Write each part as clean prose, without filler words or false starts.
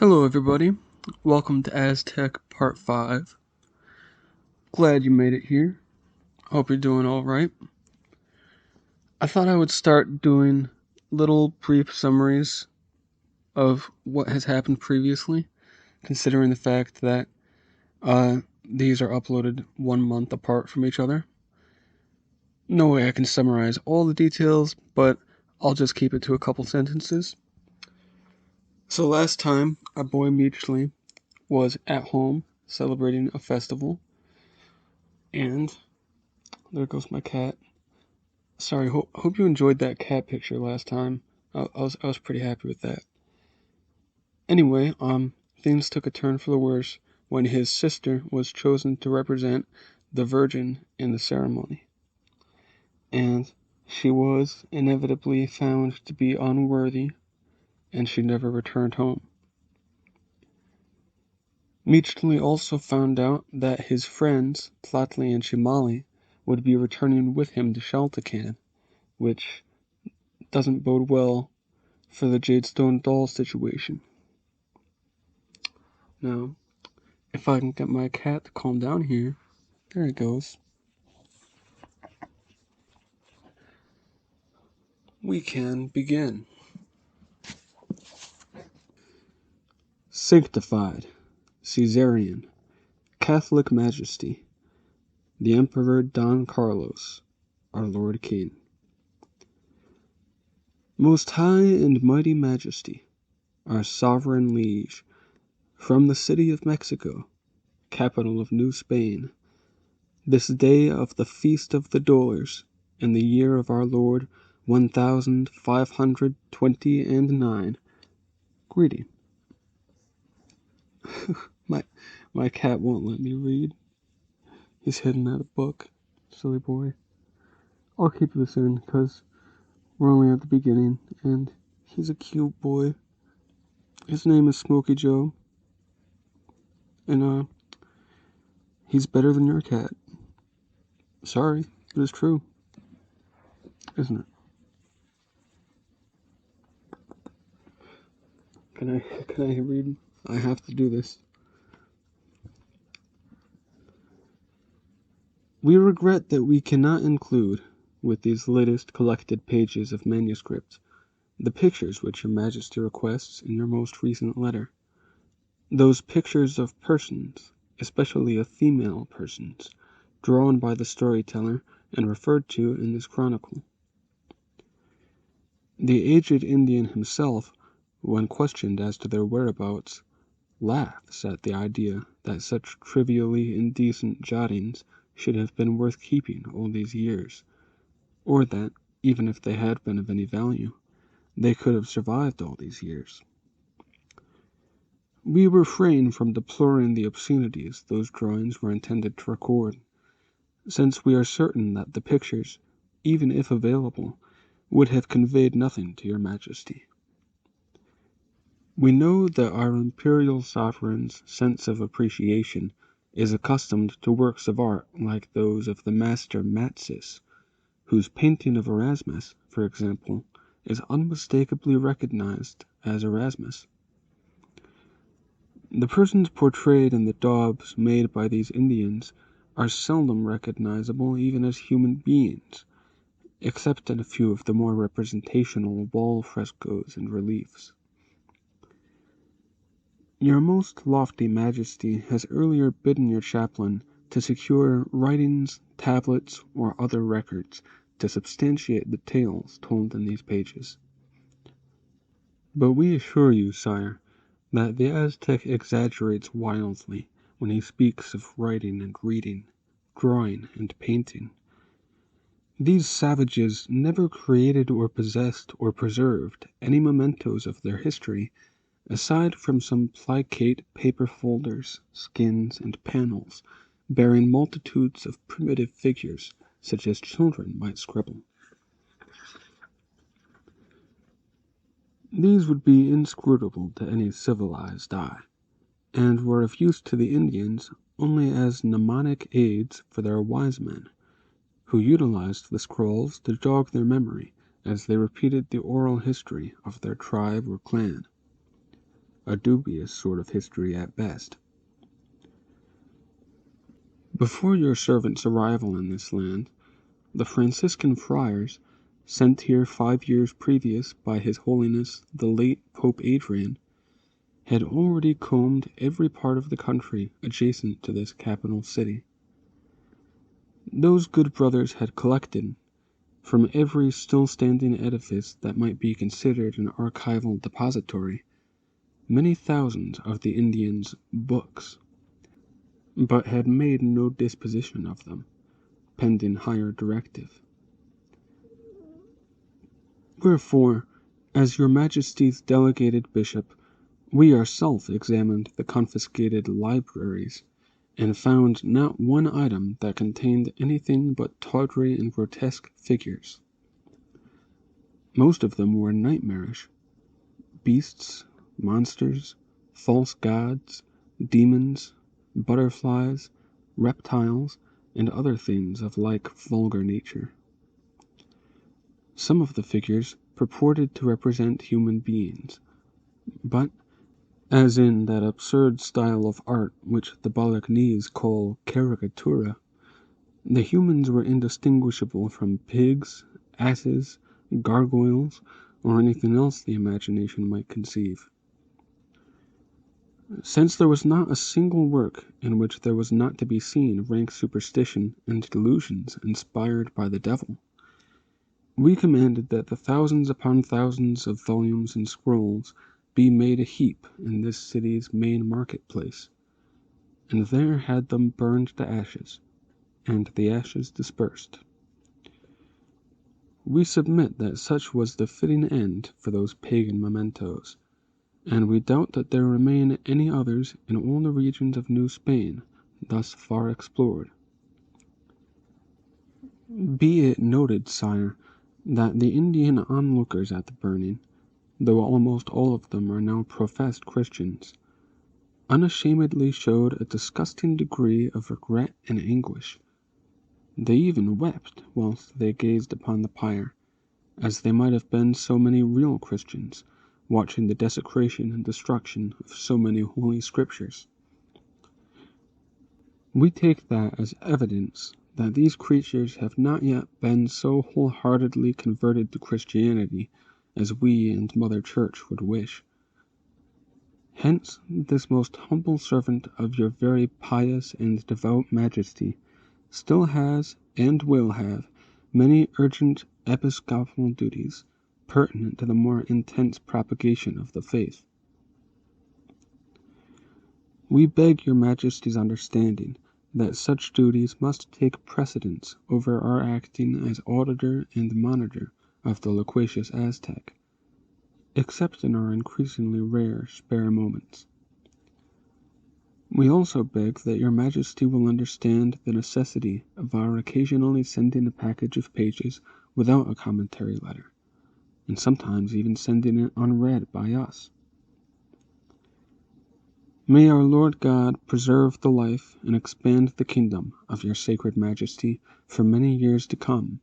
Hello everybody, welcome to Aztec Part 5. Glad you made it here. Hope you're doing alright. I thought I would start doing little brief summaries of what has happened previously, considering the fact that these are uploaded 1 month apart from each other. No way I can summarize all the details, but I'll just keep it to a couple sentences. So last time, our boy Meechley was at home celebrating a festival, and there goes my cat. Sorry, hope you enjoyed that cat picture last time. I was pretty happy with that. Anyway, things took a turn for the worse when his sister was chosen to represent the Virgin in the ceremony. And she was inevitably found to be unworthy, and she never returned home. Meechley also found out that his friends, Tlatli and Shimali, would be returning with him to Cozcatl, which doesn't bode well for the Jadestone doll situation. Now, if I can get my cat to calm down here, there it goes. We can begin. Sanctified, Caesarian, Catholic Majesty, the Emperor Don Carlos, our Lord King. Most high and mighty Majesty, our sovereign liege, from the city of Mexico, capital of New Spain, this day of the Feast of the Dolors, in the year of our Lord 1529, greeting. my cat won't let me read. He's hidden at a book. Silly boy. I'll keep this in because we're only at the beginning, and he's a cute boy. His name is Smokey Joe, and he's better than your cat. Sorry, it is true, isn't it? Can I read? I have to do this. We regret that we cannot include, with these latest collected pages of manuscript, the pictures which your Majesty requests in your most recent letter. Those pictures of persons, especially of female persons, drawn by the storyteller and referred to in this chronicle. The aged Indian himself, when questioned as to their whereabouts, laughs at the idea that such trivially indecent jottings should have been worth keeping all these years, or that, even if they had been of any value, they could have survived all these years. We refrain from deploring the obscenities those drawings were intended to record, since we are certain that the pictures, even if available, would have conveyed nothing to your Majesty. We know that our imperial sovereign's sense of appreciation is accustomed to works of art like those of the master Matsis, whose painting of Erasmus, for example, is unmistakably recognized as Erasmus. The persons portrayed in the daubs made by these Indians are seldom recognizable even as human beings, except in a few of the more representational wall frescoes and reliefs. Your most lofty Majesty has earlier bidden your chaplain to secure writings, tablets, or other records to substantiate the tales told in these pages. But we assure you, sire, that the Aztec exaggerates wildly when he speaks of writing and reading, drawing and painting. These savages never created or possessed or preserved any mementos of their history aside from some plicate paper folders, skins, and panels bearing multitudes of primitive figures such as children might scribble. These would be inscrutable to any civilized eye, and were of use to the Indians only as mnemonic aids for their wise men, who utilized the scrolls to jog their memory as they repeated the oral history of their tribe or clan. a dubious sort of history at best. Before your servant's arrival in this land, the Franciscan friars, sent here 5 years previous by His Holiness the late Pope Adrian, had already combed every part of the country adjacent to this capital city. Those good brothers had collected, from every still-standing edifice that might be considered an archival depository, many thousands of the Indians' books, but had made no disposition of them, pending higher directive. Wherefore, as your Majesty's delegated bishop, we ourselves examined the confiscated libraries, and found not one item that contained anything but tawdry and grotesque figures. Most of them were nightmarish. Beasts, monsters, false gods, demons, butterflies, reptiles, and other things of like vulgar nature. Some of the figures purported to represent human beings, but, as in that absurd style of art which the Bolognese call caricatura, the humans were indistinguishable from pigs, asses, gargoyles, or anything else the imagination might conceive. Since there was not a single work in which there was not to be seen rank superstition and delusions inspired by the devil, we commanded that the thousands upon thousands of volumes and scrolls be made a heap in this city's main marketplace, and there had them burned to ashes, and the ashes dispersed. We submit that such was the fitting end for those pagan mementos, and we doubt that there remain any others in all the regions of New Spain thus far explored. Be it noted, sire, that the Indian onlookers at the burning, though almost all of them are now professed Christians, unashamedly showed a disgusting degree of regret and anguish. They even wept whilst they gazed upon the pyre, as they might have been so many real Christians, watching the desecration and destruction of so many holy scriptures. We take that as evidence that these creatures have not yet been so wholeheartedly converted to Christianity as we and Mother Church would wish. Hence, this most humble servant of your very pious and devout Majesty still has, and will have, many urgent episcopal duties pertinent to the more intense propagation of the faith. We beg your Majesty's understanding that such duties must take precedence over our acting as auditor and monitor of the loquacious Aztec, except in our increasingly rare spare moments. We also beg that your Majesty will understand the necessity of our occasionally sending a package of pages without a commentary letter, and sometimes even sending it unread by us. May our Lord God preserve the life and expand the kingdom of your sacred Majesty for many years to come,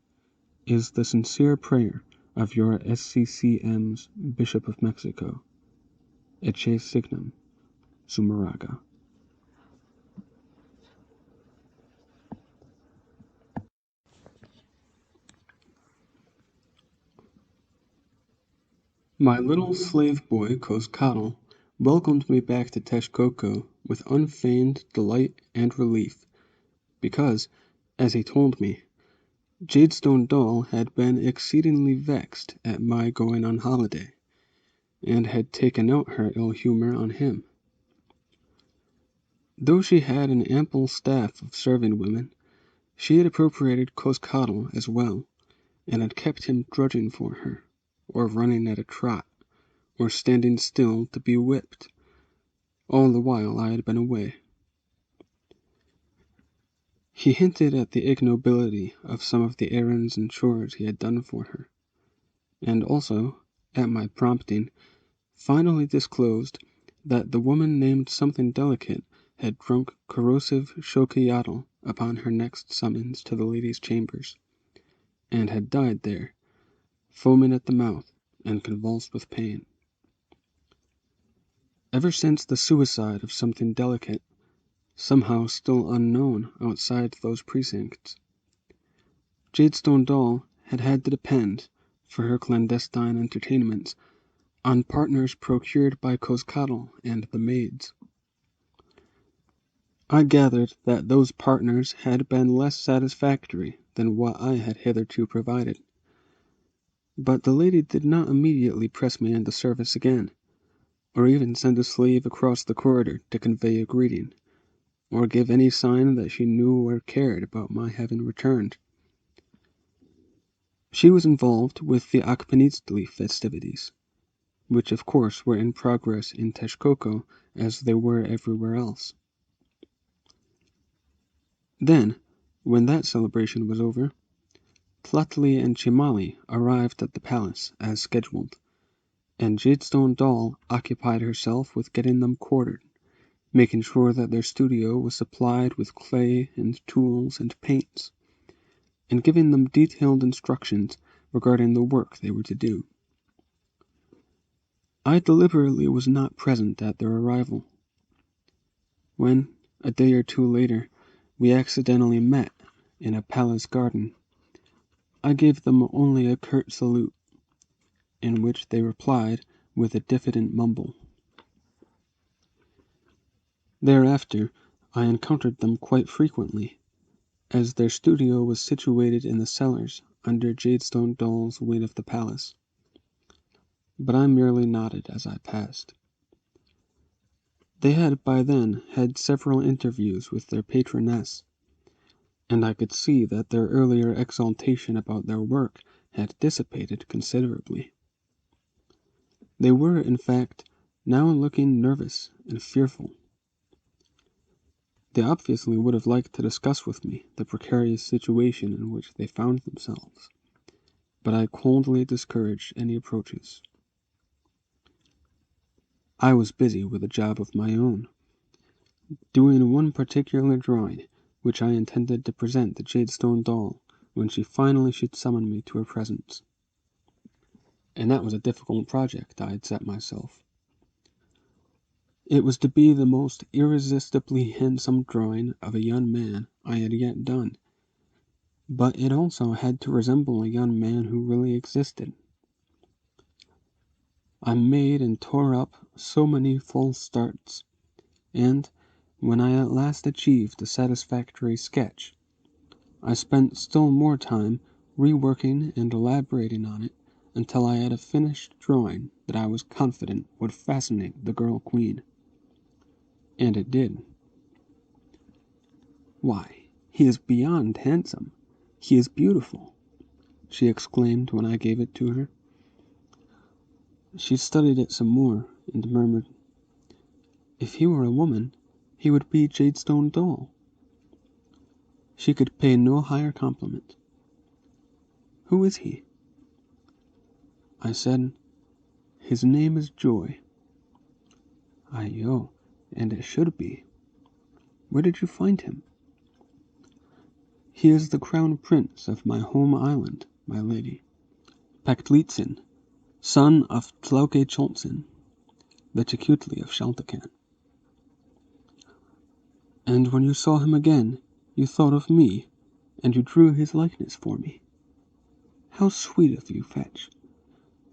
is the sincere prayer of your SCCM's Bishop of Mexico. Ecce signum, Sumaraga. My little slave boy, Cozcatl, welcomed me back to Texcoco with unfeigned delight and relief, because, as he told me, Jadestone Doll had been exceedingly vexed at my going on holiday, and had taken out her ill humour on him. Though she had an ample staff of serving women, she had appropriated Cozcatl as well, and had kept him drudging for her, or running at a trot, or standing still to be whipped, all the while I had been away. He hinted at the ignobility of some of the errands and chores he had done for her, and also, at my prompting, finally disclosed that the woman named something delicate had drunk corrosive shoutout upon her next summons to the ladies' chambers, and had died there, foaming at the mouth and convulsed with pain. Ever since the suicide of something delicate, somehow still unknown outside those precincts, Jadestone Doll had had to depend, for her clandestine entertainments, on partners procured by Cozcatl and the maids. I gathered that those partners had been less satisfactory than what I had hitherto provided. But the lady did not immediately press me into service again, or even send a slave across the corridor to convey a greeting, or give any sign that she knew or cared about my having returned. She was involved with the Akpeniztli festivities, which of course were in progress in Texcoco as they were everywhere else. Then, when that celebration was over, Tlatli and Chimali arrived at the palace as scheduled, and Jadestone Doll occupied herself with getting them quartered, making sure that their studio was supplied with clay and tools and paints, and giving them detailed instructions regarding the work they were to do. I deliberately was not present at their arrival. When, a day or two later, we accidentally met in a palace garden, I gave them only a curt salute, in which they replied with a diffident mumble. Thereafter, I encountered them quite frequently, as their studio was situated in the cellars under Jadestone Doll's wing of the palace. But I merely nodded as I passed. They had by then had several interviews with their patroness, and I could see that their earlier exaltation about their work had dissipated considerably. They were, in fact, now looking nervous and fearful. They obviously would have liked to discuss with me the precarious situation in which they found themselves, but I coldly discouraged any approaches. I was busy with a job of my own, doing one particular drawing which I intended to present to Jadestone Doll when she finally should summon me to her presence. And that was a difficult project I had set myself. It was to be the most irresistibly handsome drawing of a young man I had yet done, but it also had to resemble a young man who really existed. I made and tore up so many false starts, and, when I at last achieved a satisfactory sketch, I spent still more time reworking and elaborating on it until I had a finished drawing that I was confident would fascinate the girl queen. And it did. "Why, he is beyond handsome. He is beautiful," she exclaimed when I gave it to her. She studied it some more, and murmured, "If he were a woman, he would be Jadestone Doll." She could pay no higher compliment. "Who is he?" I said, "His name is Joy." "Aiyo, and it should be. Where did you find him?" "He is the crown prince of my home island, my lady, Paklitzin, son of Choltzin, the Cecutli of Chaltacan." "And when you saw him again, you thought of me, and you drew his likeness for me. How sweet of you, Fetch.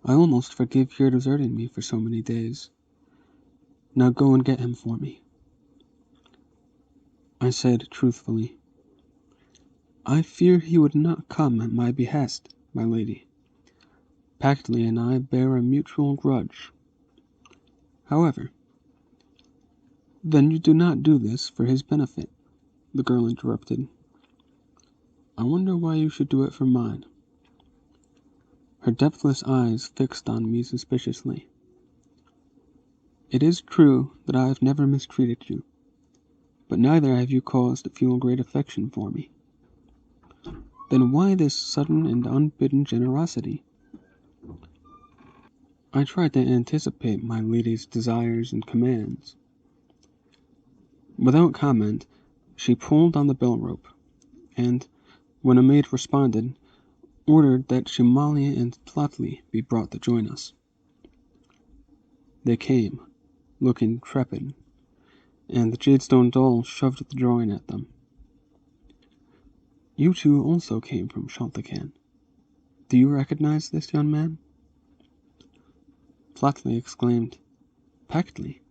I almost forgive your deserting me for so many days. Now go and get him for me." I said truthfully, "I fear he would not come at my behest, my lady. Pactley and I bear a mutual grudge. However—" "Then you do not do this for his benefit," the girl interrupted. "I wonder why you should do it for mine." Her depthless eyes fixed on me suspiciously. "It is true that I have never mistreated you, but neither have you cause to feel great affection for me. Then why this sudden and unbidden generosity?" I tried to anticipate my lady's desires and commands. Without comment, she pulled on the bell rope, and, when a maid responded, ordered that Shimali and Tlatli be brought to join us. They came, looking intrepid, and the Jadestone doll shoved the drawing at them. "You two also came from Cozcatl. Do you recognize this young man?" Flatley exclaimed, "Pactly,"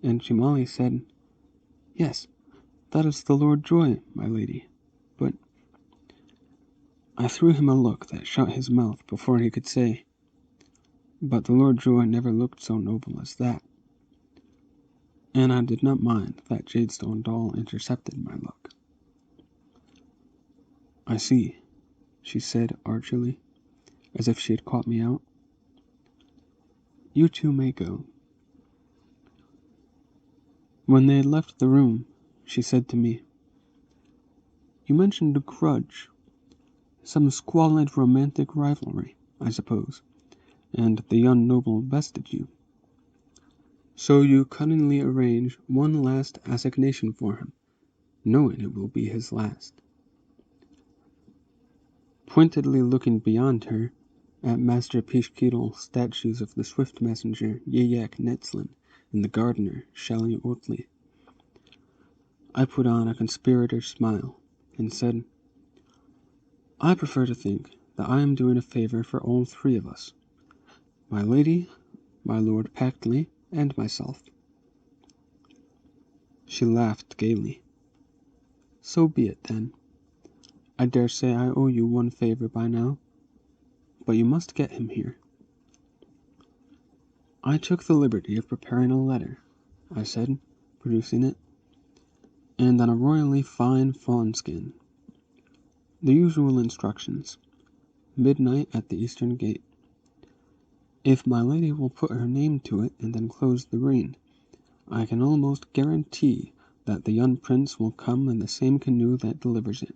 and Chimali said, "Yes, that is the Lord Joy, my lady, but—" I threw him a look that shut his mouth before he could say, "But the Lord Joy never looked so noble as that," and I did not mind that Jadestone doll intercepted my look. "I see," she said archly, as if she had caught me out. "You two may go." When they had left the room, she said to me, "You mentioned a grudge. Some squalid romantic rivalry, I suppose, and the young noble bested you. So you cunningly arrange one last assignation for him, knowing it will be his last." Pointedly looking beyond her, at Master Cozcatl statues of the swift messenger Yayak Netzlin and the gardener Shally Oatley, I put on a conspirator's smile and said, "I prefer to think that I am doing a favor for all three of us, my lady, my Lord Pactley, and myself." She laughed gaily. "So be it, then. I dare say I owe you one favor by now, but you must get him here." "I took the liberty of preparing a letter," I said, producing it, "and on a royally fine fawn skin. The usual instructions. Midnight at the eastern gate. If my lady will put her name to it and enclose the ring, I can almost guarantee that the young prince will come in the same canoe that delivers it."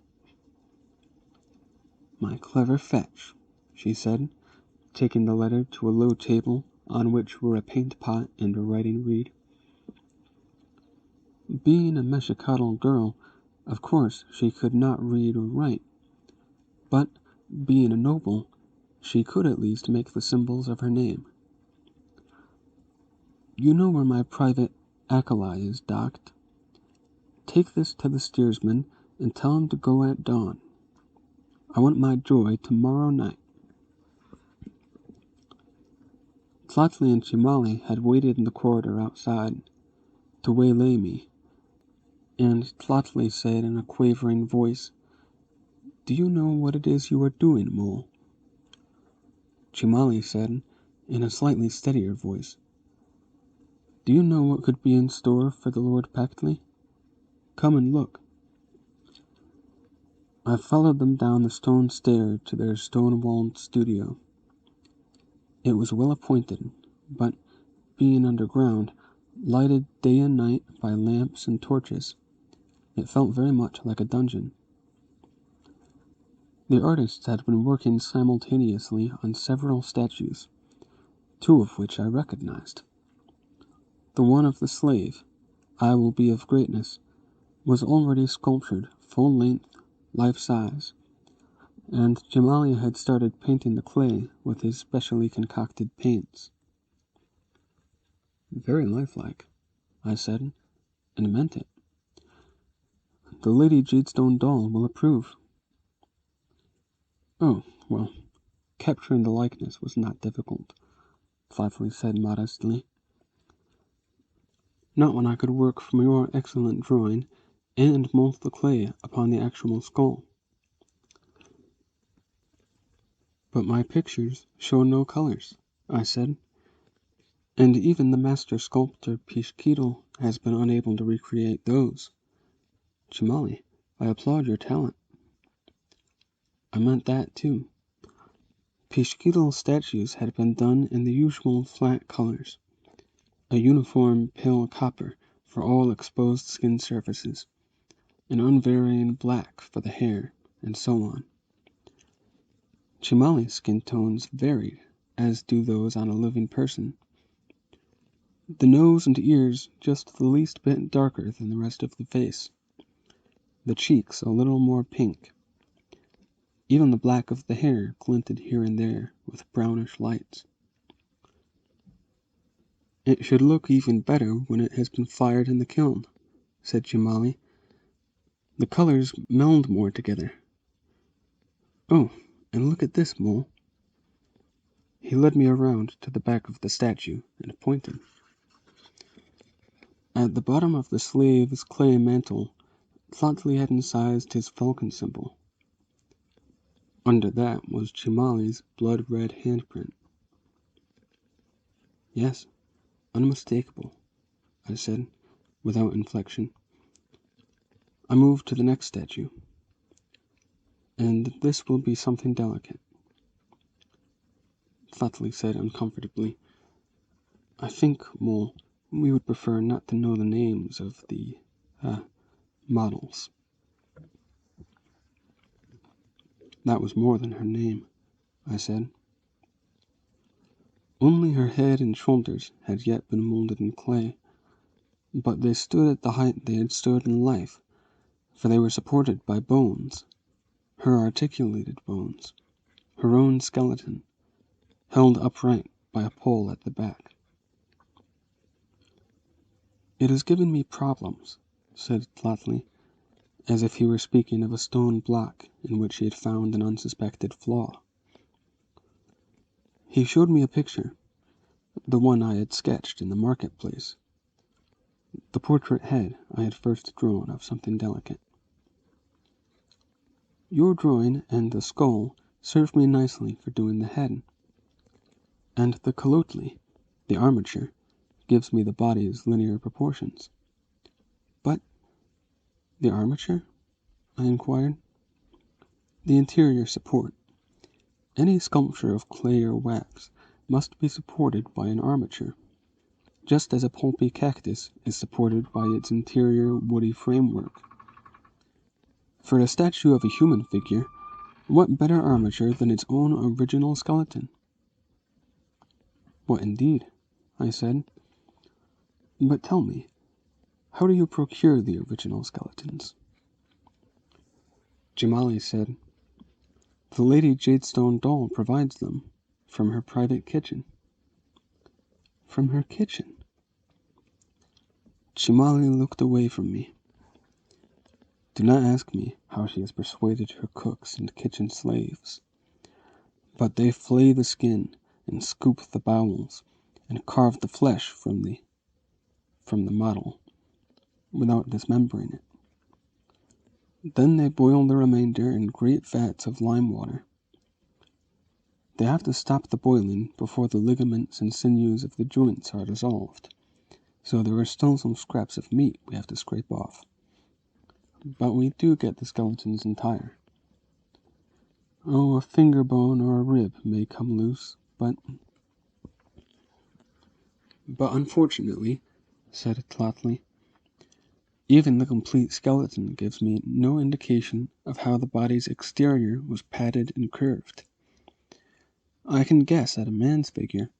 "My clever fetch," she said, taking the letter to a low table on which were a paint pot and a writing reed. Being a Cozcatl girl, of course she could not read or write, but, being a noble, she could at least make the symbols of her name. "You know where my private acolyte is docked. Take this to the steersman and tell him to go at dawn. I want my joy tomorrow night." Flatley and Chimali had waited in the corridor outside to waylay me, and Flatley said in a quavering voice, "Do you know what it is you are doing, mole?" Chimali said, in a slightly steadier voice, "Do you know what could be in store for the Lord Pactley? Come and look." I followed them down the stone stair to their stone-walled studio. It was well appointed, but, being underground, lighted day and night by lamps and torches, it felt very much like a dungeon. The artists had been working simultaneously on several statues, two of which I recognized. The one of the slave, "I will be of greatness," was already sculptured full length, life-size, and Jamali had started painting the clay with his specially concocted paints. "Very lifelike," I said, and meant it. "The Lady Jadestone doll will approve." "Oh, well, capturing the likeness was not difficult," Flatley said modestly. "Not when I could work from your excellent drawing and mold the clay upon the actual skull." "But my pictures show no colors," I said, "and even the master sculptor Cozcatl has been unable to recreate those. Chimali, I applaud your talent." I meant that, too. Cozcatl's statues had been done in the usual flat colors, a uniform pale copper for all exposed skin surfaces, an unvarying black for the hair, and so on. Chimali's skin tones varied, as do those on a living person. The nose and ears just the least bit darker than the rest of the face, the cheeks a little more pink. Even the black of the hair glinted here and there with brownish lights. "It should look even better when it has been fired in the kiln," said Jemali. "The colors meld more together. Oh, and look at this, Mole." He led me around to the back of the statue and pointed. At the bottom of the slave's clay mantle, Tlotli had incised his falcon symbol. Under that was Jemali's blood-red handprint. "Yes, unmistakable," I said, without inflection. I moved to the next statue. "And this will be something delicate," Tlotli said uncomfortably. "I think, Mole, we would prefer not to know the names of the, models." "That was more than her name," I said. Only her head and shoulders had yet been molded in clay, but they stood at the height they had stood in life, for they were supported by bones, her articulated bones, her own skeleton, held upright by a pole at the back. "It has given me problems," said Tlotli, as if he were speaking of a stone block in which he had found an unsuspected flaw. He showed me a picture, the one I had sketched in the marketplace, the portrait head I had first drawn of something delicate. "Your drawing and the skull serve me nicely for doing the head, and the calotli, the armature, gives me the body's linear proportions. But the armature?" I inquired. "The interior support. Any sculpture of clay or wax must be supported by an armature, just as a pulpy cactus is supported by its interior woody framework. For a statue of a human figure, what better armature than its own original skeleton?" "What indeed?" I said. "But tell me, how do you procure the original skeletons?" Jemali said, "The Lady Jadestone doll provides them from her private kitchen." "From her kitchen?" Jemali looked away from me. Do not ask me how she has persuaded her cooks and kitchen slaves, but they flay the skin and scoop the bowels and carve the flesh from the model without dismembering it. Then they boil the remainder in great vats of lime water. They have to stop the boiling before the ligaments and sinews of the joints are dissolved, so there are still some scraps of meat we have to scrape off. But we do get the skeletons entire. Oh, a finger bone or a rib may come loose, but unfortunately," said Tlotli, "even the complete skeleton gives me no indication of how the body's exterior was padded and curved. I can guess at a man's figure,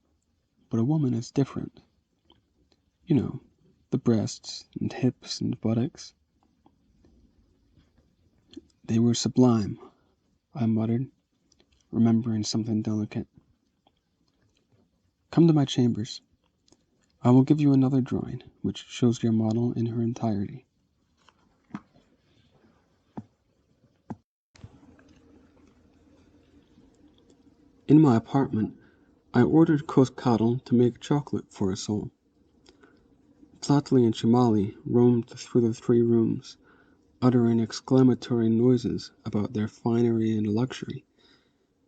but a woman is different. You know, the breasts and hips and buttocks." "They were sublime," I muttered, remembering something delicate. "Come to my chambers. I will give you another drawing, which shows your model in her entirety." In my apartment, I ordered Cozcatl to make chocolate for us all. Tlotli and Jemali roamed through the 3 rooms, uttering exclamatory noises about their finery and luxury,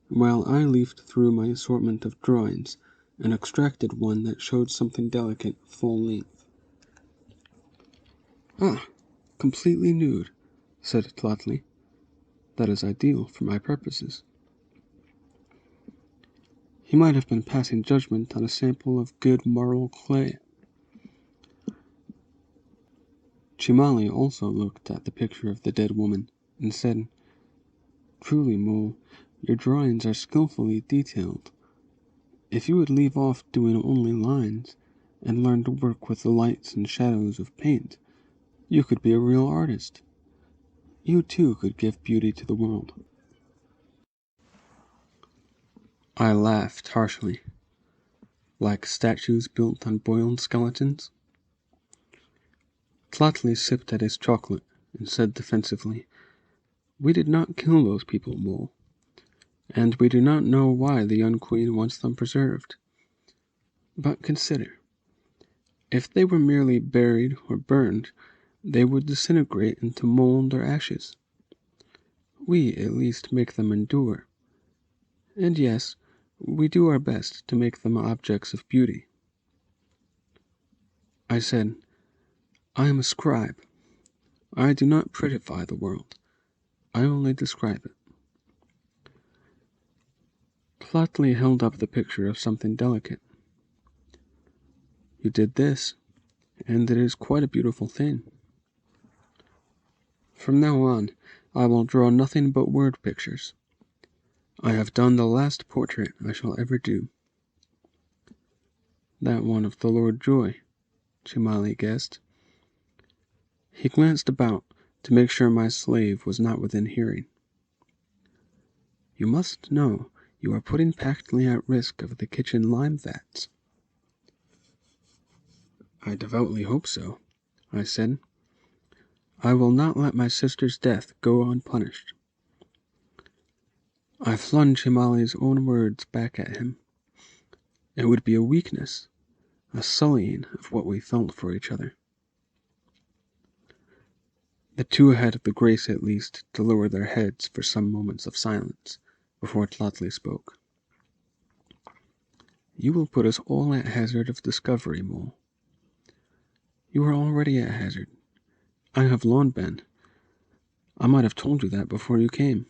while I leafed through my assortment of drawings and extracted one that showed something delicate full length. "Ah, completely nude," said Tlotli. "That is ideal for my purposes." He might have been passing judgment on a sample of good marl clay. Jemali also looked at the picture of the dead woman and said, "Truly, Mole, your drawings are skillfully detailed. If you would leave off doing only lines, and learn to work with the lights and shadows of paint, you could be a real artist. You too could give beauty to the world." I laughed harshly. like statues built on boiled skeletons. Tlotli sipped at his chocolate and said defensively, "We did not kill those people, Mole, and we do not know why the young queen wants them preserved. But consider, if they were merely buried or burned, they would disintegrate into mold or ashes. We at least make them endure. And yes, we do our best to make them objects of beauty." I said, "I am a scribe. I do not prettify the world. I only describe it." Tlotli held up the picture of something delicate. "You did this, and it is quite a beautiful thing. From now on, I will draw nothing but word pictures. I have done the last portrait I shall ever do." "That one of the Lord Joy," Chimali guessed. He glanced about to make sure my slave was not within hearing. "You must know you are putting Pactley at risk of the kitchen lime vats." "I devoutly hope so," I said. "I will not let my sister's death go unpunished." I flung Chimali's own words back at him. It would be a weakness, a sullying of what we felt for each other. The two had the grace at least to lower their heads for some moments of silence before Tlotli spoke. "You will put us all at hazard of discovery, Mole. You are already at hazard. I have long been. I might have told you that before you came."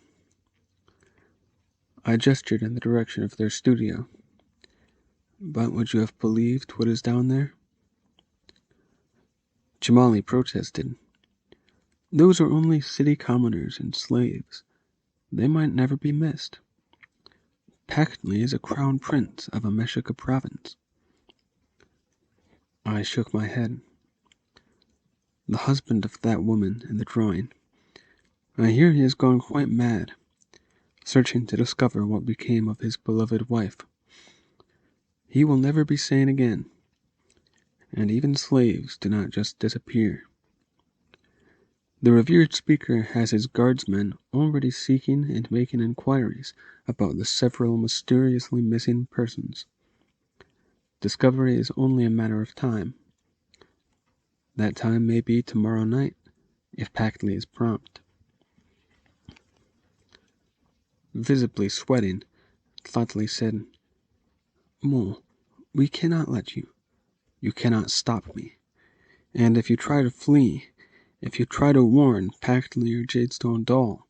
I gestured in the direction of their studio. "But would you have believed what is down there?" Chimali protested. "Those are only city commoners and slaves. They might never be missed. Pactley is a crown prince of a Meshika province." I shook my head. "The husband of that woman in the drawing. I hear he has gone quite mad, searching to discover what became of his beloved wife. He will never be sane again. And even slaves do not just disappear. The revered speaker has his guardsmen already seeking and making inquiries about the several mysteriously missing persons. Discovery is only a matter of time. That time may be tomorrow night, if Pactley is prompt." Visibly sweating, Tlotli said, "Mole, we cannot let you. You cannot stop me. And if you try to flee, if you try to warn Pactley or Jadestone Doll,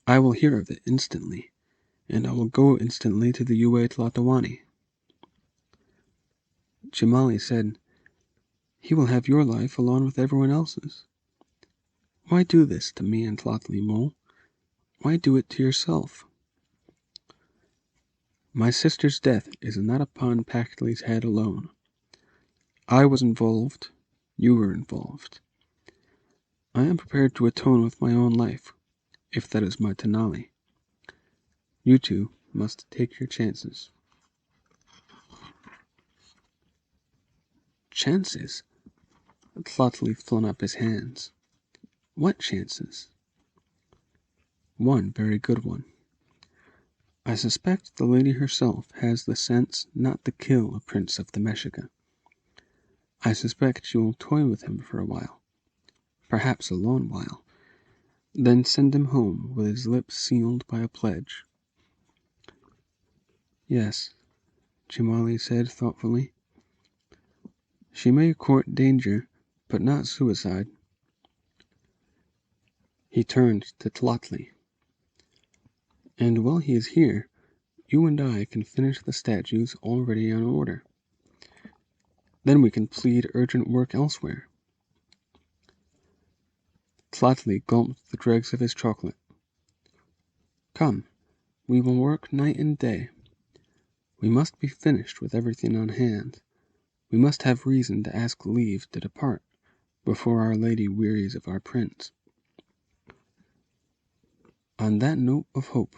I will hear of it instantly, and I will go instantly to the Ue Tlatoani." Chimali said, "He will have your life along with everyone else's. Why do this to me and Tlotli, Mole? Why do it to yourself?" "My sister's death is not upon Pactley's head alone. I was involved. You were involved. I am prepared to atone with my own life, if that is my Tenali. You two must take your chances." "Chances?" Tlotli flung up his hands. "What chances?" "One very good one. I suspect the lady herself has the sense not to kill a prince of the Meshika. I suspect she will toy with him for a while, perhaps a long while, then send him home with his lips sealed by a pledge." "Yes," Chimali said thoughtfully. "She may court danger, but not suicide." He turned to Tlotli. "And while he is here, you and I can finish the statues already on order. Then we can plead urgent work elsewhere." Tlotli gulped the dregs of his chocolate. "Come, we will work night and day. We must be finished with everything on hand. We must have reason to ask leave to depart before Our Lady wearies of our prince." On that note of hope,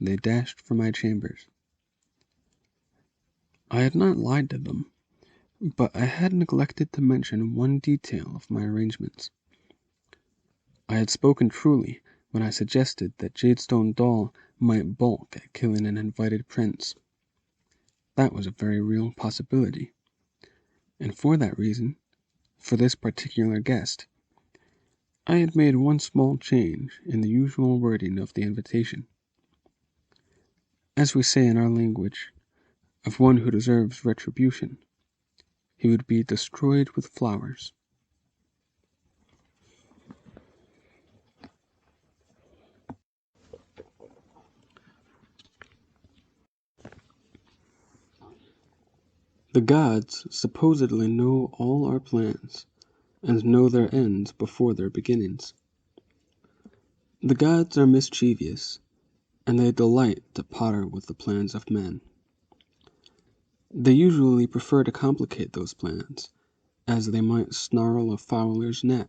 they dashed for my chambers. I had not lied to them, but I had neglected to mention one detail of my arrangements. I had spoken truly when I suggested that Jadestone Doll might balk at killing an invited prince. That was a very real possibility, and for that reason, for this particular guest, I had made one small change in the usual wording of the invitation. As we say in our language, of one who deserves retribution, he would be destroyed with flowers. The gods supposedly know all our plans, and know their ends before their beginnings. The gods are mischievous, and they delight to potter with the plans of men. They usually prefer to complicate those plans, as they might snarl a fowler's net,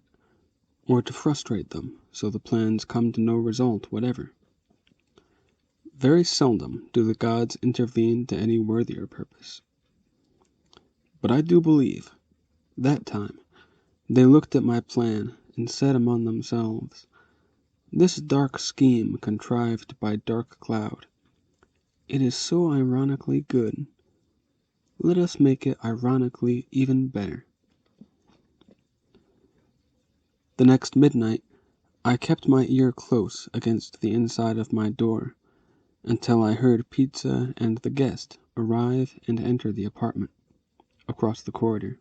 or to frustrate them so the plans come to no result whatever. Very seldom do the gods intervene to any worthier purpose. But I do believe, that time, they looked at my plan and said among themselves, "This dark scheme contrived by dark cloud, it is so ironically good. Let us make it ironically even better." The next midnight, I kept my ear close against the inside of my door until I heard Pizza and the guest arrive and enter the apartment, across the corridor.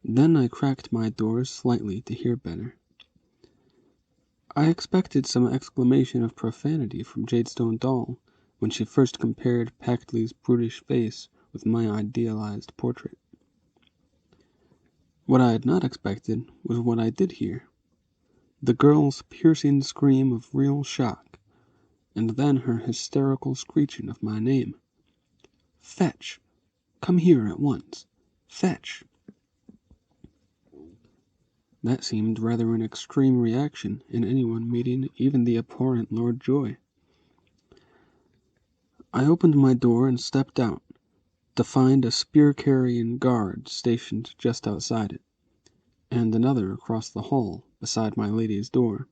Then I cracked my door slightly to hear better. I expected some exclamation of profanity from Jadestone Doll when she first compared Packley's brutish face with my idealized portrait. What I had not expected was what I did hear, the girl's piercing scream of real shock, and then her hysterical screeching of my name. "Fetch! Come here at once! Fetch!" That seemed rather an extreme reaction in anyone meeting even the abhorrent Lord Joy. I opened my door and stepped out, to find a spear-carrying guard stationed just outside it, and another across the hall beside my lady's door.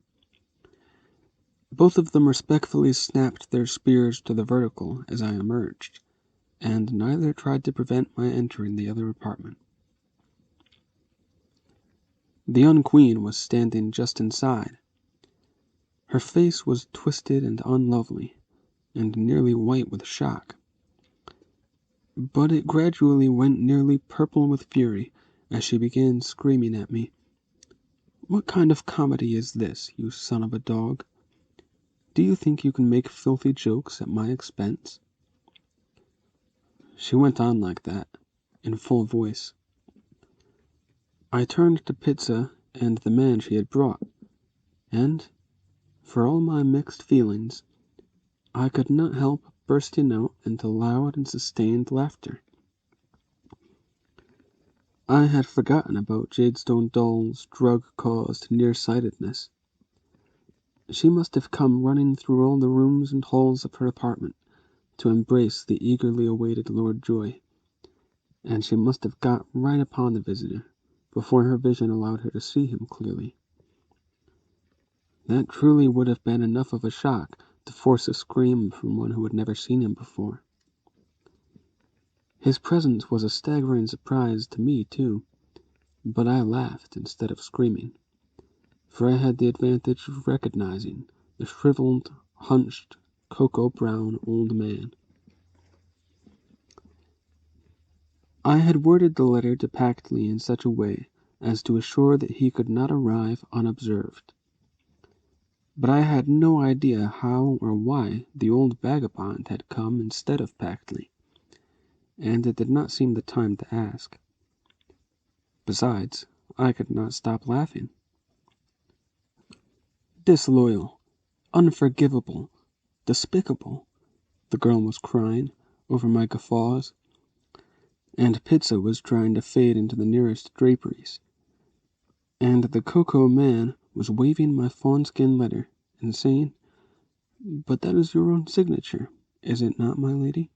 Both of them respectfully snapped their spears to the vertical as I emerged, and neither tried to prevent my entering the other apartment. The young queen was standing just inside. Her face was twisted and unlovely, and nearly white with shock. But it gradually went nearly purple with fury as she began screaming at me. "What kind of comedy is this, you son of a dog? Do you think you can make filthy jokes at my expense?" She went on like that, in full voice. I turned to Pizza and the man she had brought, and, for all my mixed feelings, I could not help bursting out into loud and sustained laughter. I had forgotten about Jadestone Doll's drug-caused nearsightedness. She must have come running through all the rooms and halls of her apartment to embrace the eagerly awaited Lord Joy, and she must have got right upon the visitor before her vision allowed her to see him clearly. That truly would have been enough of a shock to force a scream from one who had never seen him before. His presence was a staggering surprise to me, too, but I laughed instead of screaming, for I had the advantage of recognizing the shriveled, hunched, cocoa-brown old man. I had worded the letter to Packley in such a way as to assure that he could not arrive unobserved. But I had no idea how or why the old vagabond had come instead of Packley, and it did not seem the time to ask. Besides, I could not stop laughing. "Disloyal, unforgivable, despicable," the girl was crying over my guffaws, and Pizza was trying to fade into the nearest draperies, and the cocoa man was waving my fawn-skin letter and saying, "But that is your own signature, is it not, my lady?"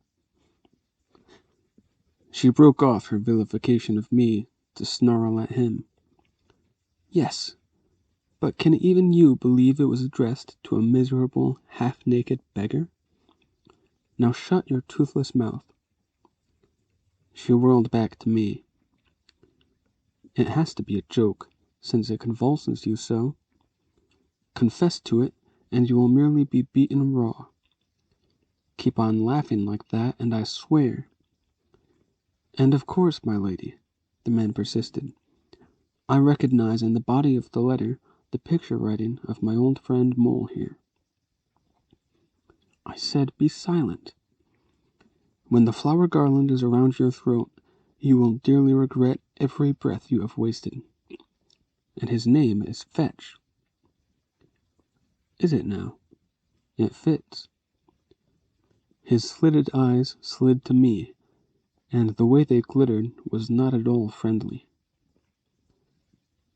She broke off her vilification of me to snarl at him. Yes, but can even you believe it was addressed to a miserable, half-naked beggar? Now shut your toothless mouth. She whirled back to me. It has to be a joke, since it convulses you so. Confess to it, and you will merely be beaten raw. Keep on laughing like that, and I swear. And of course, my lady, the man persisted, I recognize in the body of the letter the picture writing of my old friend Mole here. I said, be silent. When the flower garland is around your throat, you will dearly regret every breath you have wasted. And his name is Fetch. Is it now? It fits. His slitted eyes slid to me, and the way they glittered was not at all friendly.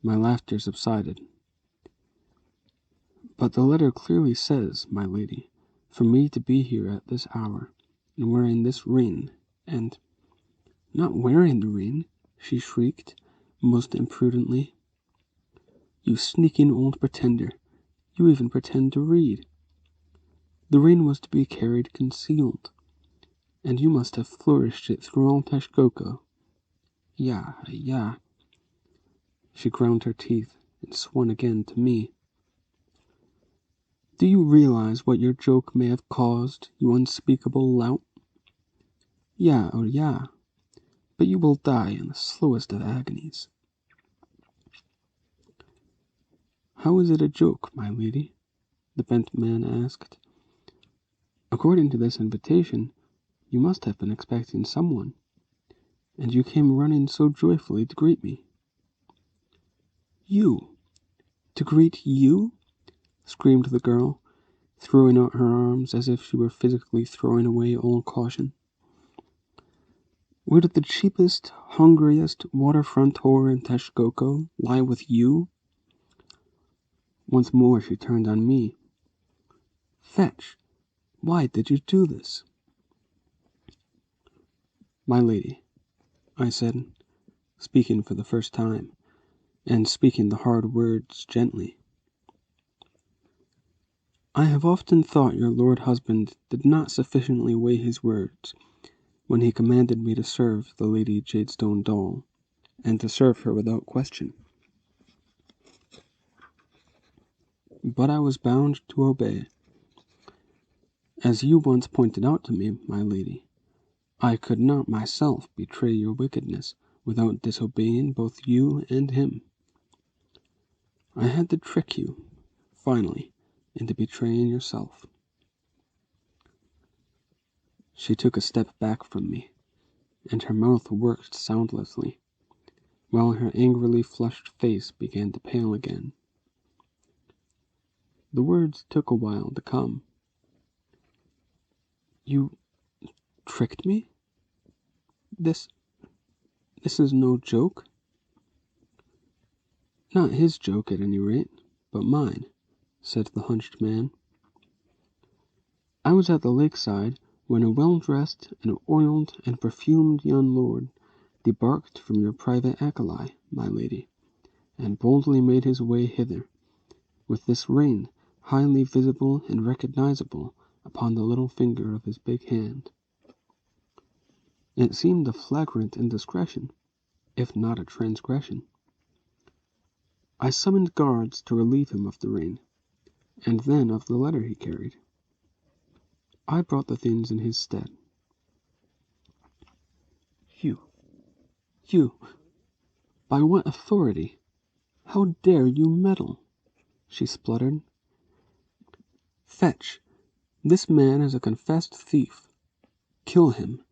My laughter subsided. But the letter clearly says, my lady, for me to be here at this hour, and wearing this ring, and— Not wearing the ring, she shrieked, most imprudently. You sneaking old pretender, you even pretend to read. The ring was to be carried concealed, and you must have flourished it through all Texcoco. Ya, ya. She ground her teeth and swung again to me. Do you realize what your joke may have caused, you unspeakable lout? Ya, oh ya, but you will die in the slowest of agonies. How is it a joke, my lady? The bent man asked. According to this invitation, you must have been expecting someone, and you came running so joyfully to greet me. You! To greet you? Screamed the girl, throwing out her arms as if she were physically throwing away all caution. Would the cheapest, hungriest waterfront whore in Texcoco lie with you? Once more she turned on me. Fetch, why did you do this? My lady, I said, speaking for the first time, and speaking the hard words gently. I have often thought your lord husband did not sufficiently weigh his words when he commanded me to serve the Lady Jadestone Doll, and to serve her without question. But I was bound to obey. As you once pointed out to me, my lady, I could not myself betray your wickedness without disobeying both you and him. I had to trick you, finally, into betraying yourself. She took a step back from me, and her mouth worked soundlessly, while her angrily flushed face began to pale again. The words took a while to come. You tricked me? This is no joke? Not his joke, at any rate, but mine, said the hunched man. I was at the lakeside when a well-dressed and oiled and perfumed young lord debarked from your private alkali, my lady, and boldly made his way hither, with this ring highly visible and recognizable upon the little finger of his big hand. It seemed a flagrant indiscretion, if not a transgression. I summoned guards to relieve him of the ring, and then of the letter he carried. I brought the things in his stead. You, by what authority? How dare you meddle? She spluttered. Fetch, this man is a confessed thief. Kill him.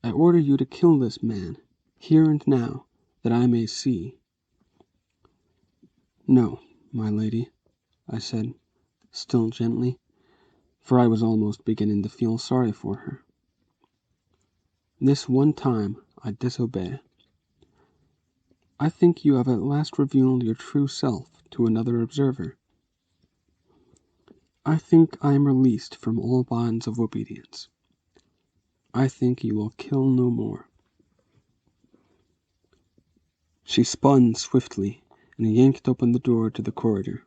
I order you to kill this man, here and now, that I may see. No, my lady, I said, still gently, for I was almost beginning to feel sorry for her. This one time I disobey. I think you have at last revealed your true self to another observer. I think I am released from all bonds of obedience. I think you will kill no more. She spun swiftly and yanked open the door to the corridor.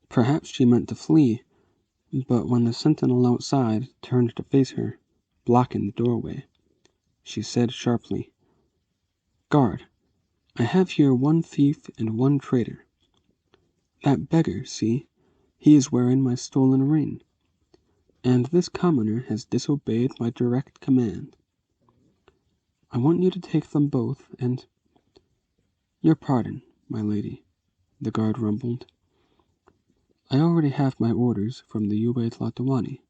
Perhaps she meant to flee, but when the sentinel outside turned to face her, blocking the doorway, she said sharply, "Guard, I have here one thief and one traitor. That beggar, see, he is wearing my stolen ring, and this commoner has disobeyed my direct command. I want you to take them both and—" "Your pardon, my lady," the guard rumbled. "I already have my orders from the Ube Tlatoani.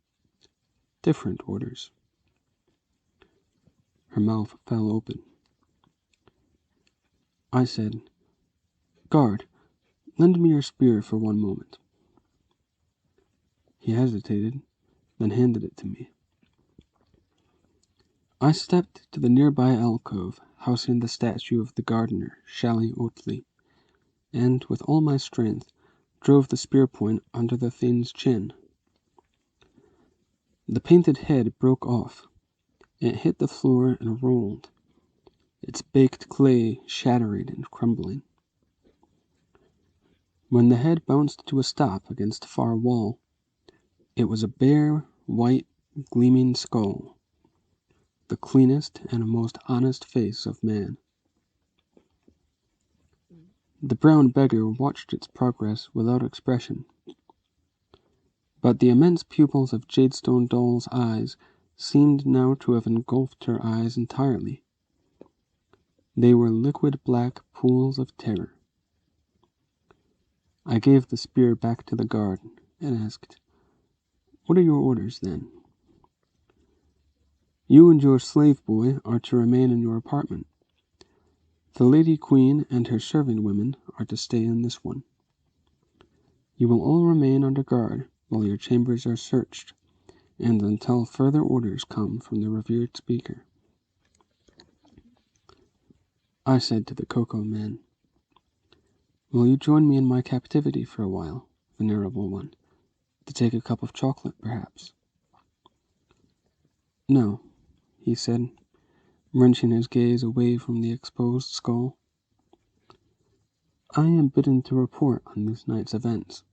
Different orders." Her mouth fell open. I said, "Guard, lend me your spear for one moment." He hesitated, then handed it to me. I stepped to the nearby alcove housing the statue of the gardener, Shally Oatley, and with all my strength drove the spear point under the thing's chin. The painted head broke off. It hit the floor and rolled, its baked clay shattering and crumbling. When the head bounced to a stop against a far wall, it was a bare, white, gleaming skull, the cleanest and most honest face of man. The brown beggar watched its progress without expression, but the immense pupils of Jadestone Doll's eyes seemed now to have engulfed her eyes entirely. They were liquid black pools of terror. I gave the spear back to the guard and asked, "What are your orders, then?" "You and your slave boy are to remain in your apartment. The Lady Queen and her serving women are to stay in this one. You will all remain under guard while your chambers are searched, and until further orders come from the revered speaker." I said to the cocoa man, "Will you join me in my captivity for a while, venerable one, to take a cup of chocolate, perhaps?" "No," he said, wrenching his gaze away from the exposed skull. "I am bidden to report on this night's events.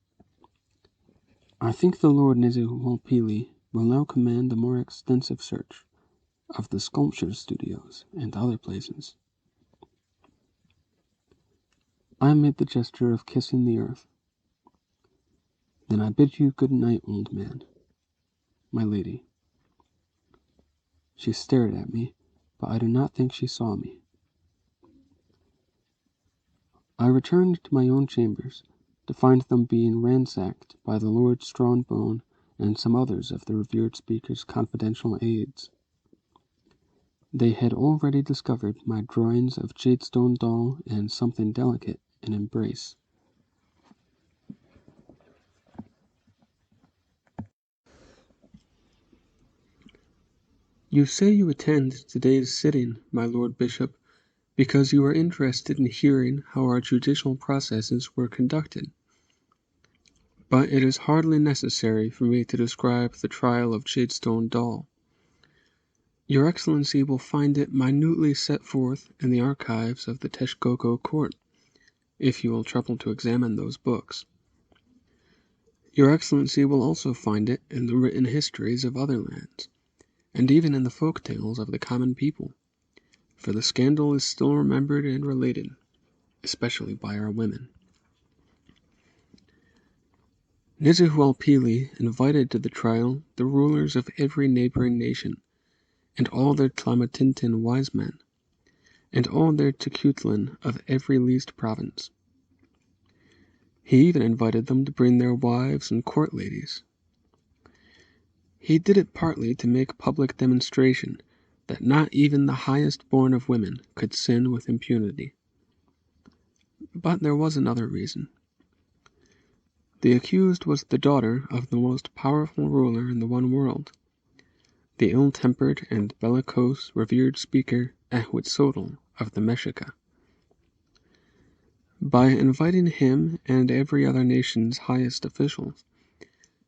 I think the Lord Nizuwalpili will now command a more extensive search of the sculpture studios and other places." I made the gesture of kissing the earth. "Then I bid you good night, old man, my lady." She stared at me, but I do not think she saw me. I returned to my own chambers, to find them being ransacked by the Lord Strongbone and some others of the revered speaker's confidential aides. They had already discovered my drawings of Jadestone Doll and something delicate in embrace. "You say you attend today's sitting, my Lord Bishop, because you are interested in hearing how our judicial processes were conducted. But it is hardly necessary for me to describe the trial of Jadestone Doll. Your Excellency will find it minutely set forth in the archives of the Texcoco Court, if you will trouble to examine those books. Your Excellency will also find it in the written histories of other lands, and even in the folk tales of the common people, for the scandal is still remembered and related, especially by our women. Nizuwalpili invited to the trial the rulers of every neighboring nation, and all their Tlamatintin wise men, and all their Tecutlan of every least province. He even invited them to bring their wives and court ladies. He did it partly to make public demonstration that not even the highest born of women could sin with impunity. But there was another reason. The accused was the daughter of the most powerful ruler in the one world, the ill-tempered and bellicose revered speaker Ahuitzotl of the Mexica. By inviting him and every other nation's highest officials,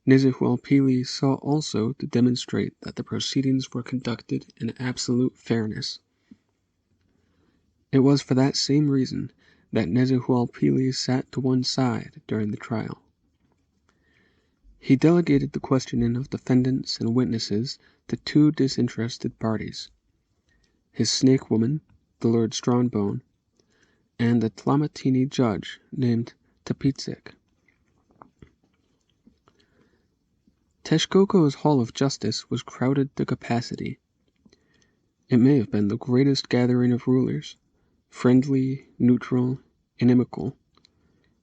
Nizuwalpili sought also to demonstrate that the proceedings were conducted in absolute fairness. It was for that same reason that Nezahualpili sat to one side during the trial. He delegated the questioning of defendants and witnesses to two disinterested parties, his snake woman, the Lord Strongbone, and a Tlamatini judge named Tepitzek. Texcoco's Hall of Justice was crowded to capacity. It may have been the greatest gathering of rulers, friendly, neutral, inimical,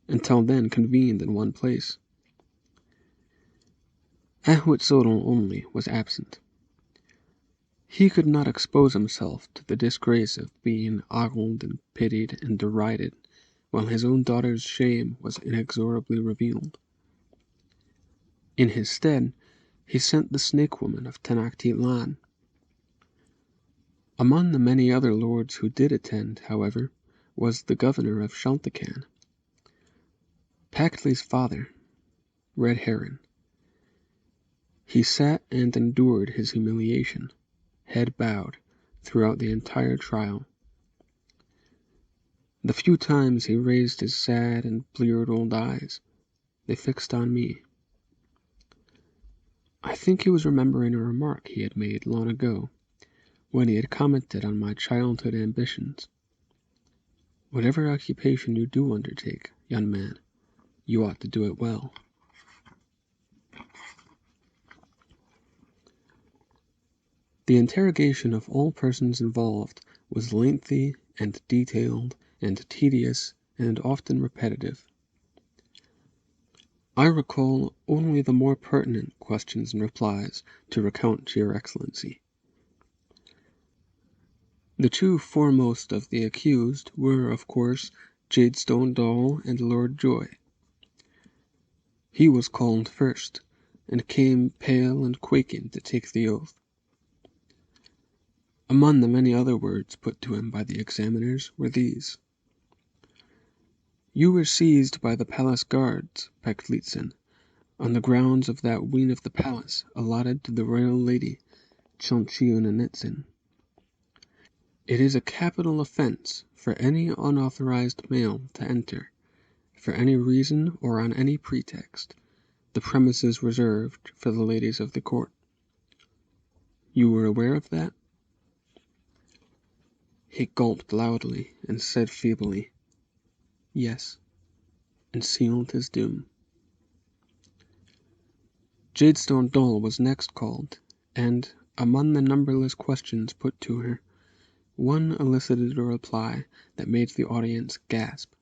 until then convened in one place. Ahuitzotl only was absent. He could not expose himself to the disgrace of being ogled and pitied and derided, while his own daughter's shame was inexorably revealed. In his stead, he sent the snake woman of Tenochtitlan. Among the many other lords who did attend, however, was the governor of Xaltacan, Pachtli's father, Red Heron. He sat and endured his humiliation, head bowed, throughout the entire trial. The few times he raised his sad and bleared old eyes, they fixed on me. I think he was remembering a remark he had made long ago, when he had commented on my childhood ambitions. Whatever occupation you do undertake, young man, you ought to do it well. The interrogation of all persons involved was lengthy and detailed and tedious and often repetitive. I recall only the more pertinent questions and replies to recount to your Excellency. The two foremost of the accused were, of course, Jadestone Dall and Lord Joy. He was called first, and came pale and quaking to take the oath. Among the many other words put to him by the examiners were these: "You were seized by the palace guards, Pechlitzin, on the grounds of that wing of the palace allotted to the royal lady Chonchiunanitzin. It is a capital offense for any unauthorized male to enter, for any reason or on any pretext, the premises reserved for the ladies of the court. You were aware of that?" He gulped loudly and said feebly, "Yes," and sealed his doom. Jadestone Dall was next called, and, among the numberless questions put to her, one elicited a reply that made the audience gasp.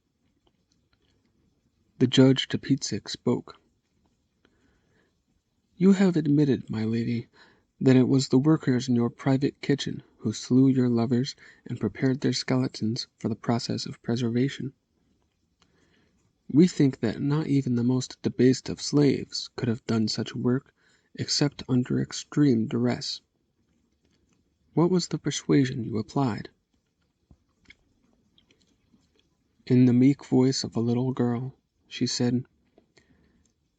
The judge Tepitzek spoke. "You have admitted, my lady, that it was the workers in your private kitchen who slew your lovers and prepared their skeletons for the process of preservation. We think that not even the most debased of slaves could have done such work except under extreme duress. What was the persuasion you applied?" In the meek voice of a little girl, she said,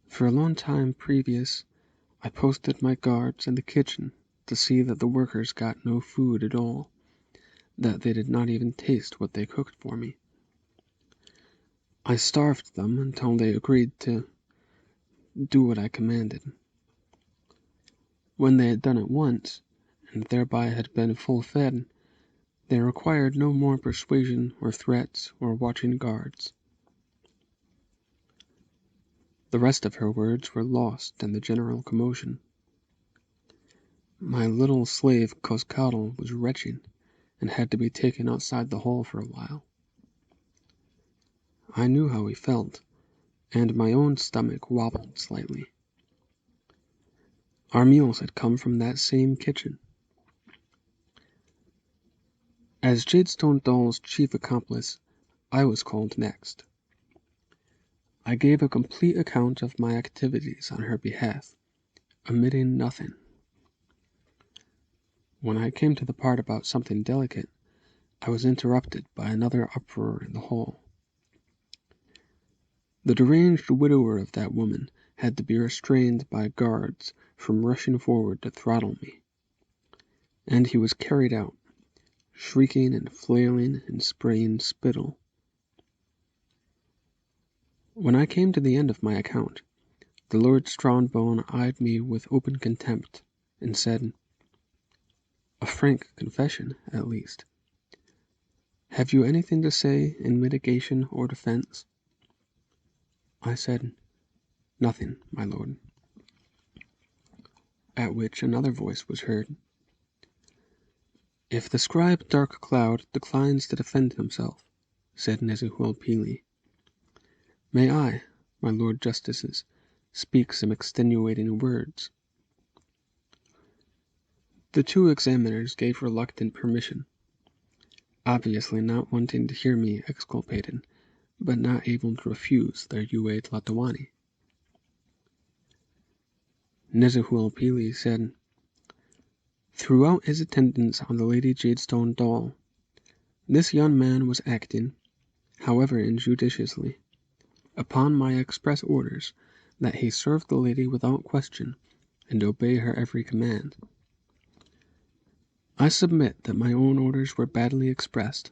"For a long time previous, I posted my guards in the kitchen to see that the workers got no food at all, that they did not even taste what they cooked for me. I starved them until they agreed to do what I commanded. When they had done it once, and thereby had been full fed, they required no more persuasion or threats or watching guards." The rest of her words were lost in the general commotion. My little slave Cozcatl was retching, and had to be taken outside the hall for a while. I knew how he felt, and my own stomach wobbled slightly. Our meals had come from that same kitchen. As Jadestone Dall's chief accomplice, I was called next. I gave a complete account of my activities on her behalf, omitting nothing. When I came to the part about something delicate, I was interrupted by another uproar in the hall. The deranged widower of that woman had to be restrained by guards from rushing forward to throttle me, and he was carried out, shrieking and flailing and spraying spittle. When I came to the end of my account, the Lord Strongbone eyed me with open contempt, and said, "A frank confession, at least. Have you anything to say in mitigation or defense?" I said, "Nothing, my lord." At which another voice was heard. "If the scribe Dark Cloud declines to defend himself," said Nezuhualpili, "may I, my lord justices, speak some extenuating words?" The two examiners gave reluctant permission, obviously not wanting to hear me exculpated, but not able to refuse their Yue Tlatoani. Nezuhualpili said, "Throughout his attendance on the Lady Jadestone doll, this young man was acting, however injudiciously, upon my express orders that he serve the lady without question and obey her every command. I submit that my own orders were badly expressed.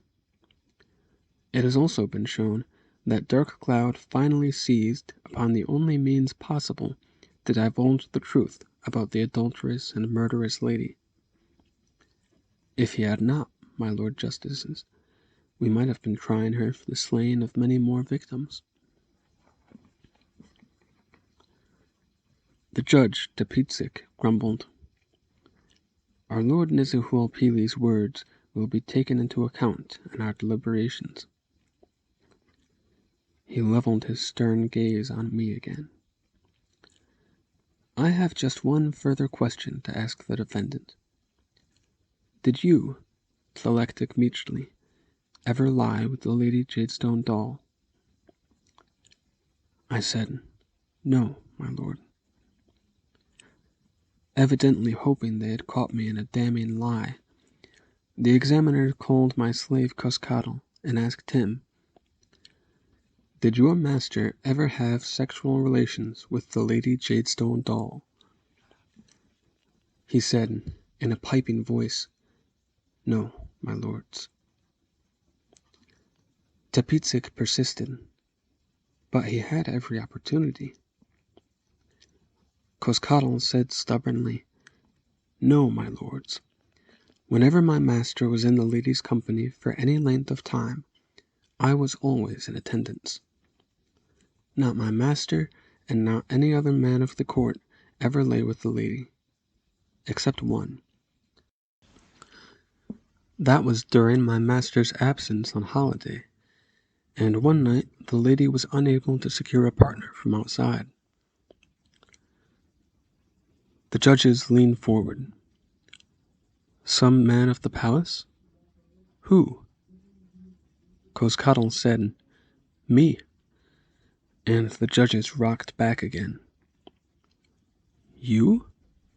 It has also been shown that Dark Cloud finally seized upon the only means possible to divulge the truth about the adulterous and murderous lady. If he had not, my lord justices, we might have been trying her for the slaying of many more victims." The judge, Tepitzik, grumbled, "Our lord Nezuhualpili's words will be taken into account in our deliberations." He leveled his stern gaze on me again. "I have just one further question to ask the defendant. Did you, Tlalektic Meachly, ever lie with the Lady Jadestone doll?" I said, "No, my lord." Evidently hoping they had caught me in a damning lie, the examiner called my slave Cozcatl and asked him, "Did your master ever have sexual relations with the Lady Jadestone doll?" He said, in a piping voice, "No, my lords." Tepitzik persisted, but he had every opportunity. Cozcatl said stubbornly, "No, my lords. Whenever my master was in the lady's company for any length of time, I was always in attendance. Not my master, and not any other man of the court, ever lay with the lady, except one. That was during my master's absence on holiday, and one night the lady was unable to secure a partner from outside." The judges leaned forward. "Some man of the palace? Who?" Cozcatl said, "Me." And the judges rocked back again. "You?"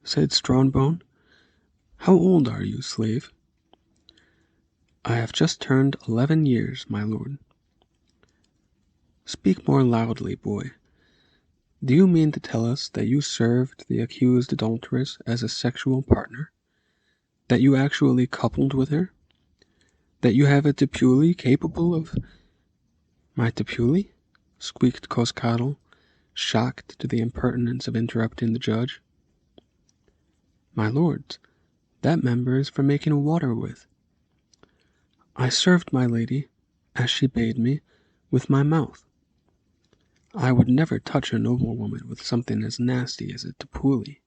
said Strongbone. "How old are you, slave?" "I have just turned 11 years, my lord." "Speak more loudly, boy. Do you mean to tell us that you served the accused adulteress as a sexual partner? That you actually coupled with her? That you have a Tepuli capable of—" "My Tepuli?" squeaked Cozcatl, shocked to the impertinence of interrupting the judge. "My lords, that member is for making water with. I served my lady, as she bade me, with my mouth. I would never touch a noblewoman with something as nasty as a Tepuli."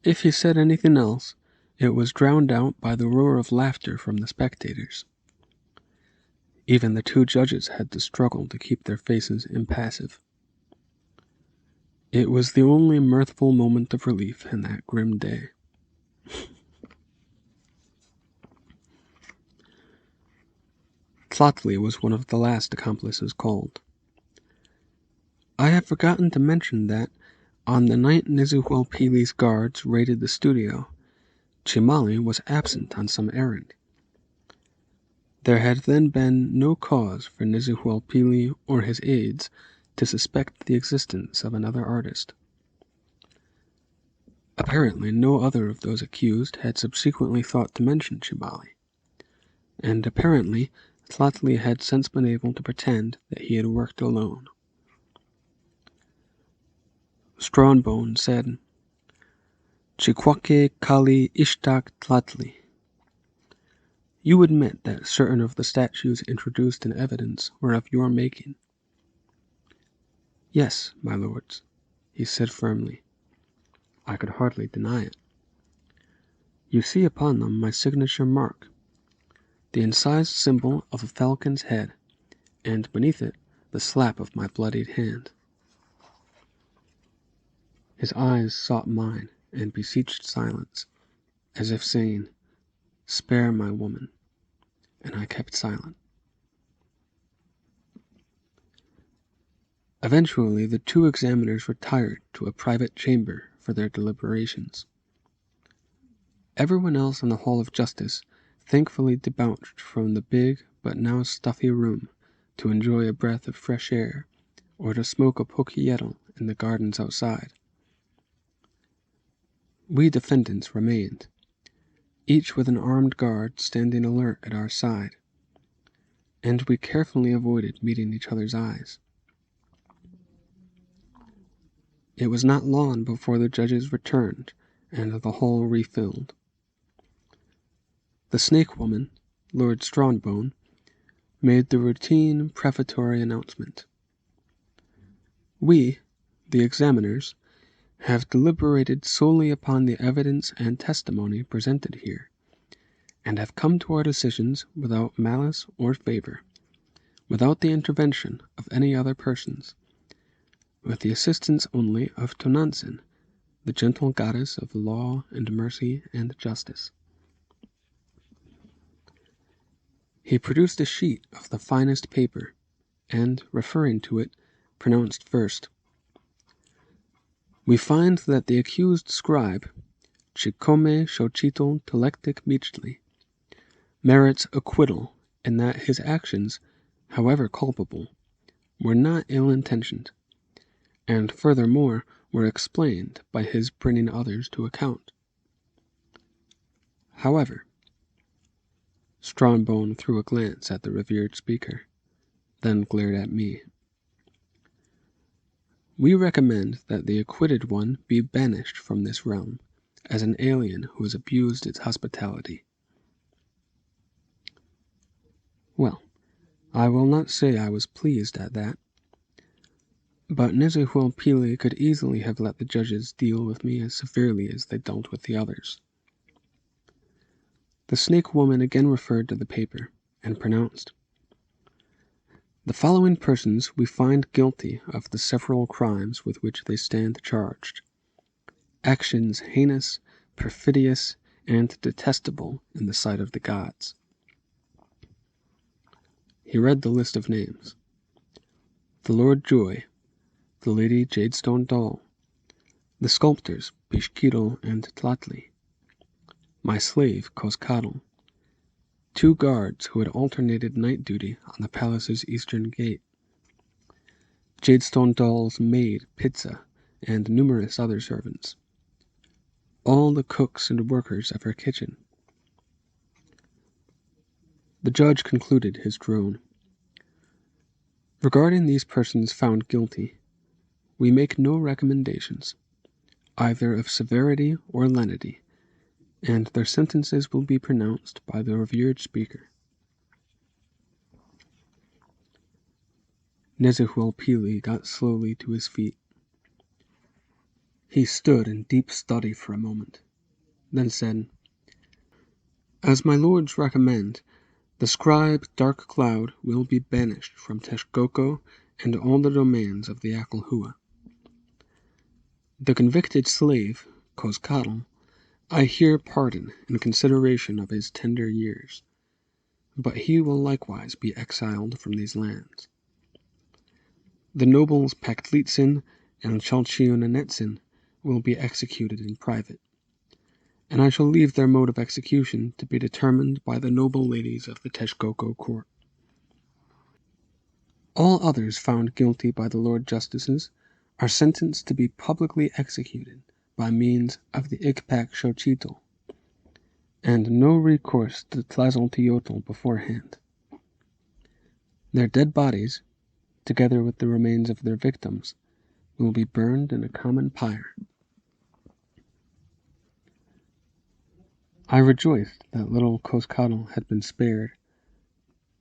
If he said anything else, it was drowned out by the roar of laughter from the spectators. Even the two judges had to struggle to keep their faces impassive. It was the only mirthful moment of relief in that grim day. Tlotli was one of the last accomplices called. I have forgotten to mention that, on the night Nezuhualpili's guards raided the studio, Chimali was absent on some errand. There had then been no cause for Nezuhualpili or his aides to suspect the existence of another artist. Apparently, no other of those accused had subsequently thought to mention Shibali, and apparently Tlatli had since been able to pretend that he had worked alone. Strongbone said, Chikwake Kali Ishtak Tlatli. You admit that certain of the statues introduced in evidence were of your making. Yes, my lords, he said firmly. I could hardly deny it. You see upon them my signature mark, the incised symbol of a falcon's head, and beneath it the slap of my bloodied hand. His eyes sought mine and beseeched silence, as if saying, Spare my woman, and I kept silent. Eventually, the two examiners retired to a private chamber for their deliberations. Everyone else in the Hall of Justice thankfully debouched from the big but now stuffy room to enjoy a breath of fresh air or to smoke a poquilletto in the gardens outside. We defendants remained, each with an armed guard standing alert at our side, and we carefully avoided meeting each other's eyes. It was not long before the judges returned and the hall refilled. The snake woman, Lord Strongbone, made the routine prefatory announcement. We, the examiners, have deliberated solely upon the evidence and testimony presented here, and have come to our decisions without malice or favor, without the intervention of any other persons, with the assistance only of Tonantzin, the gentle goddess of law and mercy and justice. He produced a sheet of the finest paper, and, referring to it, pronounced first, We find that the accused scribe, Chikome Xochitl Telectic Michtli, merits acquittal in that his actions, however culpable, were not ill-intentioned, and furthermore were explained by his bringing others to account. However, Strongbone threw a glance at the revered speaker, then glared at me. We recommend that the acquitted one be banished from this realm as an alien who has abused its hospitality. Well, I will not say I was pleased at that, but Nezuhualpili could easily have let the judges deal with me as severely as they dealt with the others. The snake woman again referred to the paper, and pronounced, The following persons we find guilty of the several crimes with which they stand charged, actions heinous, perfidious, and detestable in the sight of the gods. He read the list of names. The Lord Joy, the Lady Jadestone Doll, the sculptors Pishkito and Tlatli, my slave Cozcatl, 2 guards who had alternated night duty on the palace's eastern gate, Jadestone Doll's maid Pizza, and numerous other servants, all the cooks and workers of her kitchen. The judge concluded his drone. Regarding these persons found guilty, we make no recommendations, either of severity or lenity, and their sentences will be pronounced by the revered speaker. Nezuhualpili got slowly to his feet. He stood in deep study for a moment, then said, As my lords recommend, the scribe Dark Cloud will be banished from Texcoco and all the domains of the Akalhua. The convicted slave, Cozcatl, I here pardon in consideration of his tender years, but he will likewise be exiled from these lands. The nobles Paklitzin and Chalchionanetzin will be executed in private, and I shall leave their mode of execution to be determined by the noble ladies of the Texcoco court. All others found guilty by the Lord Justices are sentenced to be publicly executed by means of the Xochitl, and no recourse to Tlazolteotl beforehand. Their dead bodies, together with the remains of their victims, will be burned in a common pyre. I rejoiced that little Cozcatl had been spared,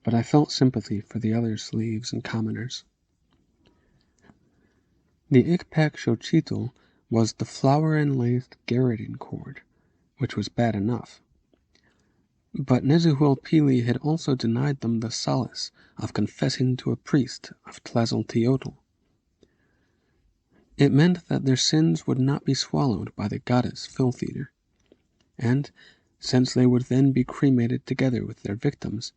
but I felt sympathy for the other slaves and commoners. The Xochitl was the flower-enlaced garroting cord, which was bad enough. But Nezuhualpili had also denied them the solace of confessing to a priest of Tlazolteotl. It meant that their sins would not be swallowed by the goddess Filth-Eater, and, since they would then be cremated together with their victims,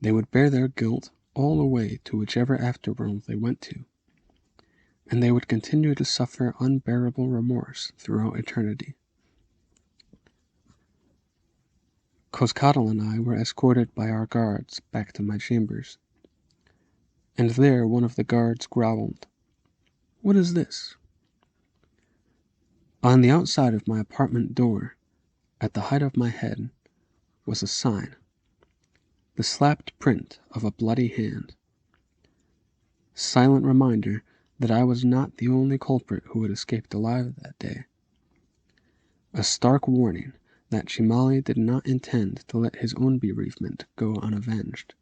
they would bear their guilt all the way to whichever afterworld they went to, and they would continue to suffer unbearable remorse throughout eternity. Cozcatl and I were escorted by our guards back to my chambers, and there one of the guards growled, "What is this?" On the outside of my apartment door, at the height of my head, was a sign, the slapped print of a bloody hand. Silent reminder that I was not the only culprit who had escaped alive that day. A stark warning that Chimali did not intend to let his own bereavement go unavenged.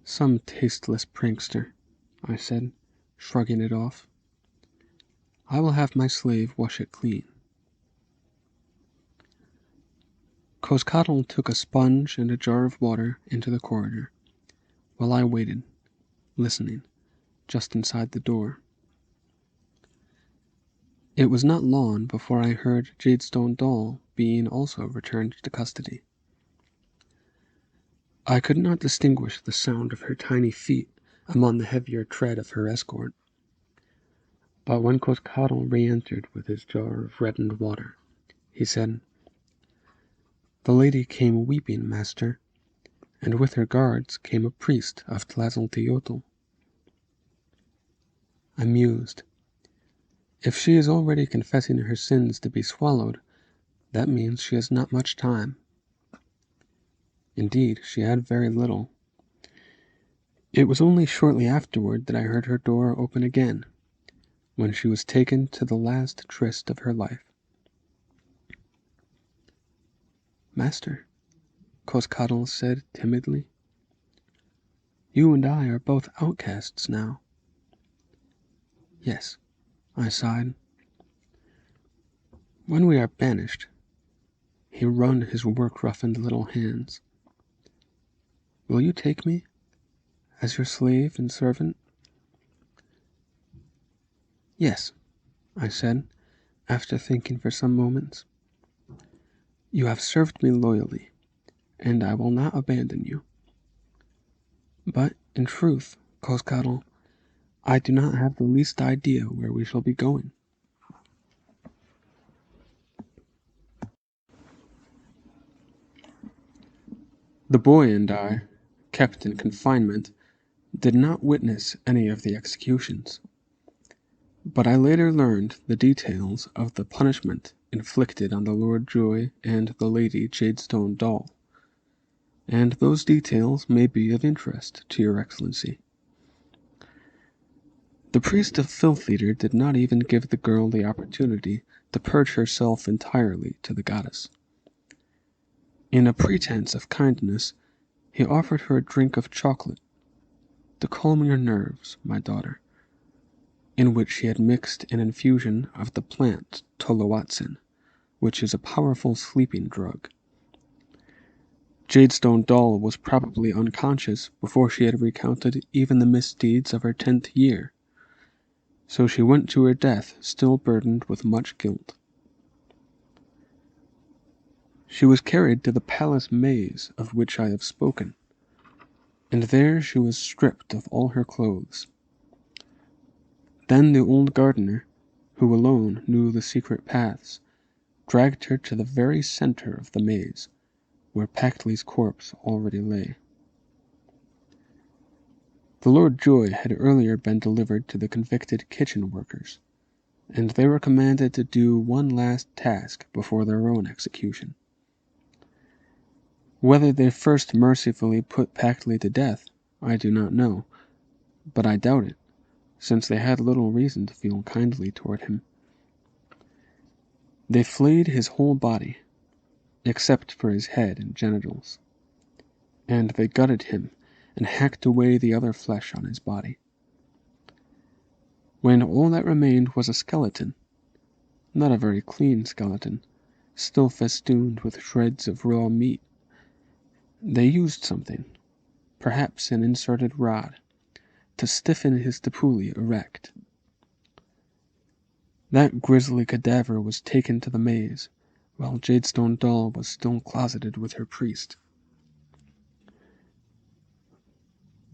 "Some tasteless prankster," I said, shrugging it off. "I will have my slave wash it clean." Cozcatl took a sponge and a jar of water into the corridor, while I waited, listening, just inside the door. It was not long before I heard Jadestone Doll being also returned to custody. I could not distinguish the sound of her tiny feet among the heavier tread of her escort. But when Cozcatl re-entered with his jar of reddened water, he said, "The lady came weeping, master, and with her guards came a priest of Tlazolteotl." I mused. If she is already confessing her sins to be swallowed, that means she has not much time. Indeed, she had very little. It was only shortly afterward that I heard her door open again, when she was taken to the last tryst of her life. "Master," Cozcatl said timidly, "you and I are both outcasts now." "Yes," I sighed. "When we are banished," he wrung his work-roughened little hands, "will you take me, as your slave and servant?" "Yes," I said, after thinking for some moments. "You have served me loyally, and I will not abandon you. But, in truth, Cozcatl, I do not have the least idea where we shall be going." The boy and I, kept in confinement, did not witness any of the executions, but I later learned the details of the punishment inflicted on the Lord Joy and the Lady Jadestone Doll, and those details may be of interest to your Excellency. The priest of Filth-Eater did not even give the girl the opportunity to purge herself entirely to the goddess. In a pretense of kindness, he offered her a drink of chocolate, to calm your nerves, my daughter, in which he had mixed an infusion of the plant Toloatzin, which is a powerful sleeping drug. Jadestone Doll was probably unconscious before she had recounted even the misdeeds of her 10th year, so she went to her death still burdened with much guilt. She was carried to the palace maze of which I have spoken, and there she was stripped of all her clothes. Then the old gardener, who alone knew the secret paths, dragged her to the very center of the maze, where Pactli's corpse already lay. The Lord Joy had earlier been delivered to the convicted kitchen workers, and they were commanded to do one last task before their own execution. Whether they first mercifully put Packley to death, I do not know, but I doubt it, since they had little reason to feel kindly toward him. They flayed his whole body, except for his head and genitals, and they gutted him and hacked away the other flesh on his body. When all that remained was a skeleton, not a very clean skeleton, still festooned with shreds of raw meat, they used something, perhaps an inserted rod, to stiffen his tepuli erect. That grisly cadaver was taken to the maze, while Jadestone Doll was still closeted with her priest.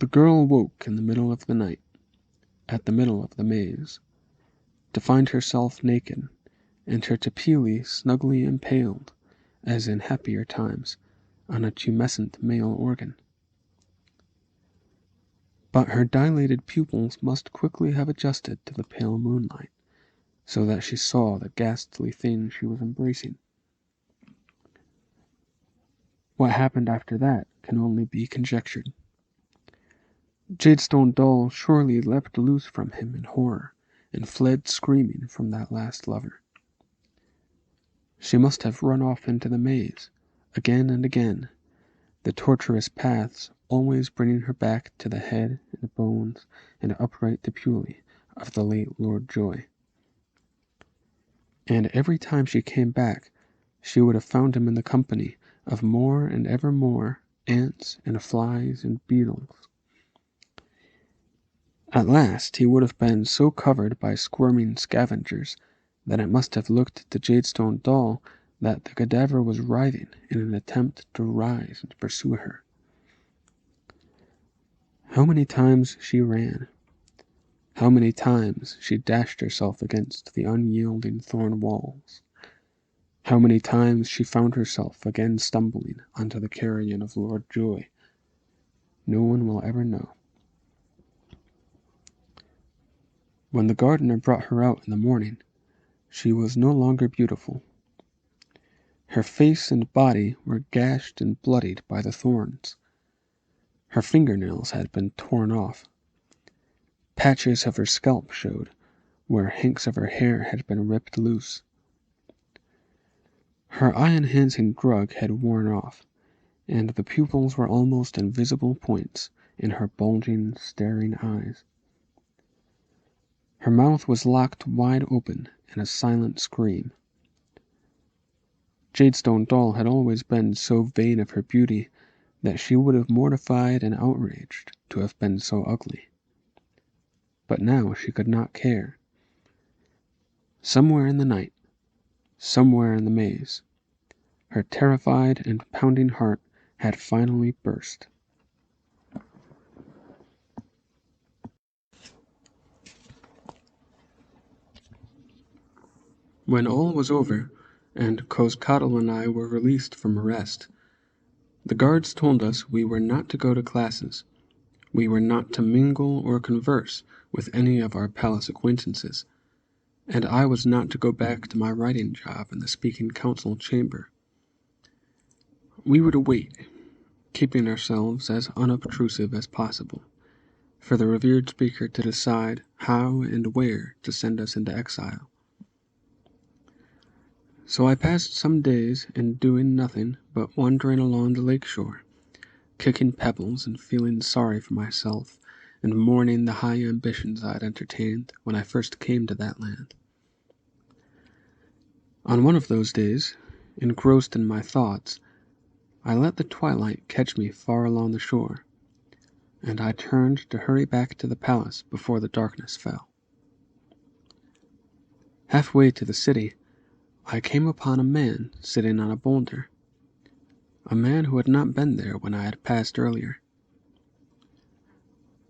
The girl woke in the middle of the night, at the middle of the maze, to find herself naked, and her tepili snugly impaled, as in happier times, on a tumescent male organ. But her dilated pupils must quickly have adjusted to the pale moonlight, so that she saw the ghastly thing she was embracing. What happened after that can only be conjectured. Jadestone Doll surely leapt loose from him in horror, and fled screaming from that last lover. She must have run off into the maze, again and again, the tortuous paths always bringing her back to the head and bones and upright tepuli of the late Lord Joy. And every time she came back, she would have found him in the company of more and ever more ants and flies and beetles. At last he would have been so covered by squirming scavengers that it must have looked to Jadestone Doll that the cadaver was writhing in an attempt to rise and pursue her. How many times she ran! How many times she dashed herself against the unyielding thorn walls! How many times she found herself again stumbling onto the carrion of Lord Joy! No one will ever know. When the gardener brought her out in the morning, she was no longer beautiful. Her face and body were gashed and bloodied by the thorns. Her fingernails had been torn off. Patches of her scalp showed, where hanks of her hair had been ripped loose. Her eye-enhancing drug had worn off, and the pupils were almost invisible points in her bulging, staring eyes. Her mouth was locked wide open in a silent scream. Jadestone Doll had always been so vain of her beauty that she would have mortified and outraged to have been so ugly. But now she could not care. Somewhere in the night, somewhere in the maze, her terrified and pounding heart had finally burst. When all was over, and Cozcatl and I were released from arrest, the guards told us we were not to go to classes, we were not to mingle or converse with any of our palace acquaintances, and I was not to go back to my writing job in the Speaking Council chamber. We were to wait, keeping ourselves as unobtrusive as possible, for the revered speaker to decide how and where to send us into exile. So I passed some days in doing nothing but wandering along the lake shore, kicking pebbles and feeling sorry for myself and mourning the high ambitions I had entertained when I first came to that land. On one of those days, engrossed in my thoughts, I let the twilight catch me far along the shore, and I turned to hurry back to the palace before the darkness fell. Halfway to the city, I came upon a man sitting on a boulder, a man who had not been there when I had passed earlier.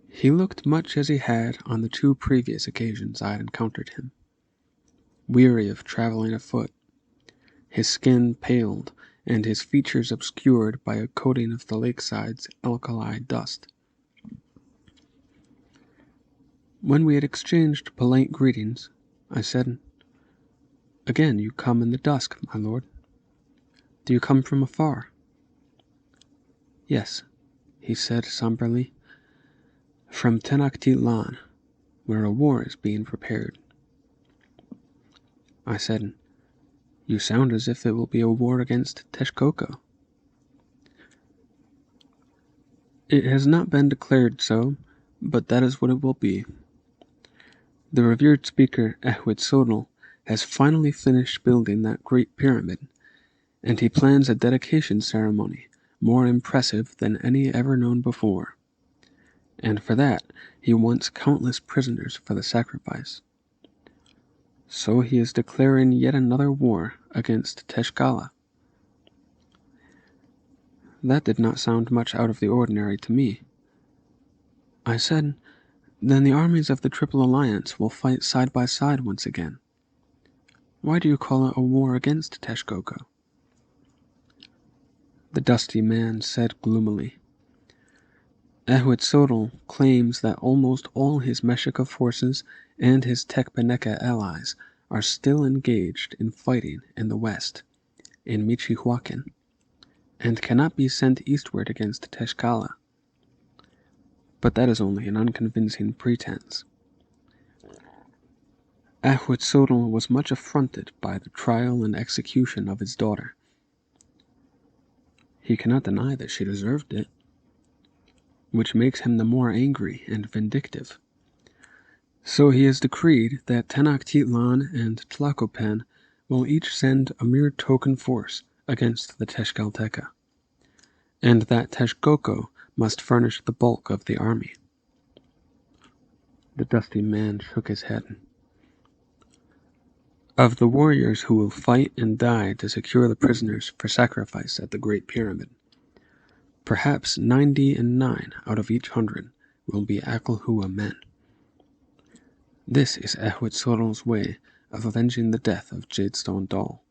He looked much as he had on the 2 previous occasions I had encountered him, weary of traveling afoot, his skin paled and his features obscured by a coating of the lakeside's alkali dust. When we had exchanged polite greetings, I said. Again you come in the dusk, my lord. Do you come from afar? Yes, he said somberly. From Tenochtitlan, where a war is being prepared. I said, You sound as if it will be a war against Texcoco. It has not been declared so, but that is what it will be. The revered speaker, Quetzalcoatl, has finally finished building that great pyramid, and he plans a dedication ceremony more impressive than any ever known before. And for that, he wants countless prisoners for the sacrifice. So he is declaring yet another war against Tezcala. That did not sound much out of the ordinary to me. I said, Then the armies of the Triple Alliance will fight side by side once again. Why do you call it a war against Texcoco? The dusty man said gloomily, Quetzalcoatl claims that almost all his Mexica forces and his Tecpaneca allies are still engaged in fighting in the west, in Michoacan, and cannot be sent eastward against Tezcala. But that is only an unconvincing pretense. Quetzalcoatl was much affronted by the trial and execution of his daughter. He cannot deny that she deserved it, which makes him the more angry and vindictive. So he has decreed that Tenochtitlan and Tlacopan will each send a mere token force against the Tezcalteca, and that Texcoco must furnish the bulk of the army. The dusty man shook his head. Of the warriors who will fight and die to secure the prisoners for sacrifice at the Great Pyramid, perhaps 99 out of each 100 will be Akalhua men. This is Quetzalcoatl's way of avenging the death of Jadestone Doll.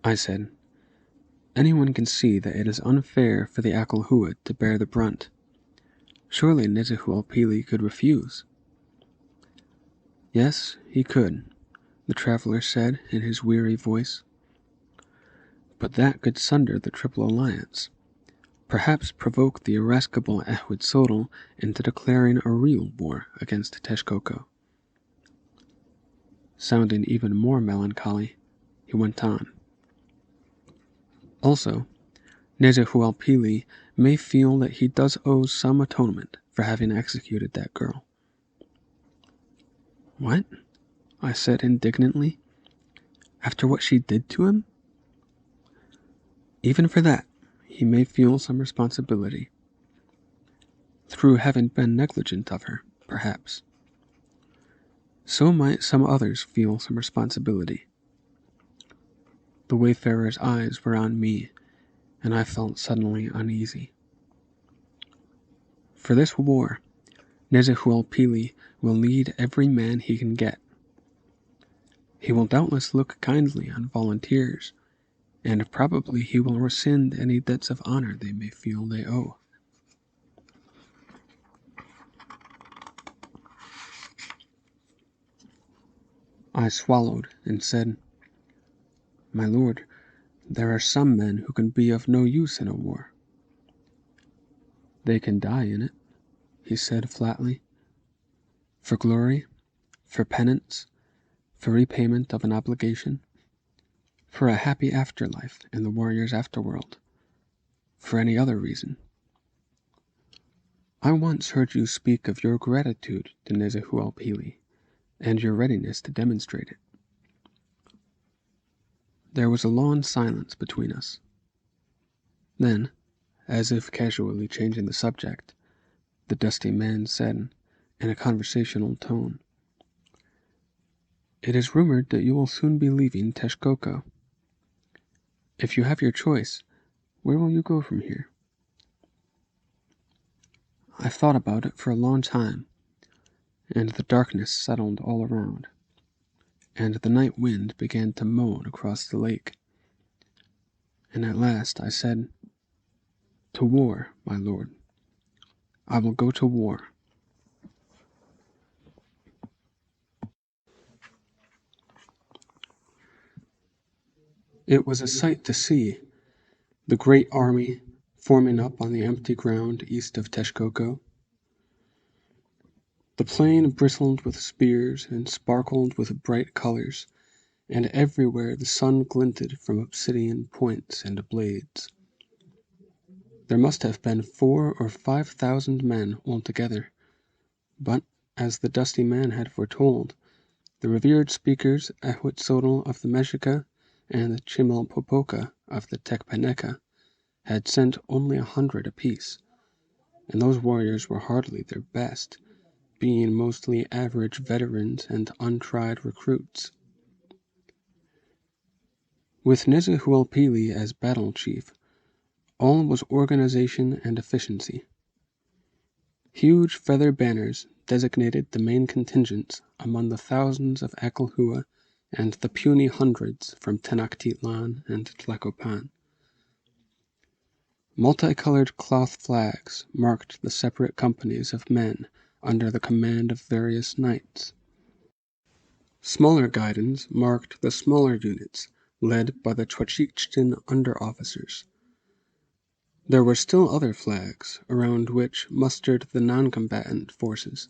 I said, Anyone can see that it is unfair for the Akalhua to bear the brunt. Surely Nezahualpili could refuse. Yes, he could, the traveler said in his weary voice. But that could sunder the Triple Alliance, perhaps provoke the irascible Quetzalcoatl into declaring a real war against Texcoco. Sounding even more melancholy, he went on. Also, Nezahualpili may feel that he does owe some atonement for having executed that girl. What? I said indignantly. After what she did to him? Even for that, he may feel some responsibility. Through having been negligent of her, perhaps. So might some others feel some responsibility. The wayfarer's eyes were on me, and I felt suddenly uneasy. For this war, Nezahualpili will lead every man he can get. He will doubtless look kindly on volunteers, and probably he will rescind any debts of honor they may feel they owe. I swallowed and said, My lord, there are some men who can be of no use in a war. They can die in it, he said flatly. For glory, for penance, for repayment of an obligation, for a happy afterlife in the warrior's afterworld, for any other reason. I once heard you speak of your gratitude to Nezahualpili, and your readiness to demonstrate it. There was a long silence between us. Then, as if casually changing the subject, the dusty man said, in a conversational tone, It is rumored that you will soon be leaving Texcoco. If you have your choice, where will you go from here? I thought about it for a long time, and the darkness settled all around, and the night wind began to moan across the lake. And at last I said, To war, my lord. I will go to war. It was a sight to see, the great army forming up on the empty ground east of Texcoco. The plain bristled with spears and sparkled with bright colors, and everywhere the sun glinted from obsidian points and blades. There must have been 4,000 or 5,000 men altogether, but, as the dusty man had foretold, the revered speakers Ahuitzotl of the Mexica and Chimalpopoca of the Tecpaneca had sent only 100 apiece, and those warriors were hardly their best, being mostly average veterans and untried recruits. With Nezahualpili as battle chief, all was organization and efficiency. Huge feather banners designated the main contingents among the thousands of Akalhua and the puny hundreds from Tenochtitlan and Tlacopan. Multicolored cloth flags marked the separate companies of men under the command of various knights. Smaller guidons marked the smaller units led by the Twachichtan under-officers. There were still other flags, around which mustered the non-combatant forces,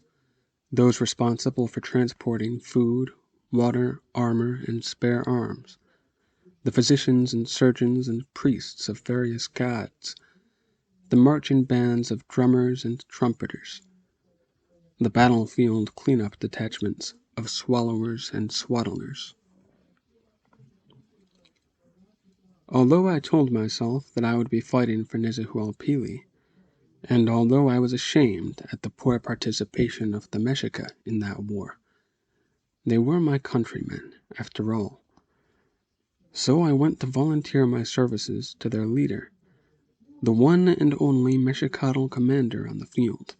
those responsible for transporting food, water, armor, and spare arms, the physicians and surgeons and priests of various gods, the marching bands of drummers and trumpeters, the battlefield cleanup detachments of swallowers and swaddlers. Although I told myself that I would be fighting for Nezahualpili, and although I was ashamed at the poor participation of the Mexica in that war, they were my countrymen, after all. So I went to volunteer my services to their leader, the one and only Mexicatl commander on the field,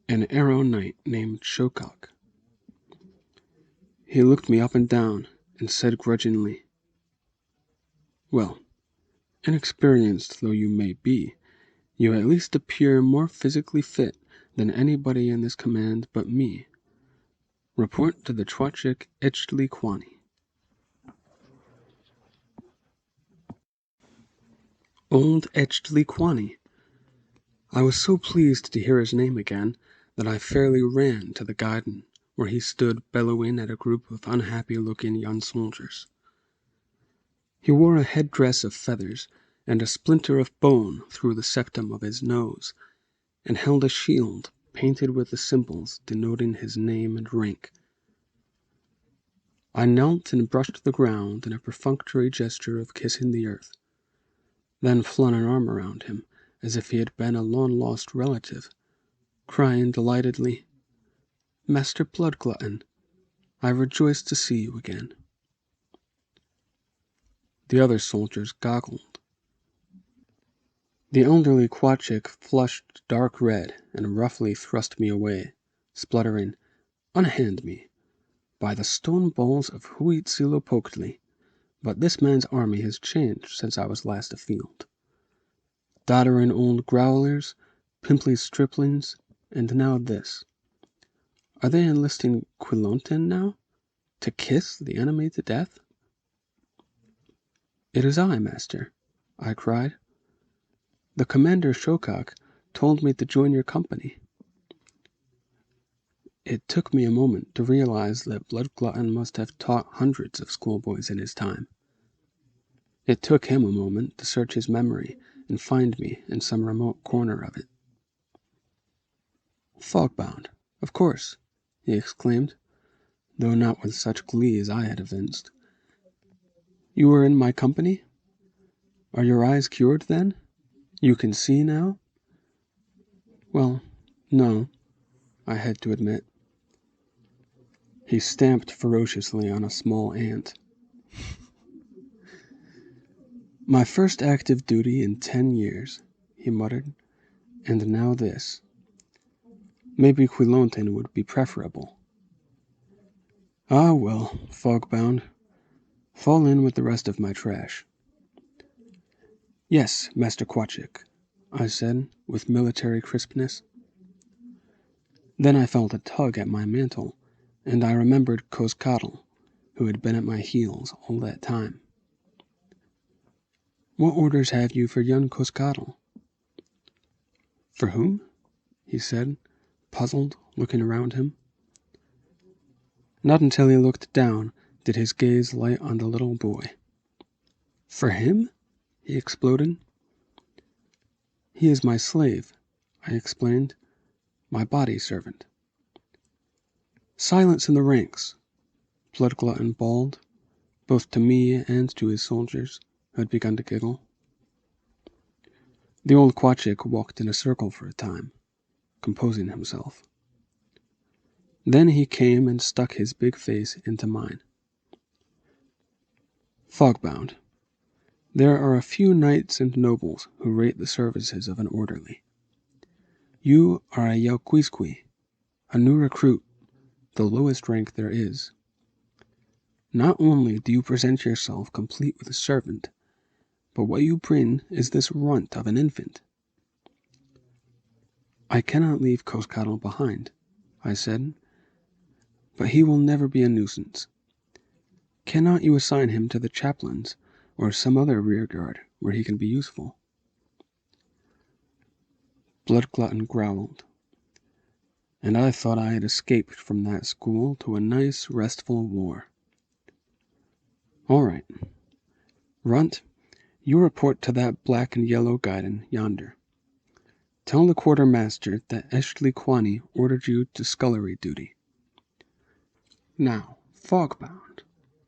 an arrow knight named Shoutout. He looked me up and down and said grudgingly, "Well, inexperienced though you may be, you at least appear more physically fit than anybody in this command but me. Report to the Chwachik Echtliquani." Old Echtliquani! I was so pleased to hear his name again that I fairly ran to the garden where he stood bellowing at a group of unhappy-looking young soldiers. He wore a headdress of feathers and a splinter of bone through the septum of his nose, and held a shield painted with the symbols denoting his name and rank. I knelt and brushed the ground in a perfunctory gesture of kissing the earth, then flung an arm around him as if he had been a long-lost relative, crying delightedly, "Master Blood Glutton, I rejoice to see you again." The other soldiers goggled. The elderly Chwachik flushed dark red and roughly thrust me away, spluttering, "Unhand me! By the stone balls of Huitzilopochtli, but this man's army has changed since I was last afield. Doddering old growlers, pimply striplings, and now this. Are they enlisting Quilontin now? To kiss the enemy to death?" "It is I, master," I cried. "The commander Shokak told me to join your company." It took me a moment to realize that Blood Glutton must have taught hundreds of schoolboys in his time. It took him a moment to search his memory and find me in some remote corner of it. "Fogbound, of course," he exclaimed, though not with such glee as I had evinced. "You were in my company? Are your eyes cured, then? You can see now?" "Well, no," I had to admit. He stamped ferociously on a small ant. "My first active duty in 10 years," he muttered, "and now this. Maybe Quilontin would be preferable. Ah, well, Fogbound, fall in with the rest of my trash." "Yes, Master Chwachik," I said, with military crispness. Then I felt a tug at my mantle, and I remembered Cozcatl, who had been at my heels all that time. What orders have you for young Cozcatl?" "For whom?" he said, puzzled, looking around him. Not until he looked down did his gaze light on the little boy. "For him?" he exploded. "He is my slave," I explained, "my body servant." "Silence in the ranks!" Blood Glutton bawled, both to me and to his soldiers, who had begun to giggle. The old Quachik walked in a circle for a time, composing himself. Then he came and stuck his big face into mine. "Fogbound, there are a few knights and nobles who rate the services of an orderly. You are a Yauquisqui, a new recruit, the lowest rank there is. Not only do you present yourself complete with a servant, but what you bring is this runt of an infant." "I cannot leave Cozcatl behind," I said, "but he will never be a nuisance. Cannot you assign him to the chaplains or some other rearguard where he can be useful?" Blood Glutton growled, and I thought I had escaped from that school to a nice, restful war. "All right. Runt, you report to that black and yellow guidon yonder. Tell the quartermaster that Eshley Quani ordered you to scullery duty. Now, Fogbound,"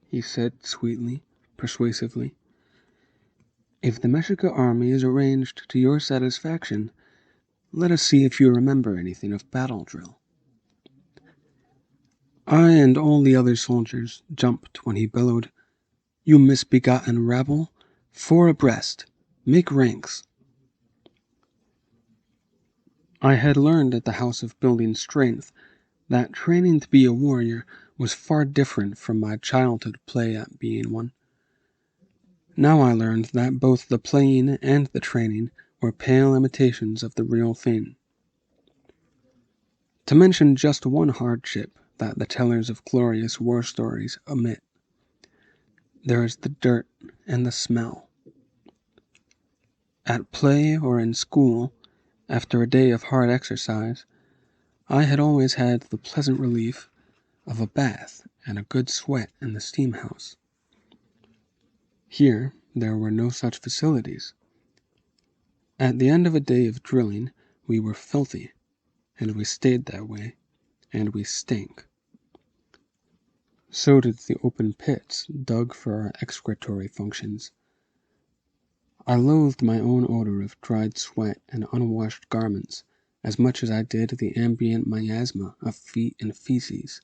he said sweetly, persuasively, "if the Meshuggah army is arranged to your satisfaction, let us see if you remember anything of battle drill." I and all the other soldiers jumped when he bellowed, "You misbegotten rabble, 4 abreast, make ranks." I had learned at the House of Building Strength that training to be a warrior was far different from my childhood play at being one. Now I learned that both the playing and the training were pale imitations of the real thing. To mention just one hardship that the tellers of glorious war stories omit, there is the dirt and the smell. At play or in school, after a day of hard exercise, I had always had the pleasant relief of a bath and a good sweat in the steam house. Here there were no such facilities. At the end of a day of drilling, we were filthy, and we stayed that way, and we stank. So did the open pits dug for our excretory functions. I loathed my own odor of dried sweat and unwashed garments as much as I did the ambient miasma of feet and feces.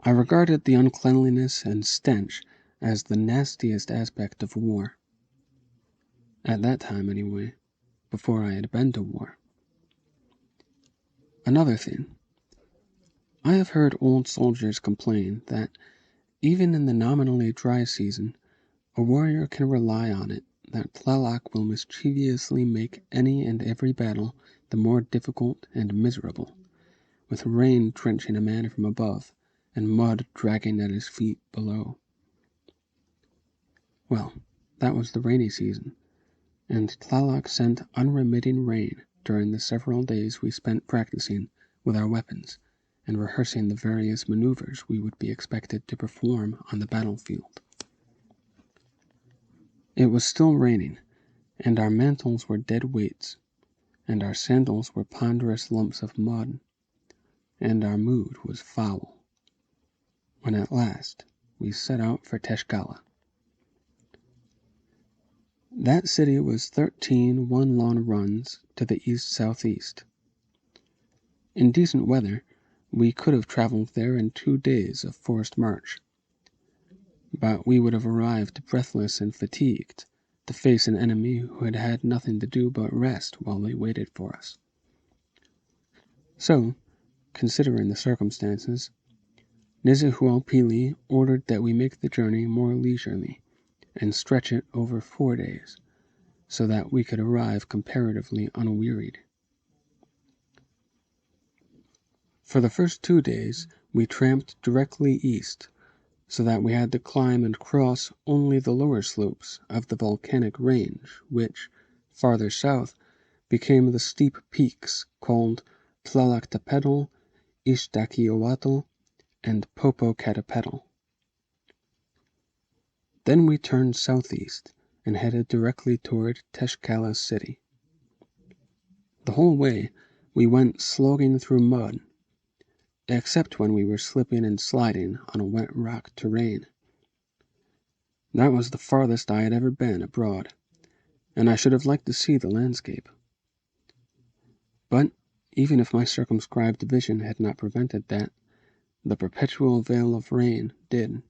I regarded the uncleanliness and stench as the nastiest aspect of war. At that time, anyway, before I had been to war. Another thing. I have heard old soldiers complain that, even in the nominally dry season, a warrior can rely on it that Tlaloc will mischievously make any and every battle the more difficult and miserable, with rain drenching a man from above, and mud dragging at his feet below. Well, that was the rainy season, and Tlaloc sent unremitting rain during the several days we spent practicing with our weapons and rehearsing the various maneuvers we would be expected to perform on the battlefield. It was still raining, and our mantles were dead weights, and our sandals were ponderous lumps of mud, and our mood was foul, when at last we set out for Teshkala. That city was 13 one-long runs to the east-southeast. In decent weather, we could have traveled there in 2 days of forced march, but we would have arrived breathless and fatigued to face an enemy who had had nothing to do but rest while they waited for us. So, considering the circumstances, Nizihualpili ordered that we make the journey more leisurely and stretch it over 4 days, so that we could arrive comparatively unwearied. For the first 2 days we tramped directly east, so that we had to climb and cross only the lower slopes of the volcanic range, which, farther south, became the steep peaks called Tlalactepetl, Iztaccíhuatl, and Popocatépetl. Then we turned southeast and headed directly toward Tlaxcala City. The whole way, we went slogging through mud, except when we were slipping and sliding on a wet rock terrain. That was the farthest I had ever been abroad, and I should have liked to see the landscape. But even if my circumscribed vision had not prevented that, the perpetual veil of rain did.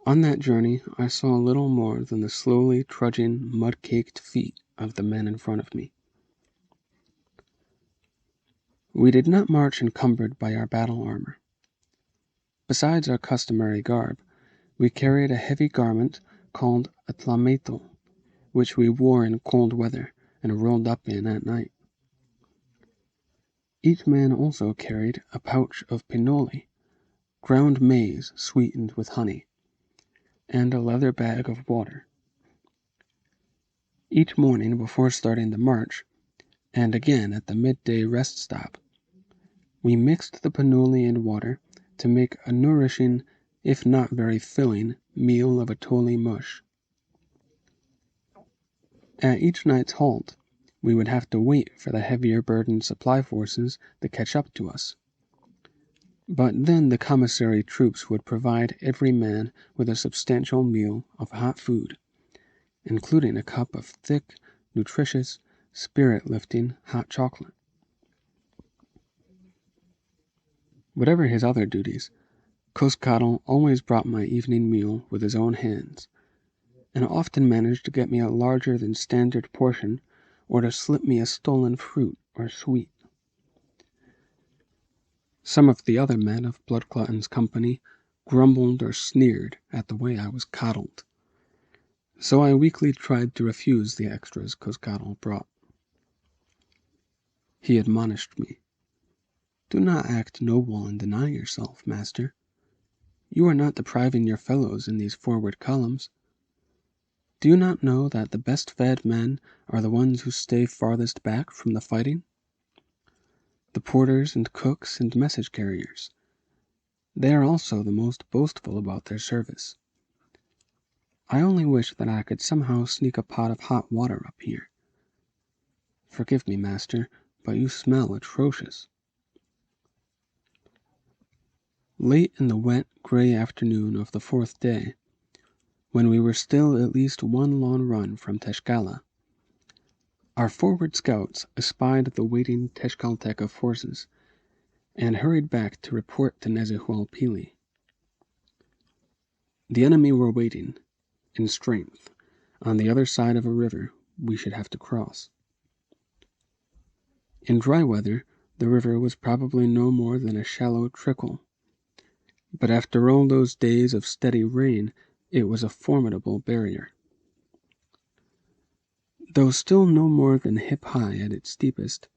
On that journey, I saw little more than the slowly trudging, mud-caked feet of the men in front of me. We did not march encumbered by our battle armor. Besides our customary garb, we carried a heavy garment called a tlametl, which we wore in cold weather and rolled up in at night. Each man also carried a pouch of pinole, ground maize sweetened with honey, and a leather bag of water. Each morning before starting the march, and again at the midday rest stop, we mixed the pinole and water to make a nourishing, if not very filling, meal of atole mush. At each night's halt, we would have to wait for the heavier burdened supply forces to catch up to us. But then the commissary troops would provide every man with a substantial meal of hot food, including a cup of thick, nutritious, spirit-lifting hot chocolate. Whatever his other duties, Cozcatl always brought my evening meal with his own hands, and often managed to get me a larger than standard portion or to slip me a stolen fruit or sweet. Some of the other men of Bloodclutton's company grumbled or sneered at the way I was coddled, so I weakly tried to refuse the extras Cozcatl brought. He admonished me. "Do not act noble and deny yourself, master. You are not depriving your fellows in these forward columns. Do you not know that the best fed men are the ones who stay farthest back from the fighting? The porters and cooks and message carriers. They are also the most boastful about their service. I only wish that I could somehow sneak a pot of hot water up here. Forgive me, master, but you smell atrocious." Late in the wet, gray afternoon of the fourth day, when we were still at least one long run from Tlaxcala, our forward scouts espied the waiting Tezcalteca forces and hurried back to report to Nezahualpilli. The enemy were waiting, in strength, on the other side of a river we should have to cross. In dry weather, the river was probably no more than a shallow trickle, but after all those days of steady rain, it was a formidable barrier. Though still no more than hip-high at its steepest,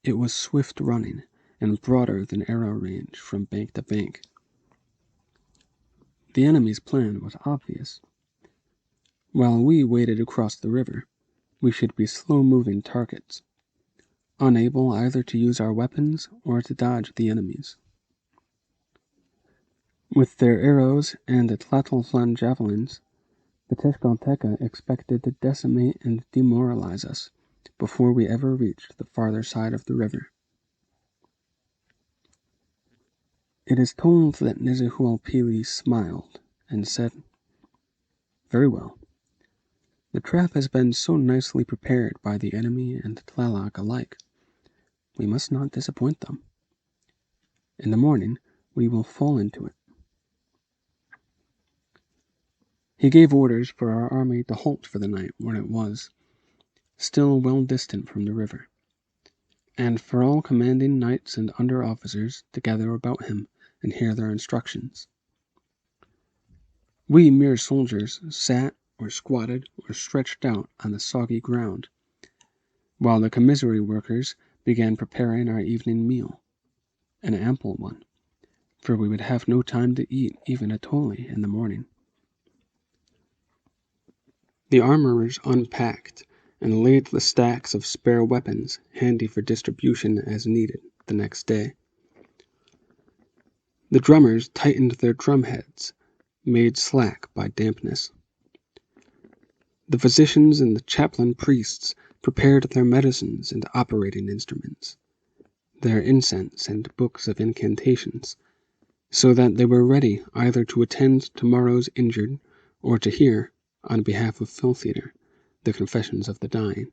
it was swift running and broader than arrow range from bank to bank. The enemy's plan was obvious. While we waded across the river, we should be slow-moving targets, unable either to use our weapons or to dodge the enemies. With their arrows and Tlatlflan javelins, the Tezcalteca expected to decimate and demoralize us before we ever reached the farther side of the river. It is told that Nezahualpilli smiled and said, "Very well. The trap has been so nicely prepared by the enemy and Tlaloc alike. We must not disappoint them. In the morning we will fall into it." He gave orders for our army to halt for the night where it was, still well distant from the river, and for all commanding knights and under-officers to gather about him and hear their instructions. We mere soldiers sat or squatted or stretched out on the soggy ground, while the commissary workers began preparing our evening meal, an ample one, for we would have no time to eat even atole in the morning. The armorers unpacked and laid the stacks of spare weapons handy for distribution as needed the next day. The drummers tightened their drum heads, made slack by dampness. The physicians and the chaplain priests prepared their medicines and operating instruments, their incense and books of incantations, so that they were ready either to attend tomorrow's injured or to hear, on behalf of Filtheater, the confessions of the dying.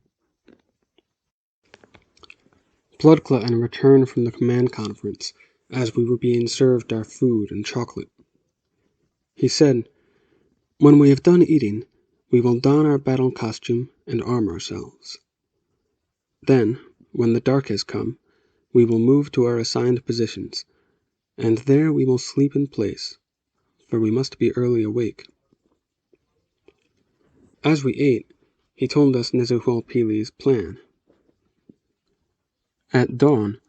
Bloodglutton returned from the command conference as we were being served our food and chocolate. He said, "When we have done eating, we will don our battle costume and arm ourselves. Then, when the dark has come, we will move to our assigned positions, and there we will sleep in place, for we must be early awake." As we ate, he told us Nezuhualpili's plan. At dawn,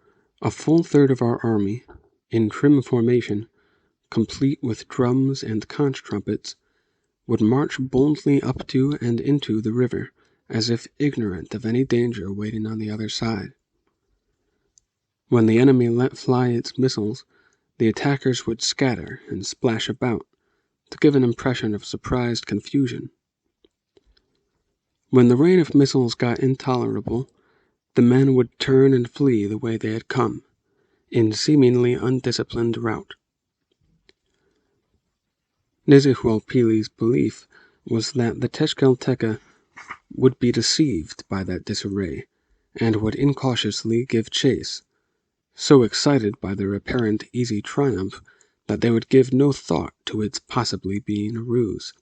a full third of our army, in trim formation, complete with drums and conch trumpets, would march boldly up to and into the river, as if ignorant of any danger waiting on the other side. When the enemy let fly its missiles, the attackers would scatter and splash about, to give an impression of surprised confusion. When the rain of missiles got intolerable, the men would turn and flee the way they had come, in seemingly undisciplined rout. Nezuhualpili's belief was that the Tezcatlipoca would be deceived by that disarray, and would incautiously give chase, so excited by their apparent easy triumph that they would give no thought to its possibly being a ruse.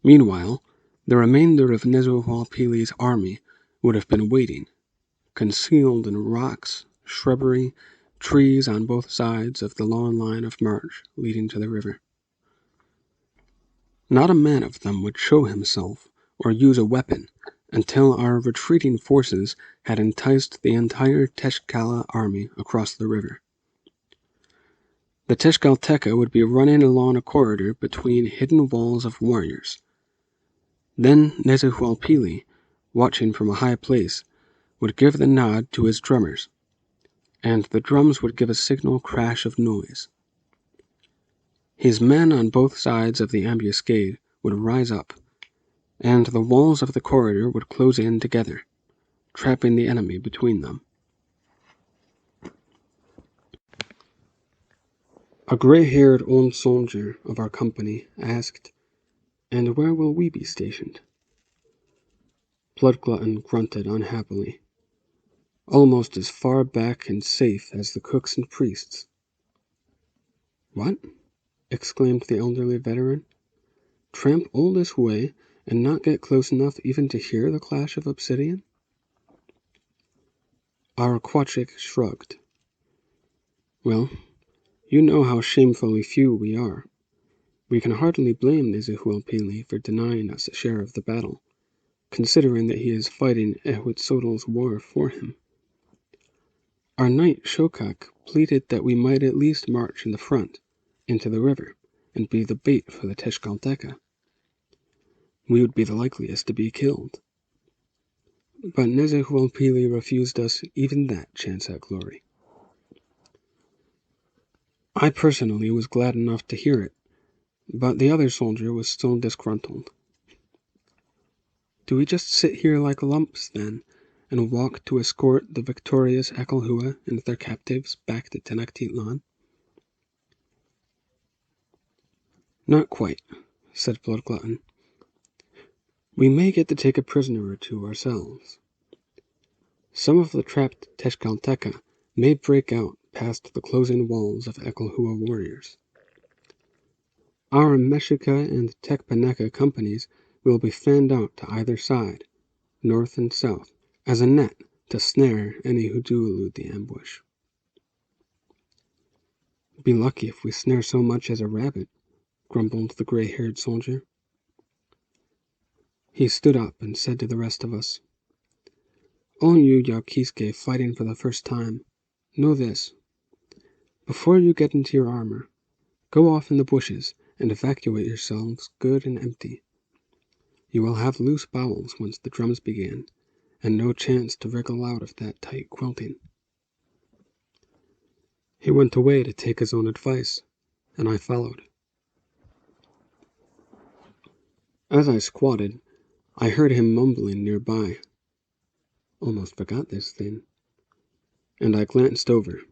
Meanwhile, the remainder of Nezuhualpili's army would have been waiting, concealed in rocks, shrubbery, trees on both sides of the long line of march leading to the river. Not a man of them would show himself or use a weapon until our retreating forces had enticed the entire Tezcatl army across the river. The Tezcatlipoca would be running along a corridor between hidden walls of warriors. Then Nezuhualpili, watching from a high place, would give the nod to his drummers, and the drums would give a signal crash of noise. His men on both sides of the ambuscade would rise up, and the walls of the corridor would close in together, trapping the enemy between them. A gray-haired old soldier of our company asked, "And where will we be stationed?" Bloodglutton grunted unhappily. "Almost as far back and safe as the cooks and priests." "What?" exclaimed the elderly veteran. "Tramp all this way and not get close enough even to hear the clash of obsidian?" Our Quachik shrugged. "Well, you know how shamefully few we are. We can hardly blame Nezuhualpili for denying us a share of the battle, considering that he is fighting Ehuitzotli's war for him. Our knight Shokak pleaded that we might at least march in the front, into the river, and be the bait for the Tezcatlipoca. We would be the likeliest to be killed. But Nezuhualpili refused us even that chance at glory. I personally was glad enough to hear it, but the other soldier was still disgruntled. "Do we just sit here like lumps, then, and walk to escort the victorious Ekalhua and their captives back to Tenochtitlan?" "Not quite," said Bloodglutton. "We may get to take a prisoner or two ourselves. Some of the trapped Tezcatlipoca may break out past the closing walls of Ekalhua warriors. Our Mexica and Tecpaneca companies will be fanned out to either side, north and south, as a net to snare any who do elude the ambush." "Be lucky if we snare so much as a rabbit," grumbled the gray-haired soldier. He stood up and said to the rest of us, "All you Yaukiske fighting for the first time, know this. Before you get into your armor, go off in the bushes and evacuate yourselves good and empty. You will have loose bowels once the drums begin, and no chance to wriggle out of that tight quilting." He went away to take his own advice, and I followed. As I squatted, I heard him mumbling nearby. "Almost forgot this thing," and I glanced over.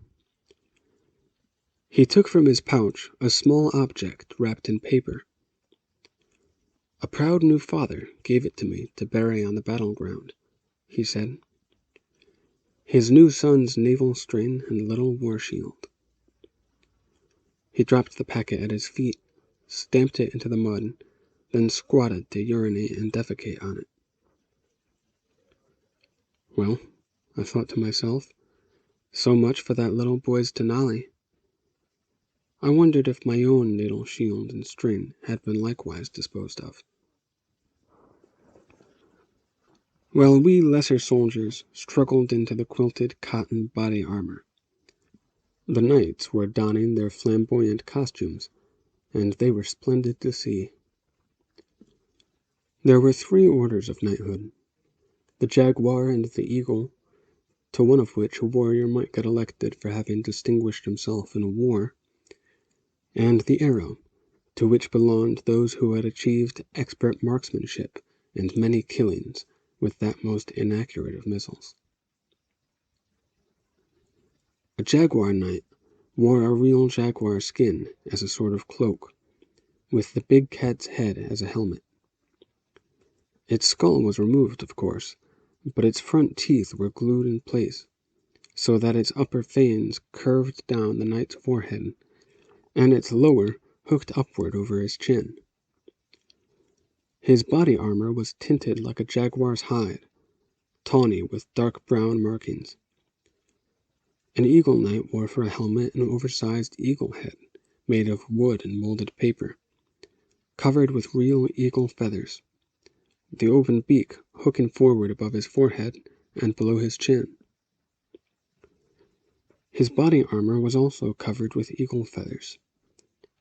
He took from his pouch a small object wrapped in paper. "A proud new father gave it to me to bury on the battleground," he said. "His new son's navel string and little war shield." He dropped the packet at his feet, stamped it into the mud, then squatted to urinate and defecate on it. Well, I thought to myself, so much for that little boy's Denali. I wondered if my own natal shield and string had been likewise disposed of. While we lesser soldiers struggled into the quilted cotton body armor, the knights were donning their flamboyant costumes, and they were splendid to see. There were 3 orders of knighthood: the jaguar and the eagle, to one of which a warrior might get elected for having distinguished himself in a war, and the arrow, to which belonged those who had achieved expert marksmanship and many killings with that most inaccurate of missiles. A jaguar knight wore a real jaguar skin as a sort of cloak, with the big cat's head as a helmet. Its skull was removed, of course, but its front teeth were glued in place, so that its upper fangs curved down the knight's forehead, and its lower hooked upward over his chin. His body armor was tinted like a jaguar's hide, tawny with dark brown markings. An eagle knight wore for a helmet an oversized eagle head made of wood and molded paper, covered with real eagle feathers, the open beak hooking forward above his forehead and below his chin. His body armor was also covered with eagle feathers.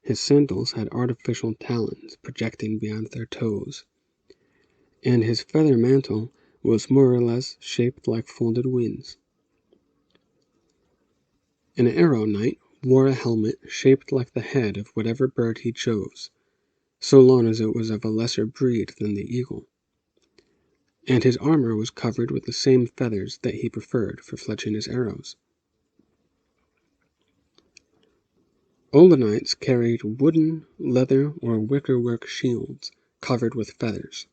His sandals had artificial talons projecting beyond their toes, and his feather mantle was more or less shaped like folded wings. An arrow knight wore a helmet shaped like the head of whatever bird he chose, so long as it was of a lesser breed than the eagle, and his armor was covered with the same feathers that he preferred for fletching his arrows. All the knights carried wooden, leather, or wickerwork shields covered with feathers,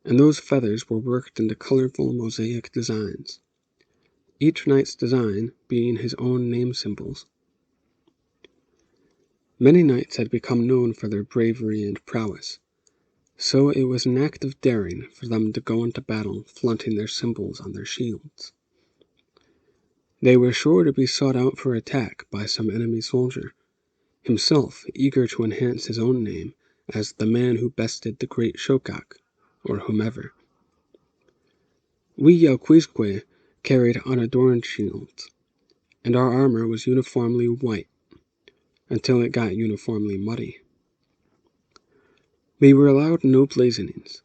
and those feathers were worked into colorful mosaic designs, each knight's design being his own name symbols. Many knights had become known for their bravery and prowess, so it was an act of daring for them to go into battle flaunting their symbols on their shields. They were sure to be sought out for attack by some enemy soldier, himself eager to enhance his own name as the man who bested the great shoutout, or whomever. We Yauquisque carried unadorned shields, and our armor was uniformly white, until it got uniformly muddy. We were allowed no blazonings,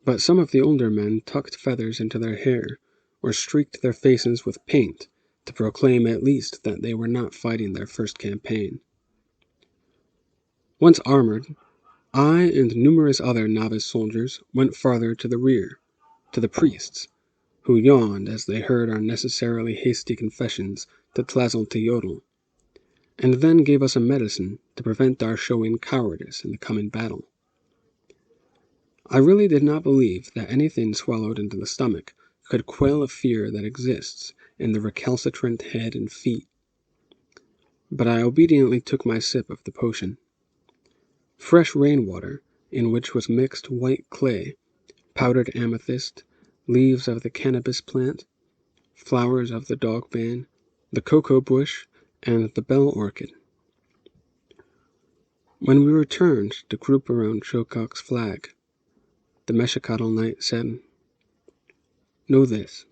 but some of the older men tucked feathers into their hair, or streaked their faces with paint, to proclaim at least that they were not fighting their first campaign. Once armored, I and numerous other novice soldiers went farther to the rear, to the priests, who yawned as they heard our necessarily hasty confessions to Tlazolteotl, and then gave us a medicine to prevent our showing cowardice in the coming battle. I really did not believe that anything swallowed into the stomach could quell a fear that exists in the recalcitrant head and feet, but I obediently took my sip of the potion. Fresh rainwater, in which was mixed white clay, powdered amethyst, leaves of the cannabis plant, flowers of the dogbane, the cocoa bush, and the bell orchid. When we returned to group around Chococ's flag, the Cozcatl knight said, "Know this.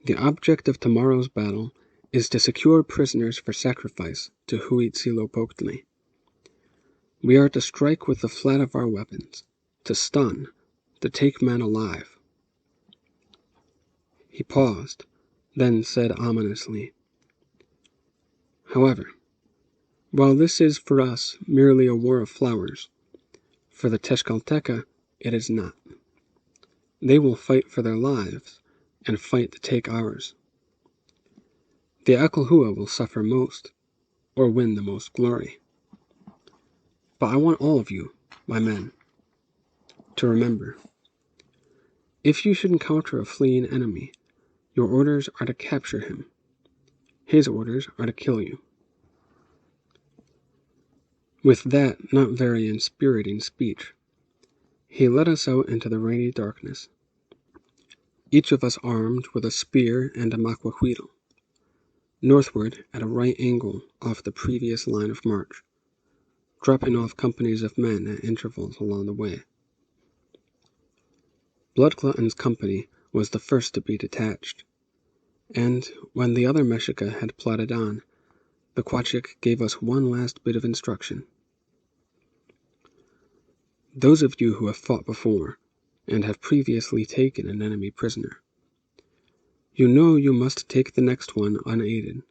The object of tomorrow's battle is to secure prisoners for sacrifice to Huitzilopochtli. We are to strike with the flat of our weapons, to stun, to take men alive." He paused, then said ominously, "However, while this is for us merely a war of flowers, for the Tezcatlipoca it is not. They will fight for their lives, and fight to take ours. The Akalhua will suffer most, or win the most glory. But I want all of you, my men, to remember, if you should encounter a fleeing enemy, your orders are to capture him. His orders are to kill you." With that not very inspiriting speech, he led us out into the rainy darkness, each of us armed with a spear and a maquahuitl, northward at a right angle off the previous line of march, dropping off companies of men at intervals along the way. Bloodglutton's company was the first to be detached, and when the other Mexica had plodded on, the Quachik gave us one last bit of instruction. "Those of you who have fought before, and have previously taken an enemy prisoner, you know you must take the next one unaided,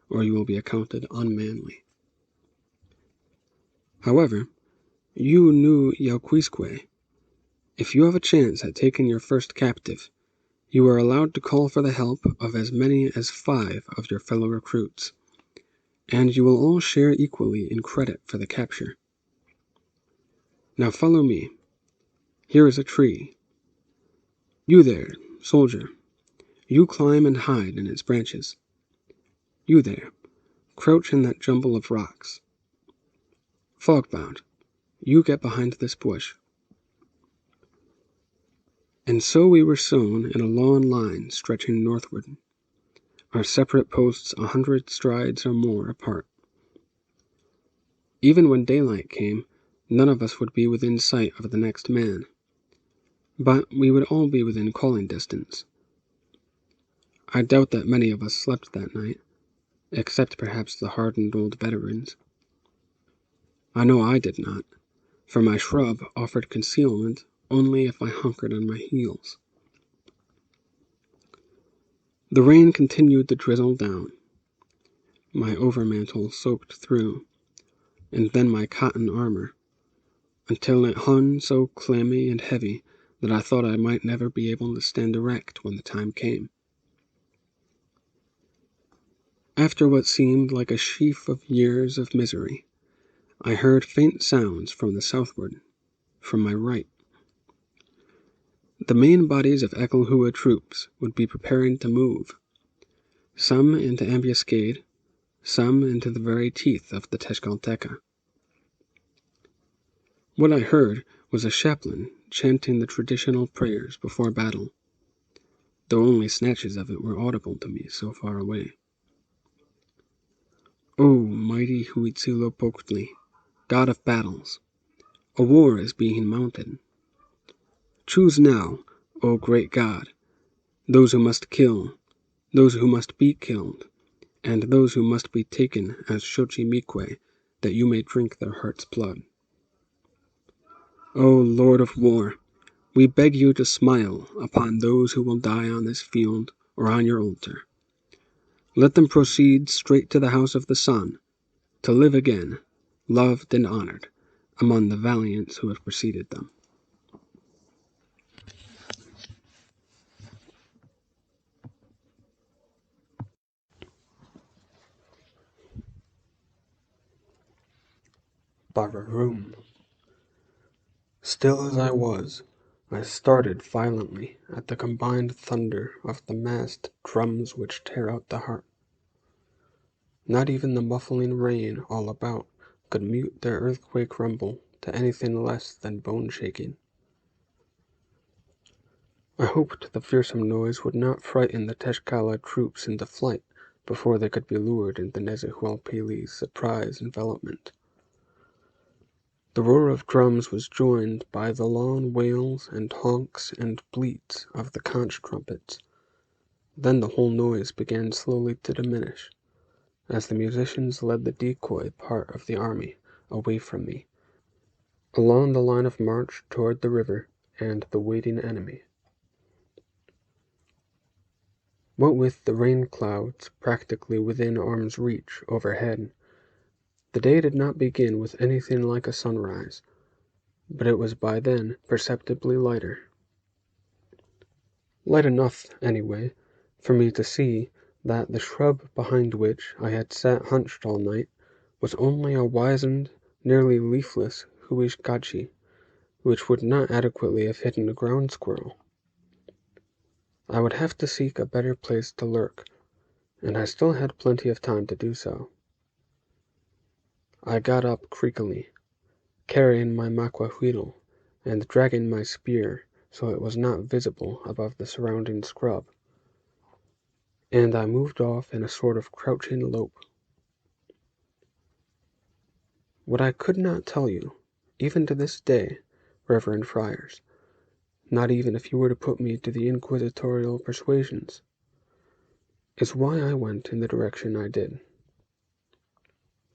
or you will be accounted unmanly. However, you new Yauquisque, if you have a chance at taking your first captive, you are allowed to call for the help of as many as 5 of your fellow recruits, and you will all share equally in credit for the capture. Now follow me. Here is a tree. You there, soldier, you climb and hide in its branches. You there, crouch in that jumble of rocks. Fogbound, you get behind this bush." And so we were sown in a long line stretching northward, our separate posts 100 strides or more apart. Even when daylight came, none of us would be within sight of the next man, but we would all be within calling distance. I doubt that many of us slept that night, except perhaps the hardened old veterans. I know I did not, for my shrub offered concealment only if I hunkered on my heels. The rain continued to drizzle down, my overmantle soaked through, and then my cotton armor, until it hung so clammy and heavy that I thought I might never be able to stand erect when the time came. After what seemed like a sheaf of years of misery, I heard faint sounds from the southward, from my right. The main bodies of Akalhua troops would be preparing to move, some into ambuscade, some into the very teeth of the Tezcatlipoca. What I heard was a chaplain chanting the traditional prayers before battle, though only snatches of it were audible to me so far away. "O mighty Huitzilopochtli, God of battles, a war is being mounted. Choose now, O great God, those who must kill, those who must be killed, and those who must be taken as Xochimilque, that you may drink their heart's blood. O Lord of war, we beg you to smile upon those who will die on this field or on your altar. Let them proceed straight to the house of the sun, to live again, loved and honored, among the valiants who have preceded them." Bararoom. Still as I was, I started violently at the combined thunder of the massed drums which tear out the heart. Not even the muffling rain all about could mute their earthquake rumble to anything less than bone-shaking. I hoped the fearsome noise would not frighten the Tezcala troops into flight before they could be lured into Nezahualpili's surprise envelopment. The roar of drums was joined by the long wails and honks and bleats of the conch trumpets. Then the whole noise began slowly to diminish, as the musicians led the decoy part of the army away from me, along the line of march toward the river and the waiting enemy. What with the rain clouds practically within arm's reach overhead, the day did not begin with anything like a sunrise, but it was by then perceptibly lighter. Light enough, anyway, for me to see that the shrub behind which I had sat hunched all night was only a wizened, nearly leafless huishkachi, which would not adequately have hidden a ground squirrel. I would have to seek a better place to lurk, and I still had plenty of time to do so. I got up creakily, carrying my maquahuitl and dragging my spear so it was not visible above the surrounding scrub, and I moved off in a sort of crouching lope. What I could not tell you, even to this day, Reverend Friars, not even if you were to put me to the inquisitorial persuasions, is why I went in the direction I did.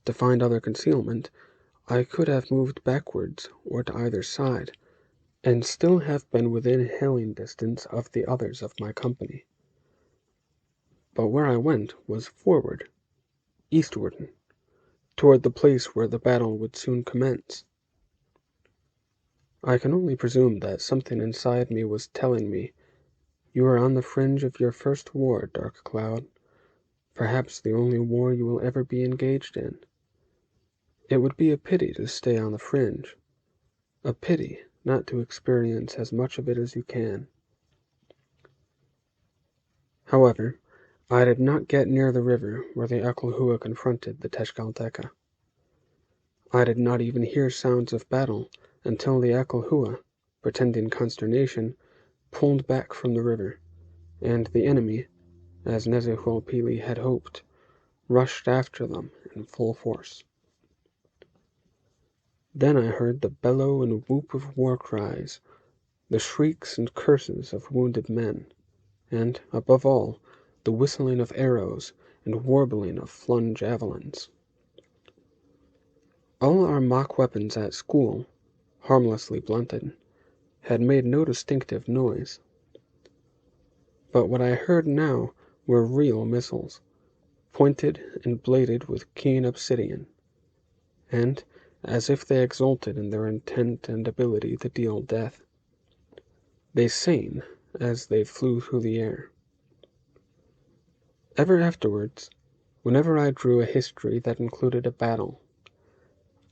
To find other concealment, I could have moved backwards or to either side, and still have been within hailing distance of the others of my company. But where I went was forward, eastward, toward the place where the battle would soon commence. I can only presume that something inside me was telling me, "You are on the fringe of your first war, Dark Cloud, perhaps the only war you will ever be engaged in. It would be a pity to stay on the fringe, a pity not to experience as much of it as you can." However, I did not get near the river where the Aklahua confronted the Tezcatlipoca. I did not even hear sounds of battle until the Aklahua, pretending consternation, pulled back from the river, and the enemy, as Nezahualpili had hoped, rushed after them in full force. Then I heard the bellow and whoop of war cries, the shrieks and curses of wounded men, and, above all, the whistling of arrows and warbling of flung javelins. All our mock weapons at school, harmlessly blunted, had made no distinctive noise. But what I heard now were real missiles, pointed and bladed with keen obsidian, and, as if they exulted in their intent and ability to deal death, they sang as they flew through the air. Ever afterwards, whenever I drew a history that included a battle,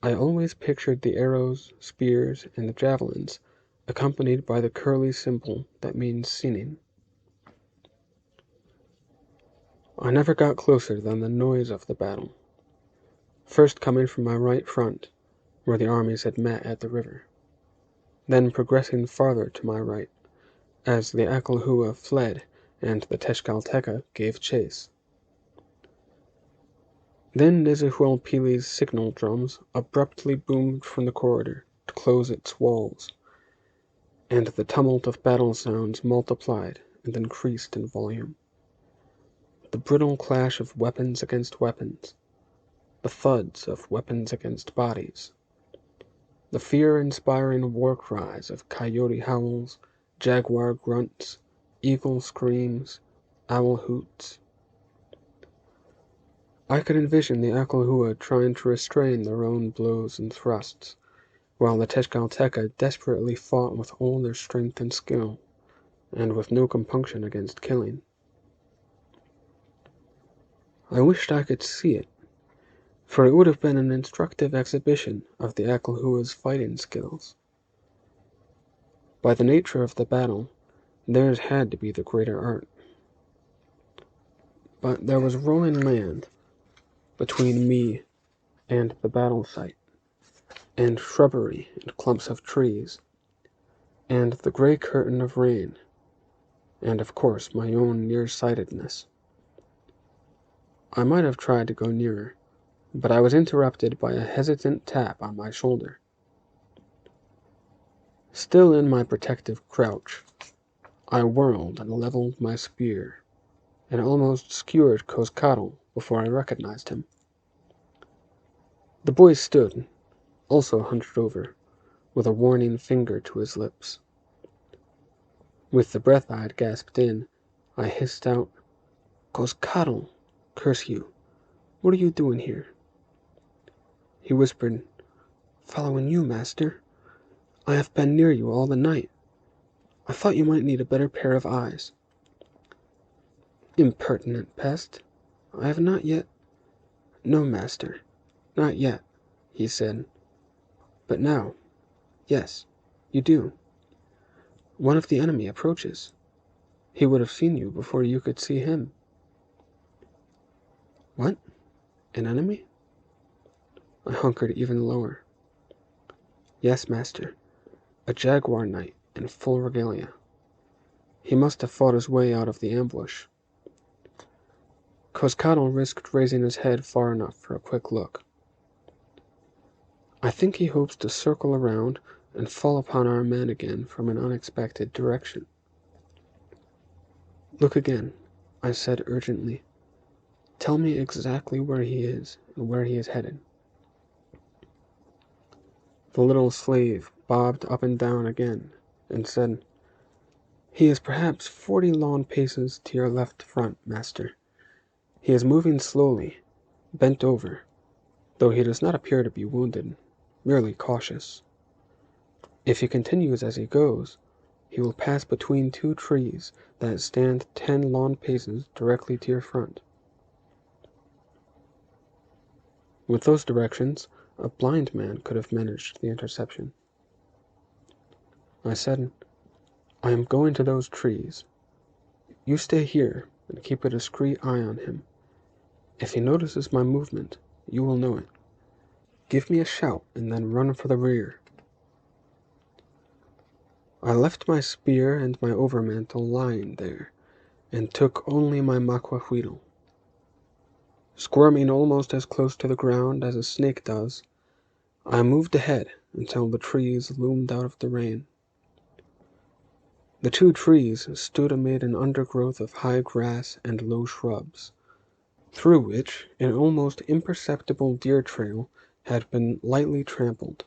I always pictured the arrows, spears, and the javelins accompanied by the curly symbol that means sinning. I never got closer than the noise of the battle, first coming from my right front, where the armies had met at the river, then progressing farther to my right, as the Aklahua fled and the Tezcatlipoca gave chase. Then Nezahualpili's signal drums abruptly boomed from the corridor to close its walls, and the tumult of battle sounds multiplied and increased in volume. The brittle clash of weapons against weapons, the thuds of weapons against bodies, the fear-inspiring war cries of coyote howls, jaguar grunts, eagle screams, owl hoots. I could envision the Aklahua trying to restrain their own blows and thrusts, while the Tezcatlipoca desperately fought with all their strength and skill, and with no compunction against killing. I wished I could see it, for it would have been an instructive exhibition of the Aklahua's fighting skills. By the nature of the battle, theirs had to be the greater art. But there was rolling land between me and the battle site, and shrubbery and clumps of trees, and the gray curtain of rain, and of course my own nearsightedness. I might have tried to go nearer, but I was interrupted by a hesitant tap on my shoulder. Still in my protective crouch, I whirled and leveled my spear, and almost skewered Cozcatl before I recognized him. The boy stood, also hunched over, with a warning finger to his lips. With the breath I had gasped in, I hissed out, "Cozcatl, curse you, what are you doing here?" He whispered, "Following you, master. I have been near you all the night. I thought you might need a better pair of eyes." "Impertinent pest. I have not yet—" "No, master, not yet," he said. "But now, yes, you do. One of the enemy approaches. He would have seen you before you could see him." "What? An enemy?" I hunkered even lower. "Yes, master. A jaguar knight in full regalia. He must have fought his way out of the ambush." Cozcatl risked raising his head far enough for a quick look. "I think he hopes to circle around and fall upon our men again from an unexpected direction." "Look again," I said urgently. "Tell me exactly where he is and where he is headed." The little slave bobbed up and down again and said, "He is perhaps 40 long paces to your left front, master. He is moving slowly, bent over, though he does not appear to be wounded, merely cautious. If he continues as he goes, he will pass between 2 trees that stand 10 long paces directly to your front." With those directions, a blind man could have managed the interception. I said, "I am going to those trees. You stay here and keep a discreet eye on him. If he notices my movement, you will know it. Give me a shout and then run for the rear." I left my spear and my overmantle lying there, and took only my maquahuitl. Squirming almost as close to the ground as a snake does, I moved ahead until the trees loomed out of the rain. The 2 trees stood amid an undergrowth of high grass and low shrubs, through which an almost imperceptible deer trail had been lightly trampled.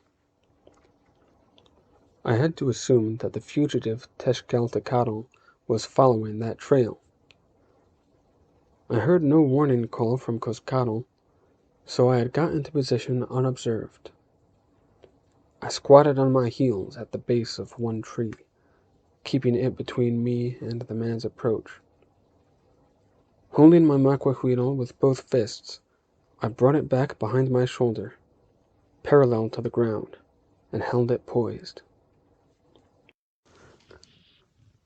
I had to assume that the fugitive Cozcatl was following that trail. I heard no warning call from Cozcatl, so I had got into position unobserved. I squatted on my heels at the base of one tree, keeping it between me and the man's approach. Holding my maquahuitl with both fists, I brought it back behind my shoulder, parallel to the ground, and held it poised.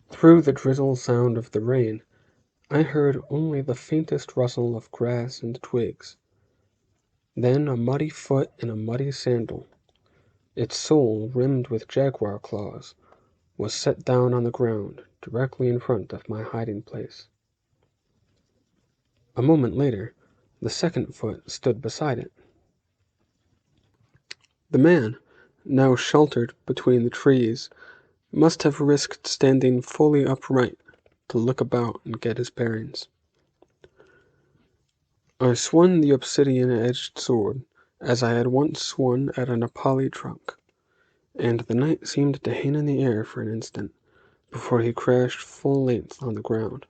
Through the drizzle sound of the rain, I heard only the faintest rustle of grass and twigs. Then a muddy foot in a muddy sandal, its sole rimmed with jaguar claws, was set down on the ground directly in front of my hiding place. A moment later, the second foot stood beside it. The man, now sheltered between the trees, must have risked standing fully upright to look about and get his bearings. I swung the obsidian-edged sword as I had once swung at a Nepali trunk, and the knight seemed to hang in the air for an instant before he crashed full length on the ground.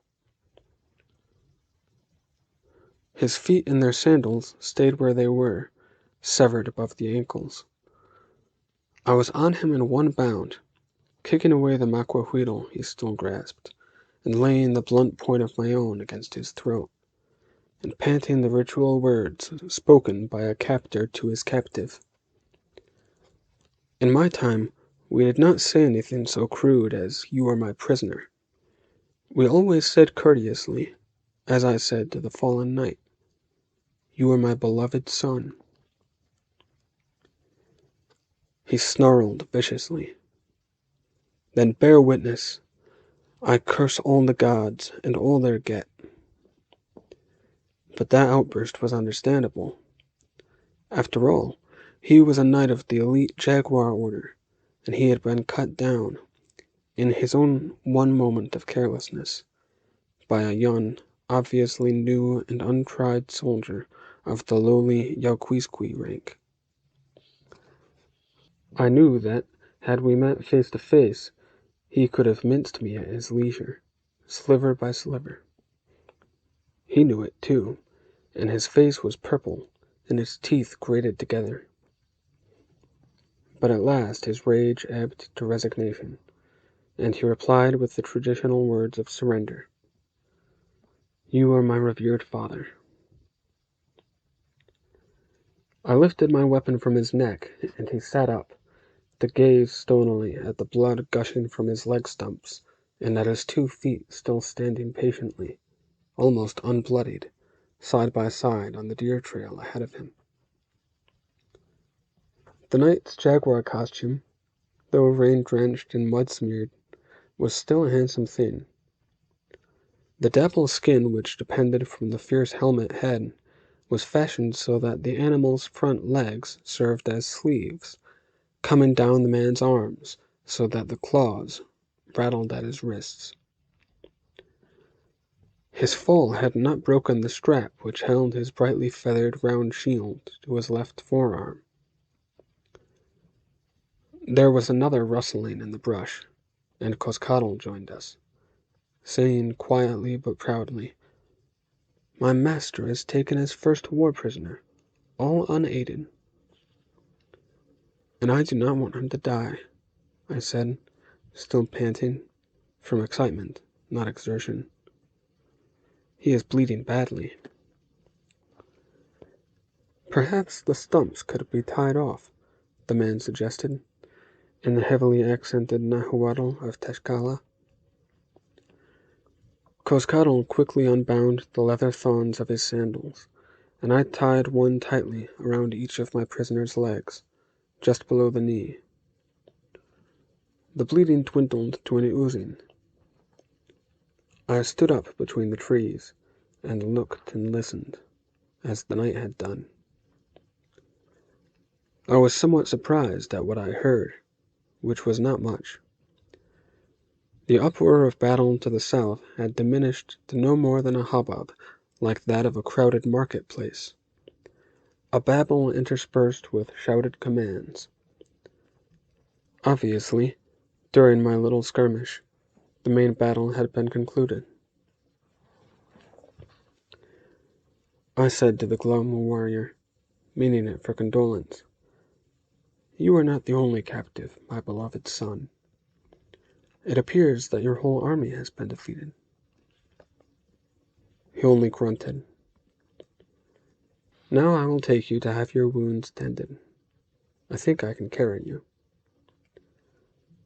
His feet in their sandals stayed where they were, severed above the ankles. I was on him in one bound, kicking away the maquahuitl he still grasped, and laying the blunt point of my own against his throat, and panting the ritual words spoken by a captor to his captive. In my time, we did not say anything so crude as "you are my prisoner." We always said courteously, as I said to the fallen knight, "You are my beloved son." He snarled viciously. "Then bear witness. I curse all the gods and all their get." But that outburst was understandable. After all, he was a knight of the elite Jaguar Order, and he had been cut down, in his own one moment of carelessness, by a young, obviously new and untried soldier of the lowly Yauquisqui rank. I knew that, had we met face to face, he could have minced me at his leisure, sliver by sliver. He knew it, too, and his face was purple, and his teeth grated together. But at last his rage ebbed to resignation, and he replied with the traditional words of surrender. "You are my revered father." I lifted my weapon from his neck, and he sat up, to gaze stonily at the blood gushing from his leg stumps, and at his 2 feet still standing patiently, almost unbloodied, side by side on the deer trail ahead of him. The knight's jaguar costume, though rain-drenched and mud-smeared, was still a handsome thing. The dapple skin which depended from the fierce helmet head was fashioned so that the animal's front legs served as sleeves, coming down the man's arms so that the claws rattled at his wrists. His fall had not broken the strap which held his brightly feathered round shield to his left forearm. There was another rustling in the brush, and Cozcatl joined us, saying quietly but proudly, "My master has taken his first war prisoner, all unaided." "And I do not want him to die," I said, still panting, from excitement, not exertion. "He is bleeding badly." "Perhaps the stumps could be tied off," the man suggested, in the heavily accented Nahuatl of Tlaxcala. Cozcatl quickly unbound the leather thongs of his sandals, and I tied one tightly around each of my prisoner's legs, just below the knee. The bleeding dwindled to an oozing. I stood up between the trees, and looked and listened, as the night had done. I was somewhat surprised at what I heard, which was not much. The uproar of battle to the south had diminished to no more than a hubbub like that of a crowded market-place, a babble interspersed with shouted commands. Obviously, during my little skirmish, the main battle had been concluded. I said to the glum warrior, meaning it for condolence, "You are not the only captive, my beloved son. It appears that your whole army has been defeated." He only grunted. "Now I will take you to have your wounds tended. I think I can carry you."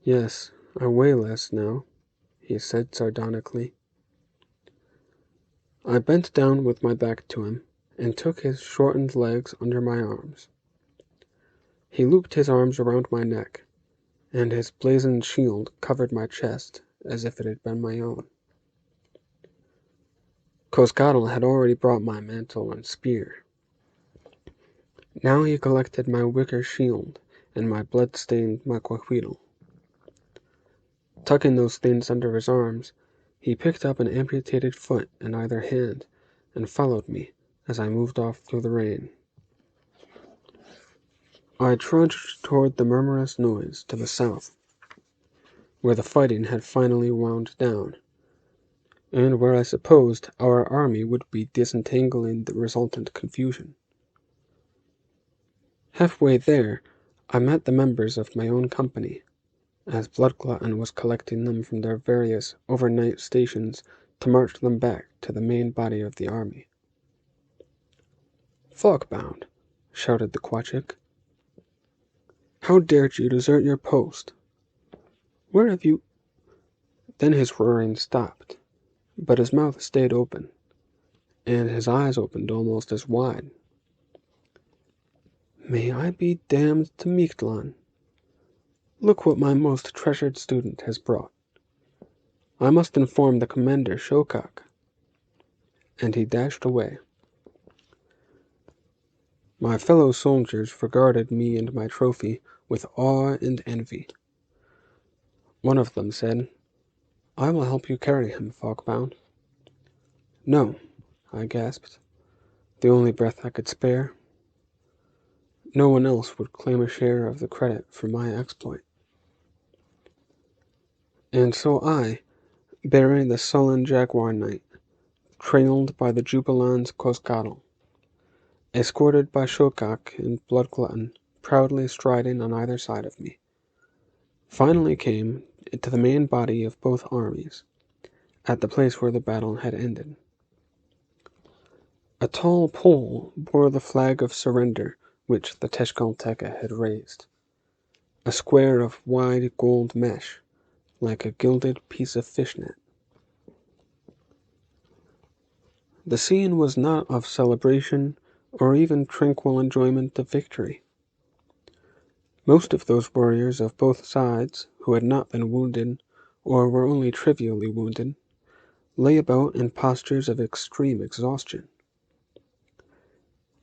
"Yes, I weigh less now," he said sardonically. I bent down with my back to him, and took his shortened legs under my arms. He looped his arms around my neck, and his blazoned shield covered my chest as if it had been my own. Cozcatl had already brought my mantle and spear. Now he collected my wicker shield and my blood-stained maquahuitl. Tucking those things under his arms, he picked up an amputated foot in either hand and followed me as I moved off through the rain. I trudged toward the murmurous noise to the south, where the fighting had finally wound down, and where I supposed our army would be disentangling the resultant confusion. Halfway there, I met the members of my own company, as Blood Glutton was collecting them from their various overnight stations to march them back to the main body of the army. "Fogbound!" shouted the Quachik. "How dared you desert your post? Where have you—" Then his roaring stopped, but his mouth stayed open, and his eyes opened almost as wide. "May I be damned to Mictlan! Look what my most treasured student has brought. I must inform the commander Shokak." And he dashed away. My fellow soldiers regarded me and my trophy with awe and envy. One of them said, "I will help you carry him, Fogbound." "No," I gasped, the only breath I could spare. No one else would claim a share of the credit for my exploit. And so I, bearing the sullen jaguar knight, trailed by the Jubilan's Cozcatl, escorted by Shoutout and Bloodglutton proudly striding on either side of me, finally came to the main body of both armies, at the place where the battle had ended. A tall pole bore the flag of surrender which the Tezcatlipoca had raised, a square of wide gold mesh, like a gilded piece of fishnet. The scene was not of celebration or even tranquil enjoyment of victory. Most of those warriors of both sides who had not been wounded or were only trivially wounded lay about in postures of extreme exhaustion.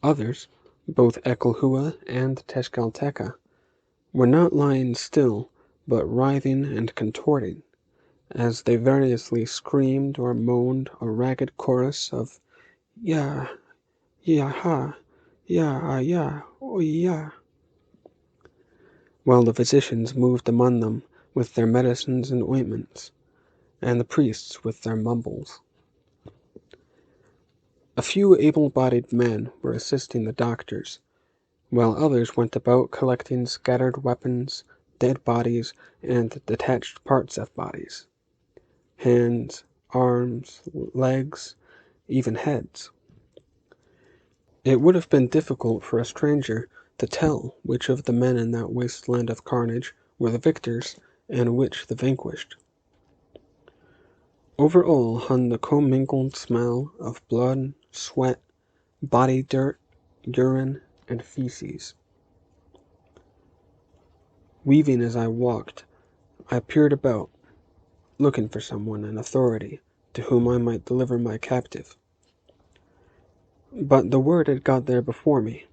Others, both Ekalhua and Tezcatlipoca, were not lying still, but writhing and contorting, as they variously screamed or moaned a ragged chorus of "Ya, ya ha, ya, oh ya," while the physicians moved among them with their medicines and ointments, and the priests with their mumbles. A few able-bodied men were assisting the doctors, while others went about collecting scattered weapons, dead bodies, and detached parts of bodies, hands, arms, legs, even heads. It would have been difficult for a stranger to tell which of the men in that wasteland of carnage were the victors and which the vanquished. Over all hung the commingled smell of blood, sweat, body dirt, urine, and feces. Weaving as I walked, I peered about, looking for someone in authority to whom I might deliver my captive. But the word had got there before me.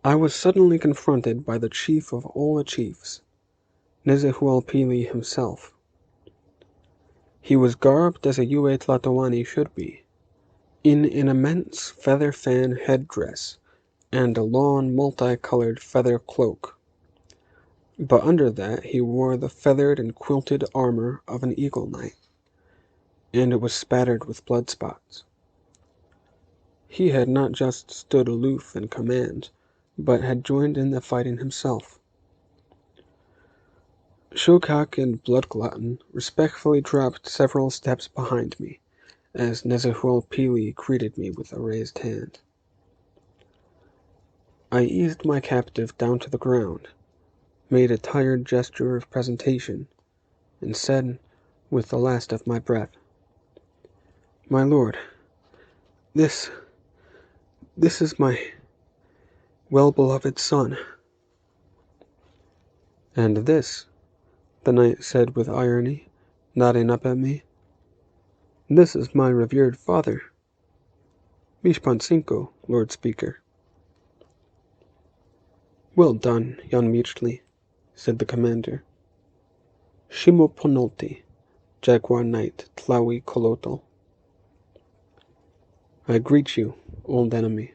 I was suddenly confronted by the chief of all the chiefs, Nezahualpili himself. He was garbed as a Yue Tlatoani should be, in an immense feather fan headdress and a long multicolored feather cloak, but under that he wore the feathered and quilted armor of an eagle knight, and it was spattered with blood spots. He had not just stood aloof in command, but had joined in the fighting himself. Shoutout and Bloodglutton respectfully dropped several steps behind me, as Nezahualpili greeted me with a raised hand. I eased my captive down to the ground, made a tired gesture of presentation, and said, with the last of my breath, "My lord, this is my well-beloved son." "And this," the knight said with irony, nodding up at me, "this is my revered father, Mishpancinco, Lord Speaker." "Well done, young Michtli," said the commander. "Shimoponolti, Jaguar Knight Tlawi Colotl." "I greet you, old enemy,"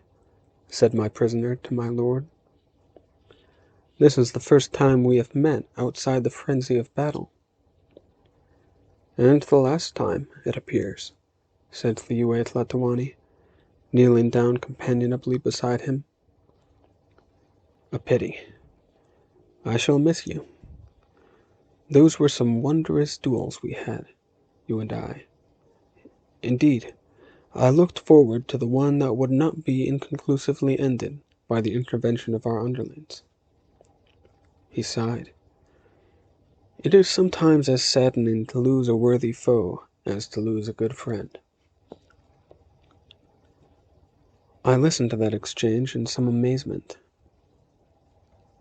said my prisoner to my lord. "This is the first time we have met outside the frenzy of battle." "And the last time, it appears," said the Yue Tlatoani, kneeling down companionably beside him. "A pity. I shall miss you. Those were some wondrous duels we had, you and I. Indeed, I looked forward to the one that would not be inconclusively ended by the intervention of our underlings." He sighed. "It is sometimes as saddening to lose a worthy foe as to lose a good friend." I listened to that exchange in some amazement.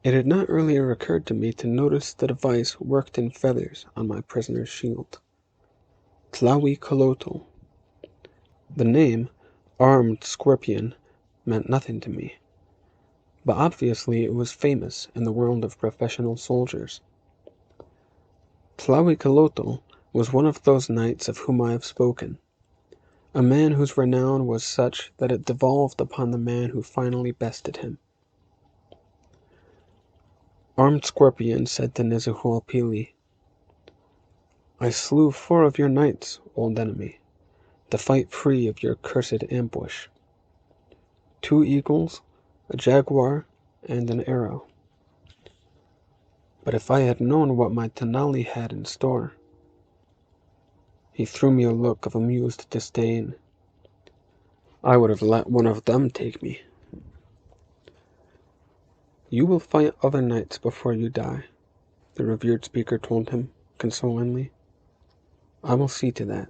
It had not earlier occurred to me to notice the device worked in feathers on my prisoner's shield. Tlawi Colotl. The name, Armed Scorpion, meant nothing to me, but obviously it was famous in the world of professional soldiers. Tlawi Colotl was one of those knights of whom I have spoken, a man whose renown was such that it devolved upon the man who finally bested him. Armed Scorpion said to Nezuhualpili, I slew 4 of your knights, old enemy, to fight free of your cursed ambush. 2 eagles, a jaguar, and an arrow. But if I had known what my Tenali had in store. He threw me a look of amused disdain. I would have let one of them take me. You will fight other knights before you die, the revered speaker told him, consolingly. I will see to that.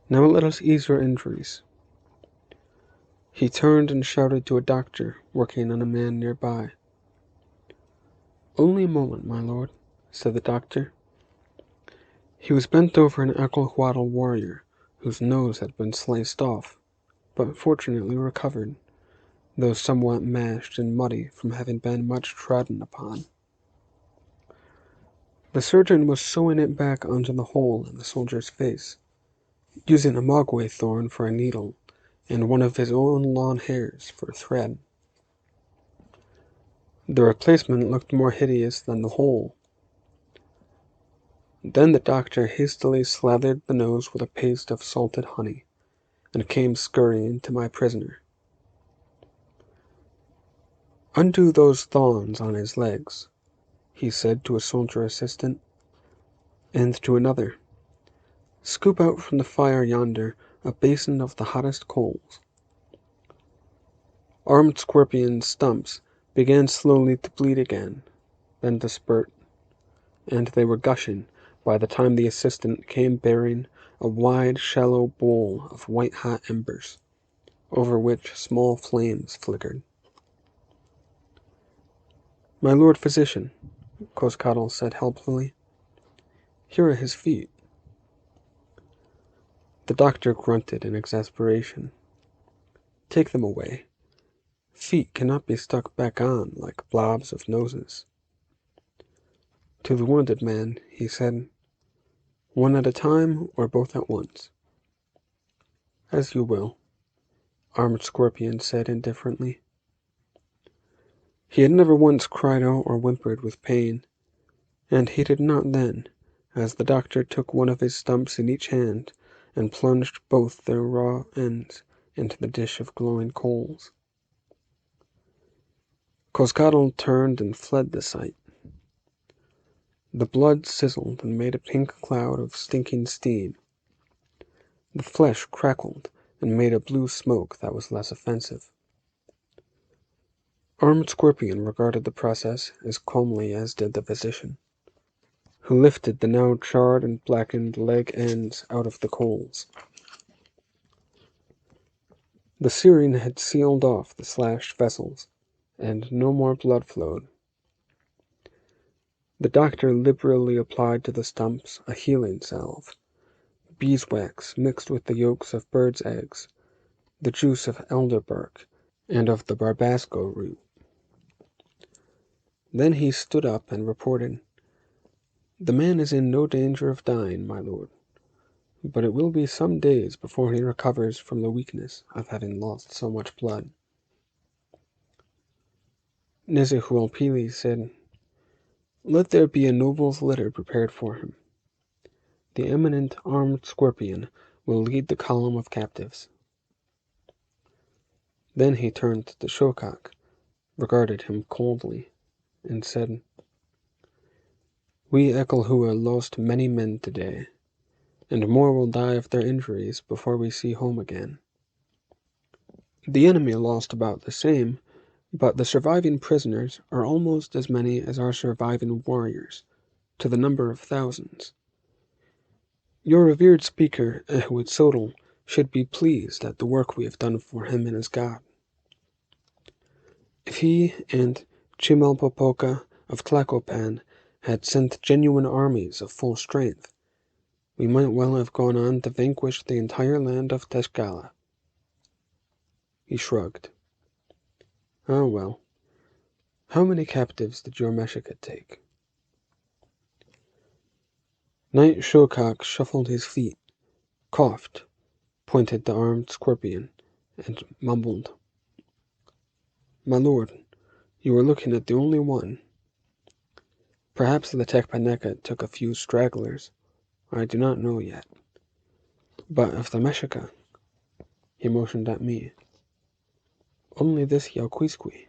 Now let us ease your injuries. He turned and shouted to a doctor working on a man nearby. Only a moment, my lord, said the doctor. He was bent over an Cozcatl warrior whose nose had been sliced off, but fortunately recovered, though somewhat mashed and muddy from having been much trodden upon. The surgeon was sewing it back onto the hole in the soldier's face, using a maguey thorn for a needle and one of his own long hairs for a thread. The replacement looked more hideous than the hole. Then the doctor hastily slathered the nose with a paste of salted honey, and came scurrying to my prisoner. Undo those thongs on his legs, he said to a soldier assistant, and to another. Scoop out from the fire yonder a basin of the hottest coals. Armed Scorpion's stumps began slowly to bleed again, then to spurt, and they were gushing by the time the assistant came bearing a wide, shallow bowl of white-hot embers, over which small flames flickered. My lord physician, Cozcatl said helpfully, here are his feet. The doctor grunted in exasperation. Take them away. Feet cannot be stuck back on like blobs of noses. To the wounded man, he said, one at a time or both at once. As you will, Armed Scorpion said indifferently. He had never once cried out or whimpered with pain, and he did not then, as the doctor took one of his stumps in each hand and plunged both their raw ends into the dish of glowing coals. Cozcatl turned and fled the sight. The blood sizzled and made a pink cloud of stinking steam. The flesh crackled and made a blue smoke that was less offensive. Armed Scorpion regarded the process as calmly as did the physician, who lifted the now charred and blackened leg ends out of the coals. The searing had sealed off the slashed vessels, and no more blood flowed. The doctor liberally applied to the stumps a healing salve, beeswax mixed with the yolks of birds' eggs, the juice of elderbark, and of the barbasco root. Then he stood up and reported, The man is in no danger of dying, my lord, but it will be some days before he recovers from the weakness of having lost so much blood. Nezuhualpili said, Let there be a noble's litter prepared for him. The eminent Armed Scorpion will lead the column of captives. Then he turned to Shoutout, regarded him coldly, and said, We Ekalhua lost many men today, and more will die of their injuries before we see home again. The enemy lost about the same, but the surviving prisoners are almost as many as our surviving warriors, to the number of thousands. Your revered speaker, Ehuitzotl, should be pleased at the work we have done for him and his God. If he and Chimalpopoca of Tlacopan had sent genuine armies of full strength, we might well have gone on to vanquish the entire land of Tezcala. He shrugged. Ah, well. How many captives did your Mexica take? Knight Shoutout shuffled his feet, coughed, pointed the armed scorpion, and mumbled, "My lord, you are looking at the only one. Perhaps the Tekpaneca took a few stragglers. I do not know yet. But of the Mexica," he motioned at me, "only this Yauquisqui.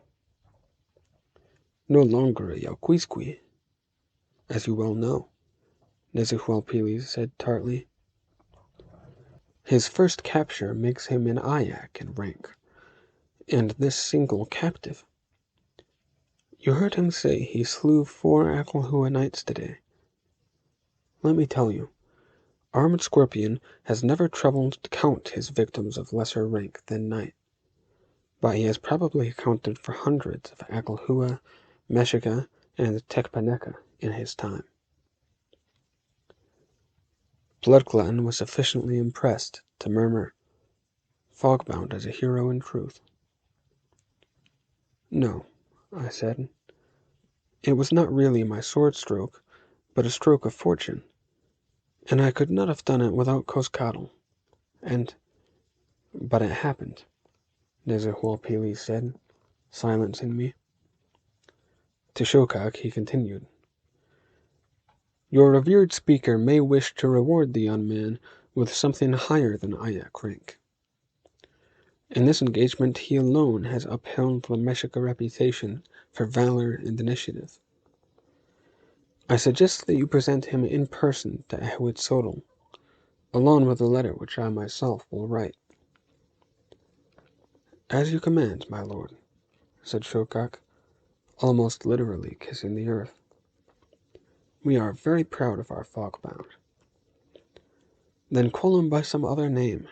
No longer a Yauquisqui, as you well know," Nezuhualpili said tartly. "His first capture makes him an Ayak in rank, and this single captive. You heard him say he slew 4 Akalhua knights today. Let me tell you, Armed Scorpion has never troubled to count his victims of lesser rank than knight, but he has probably accounted for hundreds of Akalhua, Mexica, and Tekpaneca in his time." Bloodglutton was sufficiently impressed to murmur, "Fogbound is a hero in truth." "No," I said. "It was not really my sword stroke, but a stroke of fortune, and I could not have done it without Cozcatl. But it happened," Nezuhualpili said, silencing me. To Shokak he continued, "Your revered speaker may wish to reward the young man with something higher than Ayak rank. In this engagement he alone has upheld the Mexica reputation for valor and initiative. I suggest that you present him in person to Ehuitzotl, along with a letter which I myself will write." "As you command, my lord," said Shokak, almost literally kissing the earth. "We are very proud of our Fogbound." "Then call him by some other name.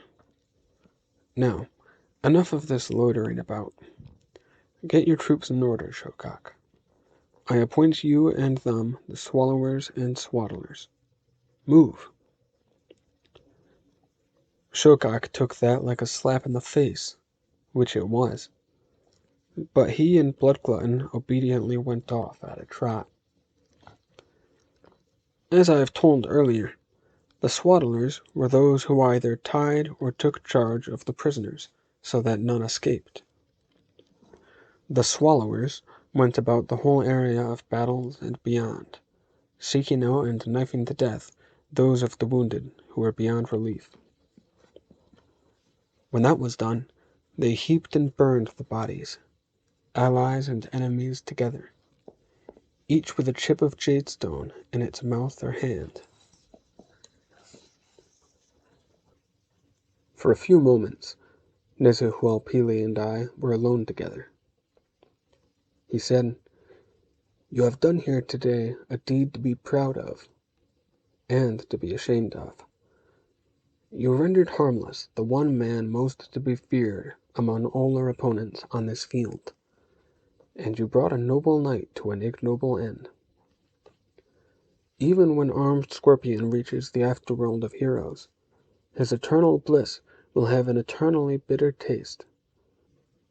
Now, enough of this loitering about. Get your troops in order, Shokak. I appoint you and them the swallowers and swaddlers. Move." Shokak took that like a slap in the face, which it was, but he and Bloodglutton obediently went off at a trot. As I have told earlier, the swaddlers were those who either tied or took charge of the prisoners, so that none escaped. The swallowers went about the whole area of battles and beyond, seeking out and knifing to death those of the wounded who were beyond relief. When that was done, they heaped and burned the bodies, allies and enemies together, each with a chip of jadestone in its mouth or hand. For a few moments, Nezuhualpili and I were alone together. He said, "You have done here today a deed to be proud of, and to be ashamed of. You rendered harmless the one man most to be feared among all our opponents on this field, and you brought a noble knight to an ignoble end. Even when Armed Scorpion reaches the afterworld of heroes, his eternal bliss will have an eternally bitter taste,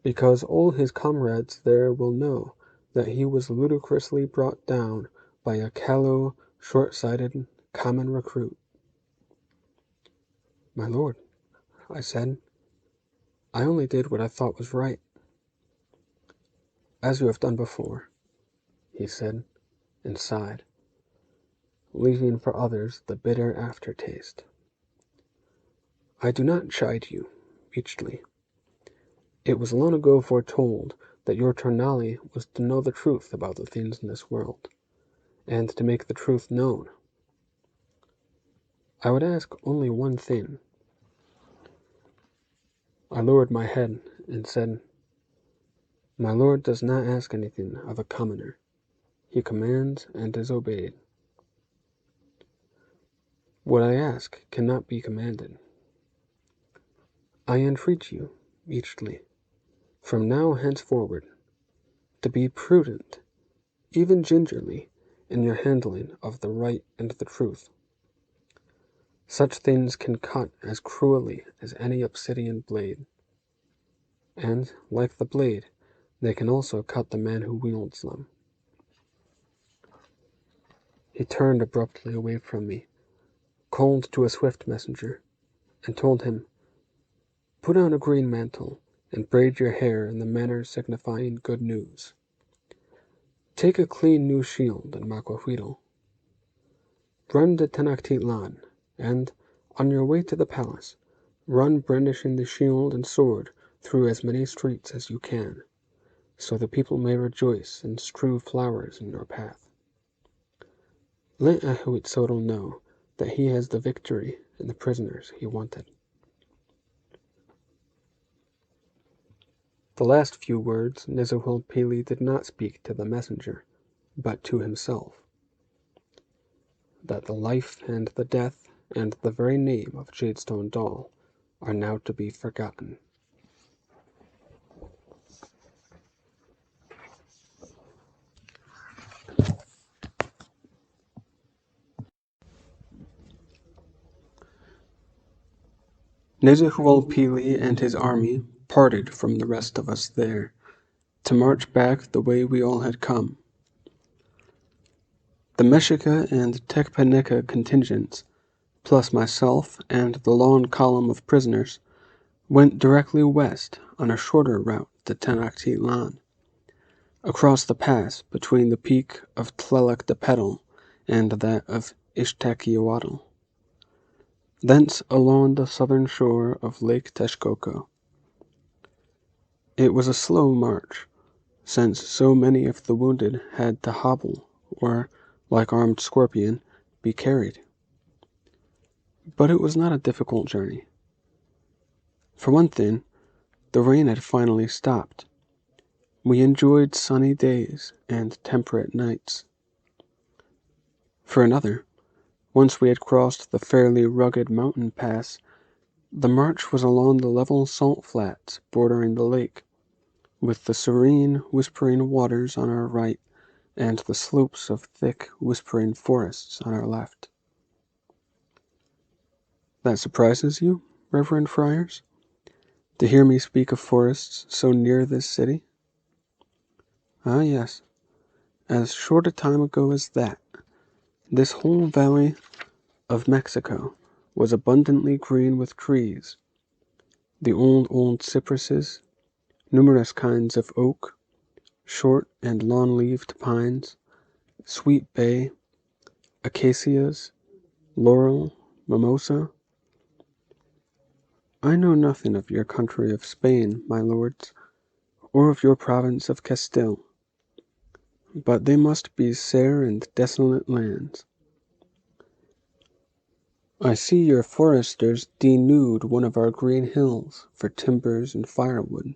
because all his comrades there will know that he was ludicrously brought down by a callow, short-sighted, common recruit." "My lord," I said, "I only did what I thought was right." "As you have done before," he said, and sighed, leaving for others the bitter aftertaste. "I do not chide you, Beechtley. It was long ago foretold that your Tornali was to know the truth about the things in this world, and to make the truth known. I would ask only one thing." I lowered my head and said, "My lord does not ask anything of a commoner. He commands and is obeyed." "What I ask cannot be commanded. I entreat you, Beechtley, from now henceforward, to be prudent, even gingerly, in your handling of the right and the truth. Such things can cut as cruelly as any obsidian blade, and, like the blade, they can also cut the man who wields them." He turned abruptly away from me, called to a swift messenger, and told him Put on a green mantle, and braid your hair in the manner signifying good news. Take a clean new shield and maquahuitl. Run to Tenochtitlan, and, on your way to the palace, run brandishing the shield and sword through as many streets as you can, so the people may rejoice and strew flowers in your path. Let Ahuitzotl know that he has the victory and the prisoners he wanted. The last few words Nezuhilpili did not speak to the messenger, but to himself. That the life and the death and the very name of Jadestone Doll are now to be forgotten. Nezuhilpili and his army parted from the rest of us there, to march back the way we all had come. The Mexica and Tecpaneca contingents, plus myself and the long column of prisoners, went directly west on a shorter route to Tenochtitlan, across the pass between the peak of Tlelectepetl and that of Ixtaccihuatl, thence along the southern shore of Lake Texcoco. It was a slow march, since so many of the wounded had to hobble or, like armed Scorpion, be carried. But it was not a difficult journey. For one thing, the rain had finally stopped. We enjoyed sunny days and temperate nights. For another, once we had crossed the fairly rugged mountain pass, the march was along the level salt flats bordering the lake, with the serene, whispering waters on our right and the slopes of thick, whispering forests on our left. That surprises you, Reverend Friars, to hear me speak of forests so near this city? Ah, yes. As short a time ago as that, this whole valley of Mexico was abundantly green with trees, the old cypresses, numerous kinds of oak, short and long-leaved pines, sweet bay, acacias, laurel, mimosa. I know nothing of your country of Spain, my lords, or of your province of Castile, but they must be sere and desolate lands. I see your foresters denude one of our green hills for timbers and firewood.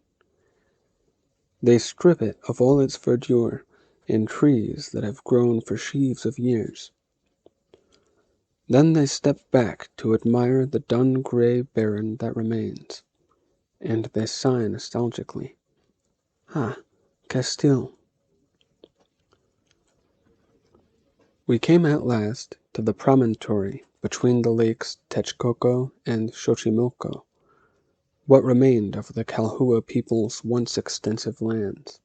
They strip it of all its verdure in trees that have grown for sheaves of years. Then they step back to admire the dun gray barren that remains, and they sigh nostalgically. Ah, Castile. We came at last to the promontory between the lakes Texcoco and Xochimilco, what remained of the Calhua people's once extensive lands.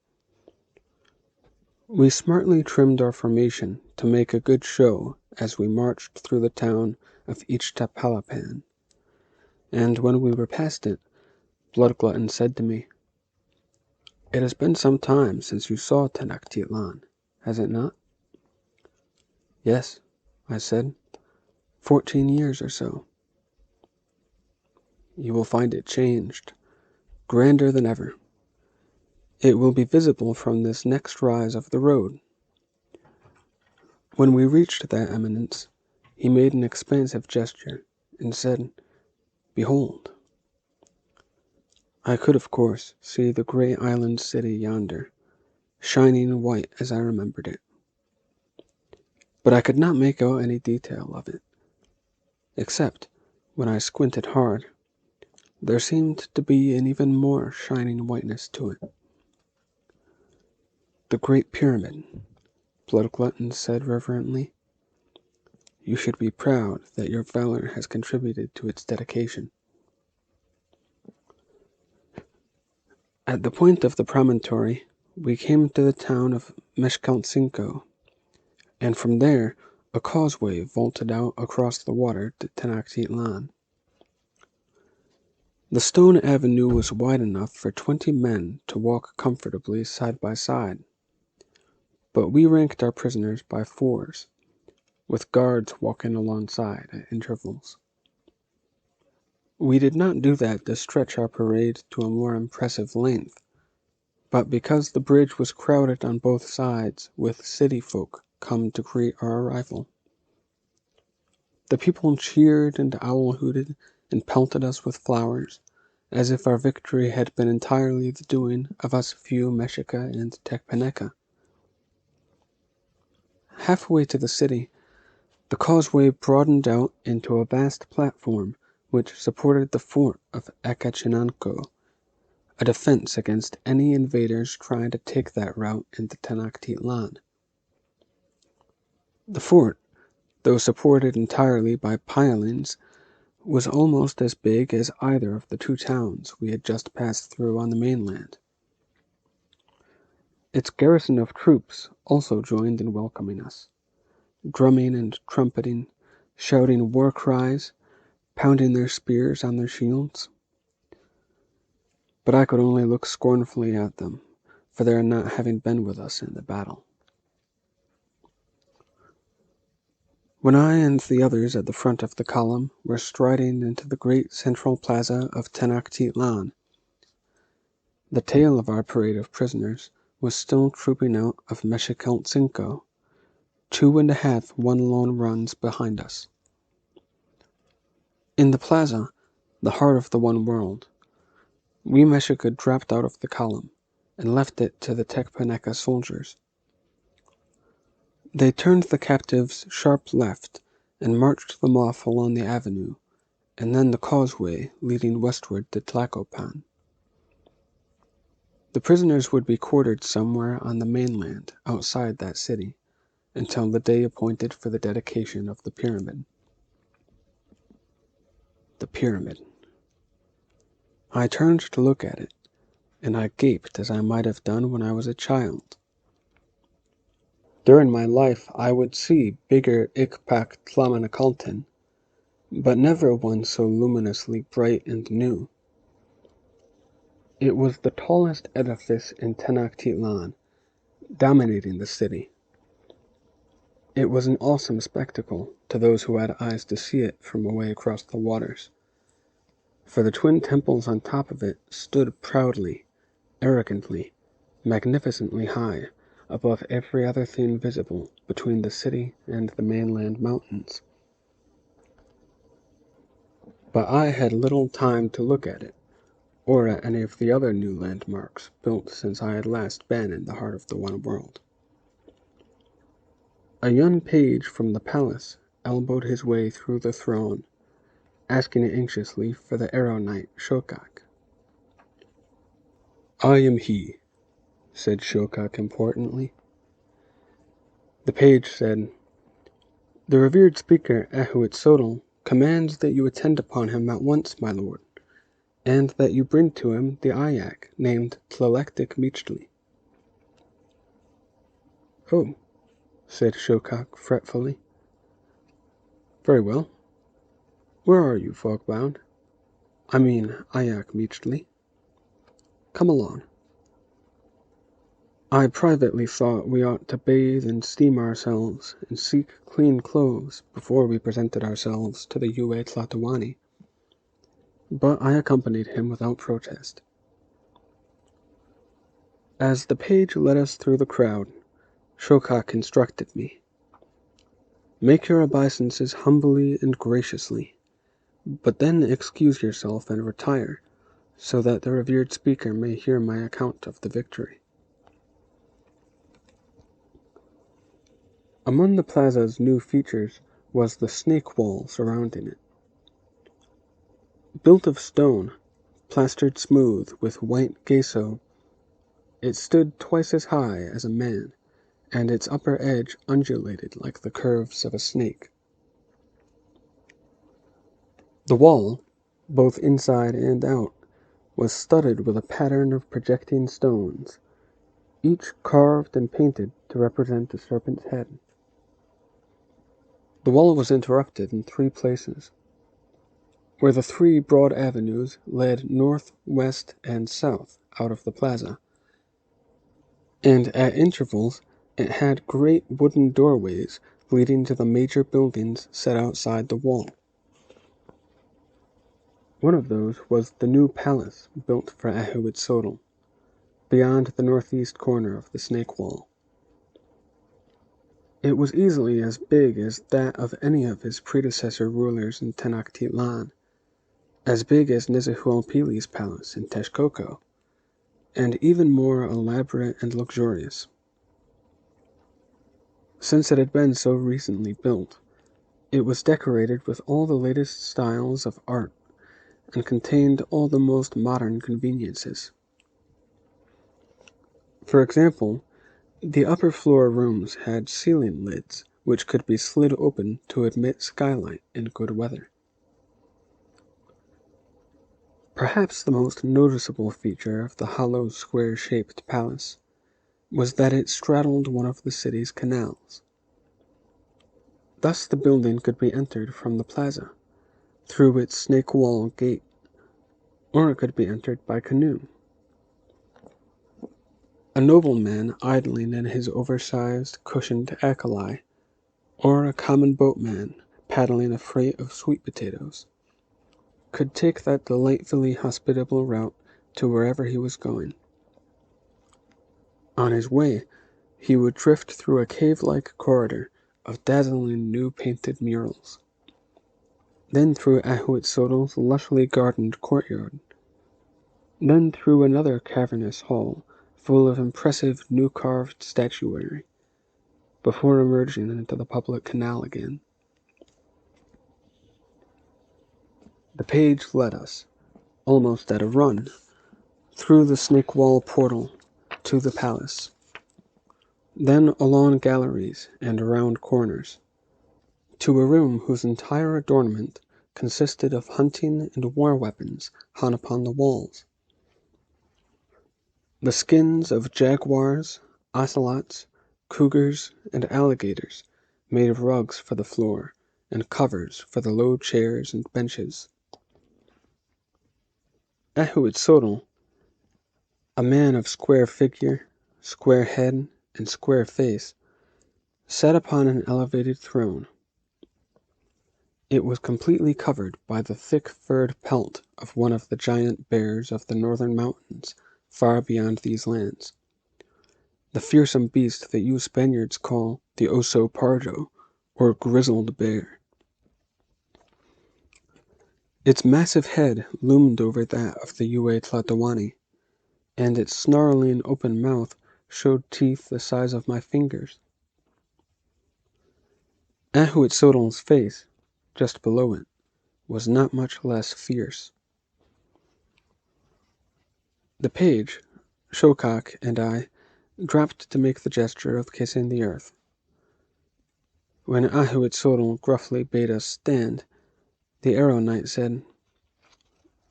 We smartly trimmed our formation to make a good show as we marched through the town of Ixtapalapan, and when we were past it, Blood Glutton said to me, "It has been some time since you saw Tenochtitlan, has it not?" "Yes," I said, 14 years or so." "You will find it changed, grander than ever. It will be visible from this next rise of the road." When we reached that eminence, he made an expansive gesture, and said, "Behold." I could, of course, see the gray island city yonder, shining white as I remembered it. But I could not make out any detail of it, except, when I squinted hard, there seemed to be an even more shining whiteness to it. "The Great Pyramid," Blood Glutton said reverently. "You should be proud that your valor has contributed to its dedication." At the point of the promontory, we came to the town of Mexcalcinco, and from there a causeway vaulted out across the water to Tenochtitlan. The stone avenue was wide enough for 20 men to walk comfortably side by side, but we ranked our prisoners by fours, with guards walking alongside at intervals. We did not do that to stretch our parade to a more impressive length, but because the bridge was crowded on both sides with city folk come to greet our arrival. The people cheered and owl-hooted and pelted us with flowers, as if our victory had been entirely the doing of us few Mexica and Tecpaneca. Halfway to the city, the causeway broadened out into a vast platform which supported the fort of Acachinanco, a defense against any invaders trying to take that route into Tenochtitlan. The fort, though supported entirely by pilings, was almost as big as either of the two towns we had just passed through on the mainland. Its garrison of troops also joined in welcoming us, drumming and trumpeting, shouting war cries, pounding their spears on their shields. But I could only look scornfully at them, for their not having been with us in the battle. When I and the others at the front of the column were striding into the great central plaza of Tenochtitlan, the tail of our parade of prisoners was still trooping out of Mexicalcinco, 2.5 one-lone runs behind us. In the plaza, the heart of the one world, we Mexica dropped out of the column and left it to the Tecpaneca soldiers. They turned the captives sharp left and marched them off along the avenue, and then the causeway leading westward to Tlacopan. The prisoners would be quartered somewhere on the mainland outside that city until the day appointed for the dedication of the pyramid. The pyramid. I turned to look at it, and I gaped as I might have done when I was a child. During my life I would see bigger Ikpak Tlamanakaltan, but never one so luminously bright and new. It was the tallest edifice in Tenochtitlan, dominating the city. It was an awesome spectacle to those who had eyes to see it from away across the waters, for the twin temples on top of it stood proudly, arrogantly, magnificently high, above every other thing visible between the city and the mainland mountains. But I had little time to look at it, or at any of the other new landmarks built since I had last been in the heart of the one world. A young page from the palace elbowed his way through the throng, asking anxiously for the arrow knight Shoutout. "I am he," said Shoutout importantly. The page said, "The revered speaker Ahuitzotl commands that you attend upon him at once, my lord, and that you bring to him the Ayak named Tlalektic Meachly." "Oh," said Shoutout fretfully. "Very well. Where are you, Fogbound? I mean Ayak Meachly. Come along. I privately thought we ought to bathe and steam ourselves and seek clean clothes before we presented ourselves to the Yue Tlatoani, but I accompanied him without protest. As the page led us through the crowd, Shoutout instructed me, "Make your obeisances humbly and graciously, but then excuse yourself and retire, so that the revered speaker may hear my account of the victory." Among the plaza's new features was the snake wall surrounding it. Built of stone, plastered smooth with white gesso, it stood twice as high as a man, and its upper edge undulated like the curves of a snake. The wall, both inside and out, was studded with a pattern of projecting stones, each carved and painted to represent a serpent's head. The wall was interrupted in 3 places. where the 3 broad avenues led north, west, and south out of the plaza, and at intervals it had great wooden doorways leading to the major buildings set outside the wall. One of those was the new palace built for Ahuitzotl, beyond the northeast corner of the snake wall. It was easily as big as that of any of his predecessor rulers in Tenochtitlan, as big as Nezahualpili's palace in Texcoco, and even more elaborate and luxurious. Since it had been so recently built, it was decorated with all the latest styles of art and contained all the most modern conveniences. For example, the upper floor rooms had ceiling lids which could be slid open to admit skylight in good weather. Perhaps the most noticeable feature of the hollow, square-shaped palace was that it straddled one of the city's canals. Thus the building could be entered from the plaza, through its snake wall gate, or it could be entered by canoe. A nobleman idling in his oversized, cushioned accolai, or a common boatman paddling a freight of sweet potatoes, could take that delightfully hospitable route to wherever he was going. On his way, he would drift through a cave-like corridor of dazzling new painted murals, then through Ahuitzotl's lushly gardened courtyard, then through another cavernous hall full of impressive new-carved statuary, before emerging into the public canal again. The page led us, almost at a run, through the snake wall portal to the palace, then along galleries and around corners, to a room whose entire adornment consisted of hunting and war weapons hung upon the walls. The skins of jaguars, ocelots, cougars, and alligators made rugs for the floor and covers for the low chairs and benches. Ahuitzotl, a man of square figure, square head, and square face, sat upon an elevated throne. It was completely covered by the thick furred pelt of one of the giant bears of the northern mountains far beyond these lands, the fearsome beast that you Spaniards call the oso pardo, or grizzled bear. Its massive head loomed over that of the Yue Tlatoani, and its snarling open mouth showed teeth the size of my fingers. Ahuitzotl's face, just below it, was not much less fierce. The page, Shokak, and I dropped to make the gesture of kissing the earth. When Ahuitzotl gruffly bade us stand, the Arrow Knight said,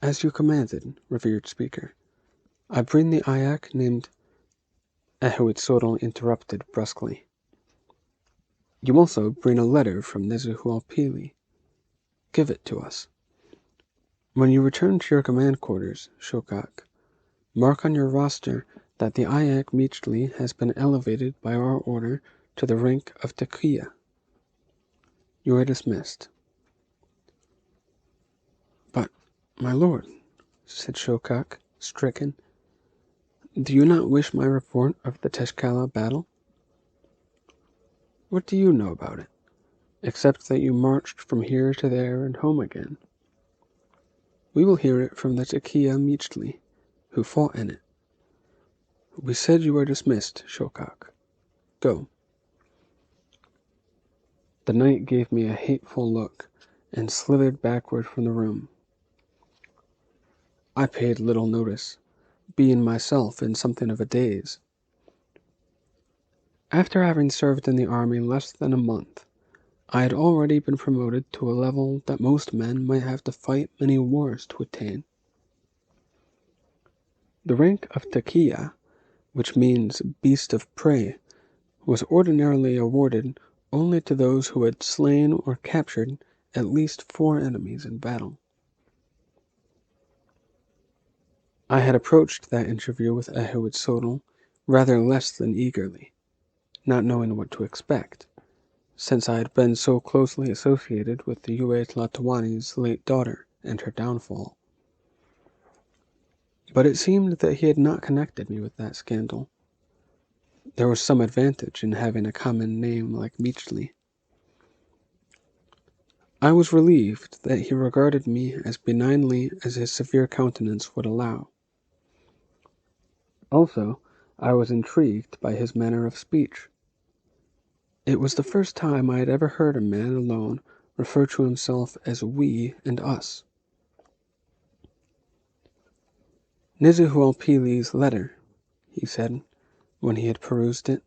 "As you commanded, revered speaker. I bring the Ayak named—" Ahuitzotl interrupted brusquely. "You also bring a letter from Nezahualpili. Give it to us. When you return to your command quarters, Shokak, mark on your roster that the Ayak Meachly has been elevated by our order to the rank of Tequila. You are dismissed." "But, my lord," said Shokak, stricken, "do you not wish my report of the Tezcala battle?" "What do you know about it, except that you marched from here to there and home again? We will hear it from the Tequila Meachly, who fought in it. We said you are dismissed, Shokak. Go." The knight gave me a hateful look and slithered backward from the room. I paid little notice, being myself in something of a daze. After having served in the army less than a month, I had already been promoted to a level that most men might have to fight many wars to attain. The rank of Tequila, which means beast of prey, was ordinarily awarded only to those who had slain or captured at least 4 enemies in battle. I had approached that interview with Ehud rather less than eagerly, not knowing what to expect, since I had been so closely associated with the Yue Tlatoani's late daughter and her downfall. But it seemed that he had not connected me with that scandal. There was some advantage in having a common name like Meechley. I was relieved that he regarded me as benignly as his severe countenance would allow. Also, I was intrigued by his manner of speech. It was the first time I had ever heard a man alone refer to himself as we and us. Nizuhualpili's letter, he said, when he had perused it,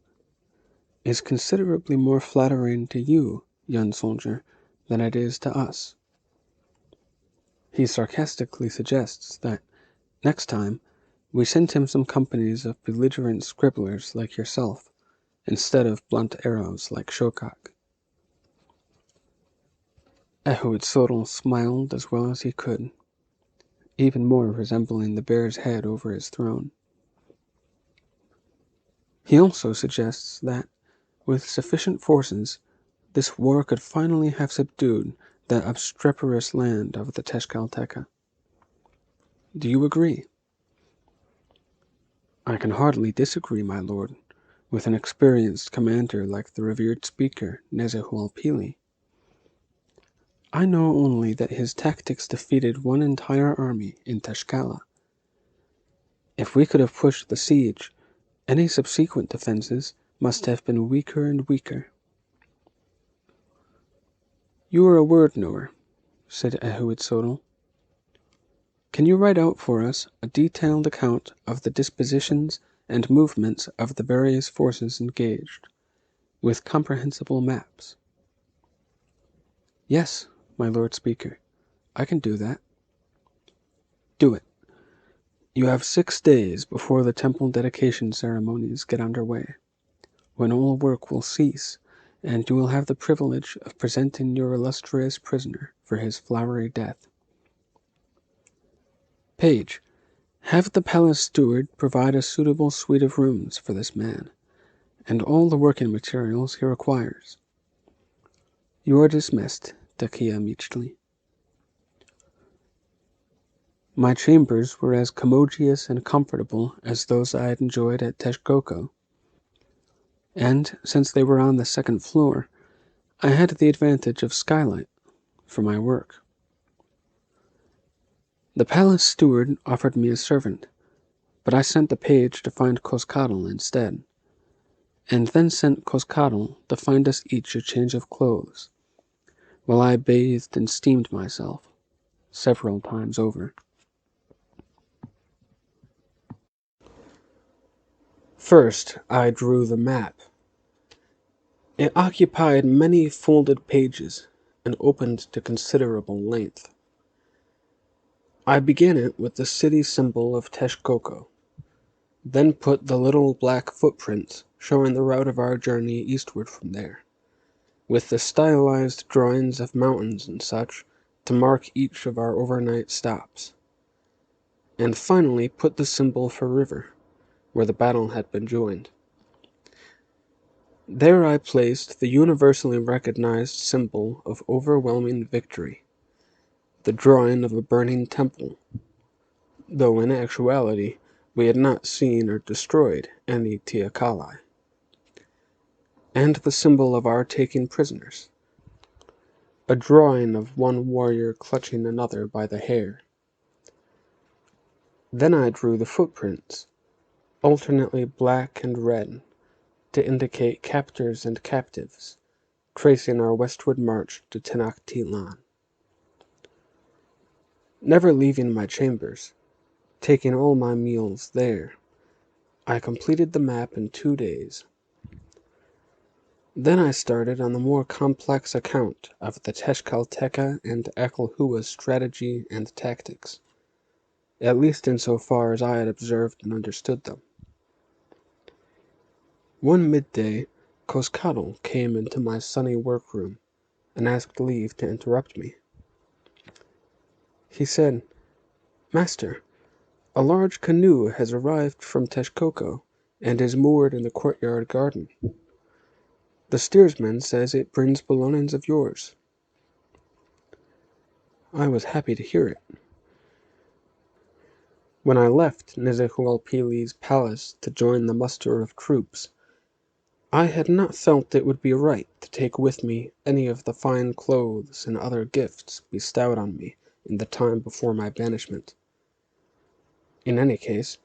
is considerably more flattering to you, young soldier, than it is to us. He sarcastically suggests that, next time, we send him some companies of belligerent scribblers like yourself, instead of blunt arrows like Shoutout. Ehud smiled as well as he could, even more resembling the bear's head over his throne. He also suggests that, with sufficient forces, this war could finally have subdued that obstreperous land of the Tezcatlipoca. Do you agree? I can hardly disagree, my lord, with an experienced commander like the revered speaker, Nezahualpili. I know only that his tactics defeated one entire army in Tezcala. If we could have pushed the siege, any subsequent defenses must have been weaker and weaker. You are a word-knower, said Ehud. Can you write out for us a detailed account of the dispositions and movements of the various forces engaged, with comprehensible maps? Yes, my Lord Speaker, I can do that. Do it. You have 6 days before the temple dedication ceremonies get underway, when all work will cease, and you will have the privilege of presenting your illustrious prisoner for his flowery death. Page, have the palace steward provide a suitable suite of rooms for this man, and all the working materials he requires. You are dismissed, Takia Meechley. My chambers were as commodious and comfortable as those I had enjoyed at Texcoco, and, since they were on the 2nd floor, I had the advantage of skylight for my work. The palace steward offered me a servant, but I sent the page to find Cozcatl instead, and then sent Cozcatl to find us each a change of clothes, while I bathed and steamed myself several times over. First, I drew the map. It occupied many folded pages and opened to considerable length. I began it with the city symbol of Texcoco, then put the little black footprints showing the route of our journey eastward from there, with the stylized drawings of mountains and such to mark each of our overnight stops, and finally put the symbol for river, where the battle had been joined. There I placed the universally recognized symbol of overwhelming victory, the drawing of a burning temple, though in actuality we had not seen or destroyed any teocalli, and the symbol of our taking prisoners, a drawing of one warrior clutching another by the hair. Then I drew the footprints, alternately black and red, to indicate captors and captives, tracing our westward march to Tenochtitlan. Never leaving my chambers, taking all my meals there, I completed the map in 2 days. Then I started on the more complex account of the Tezcatlipoca and Aklhua's strategy and tactics, at least in so far as I had observed and understood them. One midday, Cozcatl came into my sunny workroom and asked leave to interrupt me. He said, "Master, A large canoe has arrived from Texcoco and is moored in the courtyard garden. The steersman says it brings belongings of yours." I was happy to hear it. When I left Nizahualpili's palace to join the muster of troops, I had not felt it would be right to take with me any of the fine clothes and other gifts bestowed on me in the time before my banishment. In any case,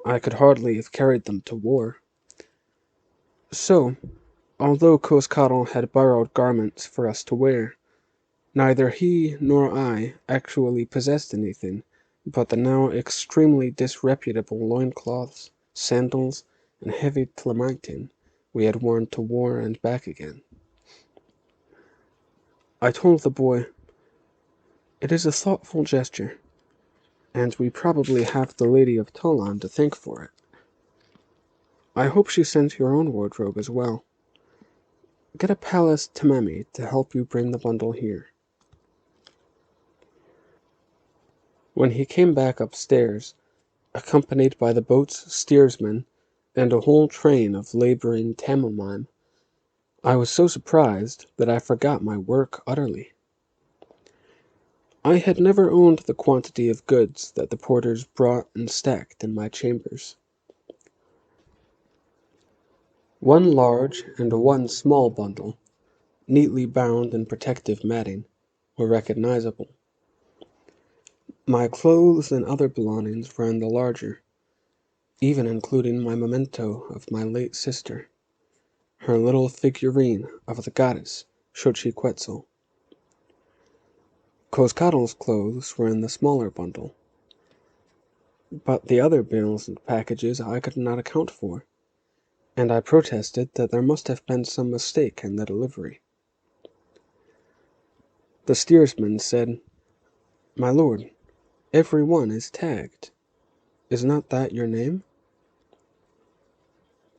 I could hardly have carried them to war. So, although Cozcatl had borrowed garments for us to wear, neither he nor I actually possessed anything but the now extremely disreputable loincloths, sandals, and heavy tlamartin we had worn to war and back again. I told the boy, "It is a thoughtful gesture, and we probably have the Lady of Tolan to thank for it. I hope she sent your own wardrobe as well. Get a palace tamami to help you bring the bundle here." When he came back upstairs, accompanied by the boat's steersman and a whole train of laboring Tamomime, I was so surprised that I forgot my work utterly. I had never owned the quantity of goods that the porters brought and stacked in my chambers. One large and one small bundle, neatly bound in protective matting, were recognizable. My clothes and other belongings were in the larger, even including my memento of my late sister, her little figurine of the goddess Xochiquetzal. Cozcatl's clothes were in the smaller bundle, but the other bills and packages I could not account for, and I protested that there must have been some mistake in the delivery. The steersman said, "My lord, every one is tagged. Is not that your name?"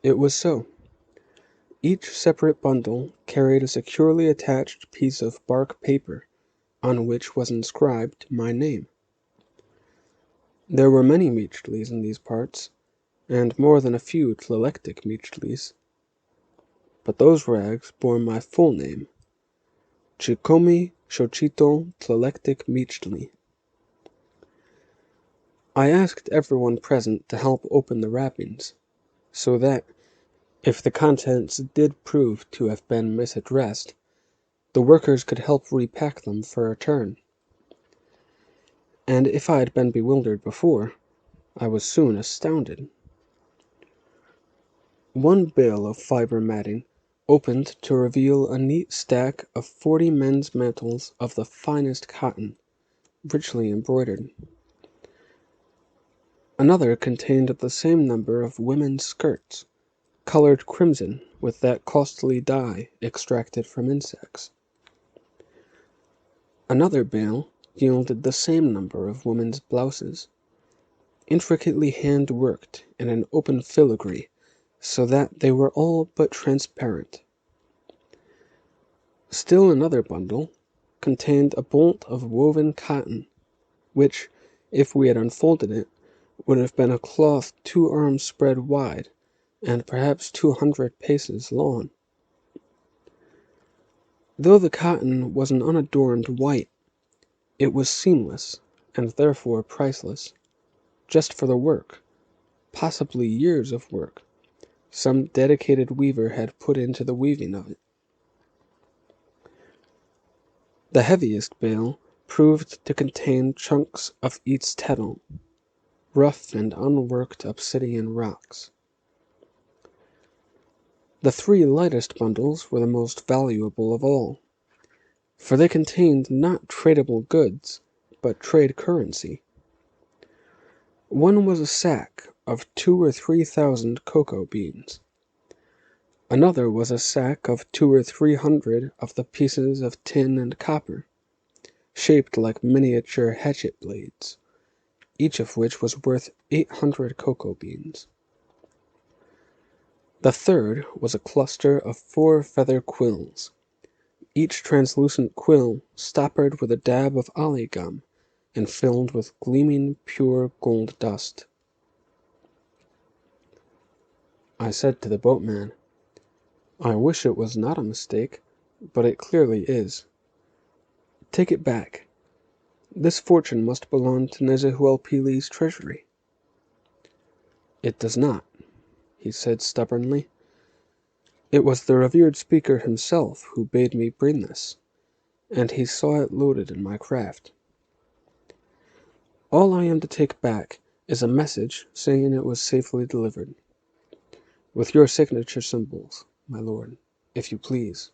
It was so. Each separate bundle carried a securely attached piece of bark paper on which was inscribed my name. There were many Meechlees in these parts, and more than a few Tlalectic Meechlees, but those rags bore my full name, Chikomi Xochitl Tlalectic Meechlee. I asked everyone present to help open the wrappings, so that, if the contents did prove to have been misaddressed, the workers could help repack them for return. And if I had been bewildered before, I was soon astounded. One bale of fiber matting opened to reveal a neat stack of 40 men's mantles of the finest cotton, richly embroidered. Another contained the same number of women's skirts, colored crimson with that costly dye extracted from insects. Another bale yielded the same number of women's blouses, intricately hand-worked in an open filigree, so that they were all but transparent. Still another bundle contained a bolt of woven cotton, which, if we had unfolded it, would have been a cloth 2 arms spread wide, and perhaps 200 paces long. Though the cotton was an unadorned white, it was seamless, and therefore priceless, just for the work, possibly years of work, some dedicated weaver had put into the weaving of it. The heaviest bale proved to contain chunks of Aztec, rough and unworked obsidian rocks. The 3 lightest bundles were the most valuable of all, for they contained not tradable goods, but trade currency. One was a sack of 2,000 or 3,000 cocoa beans. Another was a sack of 200 or 300 of the pieces of tin and copper, shaped like miniature hatchet blades, each of which was worth 800 cocoa beans. The third was a cluster of 4 feather quills, each translucent quill stoppered with a dab of ollie gum and filled with gleaming pure gold dust. I said to the boatman, "I wish it was not a mistake, but it clearly is. Take it back. This fortune must belong to Nezahualpili's treasury." "It does not," he said stubbornly. "It was the revered speaker himself who bade me bring this, and he saw it loaded in my craft. All I am to take back is a message saying it was safely delivered. With your signature symbols, my lord, if you please."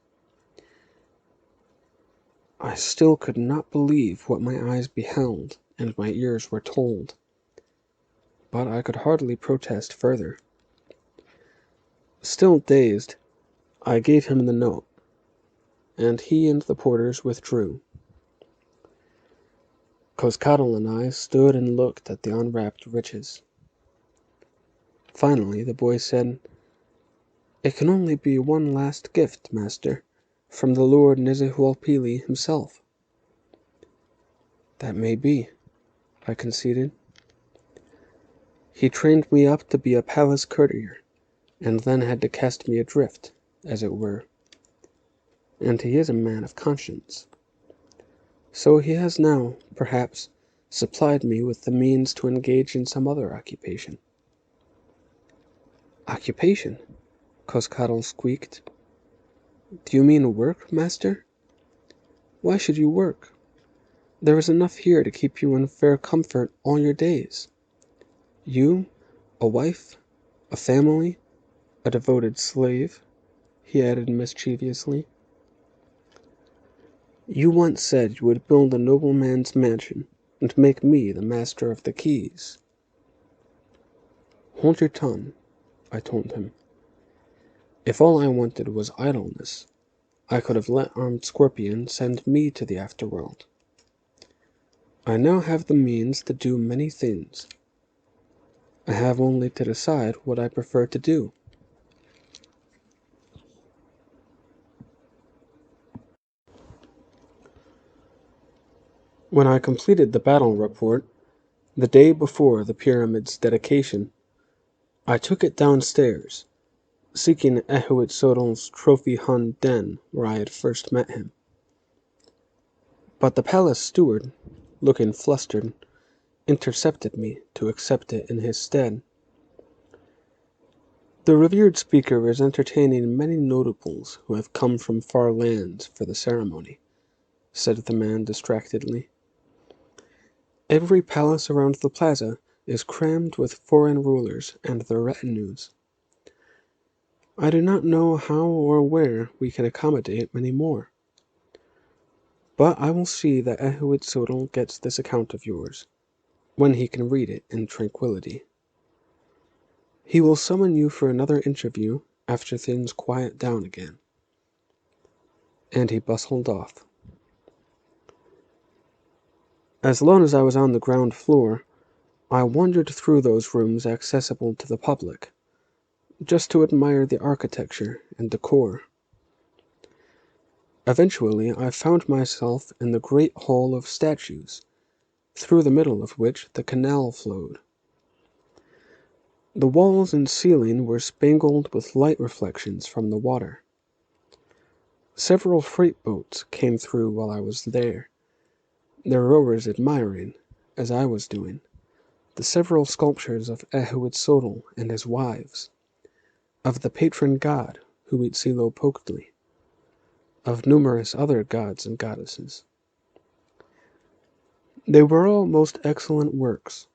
I still could not believe what my eyes beheld and my ears were told, but I could hardly protest further. Still dazed, I gave him the note, and he and the porters withdrew. Cozcatl and I stood and looked at the unwrapped riches. Finally the boy said, "It can only be one last gift, master, from the Lord Nezahualpili himself." "That may be," I conceded. "He trained me up to be a palace courtier, and then had to cast me adrift, as it were. And he is a man of conscience. So he has now, perhaps, supplied me with the means to engage in some other occupation." "Occupation?" Cozcatl squeaked. "Do you mean work, master? Why should you work? There is enough here to keep you in fair comfort all your days. You, a wife, a family, a devoted slave," he added mischievously. "You once said you would build a nobleman's mansion, and make me the master of the keys." "Hold your tongue," I told him. "If all I wanted was idleness, I could have let Armed Scorpion send me to the afterworld. I now have the means to do many things. I have only to decide what I prefer to do." When I completed the battle report, the day before the pyramid's dedication, I took it downstairs, seeking Ehuitzottl's trophy-hung den where I had first met him. But the palace steward, looking flustered, intercepted me to accept it in his stead. "The revered speaker is entertaining many notables who have come from far lands for the ceremony," said the man distractedly. "Every palace around the plaza is crammed with foreign rulers and their retinues. I do not know how or where we can accommodate many more. But I will see that Ehuitzotl gets this account of yours, when he can read it in tranquillity. He will summon you for another interview after things quiet down again." And he bustled off. As long as I was on the ground floor, I wandered through those rooms accessible to the public, just to admire the architecture and decor. Eventually I found myself in the great hall of statues, through the middle of which the canal flowed. The walls and ceiling were spangled with light reflections from the water. Several freight boats came through while I was there, their rowers admiring, as I was doing, the several sculptures of Ehuitzotl and his wives, of the patron god Huitzilopochtli, of numerous other gods and goddesses. They were all most excellent works,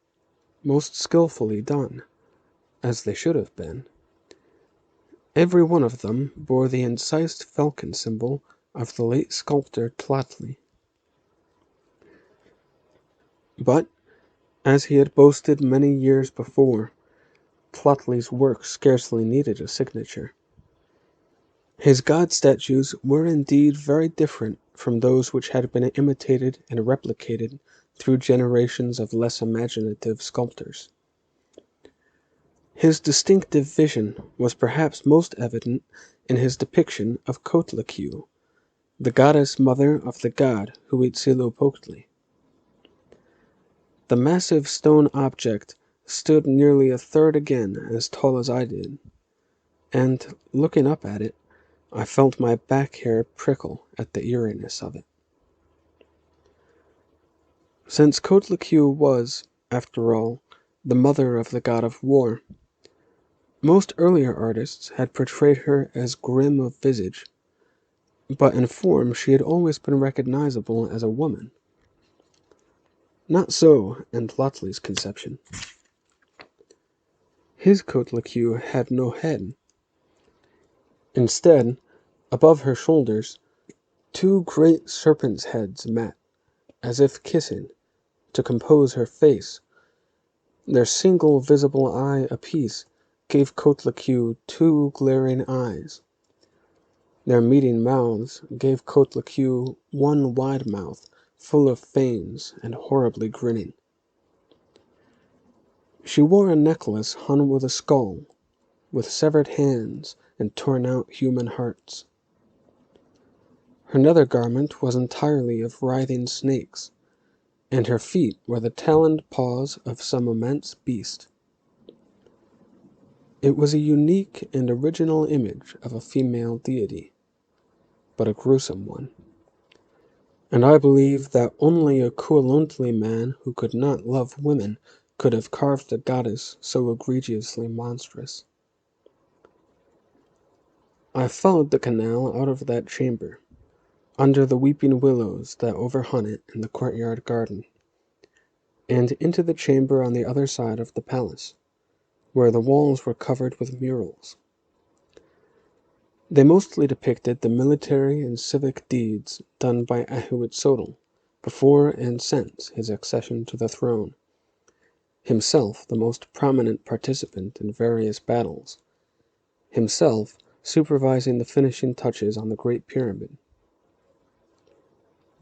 most skillfully done, as they should have been. Every one of them bore the incised falcon symbol of the late sculptor Tlotli. But, as he had boasted many years before, Tlotli's work scarcely needed a signature. His god statues were indeed very different from those which had been imitated and replicated through generations of less imaginative sculptors. His distinctive vision was perhaps most evident in his depiction of Cozcatl, the goddess mother of the god Huitzilopochtli. The massive stone object stood nearly a third again as tall as I did, and, looking up at it, I felt my back hair prickle at the eeriness of it. Since Cozcatl was, after all, the mother of the god of war, most earlier artists had portrayed her as grim of visage, but in form she had always been recognizable as a woman. Not so in Lotley's conception. His Cozcatl had no head. Instead, above her shoulders, two great serpents' heads met, as if kissing, to compose her face. Their single visible eye apiece gave Cozcatl two glaring eyes. Their meeting mouths gave Cozcatl one wide mouth, full of fangs and horribly grinning. She wore a necklace hung with a skull, with severed hands and torn-out human hearts. Her nether garment was entirely of writhing snakes, and her feet were the taloned paws of some immense beast. It was a unique and original image of a female deity, but a gruesome one. And I believe that only a Cuauhtémoc man who could not love women could have carved a goddess so egregiously monstrous. I followed the canal out of that chamber, under the weeping willows that overhung it in the courtyard garden, and into the chamber on the other side of the palace, where the walls were covered with murals. They mostly depicted the military and civic deeds done by Ahuitzotl before and since his accession to the throne, himself the most prominent participant in various battles, himself supervising the finishing touches on the Great Pyramid.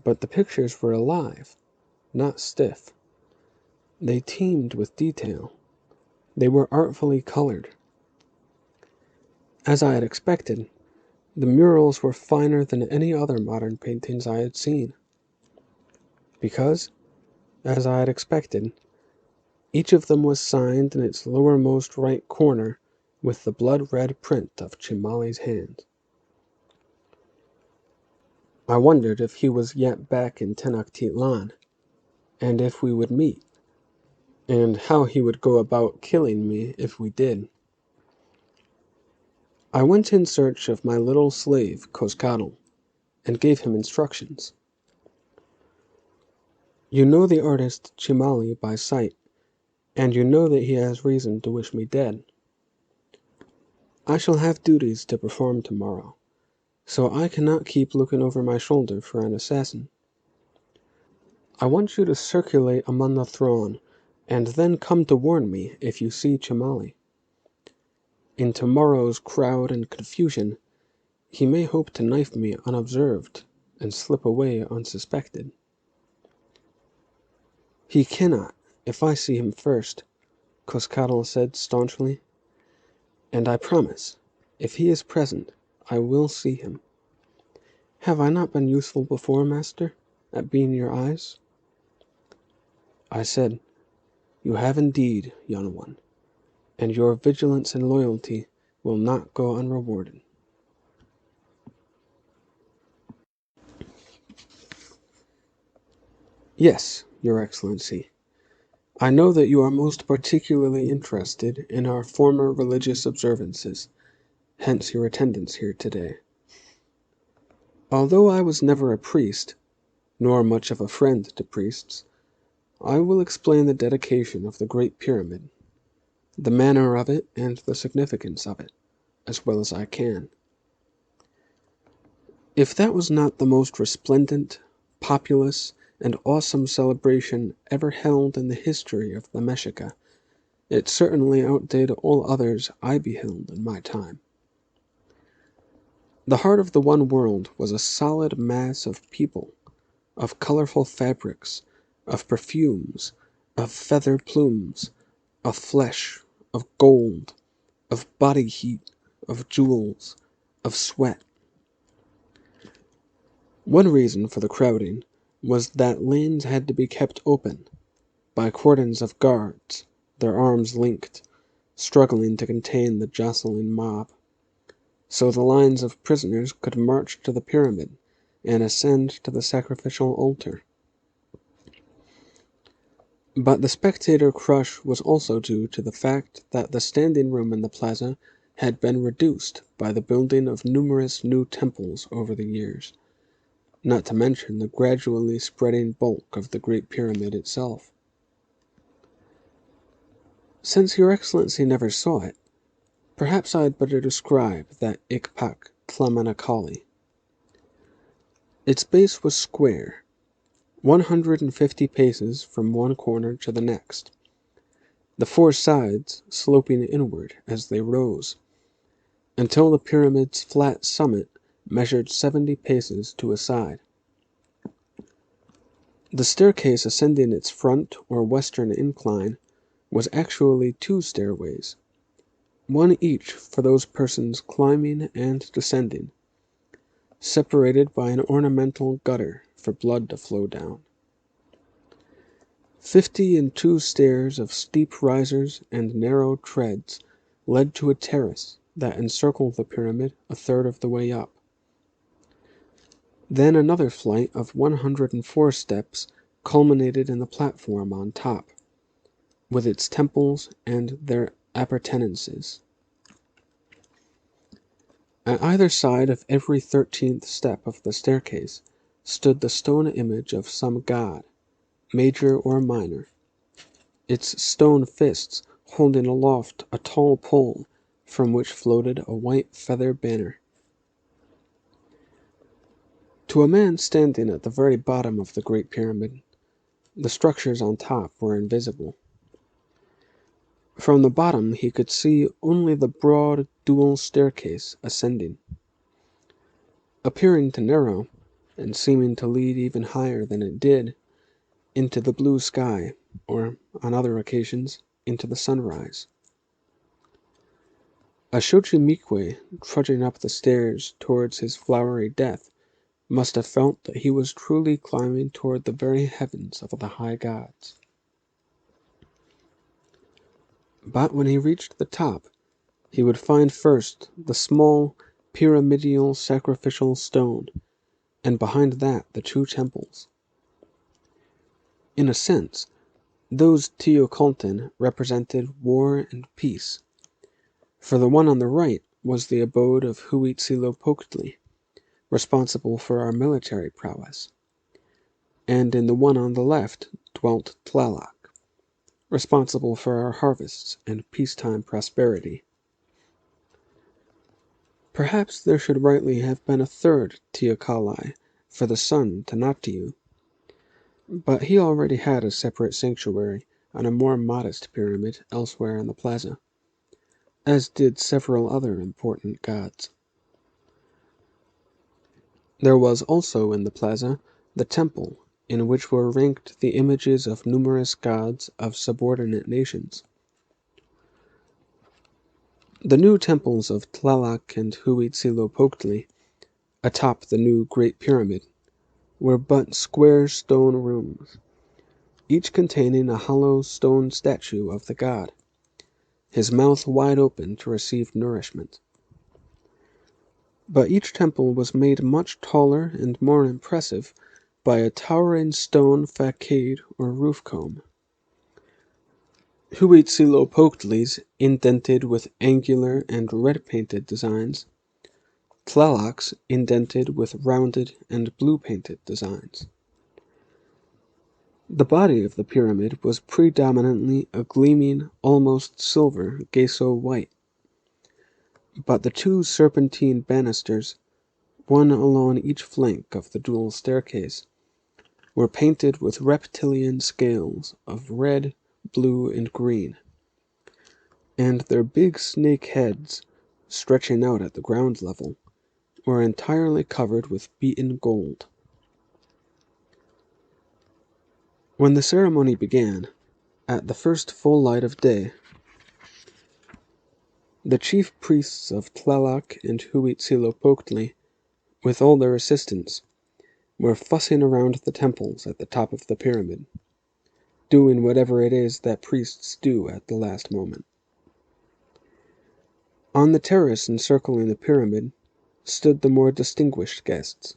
But the pictures were alive, not stiff. They teemed with detail. They were artfully colored. As I had expected, the murals were finer than any other modern paintings I had seen, because, as I had expected, each of them was signed in its lowermost right corner with the blood-red print of Chimali's hand. I wondered if he was yet back in Tenochtitlan, and if we would meet, and how he would go about killing me if we did. I went in search of my little slave, Cozcatl, and gave him instructions. You know the artist Chimali by sight, and you know that he has reason to wish me dead. I shall have duties to perform tomorrow, so I cannot keep looking over my shoulder for an assassin. I want you to circulate among the throng, and then come to warn me if you see Chimali. In tomorrow's crowd and confusion, he may hope to knife me unobserved and slip away unsuspected. He cannot, if I see him first, Cozcatl said staunchly, and I promise, if he is present, I will see him. Have I not been useful before, master, at being your eyes? I said, You have indeed, young one, and your vigilance and loyalty will not go unrewarded. Yes, your excellency. I know that you are most particularly interested in our former religious observances, hence your attendance here today. Although I was never a priest, nor much of a friend to priests, I will explain the dedication of the Great Pyramid, the manner of it and the significance of it, as well as I can. If that was not the most resplendent, populous, and awesome celebration ever held in the history of the Mexica, it certainly outdid all others I beheld in my time. The heart of the one world was a solid mass of people, of colorful fabrics, of perfumes, of feather plumes, of flesh, of gold, of body heat, of jewels, of sweat. One reason for the crowding was that lanes had to be kept open, by cordons of guards, their arms linked, struggling to contain the jostling mob, so the lines of prisoners could march to the pyramid and ascend to the sacrificial altar. But the spectator crush was also due to the fact that the standing room in the plaza had been reduced by the building of numerous new temples over the years, not to mention the gradually spreading bulk of the Great Pyramid itself. Since Your Excellency never saw it, perhaps I'd better describe that Ikpak Tlamanakali. Its base was square, 150 paces from one corner to the next, the four sides sloping inward as they rose, until the pyramid's flat summit measured 70 paces to a side. The staircase ascending its front or western incline was actually two stairways, one each for those persons climbing and descending, separated by an ornamental gutter for blood to flow down. 52 stairs of steep risers and narrow treads led to a terrace that encircled the pyramid a third of the way up. Then another flight of 104 steps culminated in the platform on top, with its temples and their appurtenances. At either side of every 13th step of the staircase stood the stone image of some god, major or minor, its stone fists holding aloft a tall pole from which floated a white feather banner. To a man standing at the very bottom of the Great Pyramid, the structures on top were invisible. From the bottom he could see only the broad dual staircase ascending, appearing to narrow, and seeming to lead even higher than it did, into the blue sky, or, on other occasions, into the sunrise. A Xochimilque trudging up the stairs towards his flowery death must have felt that he was truly climbing toward the very heavens of the high gods. But when he reached the top, he would find first the small pyramidal sacrificial stone, and behind that the two temples. In a sense, those Teocaltin represented war and peace, for the one on the right was the abode of Huitzilopochtli, responsible for our military prowess, and in the one on the left dwelt Tlaloc, responsible for our harvests and peacetime prosperity. Perhaps there should rightly have been a third Teocalli for the son Tonatiuh, but he already had a separate sanctuary on a more modest pyramid elsewhere in the plaza, as did several other important gods. There was also in the plaza the temple in which were ranked the images of numerous gods of subordinate nations. The new temples of Tlaloc and Huitzilopochtli, atop the new Great Pyramid, were but square stone rooms, each containing a hollow stone statue of the god, his mouth wide open to receive nourishment. But each temple was made much taller and more impressive by a towering stone facade or roof comb. Huitzilopochtli's indented with angular and red-painted designs, Tlaloc's indented with rounded and blue-painted designs. The body of the pyramid was predominantly a gleaming, almost silver gesso white, but the two serpentine banisters, one along each flank of the dual staircase, were painted with reptilian scales of red, blue, and green, and their big snake heads, stretching out at the ground level, were entirely covered with beaten gold. When the ceremony began, at the first full light of day, the chief priests of Tlaloc and Huitzilopochtli, with all their assistants, were fussing around the temples at the top of the pyramid. doing whatever it is that priests do at the last moment. On the terrace encircling the pyramid stood the more distinguished guests.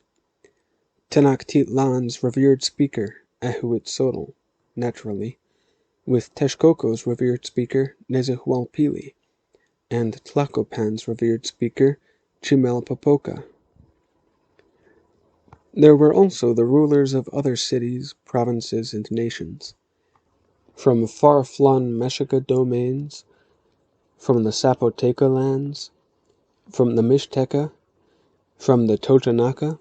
Tenochtitlan's revered speaker, Ahuitzotl, naturally, with Texcoco's revered speaker, Nezahualpili, and Tlacopan's revered speaker, Chimalpopoca. There were also the rulers of other cities, provinces, and nations, from far-flung Mexica domains, from the Zapoteca lands, from the Mixteca, from the Totonaca,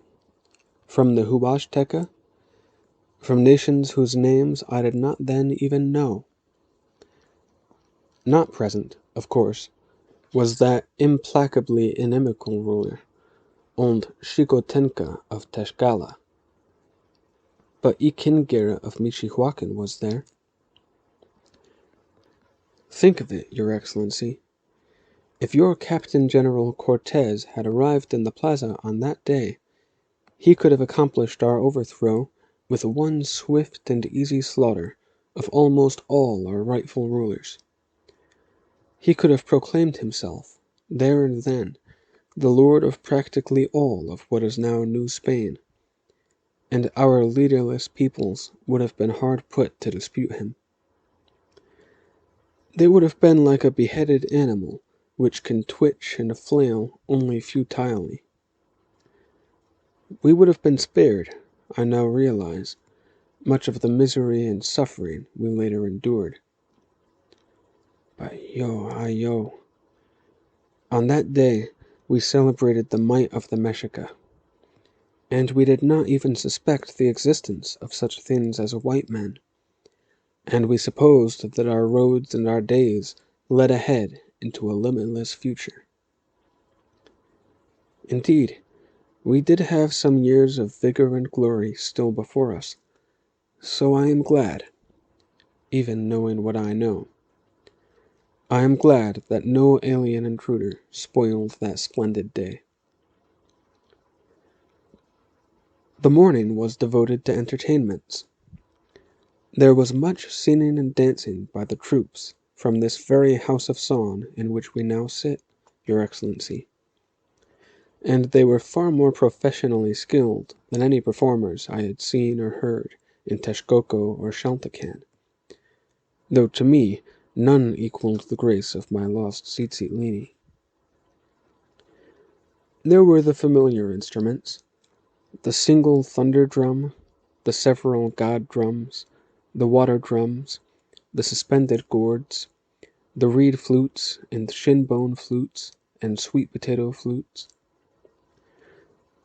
from the Huasteca, from nations whose names I did not then even know. Not present, of course, was that implacably inimical ruler, old Xicotenca of Tlaxcala. But Iquingara of Michoacan was there. Think of it, Your Excellency. If your Captain General Cortez had arrived in the plaza on that day, he could have accomplished our overthrow with one swift and easy slaughter of almost all our rightful rulers. He could have proclaimed himself, there and then, the lord of practically all of what is now New Spain, and our leaderless peoples would have been hard put to dispute him. They would have been like a beheaded animal, which can twitch and flail only futilely. We would have been spared, I now realize, much of the misery and suffering we later endured. But yo. On that day, we celebrated the might of the Mexica, and we did not even suspect the existence of such things as a white man, and we supposed that our roads and our days led ahead into a limitless future. Indeed, we did have some years of vigor and glory still before us, so I am glad, even knowing what I know. I am glad that no alien intruder spoiled that splendid day. The morning was devoted to entertainments. There was much singing and dancing by the troops from this very house of song in which we now sit, Your Excellency, and they were far more professionally skilled than any performers I had seen or heard in Texcoco or Xaltocan, though to me none equaled the grace of my lost Tzitzit. There were the familiar instruments, the single thunder drum, the several god drums, the water drums, the suspended gourds, the reed flutes and shin-bone flutes and sweet potato flutes.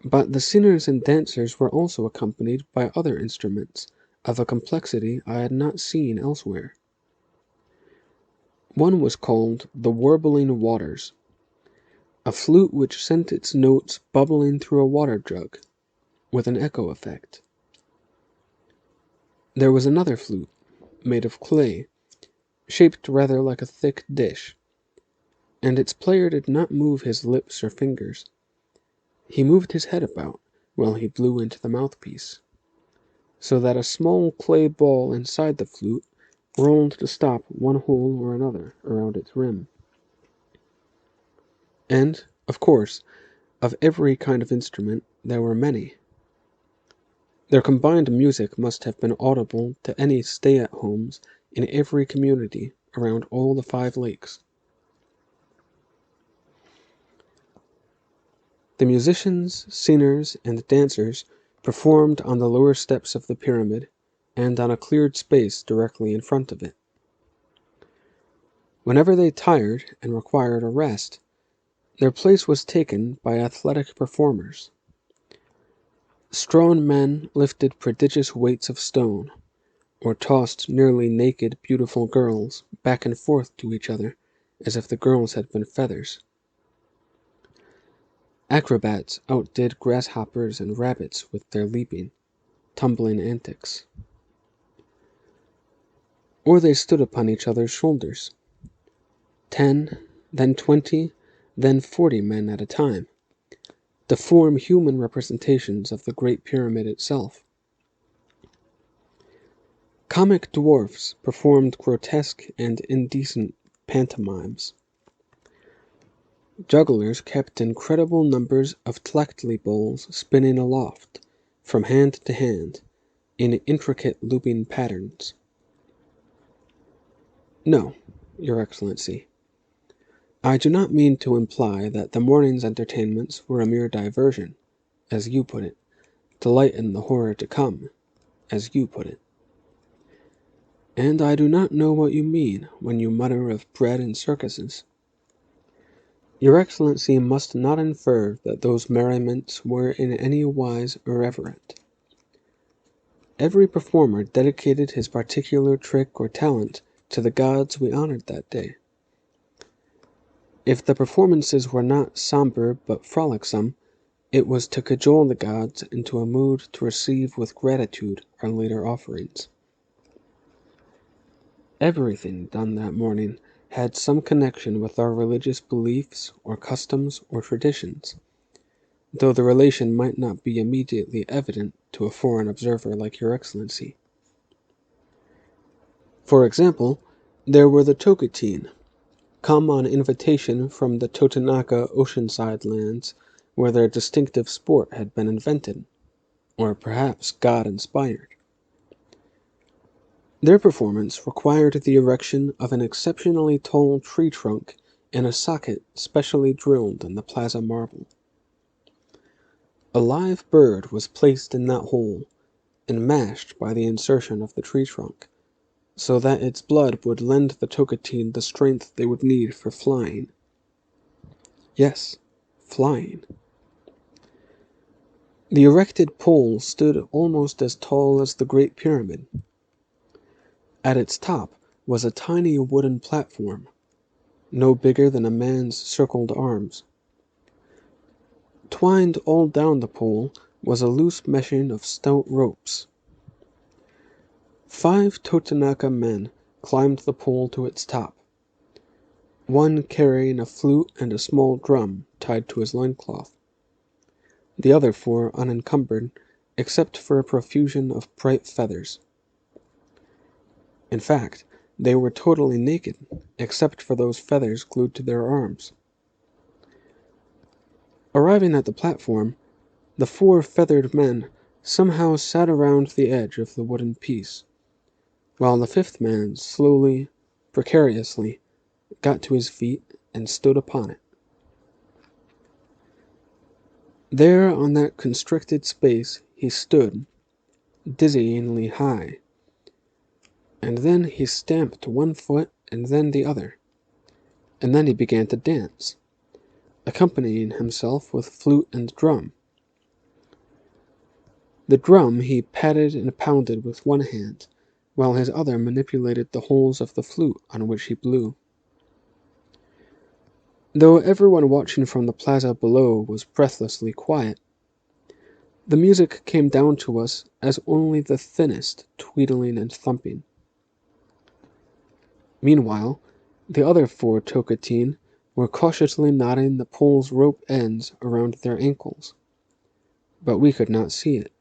But the singers and dancers were also accompanied by other instruments of a complexity I had not seen elsewhere. One was called the warbling waters, a flute which sent its notes bubbling through a water jug, with an echo effect. There was another flute, made of clay, shaped rather like a thick dish, and its player did not move his lips or fingers. He moved his head about while he blew into the mouthpiece, so that a small clay ball inside the flute rolled to stop one hole or another around its rim. And, of course, of every kind of instrument there were many. Their combined music must have been audible to any stay-at-homes in every community around all the 5 lakes. The musicians, singers, and dancers performed on the lower steps of the pyramid and on a cleared space directly in front of it. Whenever they tired and required a rest, their place was taken by athletic performers. Strong men lifted prodigious weights of stone, or tossed nearly naked beautiful girls back and forth to each other as if the girls had been feathers. Acrobats outdid grasshoppers and rabbits with their leaping, tumbling antics. Or they stood upon each other's shoulders, 10, then 20, then 40 men at a time, to form human representations of the Great Pyramid itself. Comic dwarfs performed grotesque and indecent pantomimes. Jugglers kept incredible numbers of tlectli bowls spinning aloft, from hand to hand, in intricate looping patterns. No, Your Excellency, I do not mean to imply that the morning's entertainments were a mere diversion, as you put it, to lighten the horror to come, as you put it. And I do not know what you mean when you mutter of bread and circuses. Your Excellency must not infer that those merriments were in any wise irreverent. Every performer dedicated his particular trick or talent to the gods we honored that day. If the performances were not somber but frolicsome, it was to cajole the gods into a mood to receive with gratitude our later offerings. Everything done that morning had some connection with our religious beliefs or customs or traditions, though the relation might not be immediately evident to a foreign observer like Your Excellency. For example, there were the Cozcatl, come on invitation from the Totonaca oceanside lands where their distinctive sport had been invented, or perhaps God-inspired. Their performance required the erection of an exceptionally tall tree trunk in a socket specially drilled in the plaza marble. A live bird was placed in that hole and mashed by the insertion of the tree trunk, so that its blood would lend the Cozcatl the strength they would need for flying. Yes, flying. The erected pole stood almost as tall as the Great Pyramid. At its top was a tiny wooden platform, no bigger than a man's circled arms. Twined all down the pole was a loose meshing of stout ropes. 5 Totonaca men climbed the pole to its top, one carrying a flute and a small drum tied to his loincloth, the other 4 unencumbered except for a profusion of bright feathers. In fact, they were totally naked, except for those feathers glued to their arms. Arriving at the platform, the 4 feathered men somehow sat around the edge of the wooden piece, while the 5th man slowly, precariously, got to his feet and stood upon it. There on that constricted space he stood, dizzyingly high, and then he stamped one foot and then the other, and then he began to dance, accompanying himself with flute and drum. The drum he patted and pounded with one hand, while his other manipulated the holes of the flute on which he blew. Though everyone watching from the plaza below was breathlessly quiet, the music came down to us as only the thinnest tweedling and thumping. Meanwhile, the other 4 Cozcatl were cautiously knotting the pole's rope ends around their ankles, but we could not see it,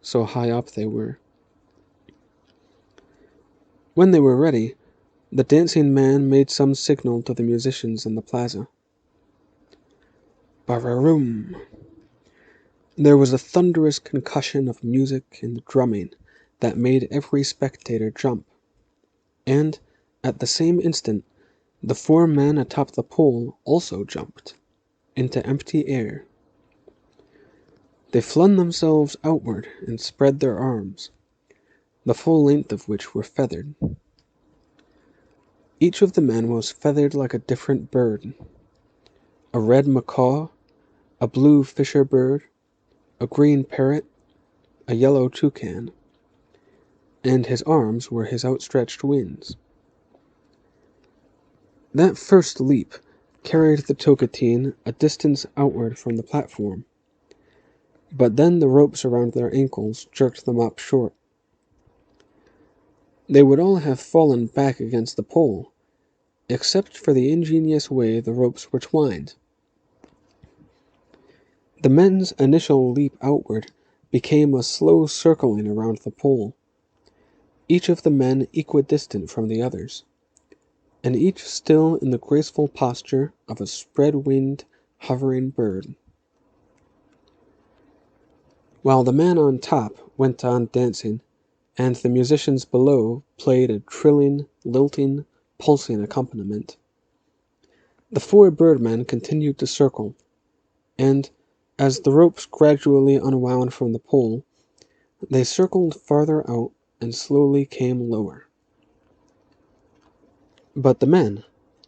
so high up they were. When they were ready, the dancing man made some signal to the musicians in the plaza. Bararoom! There was a thunderous concussion of music and drumming that made every spectator jump, and, at the same instant, the 4 men atop the pole also jumped, into empty air. They flung themselves outward and spread their arms, the full length of which were feathered. Each of the men was feathered like a different bird: a red macaw, a blue fisher bird, a green parrot, a yellow toucan, and his arms were his outstretched wings. That first leap carried the Cozcatl a distance outward from the platform, but then the ropes around their ankles jerked them up short. They would all have fallen back against the pole, except for the ingenious way the ropes were twined. The men's initial leap outward became a slow circling around the pole, each of the men equidistant from the others, and each still in the graceful posture of a spread-winged, hovering bird. While the man on top went on dancing, and the musicians below played a trilling, lilting, pulsing accompaniment, the four birdmen continued to circle, and, as the ropes gradually unwound from the pole, they circled farther out and slowly came lower. But the men,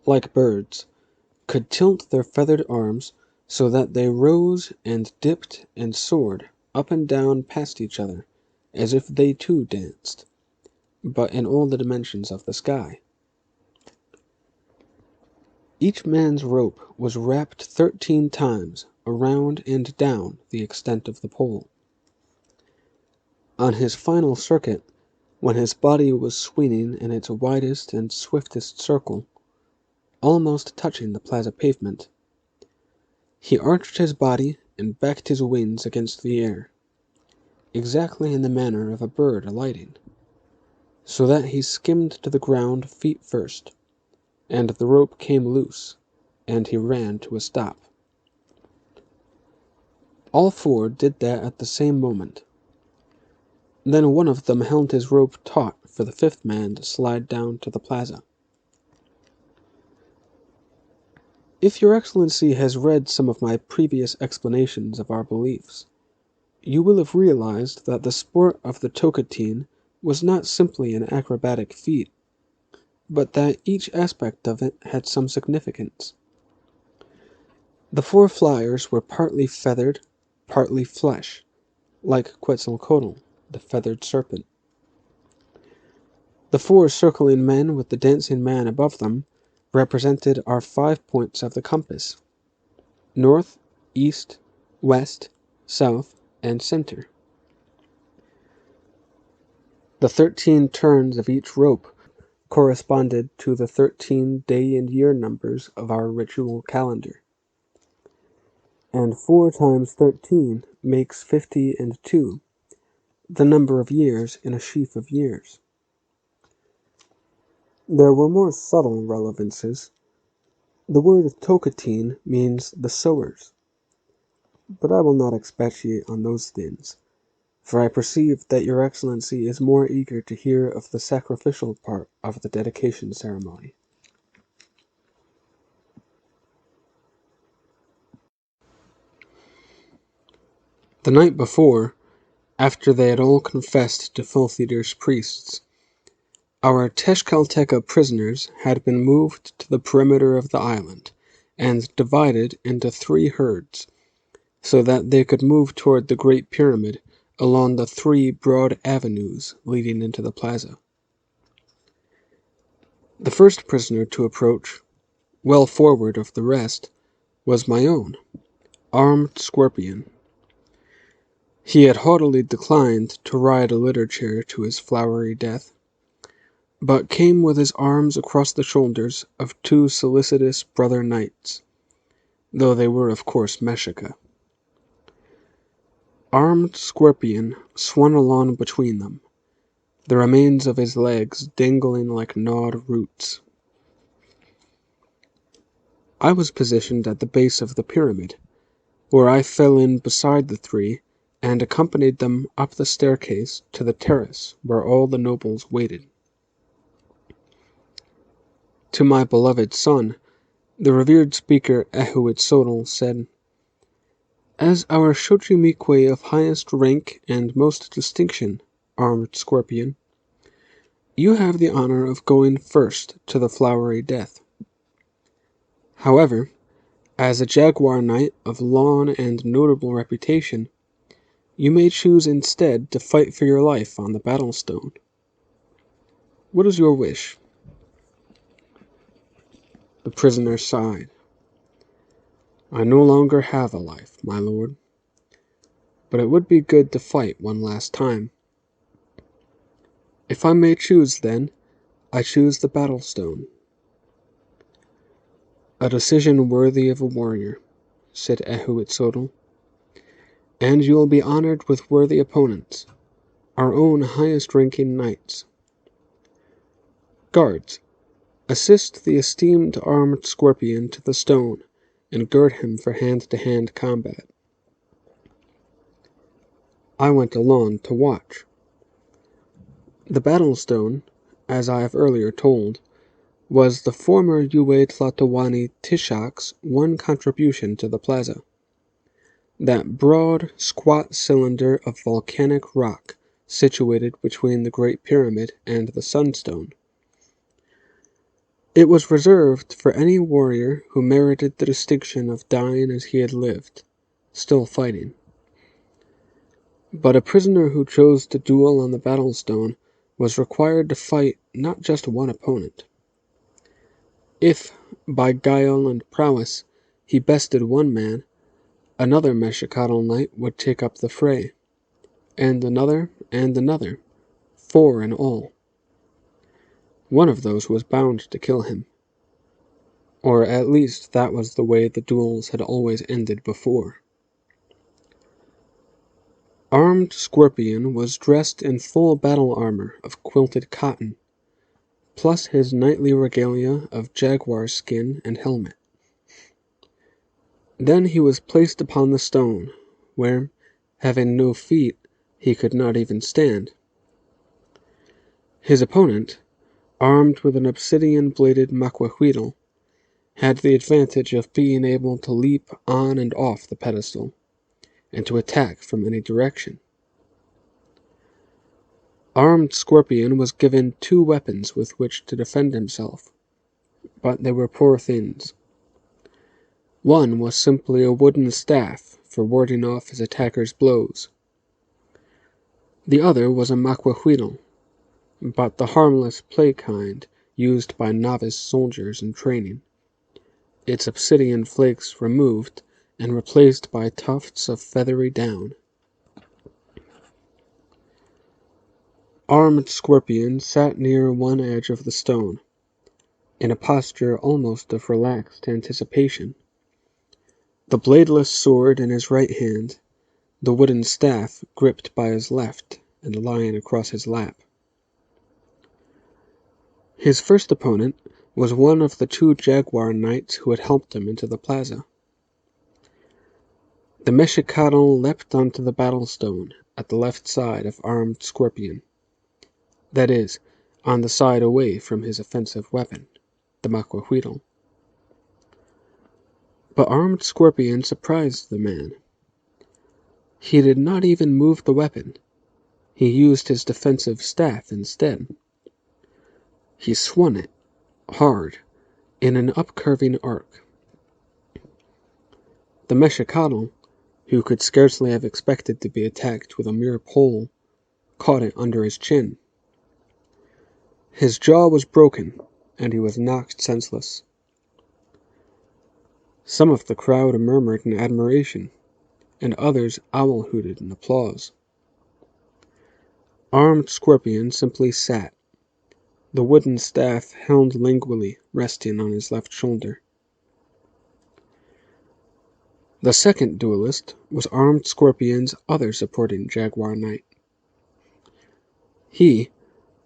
like birds, could tilt their feathered arms so that they rose and dipped and soared up and down past each other, as if they too danced, but in all the dimensions of the sky. Each man's rope was wrapped 13 times around and down the extent of the pole. On his final circuit, when his body was swinging in its widest and swiftest circle, almost touching the plaza pavement, he arched his body and backed his wings against the air, exactly in the manner of a bird alighting, so that he skimmed to the ground feet first, and the rope came loose, and he ran to a stop. All four did that at the same moment. Then one of them held his rope taut for the fifth man to slide down to the plaza. If your Excellency has read some of my previous explanations of our beliefs, you will have realized that the sport of the Tocatine was not simply an acrobatic feat, but that each aspect of it had some significance. The four flyers were partly feathered, partly flesh, like Quetzalcoatl, the feathered serpent. The four circling men with the dancing man above them represented our 5 points of the compass: north, east, west, south, and center. The 13 turns of each rope corresponded to the 13 day and year numbers of our ritual calendar, and 4 times 13 makes 52, the number of years in a sheaf of years. There were more subtle relevances. The word Tocatine means the sowers, but I will not expatiate on those things, for I perceive that your Excellency is more eager to hear of the sacrificial part of the dedication ceremony. The night before, after they had all confessed to Filthider's priests, our Tezcatlipoca prisoners had been moved to the perimeter of the island, and divided into 3 herds, so that they could move toward the Great Pyramid along the 3 broad avenues leading into the plaza. The first prisoner to approach, well forward of the rest, was my own, armed Scorpion. He had haughtily declined to ride a litter chair to his flowery death, but came with his arms across the shoulders of 2 solicitous brother knights, though they were of course Meshica. Armed Scorpion swung along between them, the remains of his legs dangling like gnawed roots. I was positioned at the base of the pyramid, where I fell in beside the 3 and accompanied them up the staircase to the terrace where all the nobles waited. To my beloved son, the revered speaker Ehuitzotl said, "As our Xochimilque of highest rank and most distinction, armed Scorpion, you have the honor of going first to the flowery death. However, as a jaguar knight of long and notable reputation, you may choose instead to fight for your life on the battlestone. What is your wish?" The prisoner sighed. "I no longer have a life, my lord, but it would be good to fight one last time. If I may choose, then, I choose the battlestone." "A decision worthy of a warrior," said Ehuitzotl, "and you will be honored with worthy opponents, our own highest-ranking knights. Guards, assist the esteemed armed scorpion to the stone, and gird him for hand-to-hand combat. I went along to watch. The battle stone, as I have earlier told, was the former Yue Tlatoani Tishak's one contribution to the plaza. That broad, squat cylinder of volcanic rock situated between the Great Pyramid and the Sunstone. It was reserved for any warrior who merited the distinction of dying as he had lived, still fighting. But a prisoner who chose to duel on the battlestone was required to fight not just one opponent. If, by guile and prowess, he bested one man, another Cozcatl knight would take up the fray, and another, 4 in all. One of those was bound to kill him. Or at least that was the way the duels had always ended before. Armed Scorpion was dressed in full battle armor of quilted cotton, plus his knightly regalia of jaguar skin and helmet. Then he was placed upon the stone, where, having no feet, he could not even stand. His opponent, armed with an obsidian-bladed maquahuitl, had the advantage of being able to leap on and off the pedestal, and to attack from any direction. Armed Scorpion was given 2 weapons with which to defend himself, but they were poor things. One was simply a wooden staff for warding off his attacker's blows. The other was a maquahuitl, but the harmless play kind used by novice soldiers in training, its obsidian flakes removed and replaced by tufts of feathery down. Armed Scorpion sat near one edge of the stone, in a posture almost of relaxed anticipation, the bladeless sword in his right hand, the wooden staff gripped by his left and lying across his lap. His first opponent was one of the 2 jaguar knights who had helped him into the plaza. The Cozcatl leapt onto the battlestone at the left side of Armed Scorpion, that is, on the side away from his offensive weapon, the maquahuitl. But Armed Scorpion surprised the man. He did not even move the weapon. He used his defensive staff instead. He swung it, hard, in an upcurving arc. The Cozcatl, who could scarcely have expected to be attacked with a mere pole, caught it under his chin. His jaw was broken, and he was knocked senseless. Some of the crowd murmured in admiration, and others owl-hooted in applause. Armed Scorpion simply sat, the wooden staff held languidly resting on his left shoulder. The second duelist was Armed Scorpion's other supporting jaguar knight. He,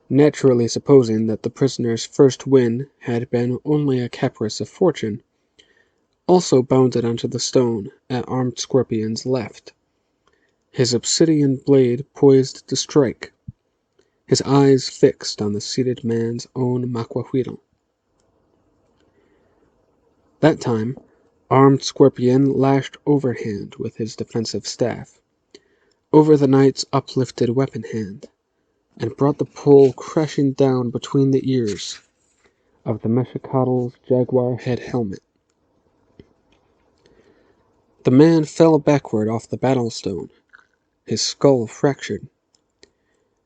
naturally supposing that the prisoner's first win had been only a caprice of fortune, also bounded onto the stone at Armed Scorpion's left, his obsidian blade poised to strike, his eyes fixed on the seated man's own maquahuitl. That time, Armed Scorpion lashed overhand with his defensive staff, over the knight's uplifted weapon hand, and brought the pole crashing down between the ears of the Cozcatl's jaguar head helmet. The man fell backward off the battlestone, his skull fractured,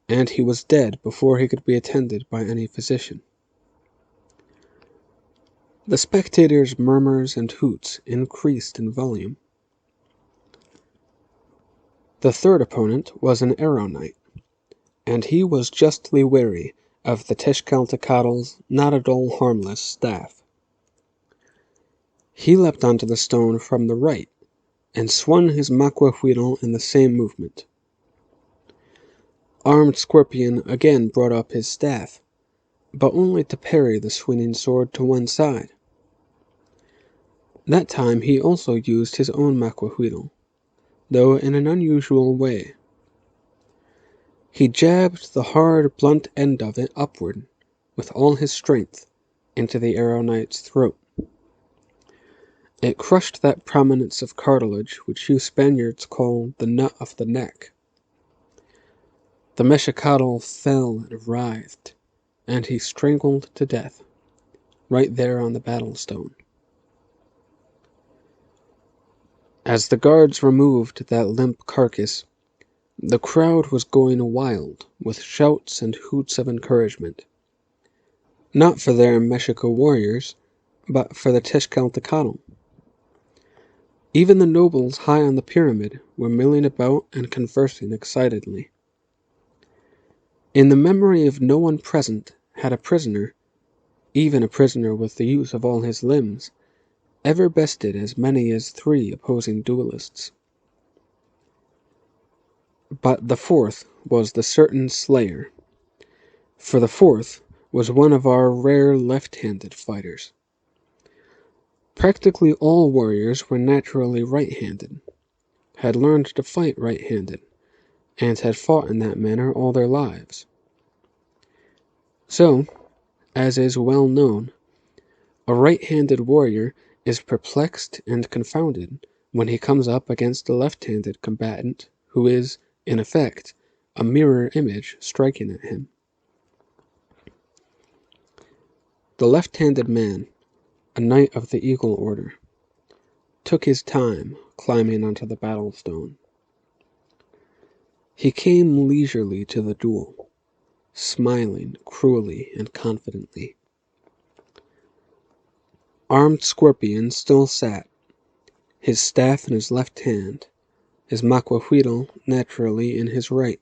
and he was dead before he could be attended by any physician. The spectators' murmurs and hoots increased in volume. The third opponent was an arrow knight, and he was justly wary of the Cozcatl's not-at-all harmless staff. He leapt onto the stone from the right, and swung his maquahuitl in the same movement. Armed Scorpion again brought up his staff, but only to parry the swinging sword to one side. That time he also used his own maquahuitl, though in an unusual way. He jabbed the hard, blunt end of it upward with all his strength into the arrow knight's throat. It crushed that prominence of cartilage which you Spaniards call the nut of the neck. The Cozcatl fell and writhed, and he strangled to death, right there on the battle-stone. As the guards removed that limp carcass, the crowd was going wild with shouts and hoots of encouragement. Not for their Mexico warriors, but for the Cozcatl. Even the nobles high on the pyramid were milling about and conversing excitedly. In the memory of no one present had a prisoner, even a prisoner with the use of all his limbs, ever bested as many as 3 opposing duelists. But the 4th was the certain slayer, for the 4th was one of our rare left-handed fighters. Practically all warriors were naturally right-handed, had learned to fight right-handed, and had fought in that manner all their lives. So, as is well known, a right-handed warrior is perplexed and confounded when he comes up against a left-handed combatant who is, in effect, a mirror image striking at him. The left-handed man, a knight of the Eagle Order, took his time climbing onto the battle-stone. He came leisurely to the duel, smiling cruelly and confidently. Armed Scorpion still sat, his staff in his left hand, his maquahuitl naturally in his right.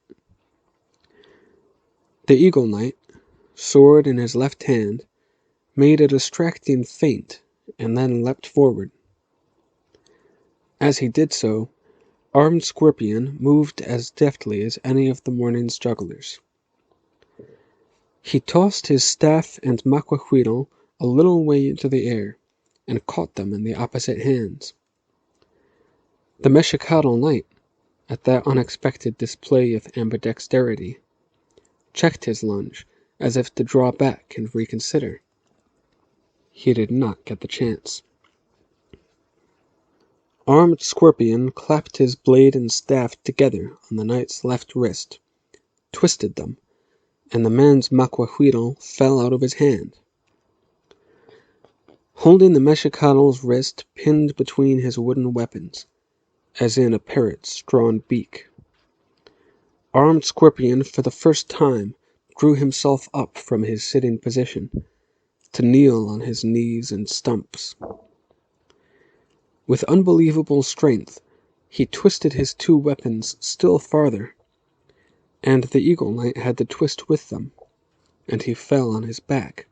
The Eagle Knight, sword in his left hand, made a distracting feint and then leapt forward. As he did so, Armed Scorpion moved as deftly as any of the morning's jugglers. He tossed his staff and maquahuitl a little way into the air, and caught them in the opposite hands. The Cozcatl knight, at that unexpected display of ambidexterity, checked his lunge as if to draw back and reconsider. He did not get the chance. Armed Scorpion clapped his blade and staff together on the knight's left wrist, twisted them, and the man's maquahuitl fell out of his hand. Holding the Cozcatl's wrist pinned between his wooden weapons, as in a parrot's drawn beak, Armed Scorpion for the first time drew himself up from his sitting position, to kneel on his knees and stumps. With unbelievable strength, he twisted his 2 weapons still farther, and the Eagle Knight had to twist with them, and he fell on his back.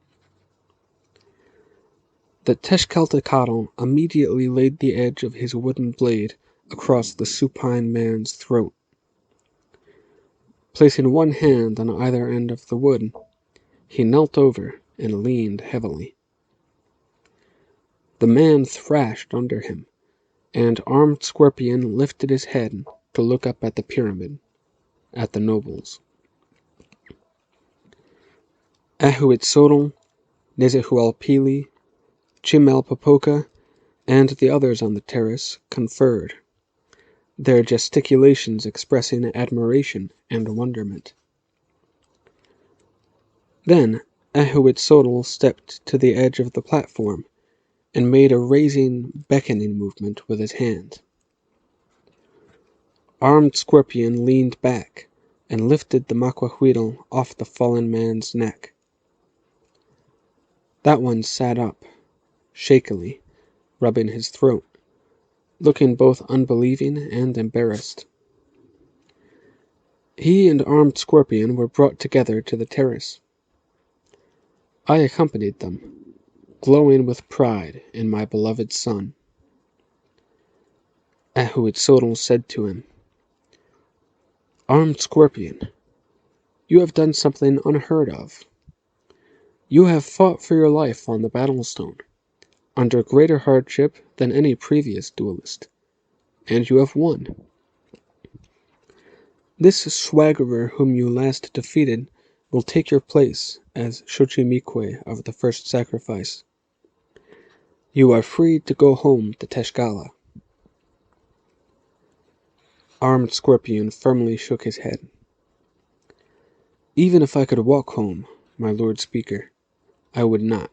The Cozcatl immediately laid the edge of his wooden blade across the supine man's throat. Placing one hand on either end of the wood, he knelt over and leaned heavily. The man thrashed under him, and Armed Scorpion lifted his head to look up at the pyramid, at the nobles. Ahuitzotl, Nezahualpili, Chimalpopoca, and the others on the terrace conferred, their gesticulations expressing admiration and wonderment. Then Ahuitzotl stepped to the edge of the platform and made a raising, beckoning movement with his hand. Armed Scorpion leaned back and lifted the maquahuitl off the fallen man's neck. That one sat up, shakily, rubbing his throat, looking both unbelieving and embarrassed. He and Armed Scorpion were brought together to the terrace. I accompanied them, glowing with pride in my beloved son. Ahuitzotl said to him, "Armed Scorpion, you have done something unheard of. You have fought for your life on the battlestone, under greater hardship than any previous duelist, and you have won. This swaggerer whom you last defeated will take your place as Xochimilque of the first sacrifice. You are free to go home to Tezcala. Armed Scorpion firmly shook his head. Even if I could walk home, my Lord Speaker, I would not.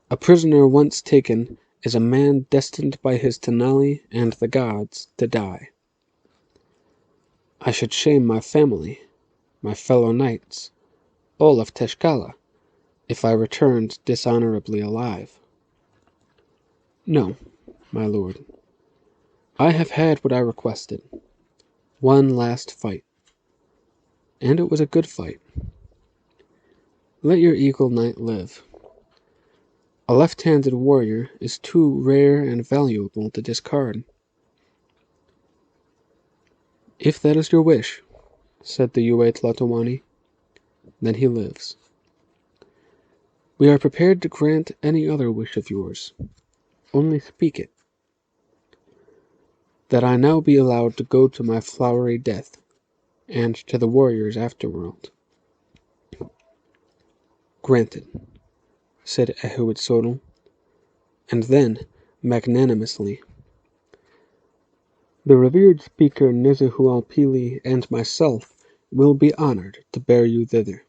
A prisoner once taken is a man destined by his Tenali and the gods to die. I should shame my family, my fellow knights, all of Tezcala, if I returned dishonorably alive. No, my lord. I have had what I requested. One last fight. And it was a good fight. Let your eagle knight live. A left-handed warrior is too rare and valuable to discard. If that is your wish, said the Yue Tlatoani, then he lives. We are prepared to grant any other wish of yours. Only speak it. That I now be allowed to go to my flowery death, and to the warrior's afterworld. Granted, said Ehuitzotl, and then, magnanimously, the revered speaker Nizuhualpili and myself will be honored to bear you thither.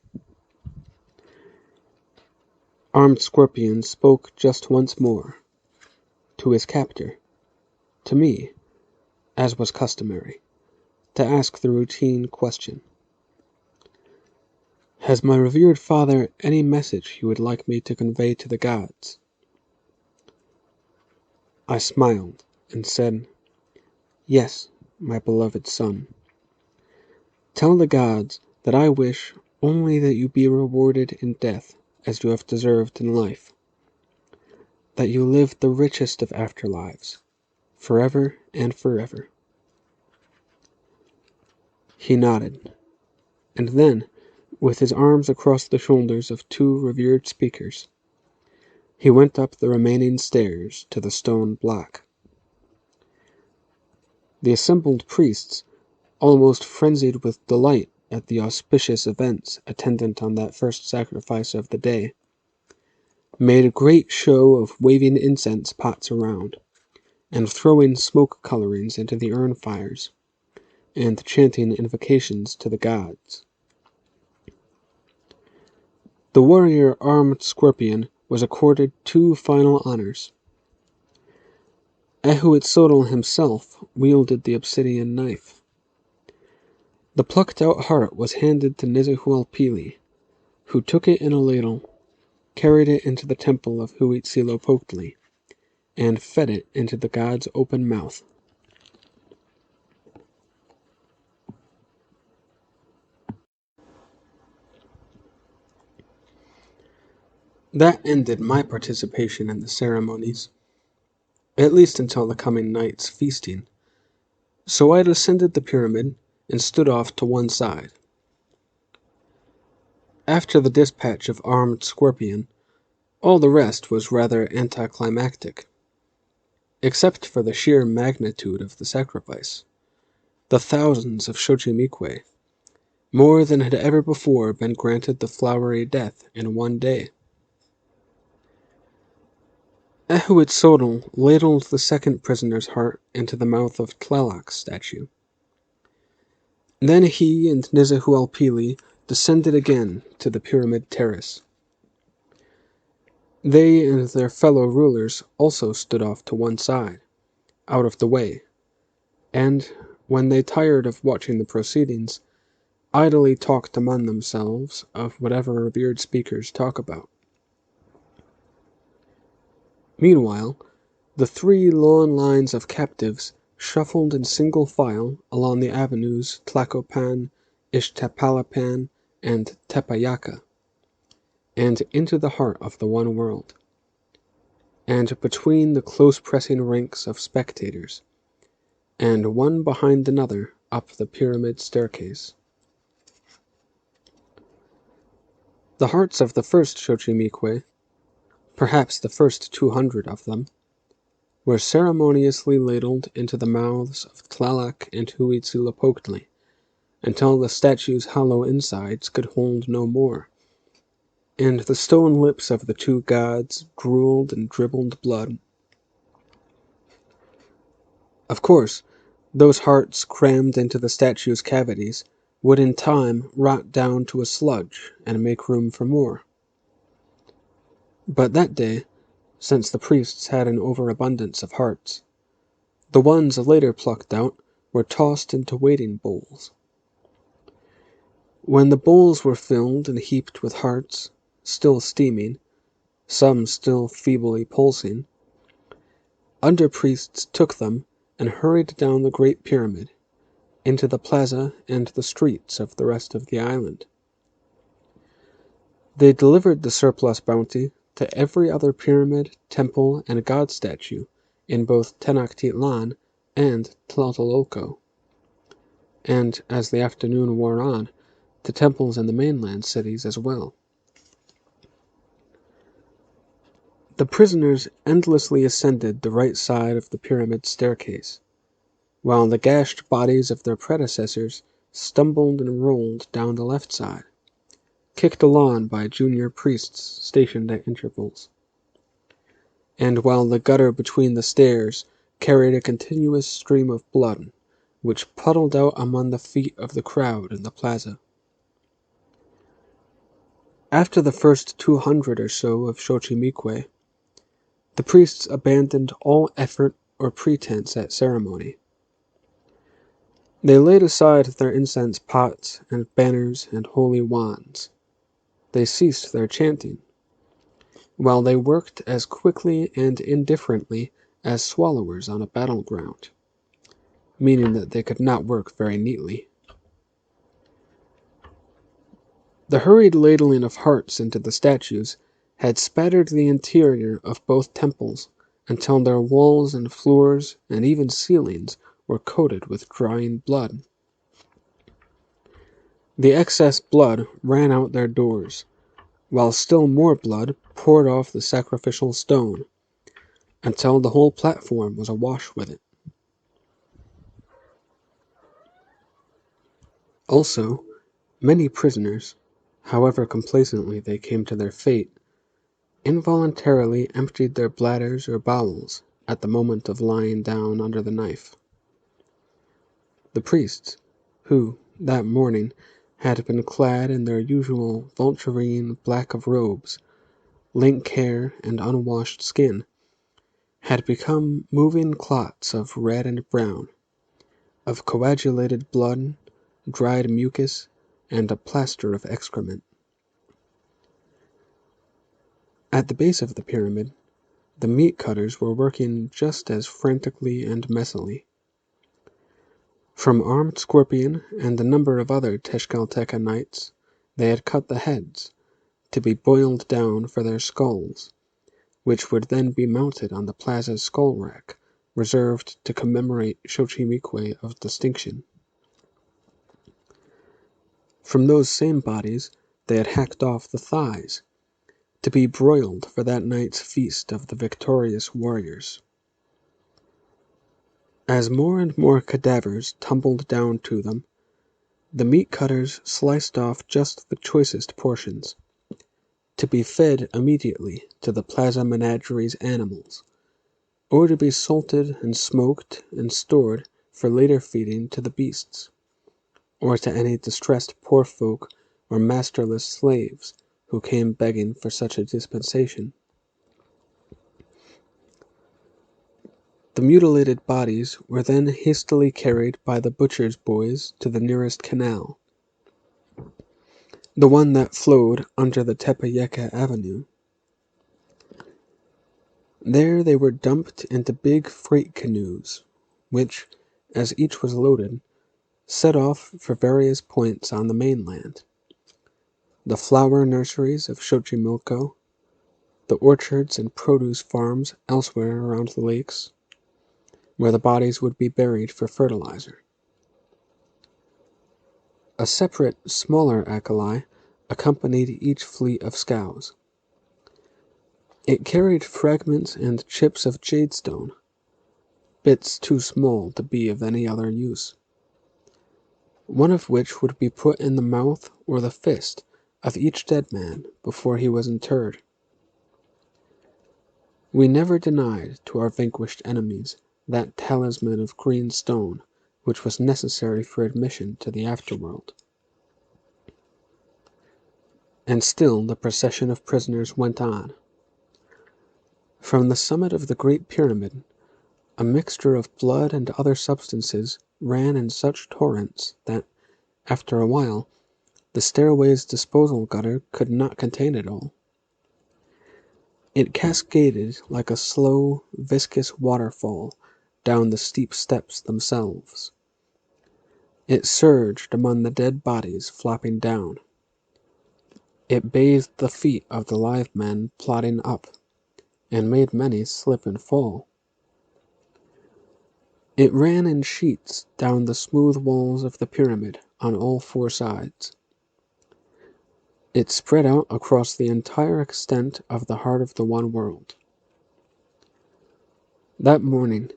Armed Scorpion spoke just once more, to his captor, to me, as was customary, to ask the routine question. Has my revered father any message he would like me to convey to the gods? I smiled and said, Yes, my beloved son. Tell the gods that I wish only that you be rewarded in death as you have deserved in life, that you live the richest of afterlives, forever and forever. He nodded, and then, with his arms across the shoulders of two revered speakers, he went up the remaining stairs to the stone block. The assembled priests, almost frenzied with delight at the auspicious events attendant on that first sacrifice of the day, made a great show of waving incense pots around, and throwing smoke colorings into the urn fires, and chanting invocations to the gods. The warrior Armed Scorpion was accorded two final honors. Ehuitzotl himself wielded the obsidian knife. The plucked-out heart was handed to Nizuhualpili, who took it in a ladle, carried it into the temple of Huitzilopochtli, and fed it into the god's open mouth. That ended my participation in the ceremonies, at least until the coming night's feasting, so I descended the pyramid and stood off to one side. After the dispatch of Armed Scorpion, all the rest was rather anticlimactic, except for the sheer magnitude of the sacrifice. The thousands of Xochimilque, more than had ever before been granted the flowery death in one day. Ehuitzotl ladled the second prisoner's heart into the mouth of Tlaloc's statue. Then he and Nizuhualpili descended again to the pyramid terrace. They and their fellow rulers also stood off to one side, out of the way, and, when they tired of watching the proceedings, idly talked among themselves of whatever revered speakers talk about. Meanwhile, the three long lines of captives shuffled in single file along the avenues Tlacopan, Ixtapalapan, and Tepeyaca, and into the heart of the one world, and between the close-pressing ranks of spectators, and one behind another up the pyramid staircase. The hearts of the first Xochimilque, perhaps the first 200 of them, were ceremoniously ladled into the mouths of Tlaloc and Huitzilopochtli, until the statue's hollow insides could hold no more, and the stone lips of the two gods drooled and dribbled blood. Of course, those hearts crammed into the statue's cavities would in time rot down to a sludge and make room for more. But that day, since the priests had an overabundance of hearts, the ones later plucked out were tossed into waiting bowls. When the bowls were filled and heaped with hearts, still steaming, some still feebly pulsing, under-priests took them and hurried down the Great Pyramid, into the plaza and the streets of the rest of the island. They delivered the surplus bounty to every other pyramid, temple, and god statue in both Tenochtitlan and Tlatelolco, and, as the afternoon wore on, to temples in the mainland cities as well. The prisoners endlessly ascended the right side of the pyramid staircase, while the gashed bodies of their predecessors stumbled and rolled down the left side, kicked along by junior priests stationed at intervals. And while the gutter between the stairs carried a continuous stream of blood, which puddled out among the feet of the crowd in the plaza. After the first 200 or so of Xochimilque, the priests abandoned all effort or pretense at ceremony. They laid aside their incense pots and banners and holy wands. They ceased their chanting, while they worked as quickly and indifferently as swallowers on a battleground, meaning that they could not work very neatly. The hurried ladling of hearts into the statues had spattered the interior of both temples until their walls and floors and even ceilings were coated with drying blood. The excess blood ran out their doors, while still more blood poured off the sacrificial stone, until the whole platform was awash with it. Also, many prisoners, however complacently they came to their fate, involuntarily emptied their bladders or bowels at the moment of lying down under the knife. The priests, who, that morning, had been clad in their usual vulturine black of robes, lank hair, and unwashed skin, had become moving clots of red and brown, of coagulated blood, dried mucus, and a plaster of excrement. At the base of the pyramid, the meat-cutters were working just as frantically and messily. From armed scorpion and a number of other Tezcatlipoca knights, they had cut the heads, to be boiled down for their skulls, which would then be mounted on the plaza's skull rack, reserved to commemorate Xochimilque of distinction. From those same bodies they had hacked off the thighs, to be broiled for that night's feast of the victorious warriors. As more and more cadavers tumbled down to them, the meat-cutters sliced off just the choicest portions, to be fed immediately to the plaza menageries animals, or to be salted and smoked and stored for later feeding to the beasts, or to any distressed poor folk or masterless slaves who came begging for such a dispensation. The mutilated bodies were then hastily carried by the butcher's boys to the nearest canal, the one that flowed under the Tepeyaca Avenue. There they were dumped into big freight canoes, which, as each was loaded, set off for various points on the mainland: the flower nurseries of Xochimilco, the orchards and produce farms elsewhere around the lakes, where the bodies would be buried for fertilizer. A separate, smaller alkali accompanied each fleet of scows. It carried fragments and chips of jadestone, bits too small to be of any other use, one of which would be put in the mouth or the fist of each dead man before he was interred. We never denied to our vanquished enemies that talisman of green stone which was necessary for admission to the afterworld. And still the procession of prisoners went on. From the summit of the Great Pyramid, a mixture of blood and other substances ran in such torrents that, after a while, the stairway's disposal gutter could not contain it all. It cascaded like a slow, viscous waterfall down the steep steps themselves. It surged among the dead bodies flopping down. It bathed the feet of the live men plodding up, and made many slip and fall. It ran in sheets down the smooth walls of the pyramid on all four sides. It spread out across the entire extent of the heart of the one world. That morning,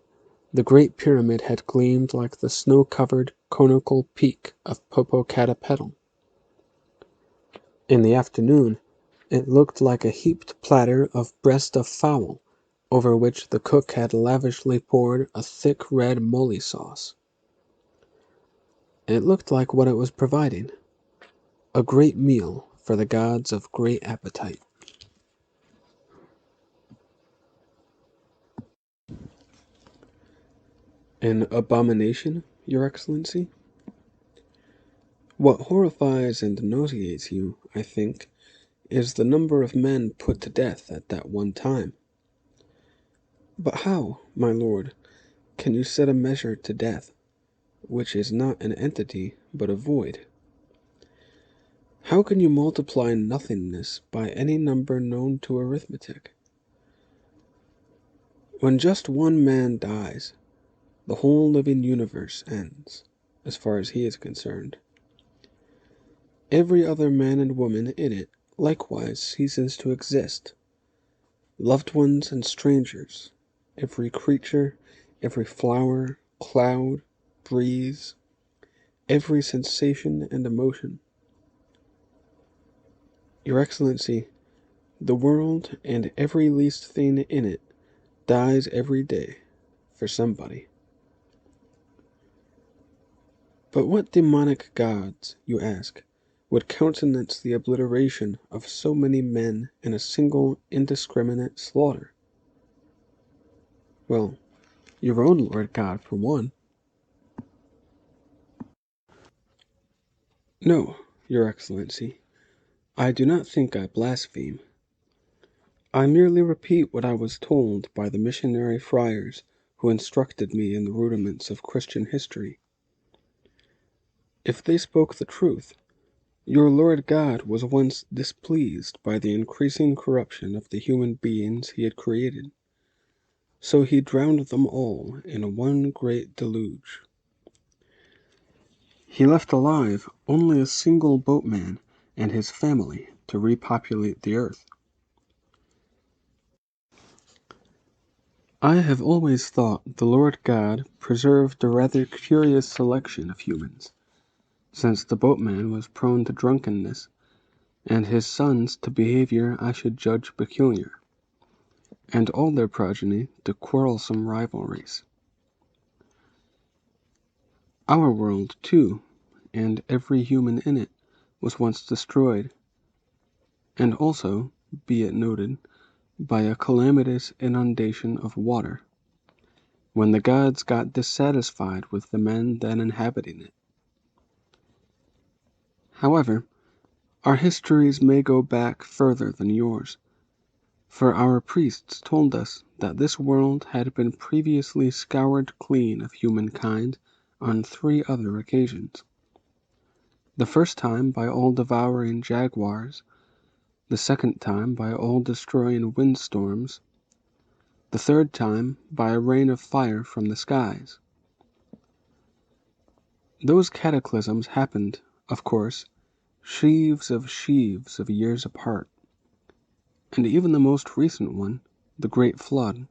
the Great Pyramid had gleamed like the snow-covered conical peak of Popocatépetl. In the afternoon, it looked like a heaped platter of breast of fowl, over which the cook had lavishly poured a thick red moly sauce. It looked like what it was providing, a great meal for the gods of great appetite. An abomination, Your Excellency? What horrifies and nauseates you, I think, is the number of men put to death at that one time. But how, my lord, can you set a measure to death, which is not an entity, but a void? How can you multiply nothingness by any number known to arithmetic? When just one man dies, the whole living universe ends, as far as he is concerned. Every other man and woman in it likewise ceases to exist. Loved ones and strangers, every creature, every flower, cloud, breeze, every sensation and emotion. Your Excellency, the world and every least thing in it dies every day for somebody. But what demonic gods, you ask, would countenance the obliteration of so many men in a single indiscriminate slaughter? Well, your own Lord God, for one. No, Your Excellency, I do not think I blaspheme. I merely repeat what I was told by the missionary friars who instructed me in the rudiments of Christian history. If they spoke the truth, your Lord God was once displeased by the increasing corruption of the human beings he had created, so he drowned them all in one great deluge. He left alive only a single boatman and his family to repopulate the earth. I have always thought the Lord God preserved a rather curious selection of humans, since the boatman was prone to drunkenness, and his sons to behavior I should judge peculiar, and all their progeny to quarrelsome rivalries. Our world, too, and every human in it, was once destroyed, and also, be it noted, by a calamitous inundation of water, when the gods got dissatisfied with the men then inhabiting it. However, our histories may go back further than yours, for our priests told us that this world had been previously scoured clean of humankind on 3 other occasions. The first time by all-devouring jaguars, the second time by all-destroying windstorms, the third time by a rain of fire from the skies. Those cataclysms happened, of course, sheaves of years apart, and even the most recent one, the Great Flood,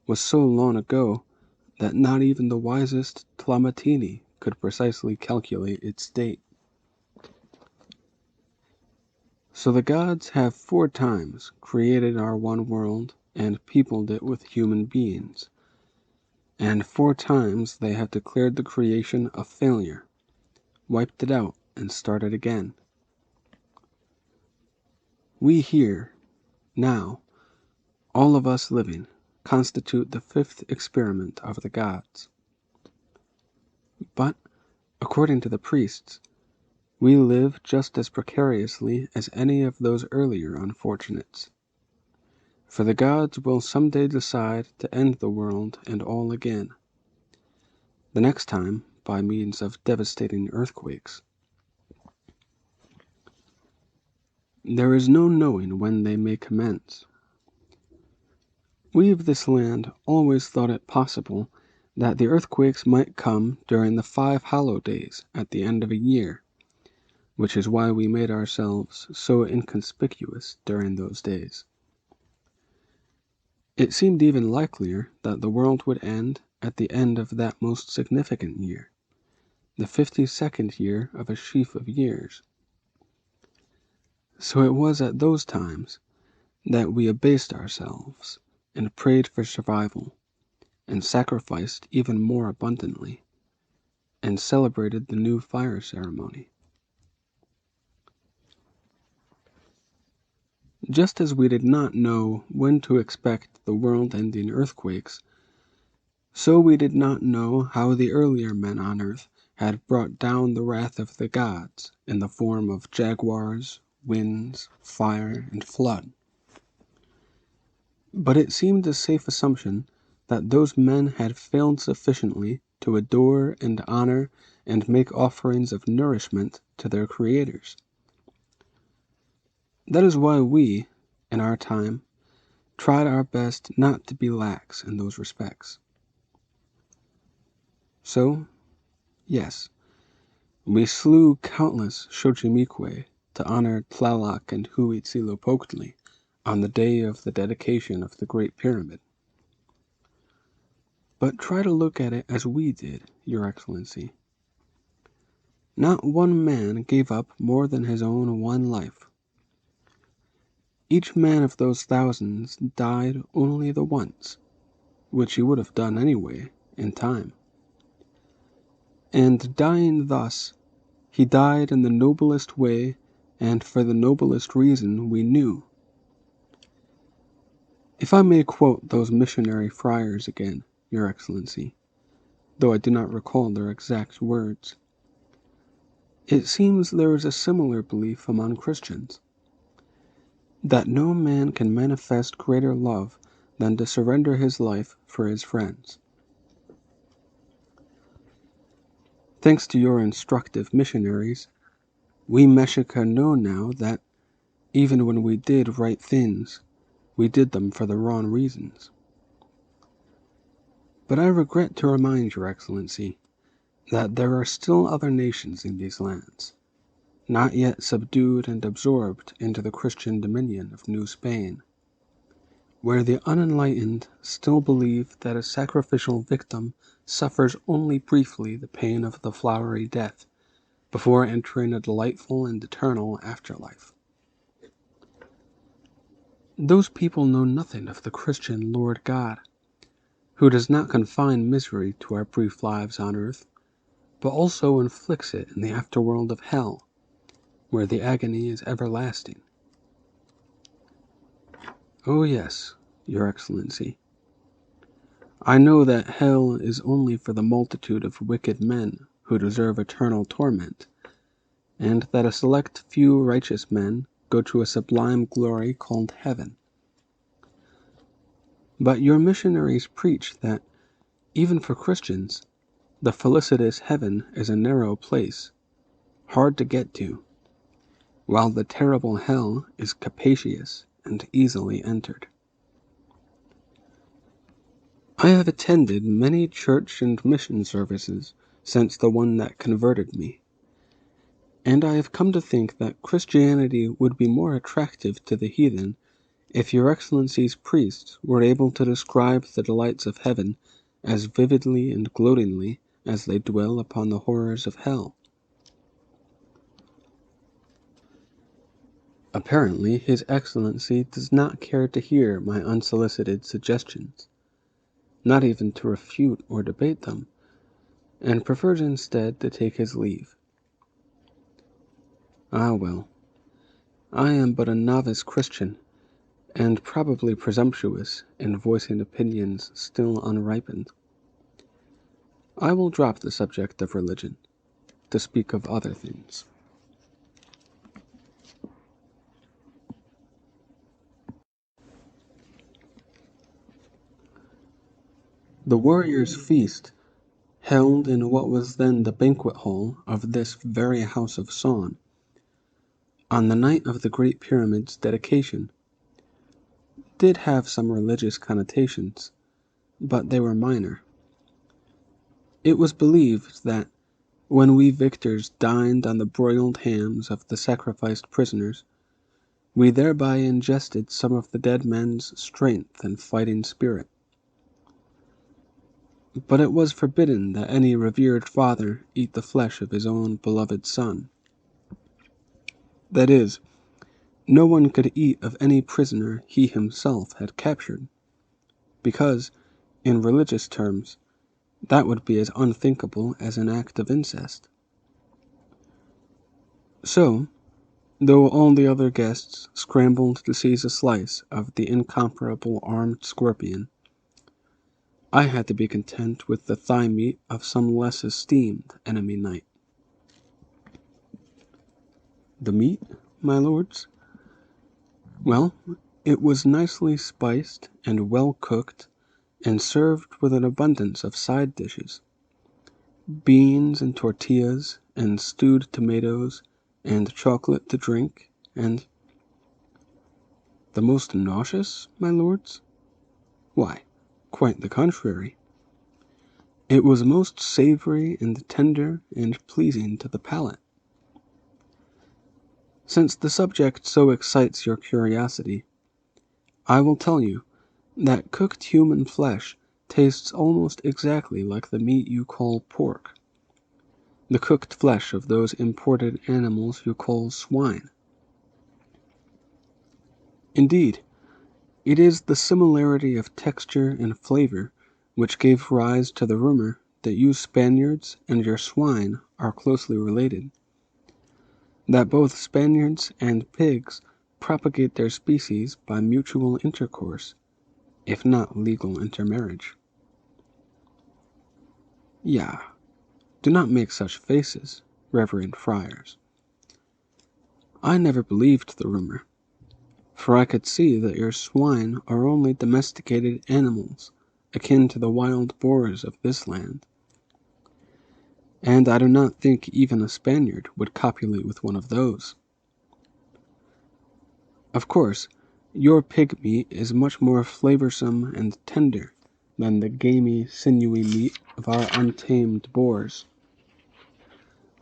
was so long ago that not even the wisest Tlamatini could precisely calculate its date. So the gods have 4 times created our one world and peopled it with human beings, and 4 times they have declared the creation a failure, wiped it out, and started again. We here, now, all of us living, constitute the 5th experiment of the gods. But, according to the priests, we live just as precariously as any of those earlier unfortunates. For the gods will someday decide to end the world and all again, the next time by means of devastating earthquakes. There is no knowing when they may commence. We of this land always thought it possible that the earthquakes might come during the 5 hallow days at the end of a year, which is why we made ourselves so inconspicuous during those days. It seemed even likelier that the world would end at the end of that most significant year, the 52nd year of a sheaf of years. So it was at those times that we abased ourselves and prayed for survival, and sacrificed even more abundantly, and celebrated the new fire ceremony. Just as we did not know when to expect the world-ending earthquakes, so we did not know how the earlier men on earth had brought down the wrath of the gods in the form of jaguars, winds, fire, and flood. But it seemed a safe assumption that those men had failed sufficiently to adore and honor and make offerings of nourishment to their creators. That is why we, in our time, tried our best not to be lax in those respects. So, yes, we slew countless Xochimilque to honor Tlaloc and Huitzilopochtli on the day of the dedication of the Great Pyramid. But try to look at it as we did, Your Excellency. Not one man gave up more than his own one life. Each man of those thousands died only the once, which he would have done anyway, in time. And dying thus, he died in the noblest way and for the noblest reason we knew. If I may quote those missionary friars again, Your Excellency, though I do not recall their exact words, it seems there is a similar belief among Christians, that no man can manifest greater love than to surrender his life for his friends. Thanks to your instructive missionaries, we Mexica know now that, even when we did right things, we did them for the wrong reasons. But I regret to remind Your Excellency that there are still other nations in these lands, not yet subdued and absorbed into the Christian dominion of New Spain, where the unenlightened still believe that a sacrificial victim suffers only briefly the pain of the flowery death before entering a delightful and eternal afterlife. Those people know nothing of the Christian Lord God, who does not confine misery to our brief lives on earth, but also inflicts it in the afterworld of hell, where the agony is everlasting. Oh yes, Your Excellency, I know that hell is only for the multitude of wicked men who deserve eternal torment, and that a select few righteous men go to a sublime glory called heaven. But your missionaries preach that, even for Christians, the felicitous heaven is a narrow place, hard to get to, while the terrible hell is capacious and easily entered. I have attended many church and mission services since the one that converted me, and I have come to think that Christianity would be more attractive to the heathen if Your Excellency's priests were able to describe the delights of heaven as vividly and gloatingly as they dwell upon the horrors of hell. Apparently, His Excellency does not care to hear my unsolicited suggestions, not even to refute or debate them, and prefers instead to take his leave. Ah well, I am but a novice Christian, and probably presumptuous in voicing opinions still unripened. I will drop the subject of religion, to speak of other things. The warriors' feast, held in what was then the banquet hall of this very house of song, on the night of the Great Pyramid's dedication, did have some religious connotations, but they were minor. It was believed that when we victors dined on the broiled hams of the sacrificed prisoners, we thereby ingested some of the dead men's strength and fighting spirit. But it was forbidden that any revered father eat the flesh of his own beloved son. That is, no one could eat of any prisoner he himself had captured, because, in religious terms, that would be as unthinkable as an act of incest. So, though all the other guests scrambled to seize a slice of the incomparable armed scorpion, I had to be content with the thigh meat of some less esteemed enemy knight. The meat, my lords? Well, it was nicely spiced and well cooked, and served with an abundance of side dishes. Beans and tortillas, and stewed tomatoes, and chocolate to drink, and the most nauseous, my lords? Why, quite the contrary. It was most savory and tender and pleasing to the palate. Since the subject so excites your curiosity, I will tell you that cooked human flesh tastes almost exactly like the meat you call pork, the cooked flesh of those imported animals you call swine. Indeed, it is the similarity of texture and flavor which gave rise to the rumor that you Spaniards and your swine are closely related, that both Spaniards and pigs propagate their species by mutual intercourse, if not legal intermarriage. Yah, do not make such faces, reverend friars. I never believed the rumor, for I could see that your swine are only domesticated animals, akin to the wild boars of this land, and I do not think even a Spaniard would copulate with one of those. Of course, your pig meat is much more flavorsome and tender than the gamey, sinewy meat of our untamed boars.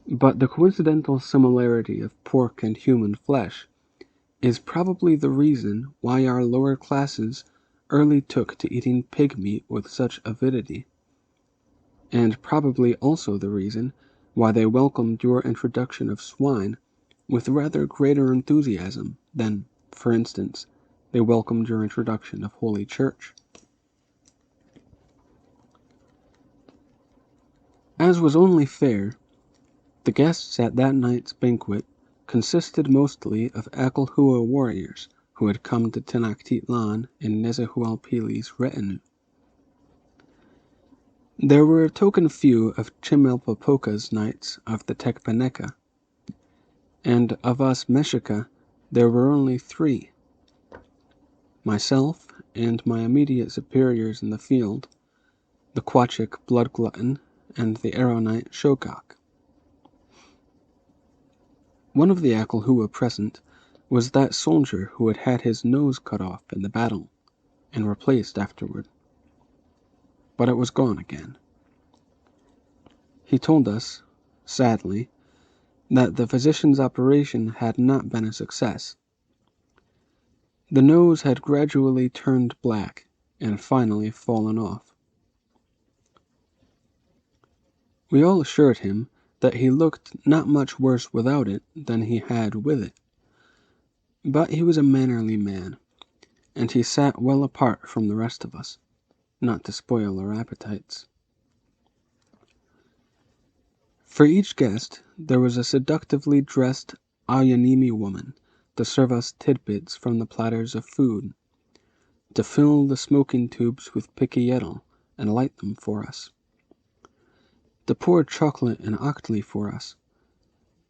But the coincidental similarity of pork and human flesh is probably the reason why our lower classes early took to eating pig meat with such avidity, and probably also the reason why they welcomed your introduction of swine with rather greater enthusiasm than, for instance, they welcomed your introduction of Holy Church. As was only fair, the guests at that night's banquet consisted mostly of Akalhua warriors who had come to Tenochtitlan in Nezahualpili's retinue. There were a token few of Chimalpopoca's knights of the Tecpaneca, and of us Mexica there were only 3. Myself and my immediate superiors in the field, the Quachic blood glutton and the arrow knight Shokak. One of the Akalhua present was that soldier who had had his nose cut off in the battle, and replaced afterward. But it was gone again. He told us, sadly, that the physician's operation had not been a success. The nose had gradually turned black and finally fallen off. We all assured him that he looked not much worse without it than he had with it. But he was a mannerly man, and he sat well apart from the rest of us, not to spoil our appetites. For each guest there was a seductively dressed Ayanimi woman to serve us tidbits from the platters of food, to fill the smoking tubes with piquilletl and light them for us, to pour chocolate and octli for us,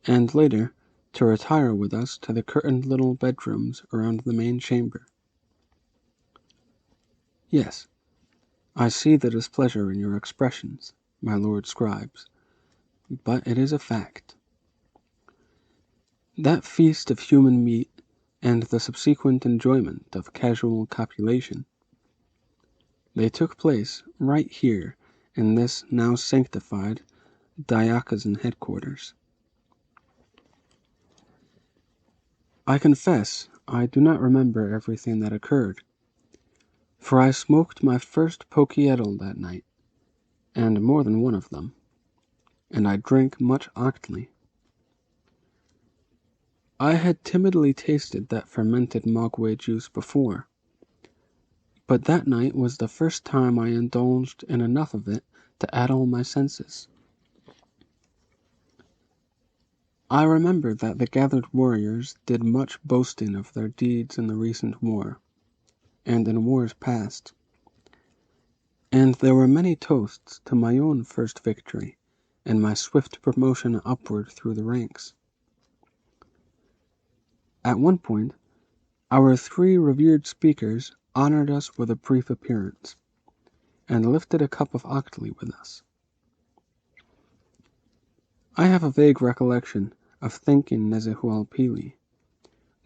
and later to retire with us to the curtained little bedrooms around the main chamber. Yes, I see the displeasure in your expressions, my lord scribes, but it is a fact. That feast of human meat and the subsequent enjoyment of casual copulation, they took place right here in this now sanctified diocesan headquarters. I confess I do not remember everything that occurred, for I smoked my first poquietl that night, and more than one of them, and I drank much octli. I had timidly tasted that fermented maguey juice before, but that night was the first time I indulged in enough of it to addle my senses. I remember that the gathered warriors did much boasting of their deeds in the recent war, and in wars past, and there were many toasts to my own first victory and my swift promotion upward through the ranks. At one point, our 3 revered speakers honored us with a brief appearance, and lifted a cup of octli with us. I have a vague recollection of thanking Nezahualpili,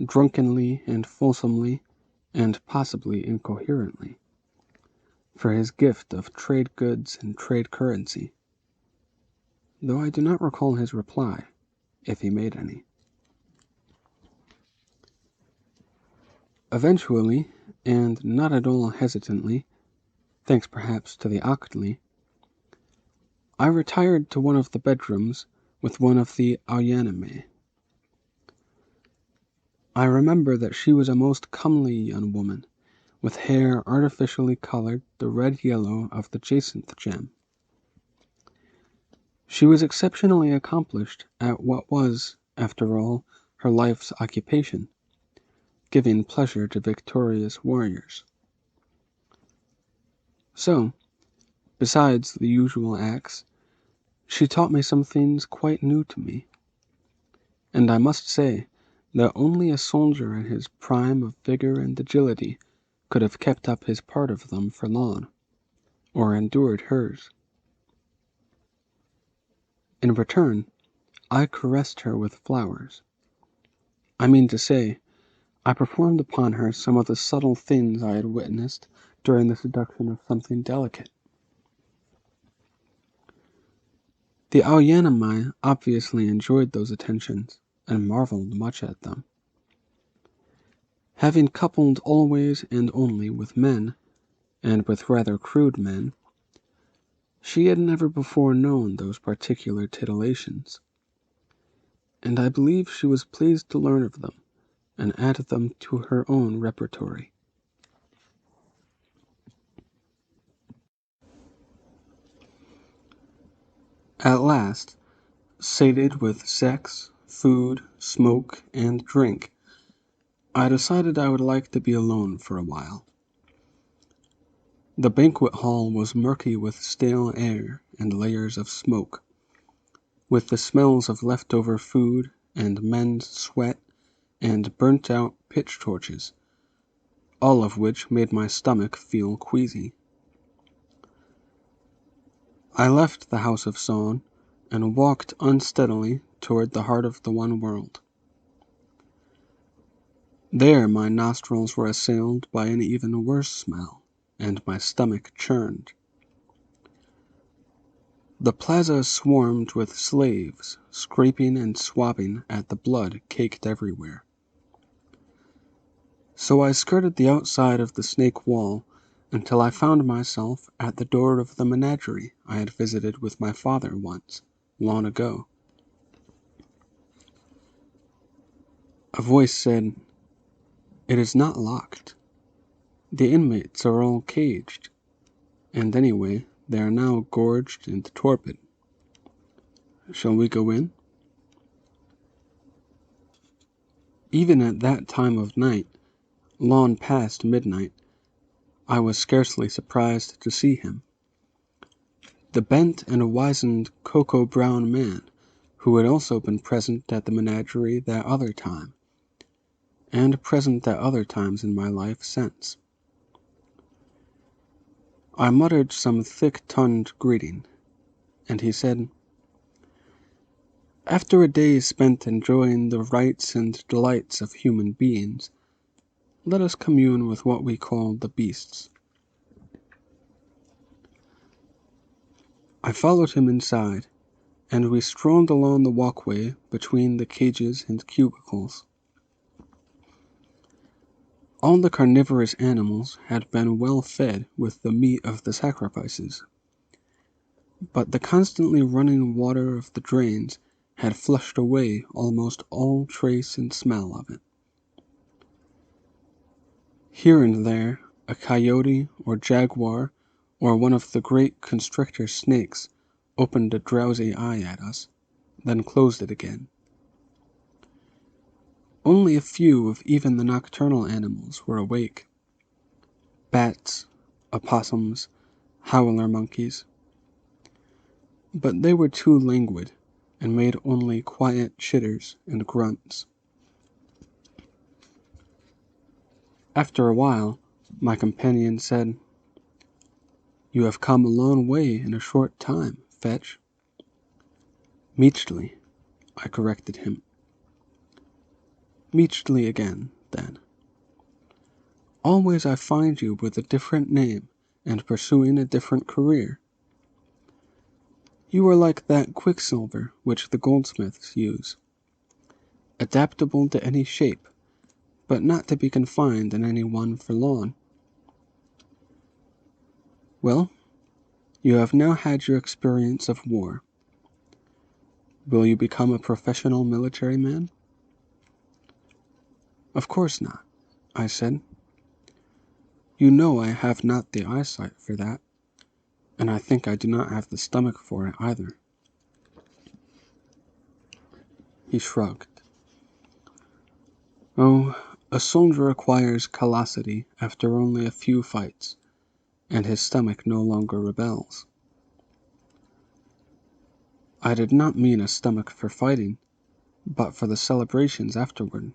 drunkenly and fulsomely, and possibly incoherently, for his gift of trade goods and trade currency, though I do not recall his reply, if he made any. Eventually, and not at all hesitantly, thanks perhaps to the octli, I retired to one of the bedrooms with one of the Ayanime. I remember that she was a most comely young woman, with hair artificially colored the red-yellow of the jacinth gem. She was exceptionally accomplished at what was, after all, her life's occupation, giving pleasure to victorious warriors. So, besides the usual acts, she taught me some things quite new to me, and I must say that only a soldier in his prime of vigor and agility could have kept up his part of them for long, or endured hers. In return, I caressed her with flowers. I mean to say, I performed upon her some of the subtle things I had witnessed during the seduction of something delicate. The Aoyanami obviously enjoyed those attentions, and marveled much at them. Having coupled always and only with men, and with rather crude men, she had never before known those particular titillations, and I believe she was pleased to learn of them, and add them to her own repertory. At last, sated with sex, food, smoke, and drink, I decided I would like to be alone for a while. The banquet hall was murky with stale air and layers of smoke, with the smells of leftover food and men's sweat and burnt-out pitch torches, all of which made my stomach feel queasy. I left the house of song and walked unsteadily toward the heart of the one world. There my nostrils were assailed by an even worse smell, and my stomach churned. The plaza swarmed with slaves, scraping and swabbing at the blood caked everywhere. So I skirted the outside of the snake wall until I found myself at the door of the menagerie I had visited with my father once, long ago. A voice said, "It is not locked. The inmates are all caged, and anyway, they are now gorged and torpid. Shall we go in?" Even at that time of night, long past midnight, I was scarcely surprised to see him. The bent and wizened cocoa-brown man who had also been present at the menagerie that other time, and present at other times in my life since. I muttered some thick-tongued greeting, and he said, "After a day spent enjoying the rights and delights of human beings, let us commune with what we call the beasts." I followed him inside, and we strolled along the walkway between the cages and cubicles. All the carnivorous animals had been well fed with the meat of the sacrifices, but the constantly running water of the drains had flushed away almost all trace and smell of it. Here and there, a coyote or jaguar or one of the great constrictor snakes opened a drowsy eye at us, then closed it again. Only a few of even the nocturnal animals were awake. Bats, opossums, howler monkeys. But they were too languid, and made only quiet chitters and grunts. After a while, my companion said, "You have come a long way in a short time, Fetch." "Meechly," I corrected him. "Meechly again, then. Always I find you with a different name and pursuing a different career. You are like that quicksilver which the goldsmiths use, adaptable to any shape, but not to be confined in any one for long. Well, you have now had your experience of war. Will you become a professional military man?" "Of course not," I said. "You know I have not the eyesight for that, and I think I do not have the stomach for it either." He shrugged. "Oh, a soldier acquires callosity after only a few fights, and his stomach no longer rebels." I did not mean a stomach for fighting, but for the celebrations afterward.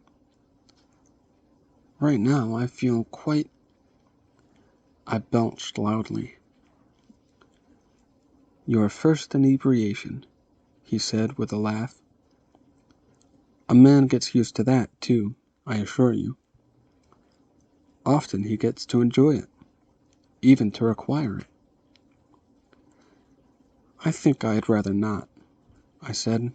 Right now I feel quite... I belched loudly. "Your first inebriation," he said with a laugh. "A man gets used to that, too, I assure you. Often he gets to enjoy it, even to require it." "I think I'd rather not," I said.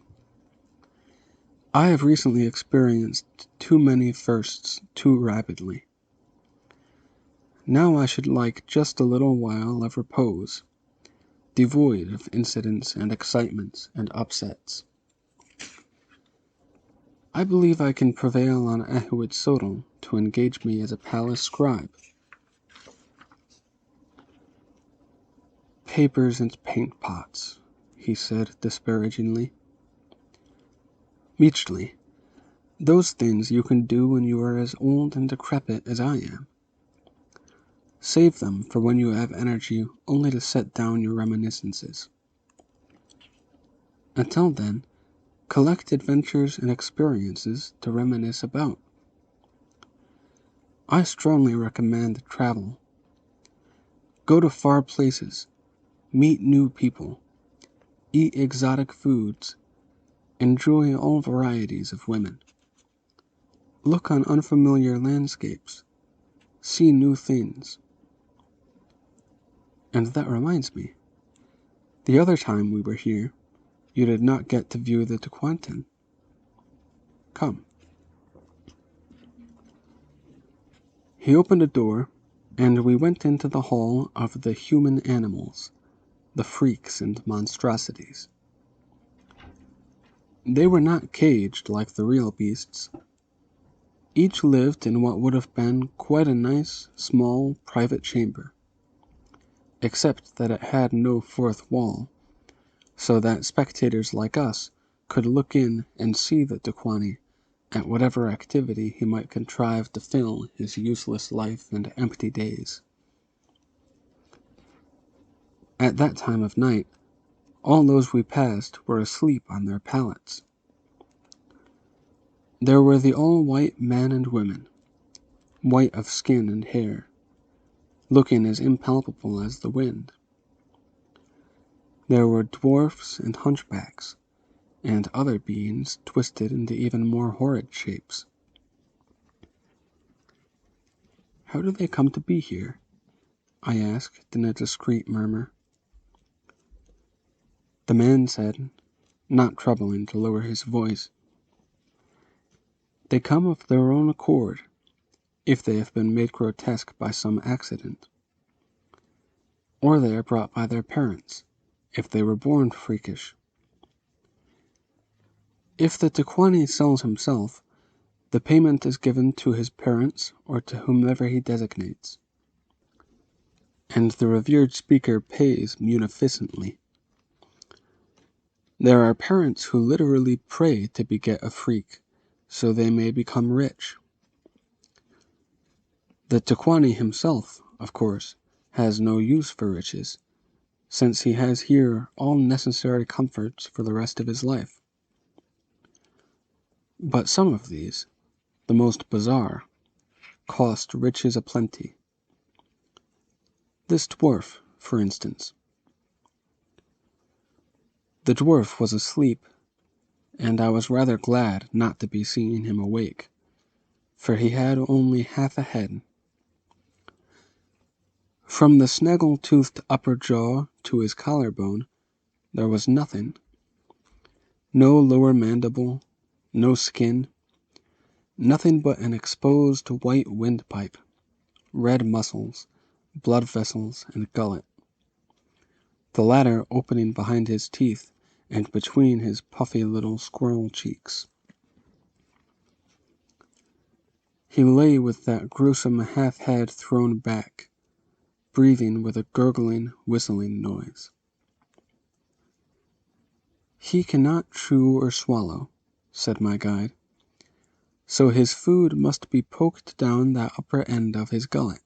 "I have recently experienced too many firsts too rapidly. Now I should like just a little while of repose, devoid of incidents and excitements and upsets. I believe I can prevail on Ahuitzotl to engage me as a palace scribe." "Papers and paint pots," he said disparagingly. "Meechly, those things you can do when you are as old and decrepit as I am. Save them for when you have energy only to set down your reminiscences. Until then, collect adventures and experiences to reminisce about. I strongly recommend travel. Go to far places, meet new people, eat exotic foods, enjoy all varieties of women. Look on unfamiliar landscapes, see new things. And that reminds me, The other time we were here, you did not get to view the Tequantin. Come." He opened a door, and we went into the hall of the human animals, the freaks and monstrosities. They were not caged like the real beasts. Each lived in what would have been quite a nice, small, private chamber, except that it had no fourth wall, so that spectators like us could look in and see the Tequani at whatever activity he might contrive to fill his useless life and empty days. At that time of night, all those we passed were asleep on their pallets. There were the all-white men and women, white of skin and hair, looking as impalpable as the wind. There were dwarfs and hunchbacks, and other beings twisted into even more horrid shapes. "How do they come to be here?" I asked in a discreet murmur. The man said, not troubling to lower his voice, "They come of their own accord, if they have been made grotesque by some accident. Or they are brought by their parents, if they were born freakish. If the Tequani sells himself, the payment is given to his parents or to whomever he designates. And the revered speaker pays munificently. There are parents who literally pray to beget a freak, so they may become rich. The Tequani himself, of course, has no use for riches, since he has here all necessary comforts for the rest of his life. But some of these, the most bizarre, cost riches aplenty. This dwarf, for instance. The dwarf was asleep, and I was rather glad not to be seeing him awake, for he had only half a head. From the snaggle-toothed upper jaw to his collarbone, there was nothing. No lower mandible, no skin, nothing but an exposed white windpipe, red muscles, blood vessels, and gullet, the latter opening behind his teeth and between his puffy little squirrel cheeks. He lay with that gruesome half-head thrown back, breathing with a gurgling, whistling noise. "He cannot chew or swallow," said my guide, "so his food must be poked down that upper end of his gullet.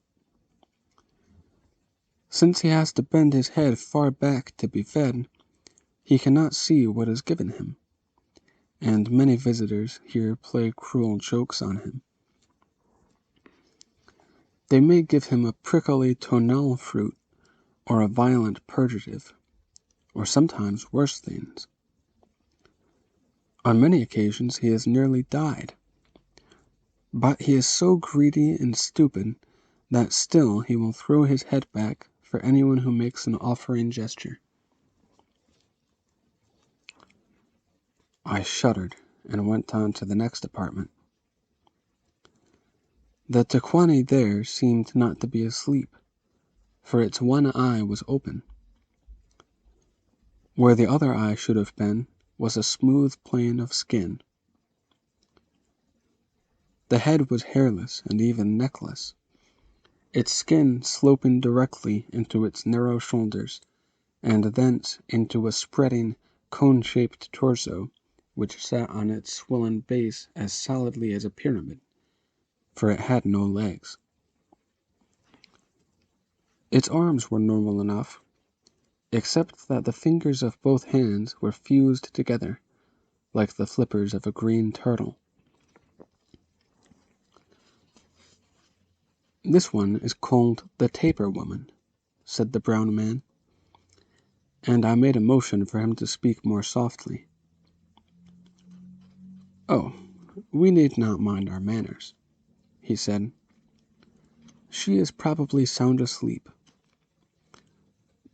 Since he has to bend his head far back to be fed, he cannot see what is given him, and many visitors here play cruel jokes on him. They may give him a prickly tonal fruit, or a violent purgative, or sometimes worse things. On many occasions he has nearly died, but he is so greedy and stupid that still he will throw his head back for anyone who makes an offering gesture." I shuddered and went on to the next apartment. The Tequani there seemed not to be asleep, for its one eye was open. Where the other eye should have been was a smooth plane of skin. The head was hairless and even neckless, its skin sloping directly into its narrow shoulders, and thence into a spreading, cone-shaped torso, which sat on its swollen base as solidly as a pyramid, for it had no legs. Its arms were normal enough, except that the fingers of both hands were fused together, like the flippers of a green turtle. "This one is called the Taper Woman," said the brown man, and I made a motion for him to speak more softly. "Oh, we need not mind our manners," he said. "She is probably sound asleep.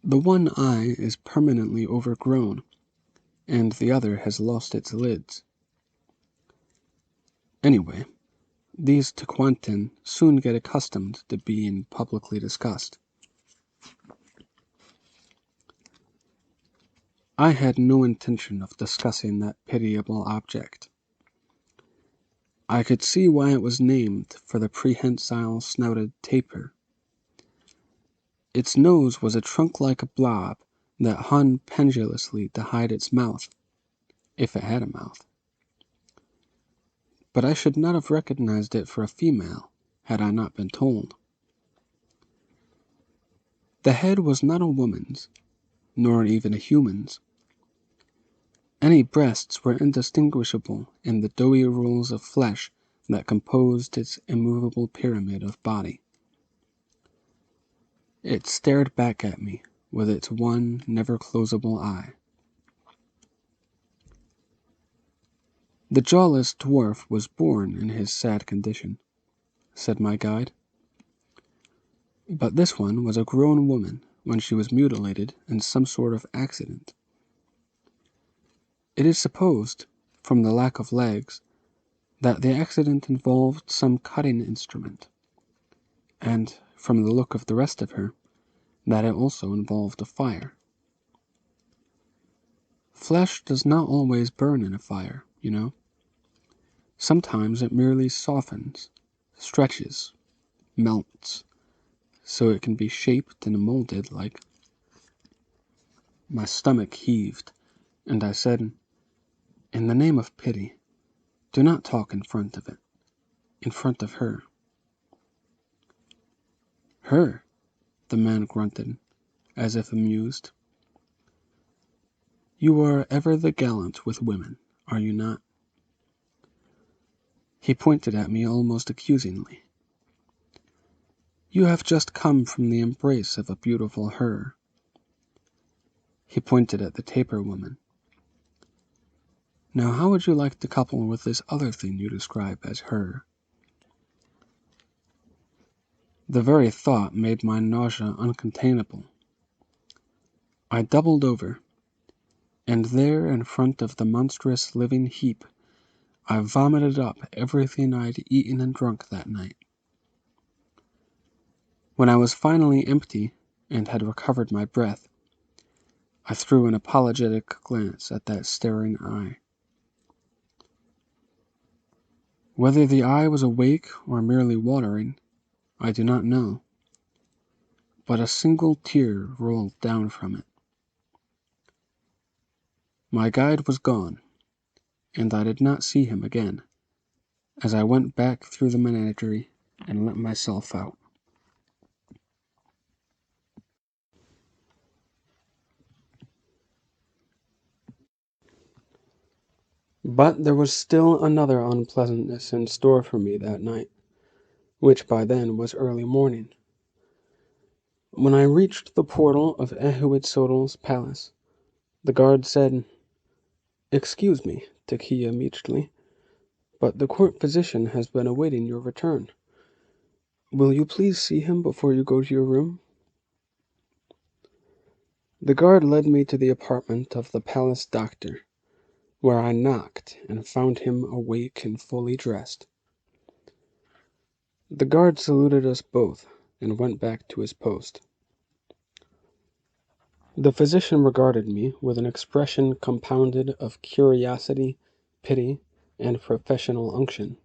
The one eye is permanently overgrown, and the other has lost its lids. Anyway, these Tecuanten soon get accustomed to being publicly discussed. I had no intention of discussing that pitiable object. I could see why it was named for the prehensile snouted tapir. Its nose was a trunk-like blob that hung pendulously to hide its mouth, if it had a mouth. But I should not have recognized it for a female, had I not been told. The head was not a woman's, nor even a human's. Any breasts were indistinguishable in the doughy rolls of flesh that composed its immovable pyramid of body. It stared back at me with its one never-closable eye. The jawless dwarf was born in his sad condition, said my guide. But this one was a grown woman when she was mutilated in some sort of accident. It is supposed, from the lack of legs, that the accident involved some cutting instrument, and, from the look of the rest of her, that it also involved a fire. Flesh does not always burn in a fire, you know. Sometimes it merely softens, stretches, melts, so it can be shaped and molded like. My stomach heaved, and I said, "In the name of pity, do not talk in front of it, in front of her." "Her?" the man grunted, as if amused. "You are ever the gallant with women, are you not?" He pointed at me almost accusingly. "You have just come from the embrace of a beautiful her." He pointed at the tapir woman. "Now how would you like to couple with this other thing you describe as her?" The very thought made my nausea uncontainable. I doubled over, and there in front of the monstrous living heap I vomited up everything I'd eaten and drunk that night. When I was finally empty and had recovered my breath, I threw an apologetic glance at that staring eye. Whether the eye was awake or merely watering, I do not know, but a single tear rolled down from it. My guide was gone, and I did not see him again, as I went back through the menagerie and let myself out. But there was still another unpleasantness in store for me that night, which by then was early morning. When I reached the portal of Ehuitzotl's palace, the guard said, "Excuse me, Takia Meachly, but the court physician has been awaiting your return. Will you please see him before you go to your room?" The guard led me to the apartment of the palace doctor, where I knocked and found him awake and fully dressed. The guard saluted us both and went back to his post. The physician regarded me with an expression compounded of curiosity, pity, and professional unction.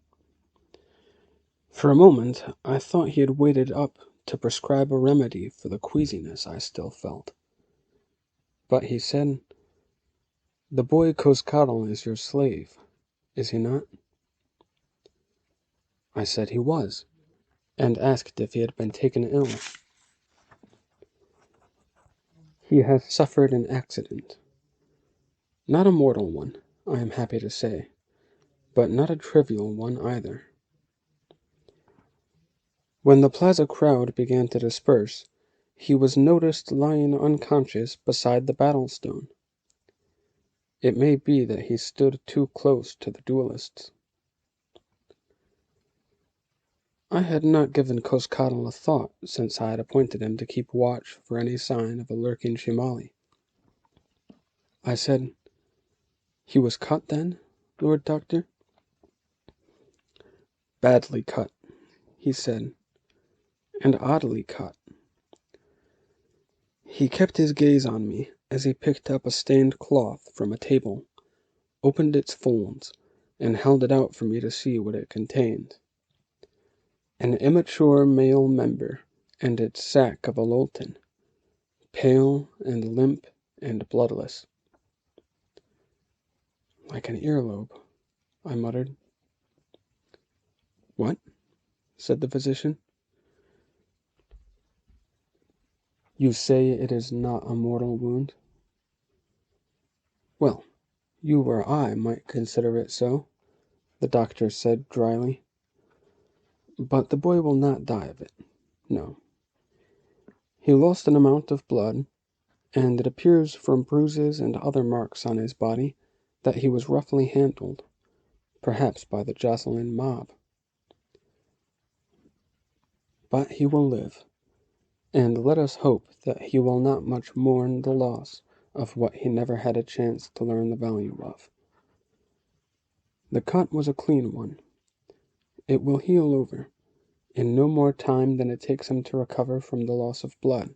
For a moment I thought he had waited up to prescribe a remedy for the queasiness I still felt. But he said, "The boy Cozcatl is your slave, is he not?" I said he was, and asked if he had been taken ill. "He has suffered an accident. Not a mortal one, I am happy to say, but not a trivial one either." When the plaza crowd began to disperse, he was noticed lying unconscious beside the battle-stone. It may be that he stood too close to the duelists. I had not given Cozcatl a thought since I had appointed him to keep watch for any sign of a lurking Shimali. I said, "He was cut, then, Lord Doctor?" "Badly cut," he said, "and oddly cut." He kept his gaze on me as he picked up a stained cloth from a table, opened its folds, and held it out for me to see what it contained. An immature male member and its sack of a lolton, pale and limp and bloodless. "Like an earlobe," I muttered. "What?" said the physician. "You say it is not a mortal wound?" "Well, you or I might consider it so," the doctor said dryly. "But the boy will not die of it. No. He lost an amount of blood, and it appears from bruises and other marks on his body that he was roughly handled, perhaps by the jostling mob. But he will live, and let us hope that he will not much mourn the loss of what he never had a chance to learn the value of. The cut was a clean one. It will heal over in no more time than it takes him to recover from the loss of blood.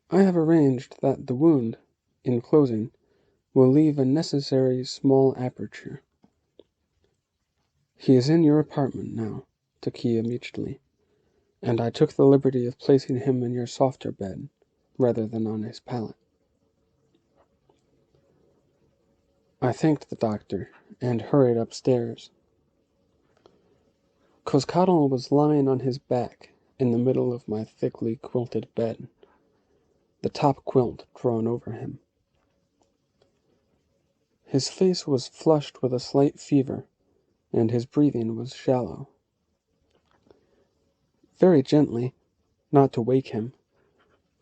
I have arranged that the wound, in closing, will leave a necessary small aperture. He is in your apartment now, Takia Michli, and I took the liberty of placing him in your softer bed rather than on his pallet." I thanked the doctor and hurried upstairs. Cozcatl was lying on his back in the middle of my thickly quilted bed, the top quilt drawn over him. His face was flushed with a slight fever, and his breathing was shallow. Very gently, not to wake him,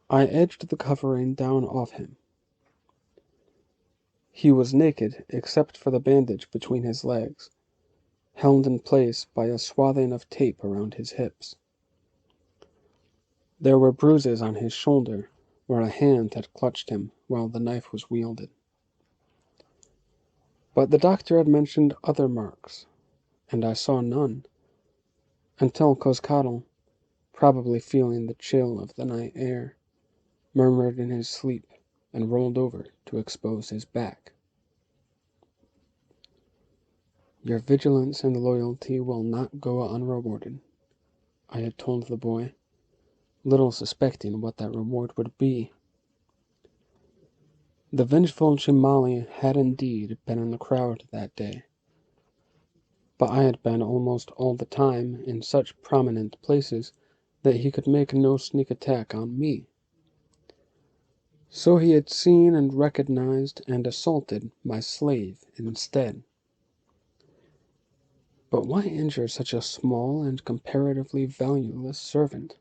I edged the covering down off him. He was naked except for the bandage between his legs, held in place by a swathing of tape around his hips. There were bruises on his shoulder where a hand had clutched him while the knife was wielded. But the doctor had mentioned other marks, and I saw none, until Cozcatl, probably feeling the chill of the night air, murmured in his sleep and rolled over to expose his back. "Your vigilance and loyalty will not go unrewarded," I had told the boy, little suspecting what that reward would be. The vengeful Shimali had indeed been in the crowd that day, but I had been almost all the time in such prominent places that he could make no sneak attack on me. So he had seen and recognized and assaulted my slave instead. But why injure such a small and comparatively valueless servant?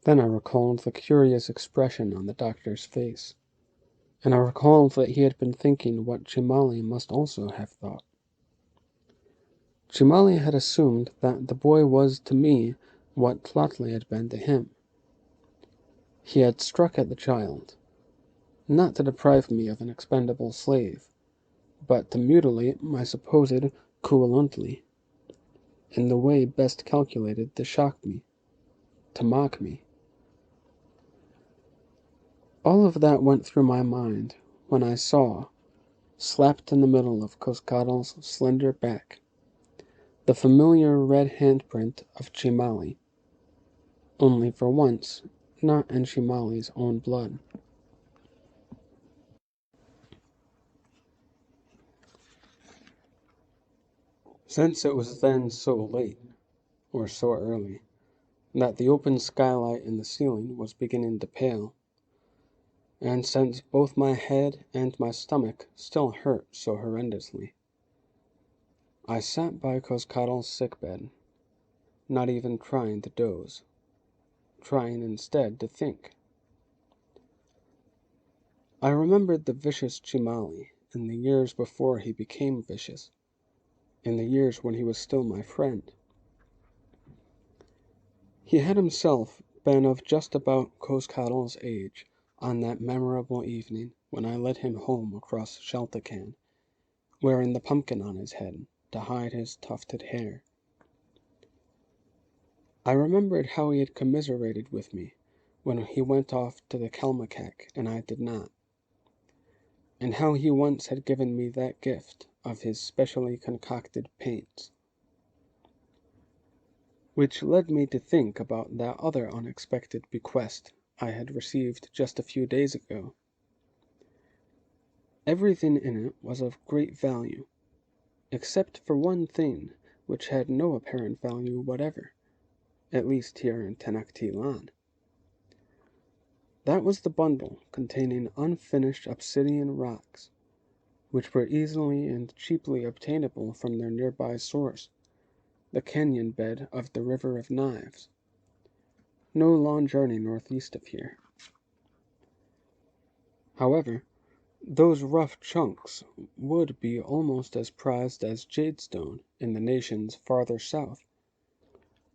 Then I recalled the curious expression on the doctor's face, and I recalled that he had been thinking what Shimali must also have thought. Shimali had assumed that the boy was to me what Tlotli had been to him. He had struck at the child, not to deprive me of an expendable slave, but to mutilate my supposed Kualontli in the way best calculated to shock me, to mock me. All of that went through my mind when I saw, slapped in the middle of Cozcatl's slender back, the familiar red handprint of Shimali, only for once not in Shimali's own blood. Since it was then so late, or so early, that the open skylight in the ceiling was beginning to pale, and since both my head and my stomach still hurt so horrendously, I sat by Cozcatl's sickbed, not even trying to doze, trying instead to think. I remembered the vicious Shimali in the years before he became vicious, in the years when he was still my friend. He had himself been of just about Cozcatl's age on that memorable evening when I led him home across Sheltacan, wearing the pumpkin on his head to hide his tufted hair. I remembered how he had commiserated with me when he went off to the Kalmakak and I did not, and how he once had given me that gift of his specially concocted paints, which led me to think about that other unexpected bequest I had received just a few days ago. Everything in it was of great value, except for one thing which had no apparent value whatever, at least here in Tenochtitlan. That was the bundle containing unfinished obsidian rocks, which were easily and cheaply obtainable from their nearby source, the canyon bed of the River of Knives, no long journey northeast of here. However, those rough chunks would be almost as prized as jadestone in the nations farther south,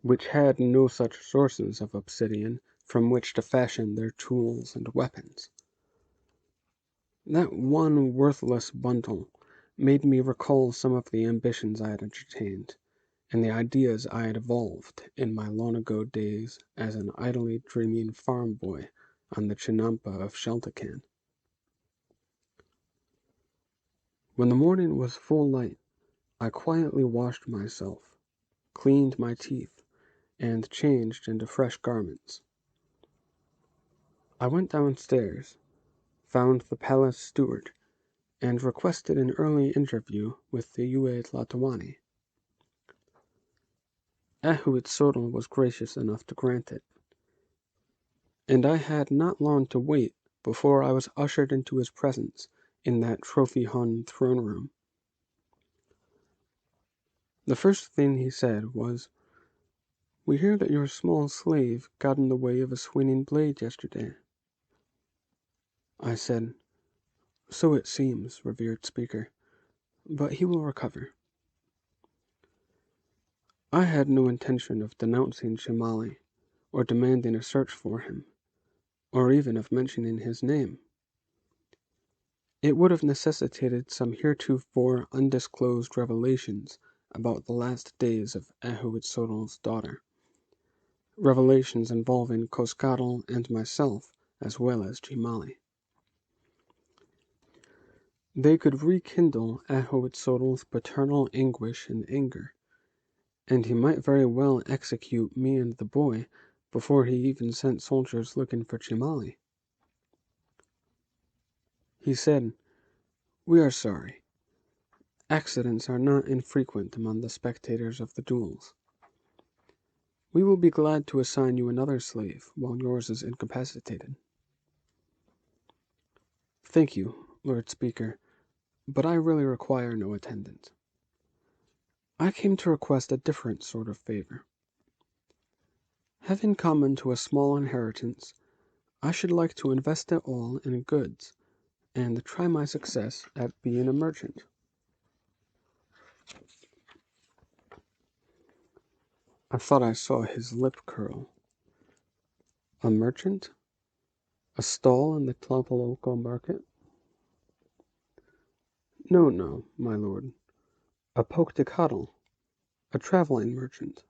which had no such sources of obsidian from which to fashion their tools and weapons. That one worthless bundle made me recall some of the ambitions I had entertained, and the ideas I had evolved in my long-ago days as an idly dreaming farm boy on the Chinampa of Sheltacan. When the morning was full light, I quietly washed myself, cleaned my teeth, and changed into fresh garments. I went downstairs, found the palace steward, and requested an early interview with the Yue Tlatoani. Ahuitzotl was gracious enough to grant it, and I had not long to wait before I was ushered into his presence in that trophy-hung throne room. The first thing he said was, "We hear that your small slave got in the way of a swinging blade yesterday." I said, "So it seems, revered speaker, but he will recover." I had no intention of denouncing Shimali, or demanding a search for him, or even of mentioning his name. It would have necessitated some heretofore undisclosed revelations about the last days of Ahuitzotl's daughter, revelations involving Cozcatl and myself as well as Jimali. They could rekindle Ahuitzottl's paternal anguish and anger, and he might very well execute me and the boy before he even sent soldiers looking for Jimali. He said, "We are sorry. Accidents are not infrequent among the spectators of the duels. We will be glad to assign you another slave while yours is incapacitated." "Thank you, Lord Speaker, but I really require no attendant. I came to request a different sort of favor. Having come into a small inheritance, I should like to invest it all in goods and try my success at being a merchant." I thought I saw his lip curl. A merchant? A stall in the Tlatelolco market? No, my lord. A Cozcatl, a traveling merchant.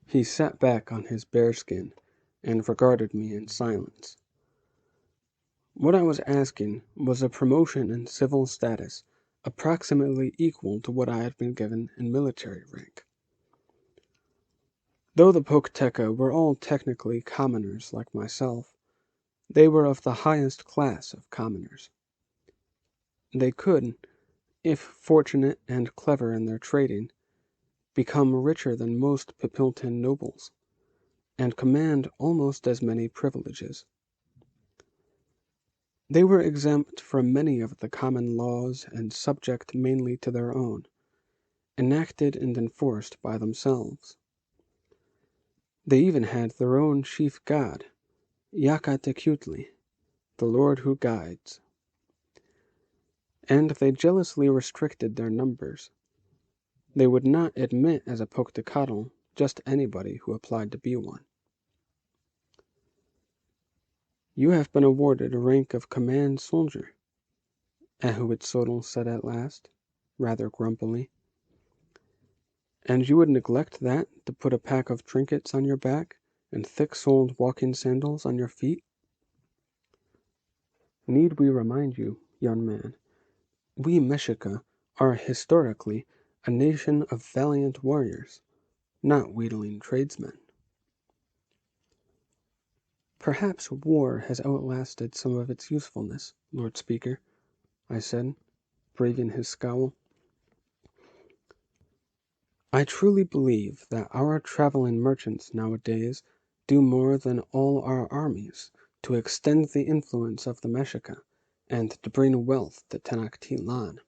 He sat back on his bearskin and regarded me in silence. What I was asking was a promotion in civil status approximately equal to what I had been given in military rank. Though the Pochteca were all technically commoners like myself, they were of the highest class of commoners. They could, if fortunate and clever in their trading, become richer than most Pipiltan nobles, and command almost as many privileges. They were exempt from many of the common laws and subject mainly to their own, enacted and enforced by themselves. They even had their own chief god, Yakatecutli, the Lord who guides. and they jealously restricted their numbers. They would not admit as a Cozcatl just anybody who applied to be one. "You have been awarded a rank of command soldier," Ahuitzotl said at last, rather grumpily. "And you would neglect that to put a pack of trinkets on your back and thick-soled walking sandals on your feet? Need we remind you, young man, we Mexica are historically a nation of valiant warriors, not wheedling tradesmen." "Perhaps war has outlasted some of its usefulness, Lord Speaker," I said, braving his scowl. "I truly believe that our traveling merchants nowadays do more than all our armies to extend the influence of the Mexica and to bring wealth to Tenochtitlan.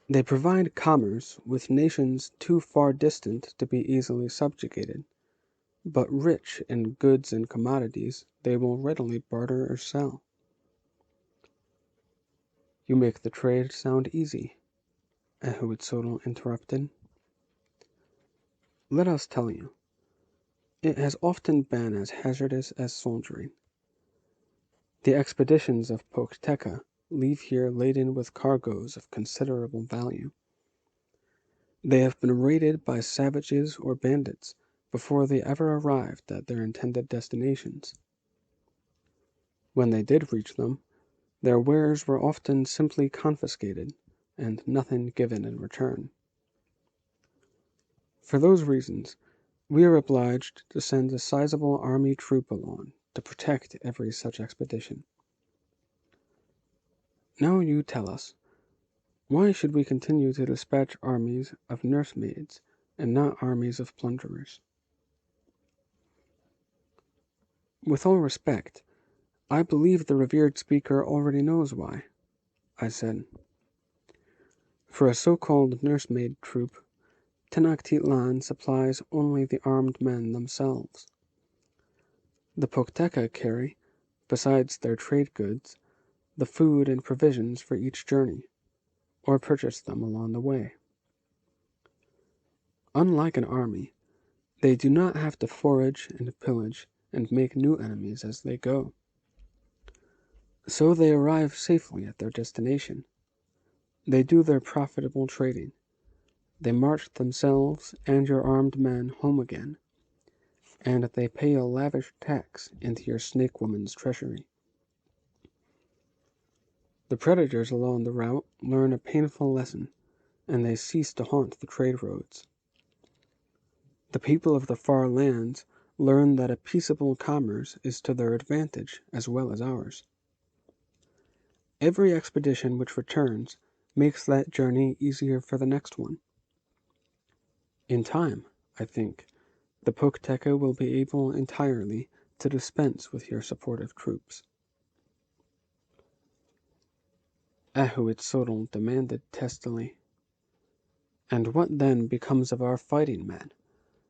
They provide commerce with nations too far distant to be easily subjugated, but rich in goods and commodities they will readily barter or sell." "You make the trade sound easy," Ahuitzotl interrupted. "Let us tell you, it has often been as hazardous as soldiering. The expeditions of Pochteca leave here laden with cargoes of considerable value. They have been raided by savages or bandits before they ever arrived at their intended destinations. When they did reach them, their wares were often simply confiscated, and nothing given in return. For those reasons, we are obliged to send a sizable army troop along to protect every such expedition. Now you tell us, why should we continue to dispatch armies of nursemaids and not armies of plunderers?" "With all respect, I believe the revered speaker already knows why," I said. "For a so-called nursemaid troop, Tenochtitlan supplies only the armed men themselves. The Pochteca carry, besides their trade goods, the food and provisions for each journey, or purchase them along the way. Unlike an army, they do not have to forage and pillage and make new enemies as they go. So they arrive safely at their destination. They do their profitable trading. They march themselves and your armed men home again, and they pay a lavish tax into your snake woman's treasury. The predators along the route learn a painful lesson, and they cease to haunt the trade roads. The people of the far lands learn that a peaceable commerce is to their advantage as well as ours. Every expedition which returns makes that journey easier for the next one. In time, I think, the Pochteca will be able entirely to dispense with your supportive troops." Ahuitzotl demanded testily, "And what then becomes of our fighting men,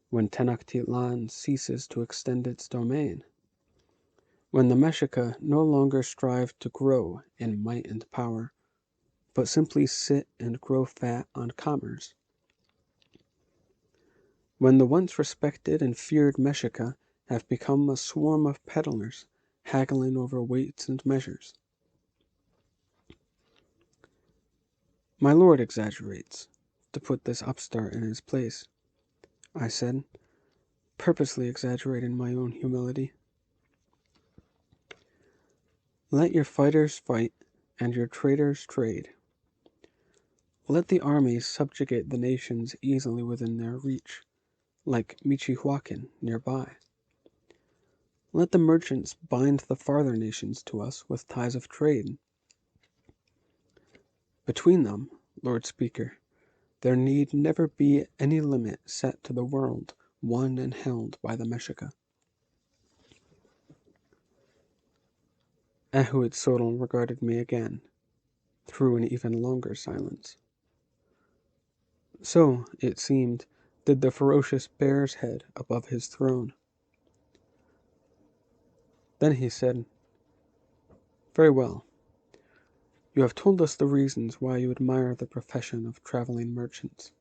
when Tenochtitlan ceases to extend its domain? When the Mexica no longer strive to grow in might and power, but simply sit and grow fat on commerce? When the once respected and feared Mexica have become a swarm of peddlers, haggling over weights and measures?" "My lord exaggerates, to put this upstart in his place," I said, purposely exaggerating my own humility. "Let your fighters fight, and your traders trade. Let the armies subjugate the nations easily within their reach, like Michoacan nearby. Let the merchants bind the farther nations to us with ties of trade. Between them, Lord Speaker, there need never be any limit set to the world won and held by the Mexica." Ahuitzotl regarded me again, through an even longer silence. So, it seemed, did the ferocious bear's head above his throne. Then he said, "Very well. You have told us the reasons why you admire the profession of traveling merchants.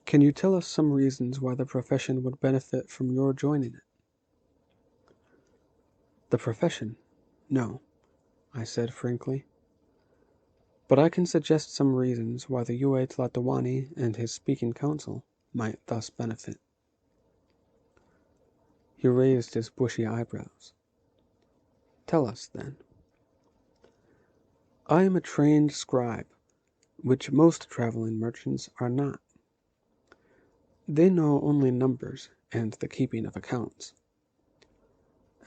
Can you tell us some reasons why the profession would benefit from your joining it? The profession? No, I said frankly. But I can suggest some reasons why the Yue Tlatoani and his speaking council might thus benefit. He raised his bushy eyebrows. Tell us, then. I am a trained scribe, which most traveling merchants are not. They know only numbers and the keeping of accounts.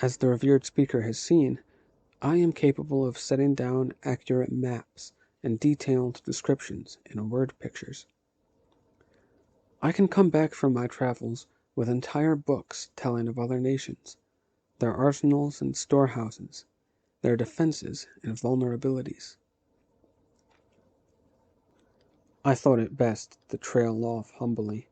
As the revered speaker has seen, I am capable of setting down accurate maps and detailed descriptions in word pictures. I can come back from my travels with entire books telling of other nations, their arsenals and storehouses, their defenses and vulnerabilities. I thought it best to trail off humbly.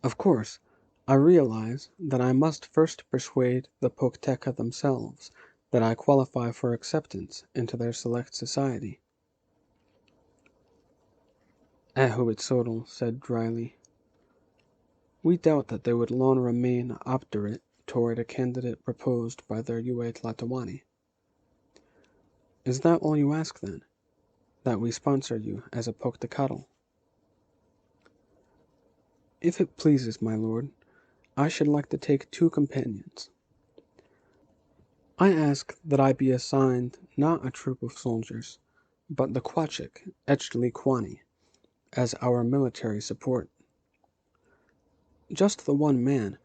Of course, I realize that I must first persuade the Pochteca themselves that I qualify for acceptance into their select society. Ahuitzotl said dryly, We doubt that they would long remain obdurate toward a candidate proposed by their Yue Tlatoani. Is that all you ask, then? That we sponsor you as a Cozcatl? If it pleases my lord, I should like to take 2 companions. I ask that I be assigned not a troop of soldiers, but the Quachik Echli Kwani, as our military support. Just the one man,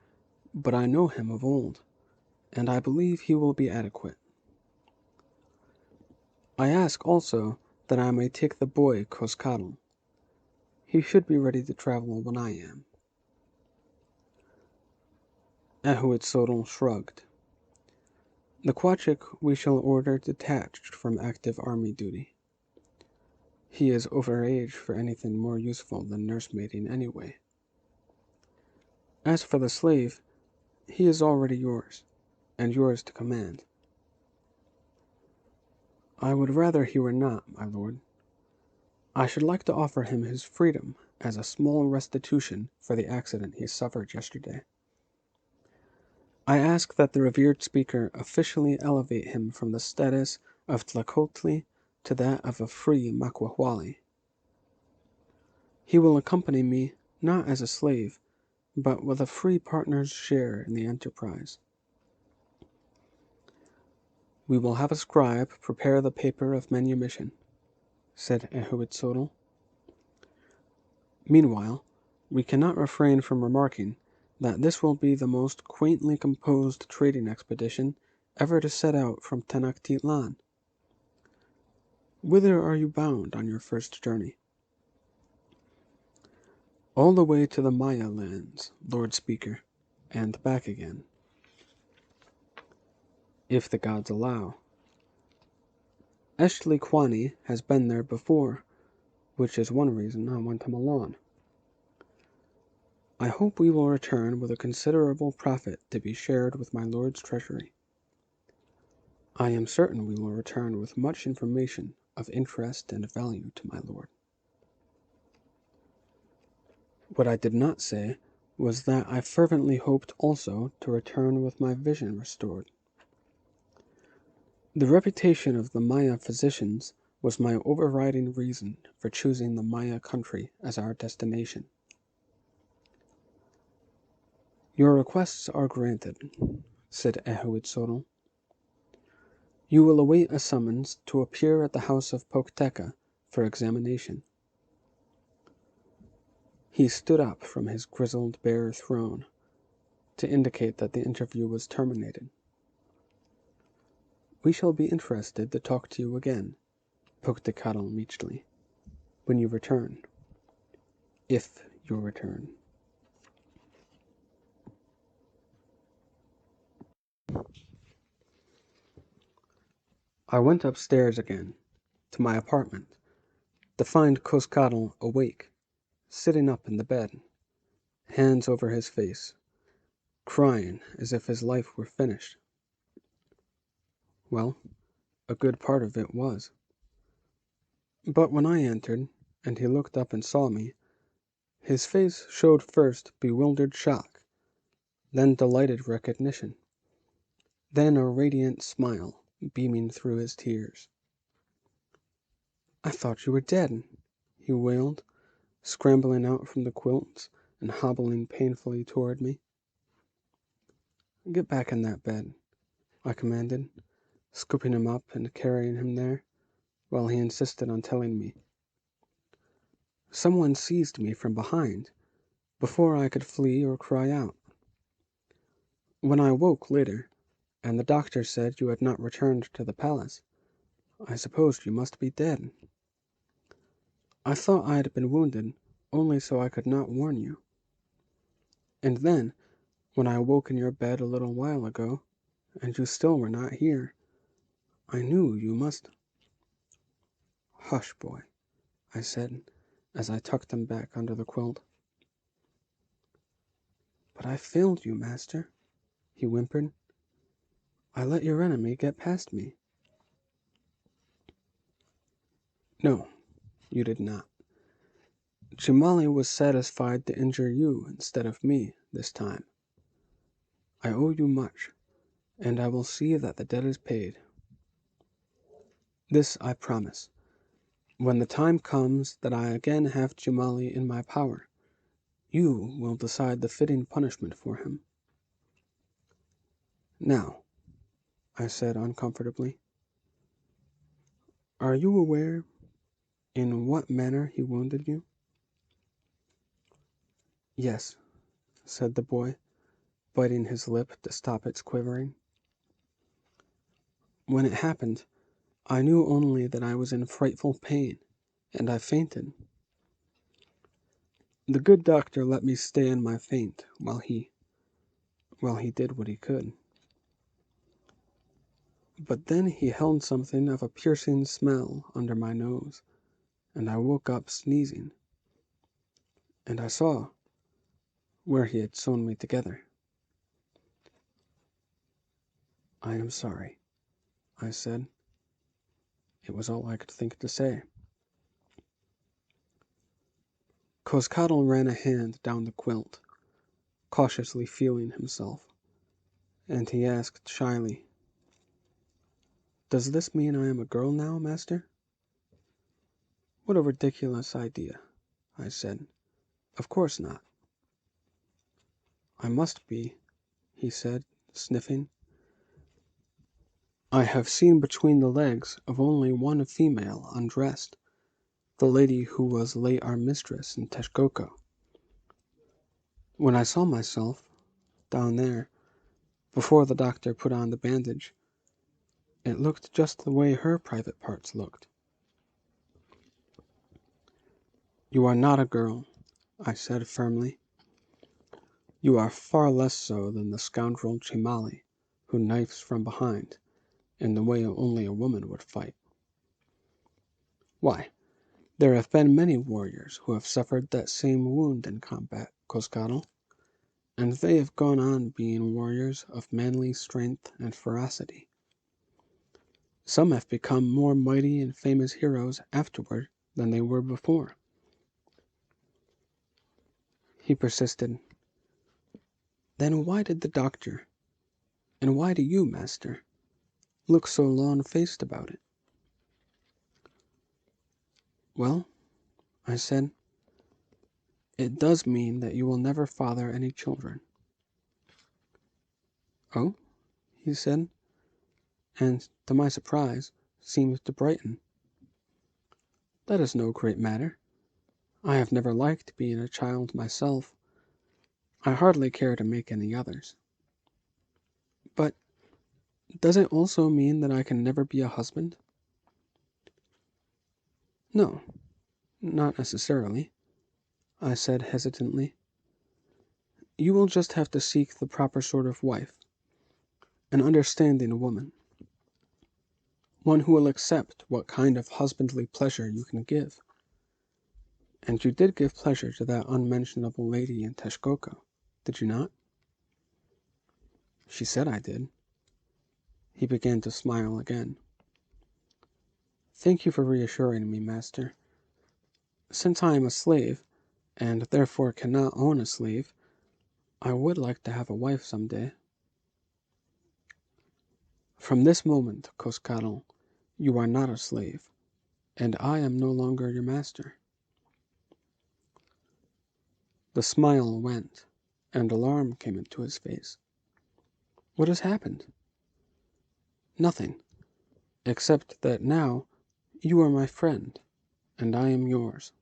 but I know him of old, and I believe he will be adequate. I ask also that I may take the boy Cozcatl. He should be ready to travel when I am. Ahuitzotl shrugged. The Quachik we shall order detached from active army duty. He is over age for anything more useful than nursemaiding anyway. As for the slave, he is already yours, and yours to command. I would rather he were not, my lord. I should like to offer him his freedom as a small restitution for the accident he suffered yesterday. I ask that the revered speaker officially elevate him from the status of Tlacotli to that of a free Makwahwali. He will accompany me not as a slave, but with a free partner's share in the enterprise. We will have a scribe prepare the paper of manumission, said Ahuitzotl. Meanwhile, we cannot refrain from remarking that this will be the most quaintly composed trading expedition ever to set out from Tenochtitlan. Whither are you bound on your first journey? All the way to the Maya lands, Lord Speaker, and back again. If the gods allow. Eshli Kwani has been there before, which is one reason I want him along. I hope we will return with a considerable profit to be shared with my lord's treasury. I am certain we will return with much information of interest and value to my lord. What I did not say was that I fervently hoped also to return with my vision restored. The reputation of the Maya physicians was my overriding reason for choosing the Maya country as our destination. Your requests are granted, said Ahuitzotl. You will await a summons to appear at the house of Pochteca for examination. He stood up from his grizzled bare throne to indicate that the interview was terminated. We shall be interested to talk to you again, Cozcatl meekly, when you return. If you return. I went upstairs again, to my apartment, to find Cozcatl awake, sitting up in the bed, hands over his face, crying as if his life were finished. Well, A good part of it was. But when I entered, and he looked up and saw me, his face showed first bewildered shock, then delighted recognition, then a radiant smile beaming through his tears. "I thought you were dead," he wailed, scrambling out from the quilts and hobbling painfully toward me. "Get back in that bed," I commanded, scooping him up and carrying him there, while he insisted on telling me. "Someone seized me from behind, before I could flee or cry out. When I awoke later, and the doctor said you had not returned to the palace, I supposed you must be dead. I thought I had been wounded, only so I could not warn you. And then, when I awoke in your bed a little while ago, and you still were not here, I knew you must—" "Hush, boy," I said, as I tucked him back under the quilt. "But I failed you, master," he whimpered. "I let your enemy get past me." "No, you did not. Chimali was satisfied to injure you instead of me this time. I owe you much, and I will see that the debt is paid. This I promise. When the time comes that I again have Chimali in my power, you will decide the fitting punishment for him." "Now," I said uncomfortably, "are you aware in what manner he wounded you?" "Yes," said the boy, biting his lip to stop its quivering. "When it happened, I knew only that I was in frightful pain, and I fainted. The good doctor let me stay in my faint while he did what he could. But then he held something of a piercing smell under my nose, and I woke up sneezing, and I saw where he had sewn me together." "I am sorry," I said. It was all I could think to say. Cozcatl ran a hand down the quilt, cautiously feeling himself, and he asked shyly, "Does this mean I am a girl now, master?" "What a ridiculous idea," I said. "Of course not." "I must be," he said, sniffing. "I have seen between the legs of only one female undressed, the lady who was late our mistress in Texcoco. When I saw myself, down there, before the doctor put on the bandage, it looked just the way her private parts looked." "You are not a girl," I said firmly. "You are far less so than the scoundrel Chimali, who knifes from behind, in the way only a woman would fight. Why, there have been many warriors who have suffered that same wound in combat, Cozcatl, and they have gone on being warriors of manly strength and ferocity. Some have become more mighty and famous heroes afterward than they were before." He persisted. "Then why did the doctor, and why do you, master, look so long-faced about it?" "Well," I said, "it does mean that you will never father any children." "Oh?" he said, and, to my surprise, seemed to brighten. "That is no great matter. I have never liked being a child myself. I hardly care to make any others. But does it also mean that I can never be a husband?" "No, not necessarily," I said hesitantly. "You will just have to seek the proper sort of wife, an understanding woman, one who will accept what kind of husbandly pleasure you can give. And you did give pleasure to that unmentionable lady in Texcoco, did you not?" "She said I did." He began to smile again. Thank you for reassuring me, master. Since I am a slave, and therefore cannot own a slave, I would like to have a wife some day. From this moment, Cozcatl, you are not a slave, and I am no longer your master. The smile went, and alarm came into his face. What has happened? Nothing, except that now you are my friend, and I am yours,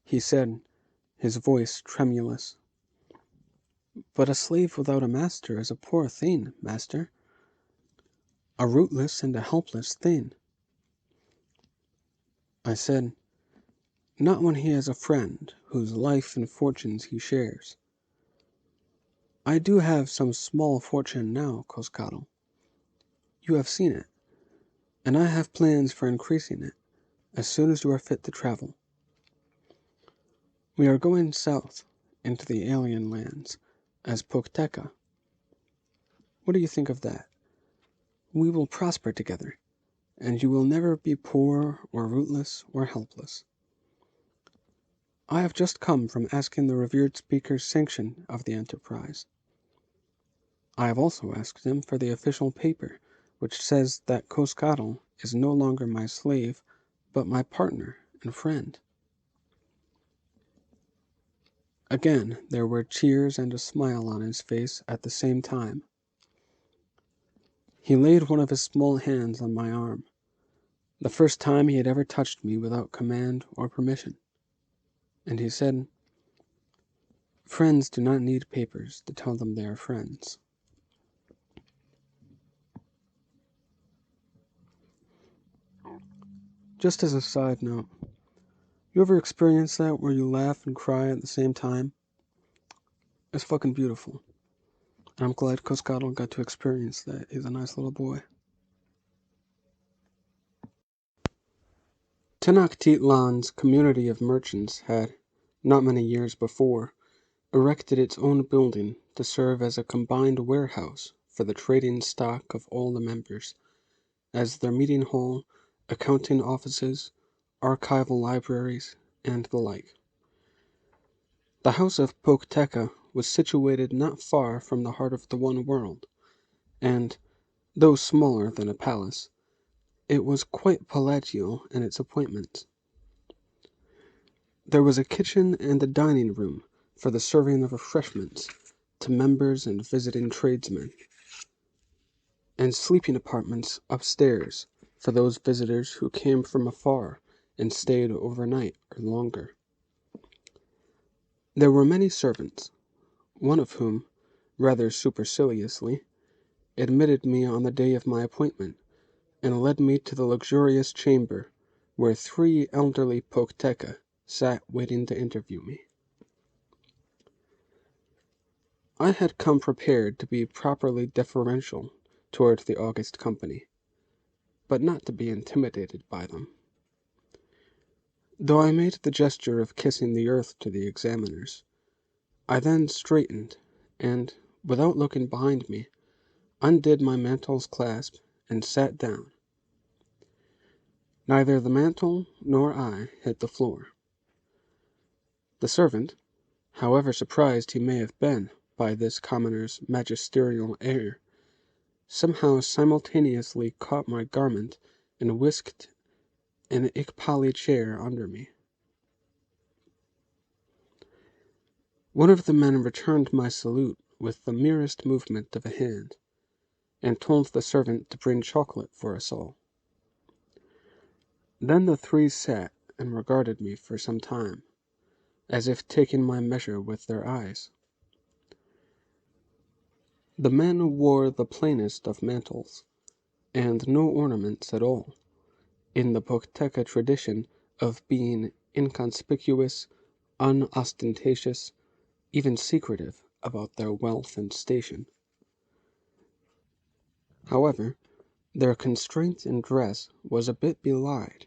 he said, his voice tremulous. But a slave without a master is a poor thing, master. A rootless and a helpless thing. I said, not when he has a friend whose life and fortunes he shares. I do have some small fortune now, Cozcatl. You have seen it, and I have plans for increasing it as soon as you are fit to travel. We are going south into the alien lands as Pocteca. What do you think of that? We will prosper together, and you will never be poor or rootless or helpless. I have just come from asking the revered speaker's sanction of the enterprise. I have also asked him for the official paper which says that Cozcatl is no longer my slave, but my partner and friend. Again there were cheers and a smile on his face at the same time. He laid one of his small hands on my arm, the first time he had ever touched me without command or permission, and he said, friends do not need papers to tell them they are friends. Just as a side note, you ever experience that where you laugh and cry at the same time? It's fucking beautiful. And I'm glad Cozcatl got to experience that. He's a nice little boy. Tenochtitlan's community of merchants had, not many years before, erected its own building to serve as a combined warehouse for the trading stock of all the members, as their meeting hall, accounting offices, archival libraries, and the like. The house of Pocteca was situated not far from the heart of the one world, and, though smaller than a palace, it was quite palatial in its appointments. There was a kitchen and a dining room for the serving of refreshments to members and visiting tradesmen, and sleeping apartments upstairs for those visitors who came from afar and stayed overnight or longer. There were many servants, one of whom, rather superciliously, admitted me on the day of my appointment, and led me to the luxurious chamber where 3 elderly Pocteca sat waiting to interview me. I had come prepared to be properly deferential toward the august company, but not to be intimidated by them. Though I made the gesture of kissing the earth to the examiners, I then straightened, and, without looking behind me, undid my mantle's clasp and sat down. Neither the mantle nor I hit the floor. The servant, however surprised he may have been by this commoner's magisterial air, somehow simultaneously caught my garment and whisked an ikpali chair under me. One of the men returned my salute with the merest movement of a hand, and told the servant to bring chocolate for us all. Then the 3 sat and regarded me for some time, as if taking my measure with their eyes. The men wore the plainest of mantles, and no ornaments at all, in the Pocteca tradition of being inconspicuous, unostentatious, even secretive about their wealth and station. However, their constraint in dress was a bit belied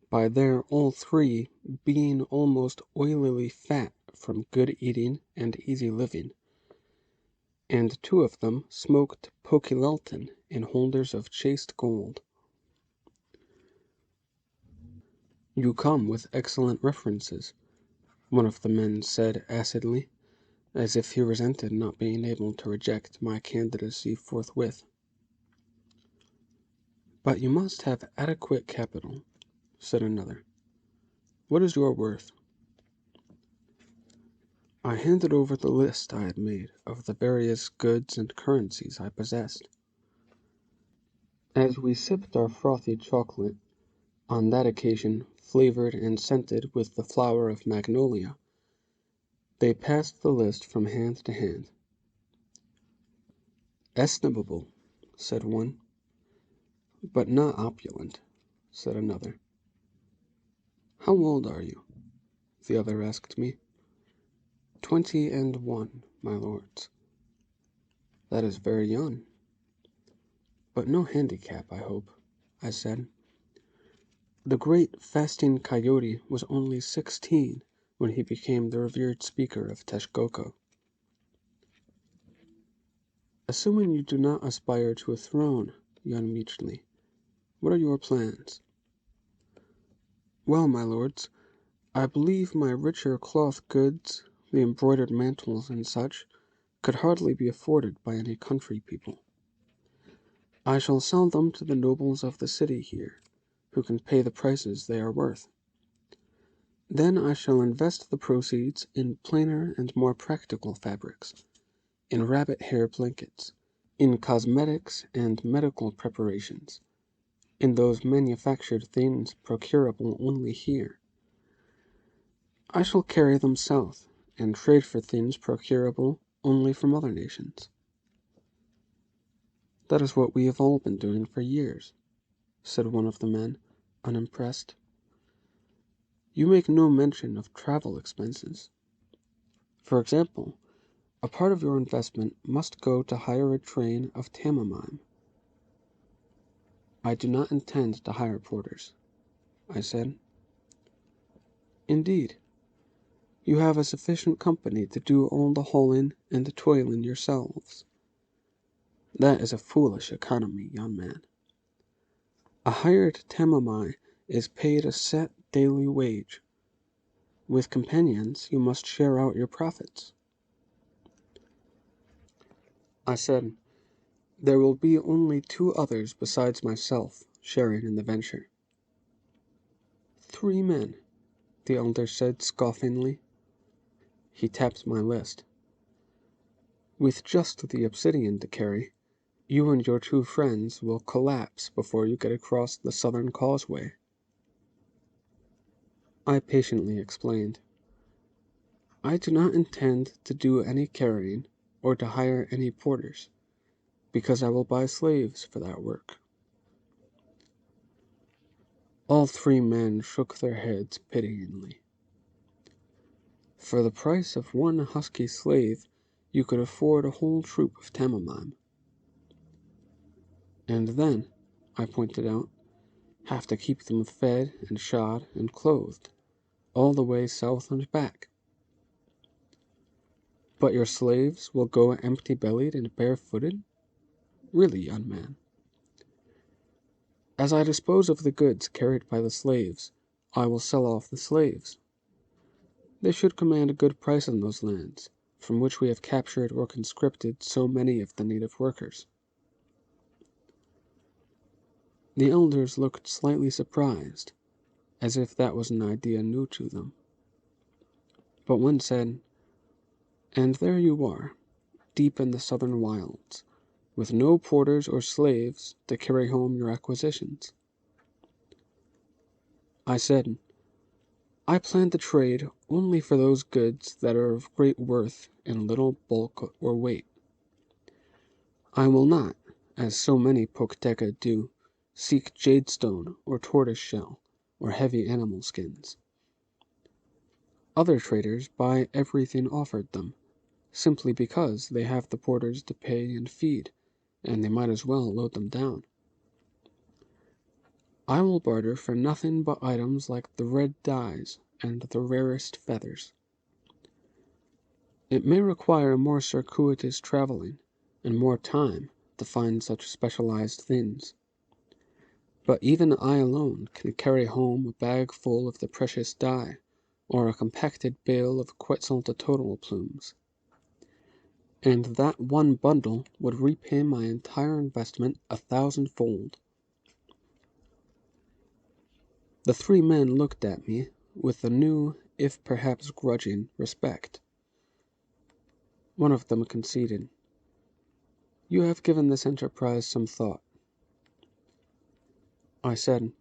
by their all 3 being almost oilily fat from good eating and easy living, and 2 of them smoked pokilelton in holders of chased gold. "You come with excellent references," one of the men said acidly, as if he resented not being able to reject my candidacy forthwith. "But you must have adequate capital," said another. "What is your worth?" I handed over the list I had made of the various goods and currencies I possessed. As we sipped our frothy chocolate, on that occasion flavored and scented with the flower of magnolia, they passed the list from hand to hand. "Estimable," said one. "But not opulent," said another. "How old are you?" the other asked me. 21, my lords." "That is very young." "But no handicap, I hope," I said. "The great fasting coyote was only 16 when he became the revered speaker of Texcoco." "Assuming you do not aspire to a throne, young Meachley, what are your plans?" "Well, my lords, I believe my richer cloth goods, the embroidered mantles and such, could hardly be afforded by any country people. I shall sell them to the nobles of the city here, who can pay the prices they are worth. Then I shall invest the proceeds in plainer and more practical fabrics, in rabbit hair blankets, in cosmetics and medical preparations, in those manufactured things procurable only here. I shall carry them south, and trade for things procurable only from other nations." "That is what we have all been doing for years," said one of the men, unimpressed. "You make no mention of travel expenses. For example, a part of your investment must go to hire a train of tamamime." "I do not intend to hire porters," I said. "Indeed? You have a sufficient company to do all the hauling and the toiling yourselves. That is a foolish economy, young man. A hired tamamai is paid a set daily wage. With companions you must share out your profits." I said, "There will be only 2 others besides myself sharing in the venture." "3 men," the elder said scoffingly. He tapped my list. "With just the obsidian to carry, you and your 2 friends will collapse before you get across the southern causeway." I patiently explained, "I do not intend to do any carrying or to hire any porters, because I will buy slaves for that work." All 3 men shook their heads pityingly. "For the price of 1 husky slave you could afford a whole troop of tamamime." "And then," I pointed out, "have to keep them fed and shod and clothed, all the way south and back." "But your slaves will go empty-bellied and barefooted? Really, young man?" "As I dispose of the goods carried by the slaves, I will sell off the slaves. They should command a good price on those lands, from which we have captured or conscripted so many of the native workers." The elders looked slightly surprised, as if that was an idea new to them. But one said, "And there you are, deep in the southern wilds, with no porters or slaves to carry home your acquisitions." I said, "I plan to trade only for those goods that are of great worth and little bulk or weight. I will not, as so many Pochteca do, seek jadestone or tortoise shell or heavy animal skins. Other traders buy everything offered them, simply because they have the porters to pay and feed, and they might as well load them down. I will barter for nothing but items like the red dyes and the rarest feathers. It may require more circuitous traveling and more time to find such specialized things. But even I alone can carry home a bag full of the precious dye, or a compacted bale of Quetzalcoatl plumes. And that one bundle would repay my entire investment 1,000-fold. The three men looked at me with a new, if perhaps grudging, respect. One of them conceded, "You have given this enterprise some thought." I said,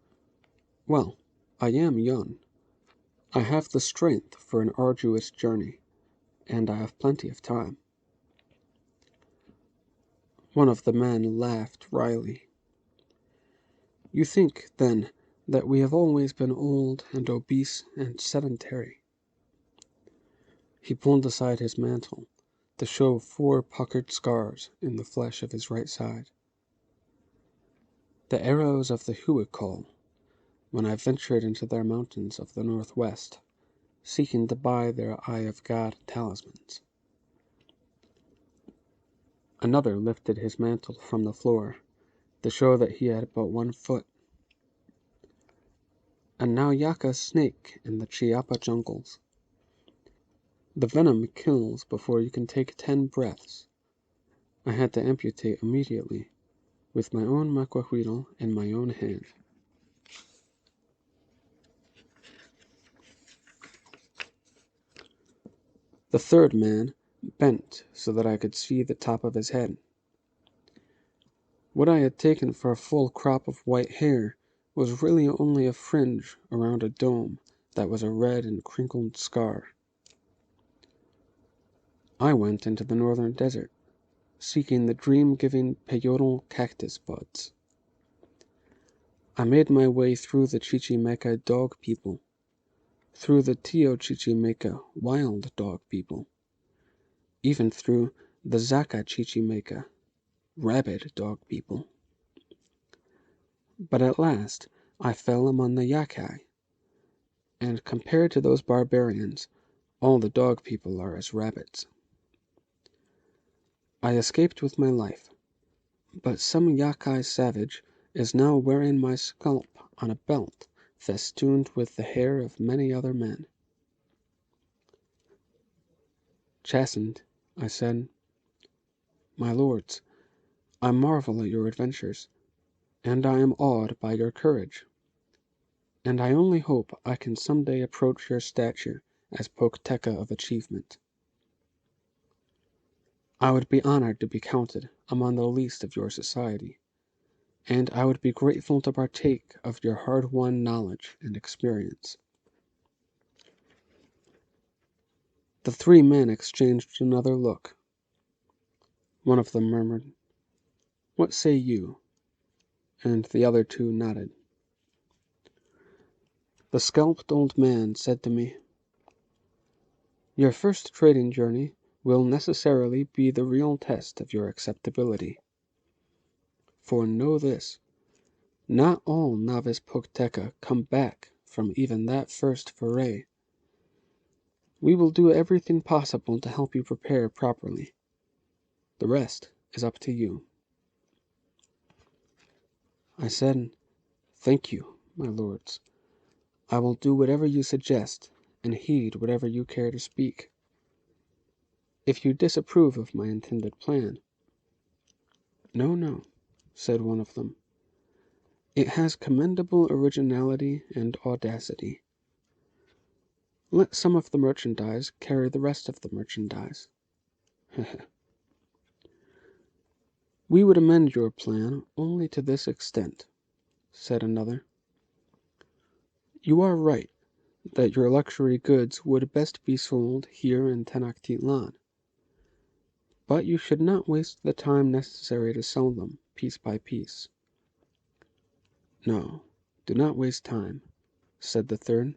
"Well, I am young. I have the strength for an arduous journey, and I have plenty of time." One of the men laughed wryly. "You think, then, that we have always been old and obese and sedentary?" He pulled aside his mantle to show 4 puckered scars in the flesh of his right side. "The arrows of the Huichol, when I ventured into their mountains of the northwest, seeking to buy their Eye of God talismans." Another lifted his mantle from the floor to show that he had but 1 foot. "And now Yaka's snake in the Chiapa jungles. The venom kills before you can take 10 breaths. I had to amputate immediately, with my own macahuitl in my own hand." The third man bent so that I could see the top of his head. What I had taken for a full crop of white hair was really only a fringe around a dome that was a red and crinkled scar. I went into the northern desert, seeking the dream-giving peyote cactus buds. I made my way through the Chichimeca dog people, through the Teo-Chichimeca wild dog people, even through the Zaca-Chichimeca rabid dog people. But at last I fell among the Yakai, and compared to those barbarians, all the dog people are as rabbits. I escaped with my life, but some Yakai savage is now wearing my scalp on a belt festooned with the hair of many other men. Chastened, I said, "My lords, I marvel at your adventures, and I am awed by your courage, and I only hope I can some day approach your stature as Pocteca of achievement. I would be honored to be counted among the least of your society, and I would be grateful to partake of your hard-won knowledge and experience." The three men exchanged another look. One of them murmured, "What say you?" and the other 2 nodded. The scalped old man said to me, "Your first trading journey will necessarily be the real test of your acceptability. For know this, not all novice Pocteca come back from even that first foray. We will do everything possible to help you prepare properly. The rest is up to you." I said, "Thank you, my lords. I will do whatever you suggest, and heed whatever you care to speak. If you disapprove of my intended plan—" "No, no," said one of them. "It has commendable originality and audacity. Let some of the merchandise carry the rest of the merchandise." "We would amend your plan only to this extent," said another. "You are right that your luxury goods would best be sold here in Tenochtitlan, but you should not waste the time necessary to sell them piece by piece." "No, do not waste time," said the third.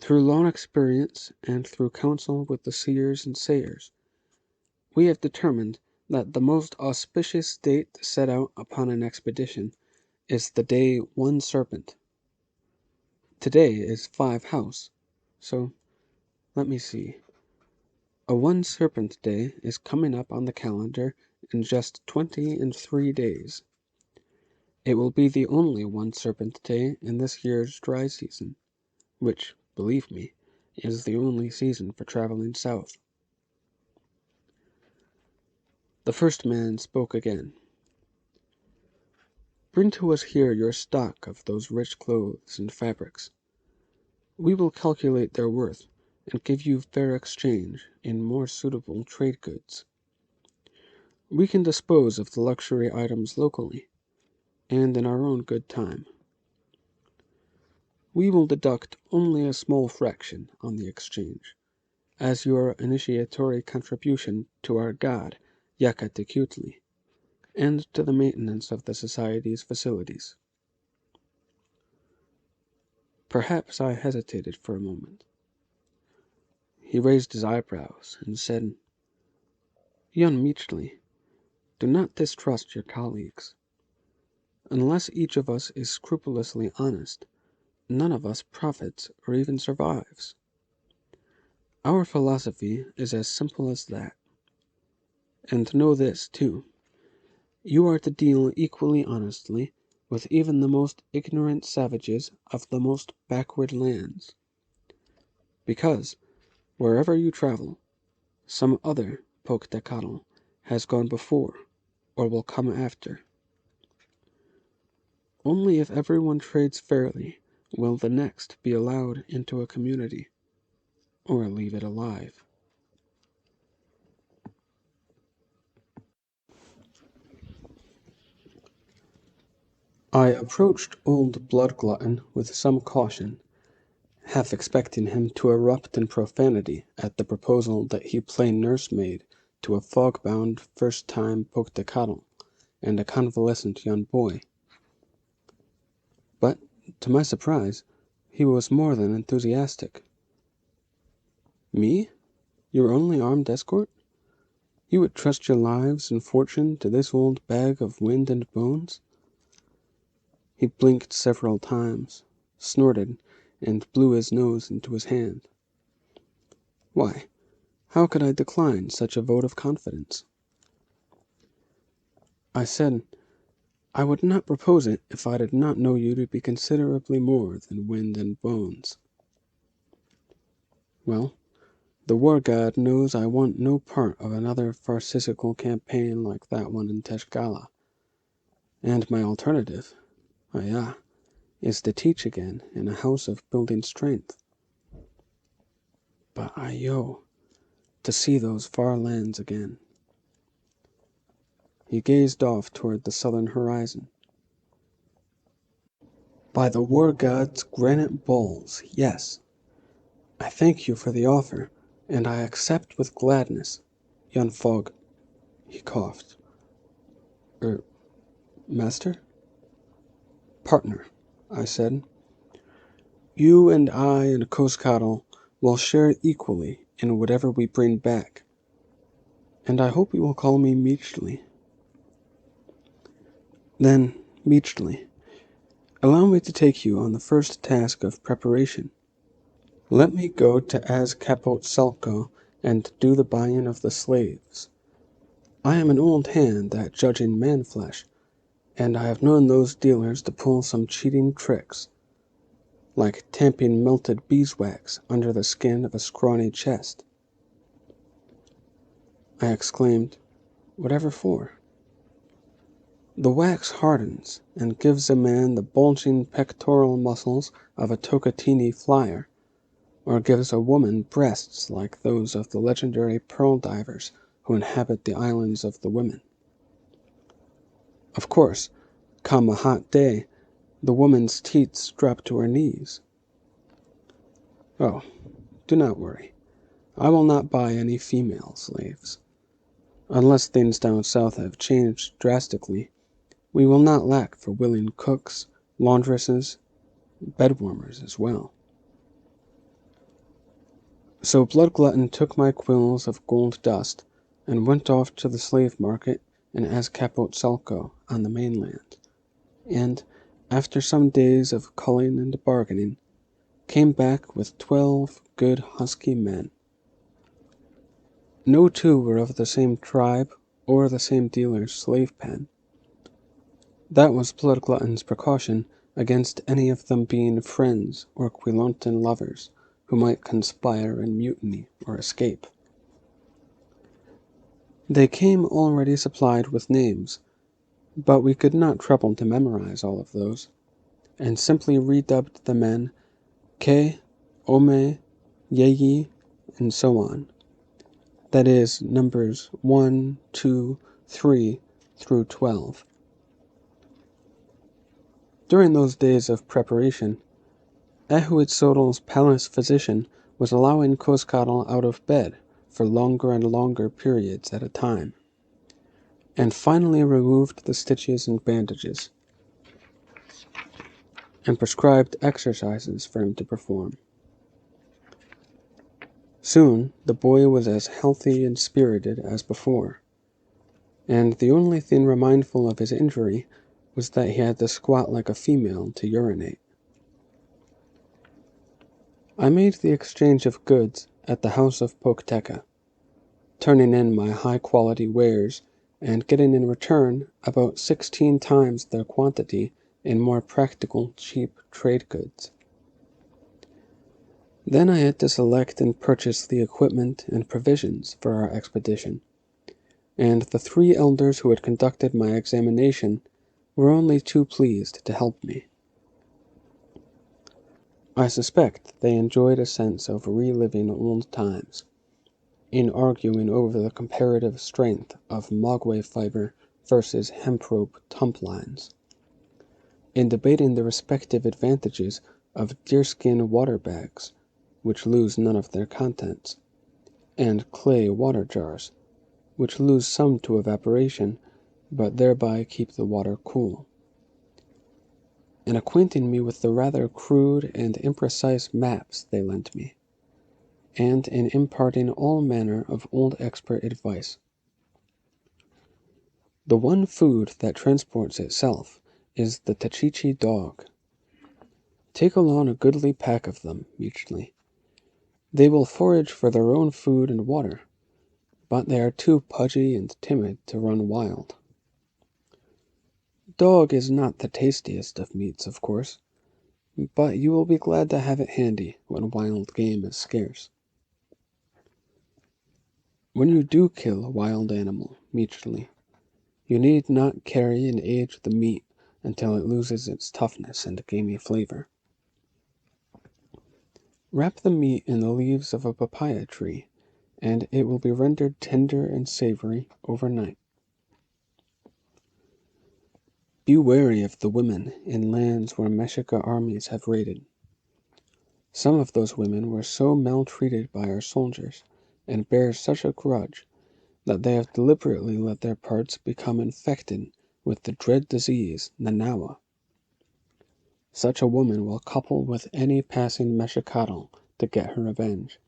"Through long experience and through counsel with the seers and sayers, we have determined that the most auspicious date to set out upon an expedition is the day 1 serpent. Today is 5 house, so let me see. A 1 serpent day is coming up on the calendar in just 23 days. It will be the only one serpent day in this year's dry season, which, believe me, is the only season for traveling south. The first man spoke again. Bring to us here your stock of those rich clothes and fabrics. We will calculate their worth and give you fair exchange in more suitable trade goods. We can dispose of the luxury items locally, and in our own good time. We will deduct only a small fraction on the exchange, as your initiatory contribution to our god, Cozcatl, and to the maintenance of the Society's facilities. Perhaps I hesitated for a moment. He raised his eyebrows and said, Young Meachley, do not distrust your colleagues. Unless each of us is scrupulously honest, none of us profits or even survives. Our philosophy is as simple as that. And know this, too. You are to deal equally honestly with even the most ignorant savages of the most backward lands. Because, wherever you travel, some other Cozcatl has gone before or will come after. Only if everyone trades fairly will the next be allowed into a community, or leave it alive. I approached old Blood Glutton with some caution, half expecting him to erupt in profanity at the proposal that he play nursemaid to a fog-bound first-time Cozcatl and a convalescent young boy. But, to my surprise, he was more than enthusiastic. Me? Your only armed escort? You would trust your lives and fortune to this old bag of wind and bones? He blinked several times, snorted, and blew his nose into his hand. Why, how could I decline such a vote of confidence? I said, I would not propose it if I did not know you to be considerably more than wind and bones. Well, the war god knows I want no part of another farcical campaign like that one in Teshkala. And my alternative, is to teach again in a house of building strength. But to see those far lands again. He gazed off toward the southern horizon. By the war god's granite balls, yes. I thank you for the offer, and I accept with gladness. Young Fogg, he coughed. Master? Partner, I said. You and I and Cozcatl will share equally in whatever we bring back. And I hope you will call me Meachley. Then, Meachley, allow me to take you on the first task of preparation. Let me go to Aztec and do the buying of the slaves. I am an old hand at judging man-flesh, and I have known those dealers to pull some cheating tricks, like tamping melted beeswax under the skin of a scrawny chest. I exclaimed, whatever for? The wax hardens and gives a man the bulging pectoral muscles of a Tocatini flyer, or gives a woman breasts like those of the legendary pearl divers who inhabit the islands of the women. Of course, come a hot day, the woman's teats drop to her knees. Oh, do not worry. I will not buy any female slaves. Unless things down south have changed drastically, we will not lack for willing cooks, laundresses, bedwarmers as well. So Blood Glutton took my quills of gold dust and went off to the slave market in Azcapotzalco on the mainland, and, after some days of culling and bargaining, came back with 12 good husky men. No two were of the same tribe or the same dealer's slave pen. That was Bloodglutton's precaution against any of them being friends or Quilontan lovers who might conspire and mutiny or escape. They came already supplied with names, but we could not trouble to memorize all of those, and simply redubbed the men Ke, Ome, Yeyi, and so on. That is, numbers 1, 2, 3 through 12. During those days of preparation, Ehuitzottl's palace physician was allowing Cozcatl out of bed for longer and longer periods at a time, and finally removed the stitches and bandages, and prescribed exercises for him to perform. Soon the boy was as healthy and spirited as before, and the only thing remindful of his injury was that he had to squat like a female to urinate. I made the exchange of goods at the house of Pocteca, turning in my high-quality wares and getting in return about 16 times their quantity in more practical, cheap trade goods. Then I had to select and purchase the equipment and provisions for our expedition, and the 3 elders who had conducted my examination were only too pleased to help me. I suspect they enjoyed a sense of reliving old times, in arguing over the comparative strength of mogwai fiber versus hemp-rope tump-lines, in debating the respective advantages of deerskin water bags, which lose none of their contents, and clay water jars, which lose some to evaporation, but thereby keep the water cool, and acquainting me with the rather crude and imprecise maps they lent me, and in imparting all manner of old expert advice. The one food that transports itself is the Tachichi dog. Take along a goodly pack of them, mutually. They will forage for their own food and water, but they are too pudgy and timid to run wild. Dog is not the tastiest of meats, of course, but you will be glad to have it handy when wild game is scarce. When you do kill a wild animal, mutually, you need not carry and age the meat until it loses its toughness and gamey flavor. Wrap the meat in the leaves of a papaya tree, and it will be rendered tender and savory overnight. Be wary of the women in lands where Mexica armies have raided. Some of those women were so maltreated by our soldiers, and bear such a grudge, that they have deliberately let their parts become infected with the dread disease Nanawa. Such a woman will couple with any passing Mexicatl to get her revenge,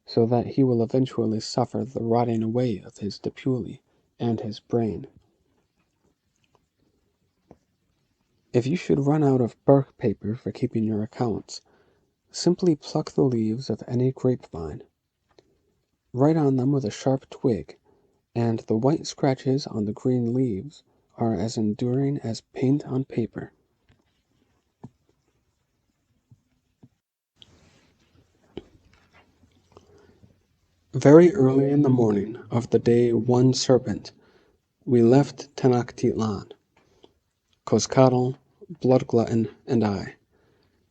so that he will eventually suffer the rotting away of his depuli and his brain. If you should run out of bark paper for keeping your accounts, simply pluck the leaves of any grapevine. Write on them with a sharp twig, and the white scratches on the green leaves are as enduring as paint on paper. Very early in the morning of the day one serpent, we left Tenochtitlan, Cozcatl, Bloodglutton, and I,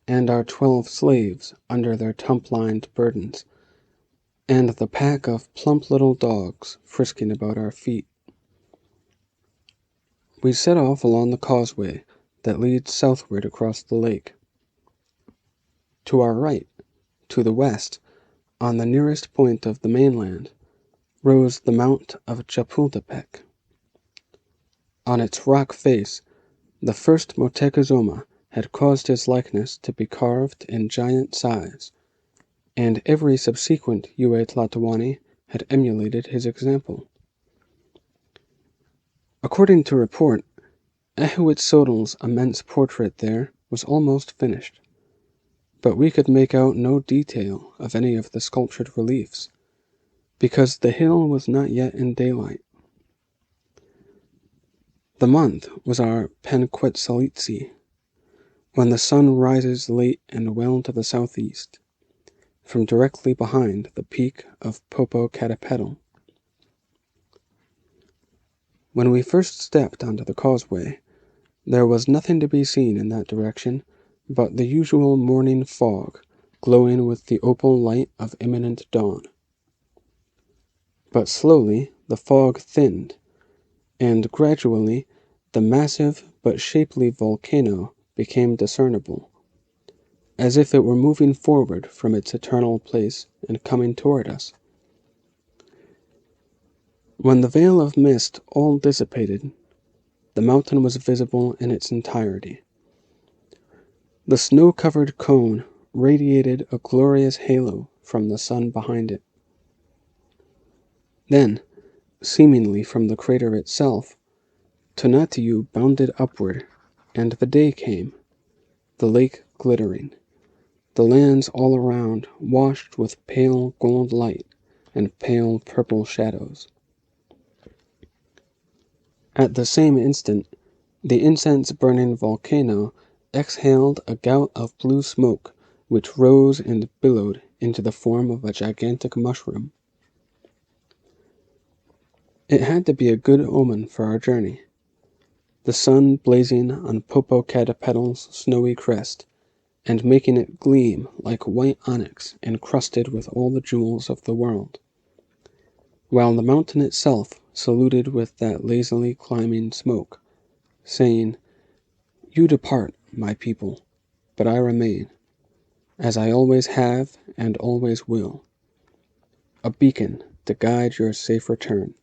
and our 12 slaves under their tump-lined burdens, and the pack of plump little dogs frisking about our feet. We set off along the causeway that leads southward across the lake. To our right, to the west, on the nearest point of the mainland, rose the Mount of Chapultepec. On its rock face, the first Moctezuma had caused his likeness to be carved in giant size, and every subsequent Yue Tlatoani had emulated his example. According to report, Ehuitzottl's immense portrait there was almost finished, but we could make out no detail of any of the sculptured reliefs, because the hill was not yet in daylight. The month was our Penquetzalitzi, when the sun rises late and well to the southeast, from directly behind the peak of Popocatépetl. When we first stepped onto the causeway, there was nothing to be seen in that direction but the usual morning fog glowing with the opal light of imminent dawn. But slowly the fog thinned, and gradually the massive but shapely volcano became discernible, as if it were moving forward from its eternal place and coming toward us. When the veil of mist all dissipated, the mountain was visible in its entirety. The snow-covered cone radiated a glorious halo from the sun behind it. Then, seemingly from the crater itself, Tonatiuh bounded upward, and the day came, the lake glittering, the lands all around washed with pale gold light and pale purple shadows. At the same instant, the incense-burning volcano exhaled a gout of blue smoke which rose and billowed into the form of a gigantic mushroom. It had to be a good omen for our journey. The sun blazing on Popocatépetl snowy crest, and making it gleam like white onyx encrusted with all the jewels of the world, while the mountain itself saluted with that lazily climbing smoke, saying, "You depart, my people, but I remain, as I always have and always will, a beacon to guide your safe return."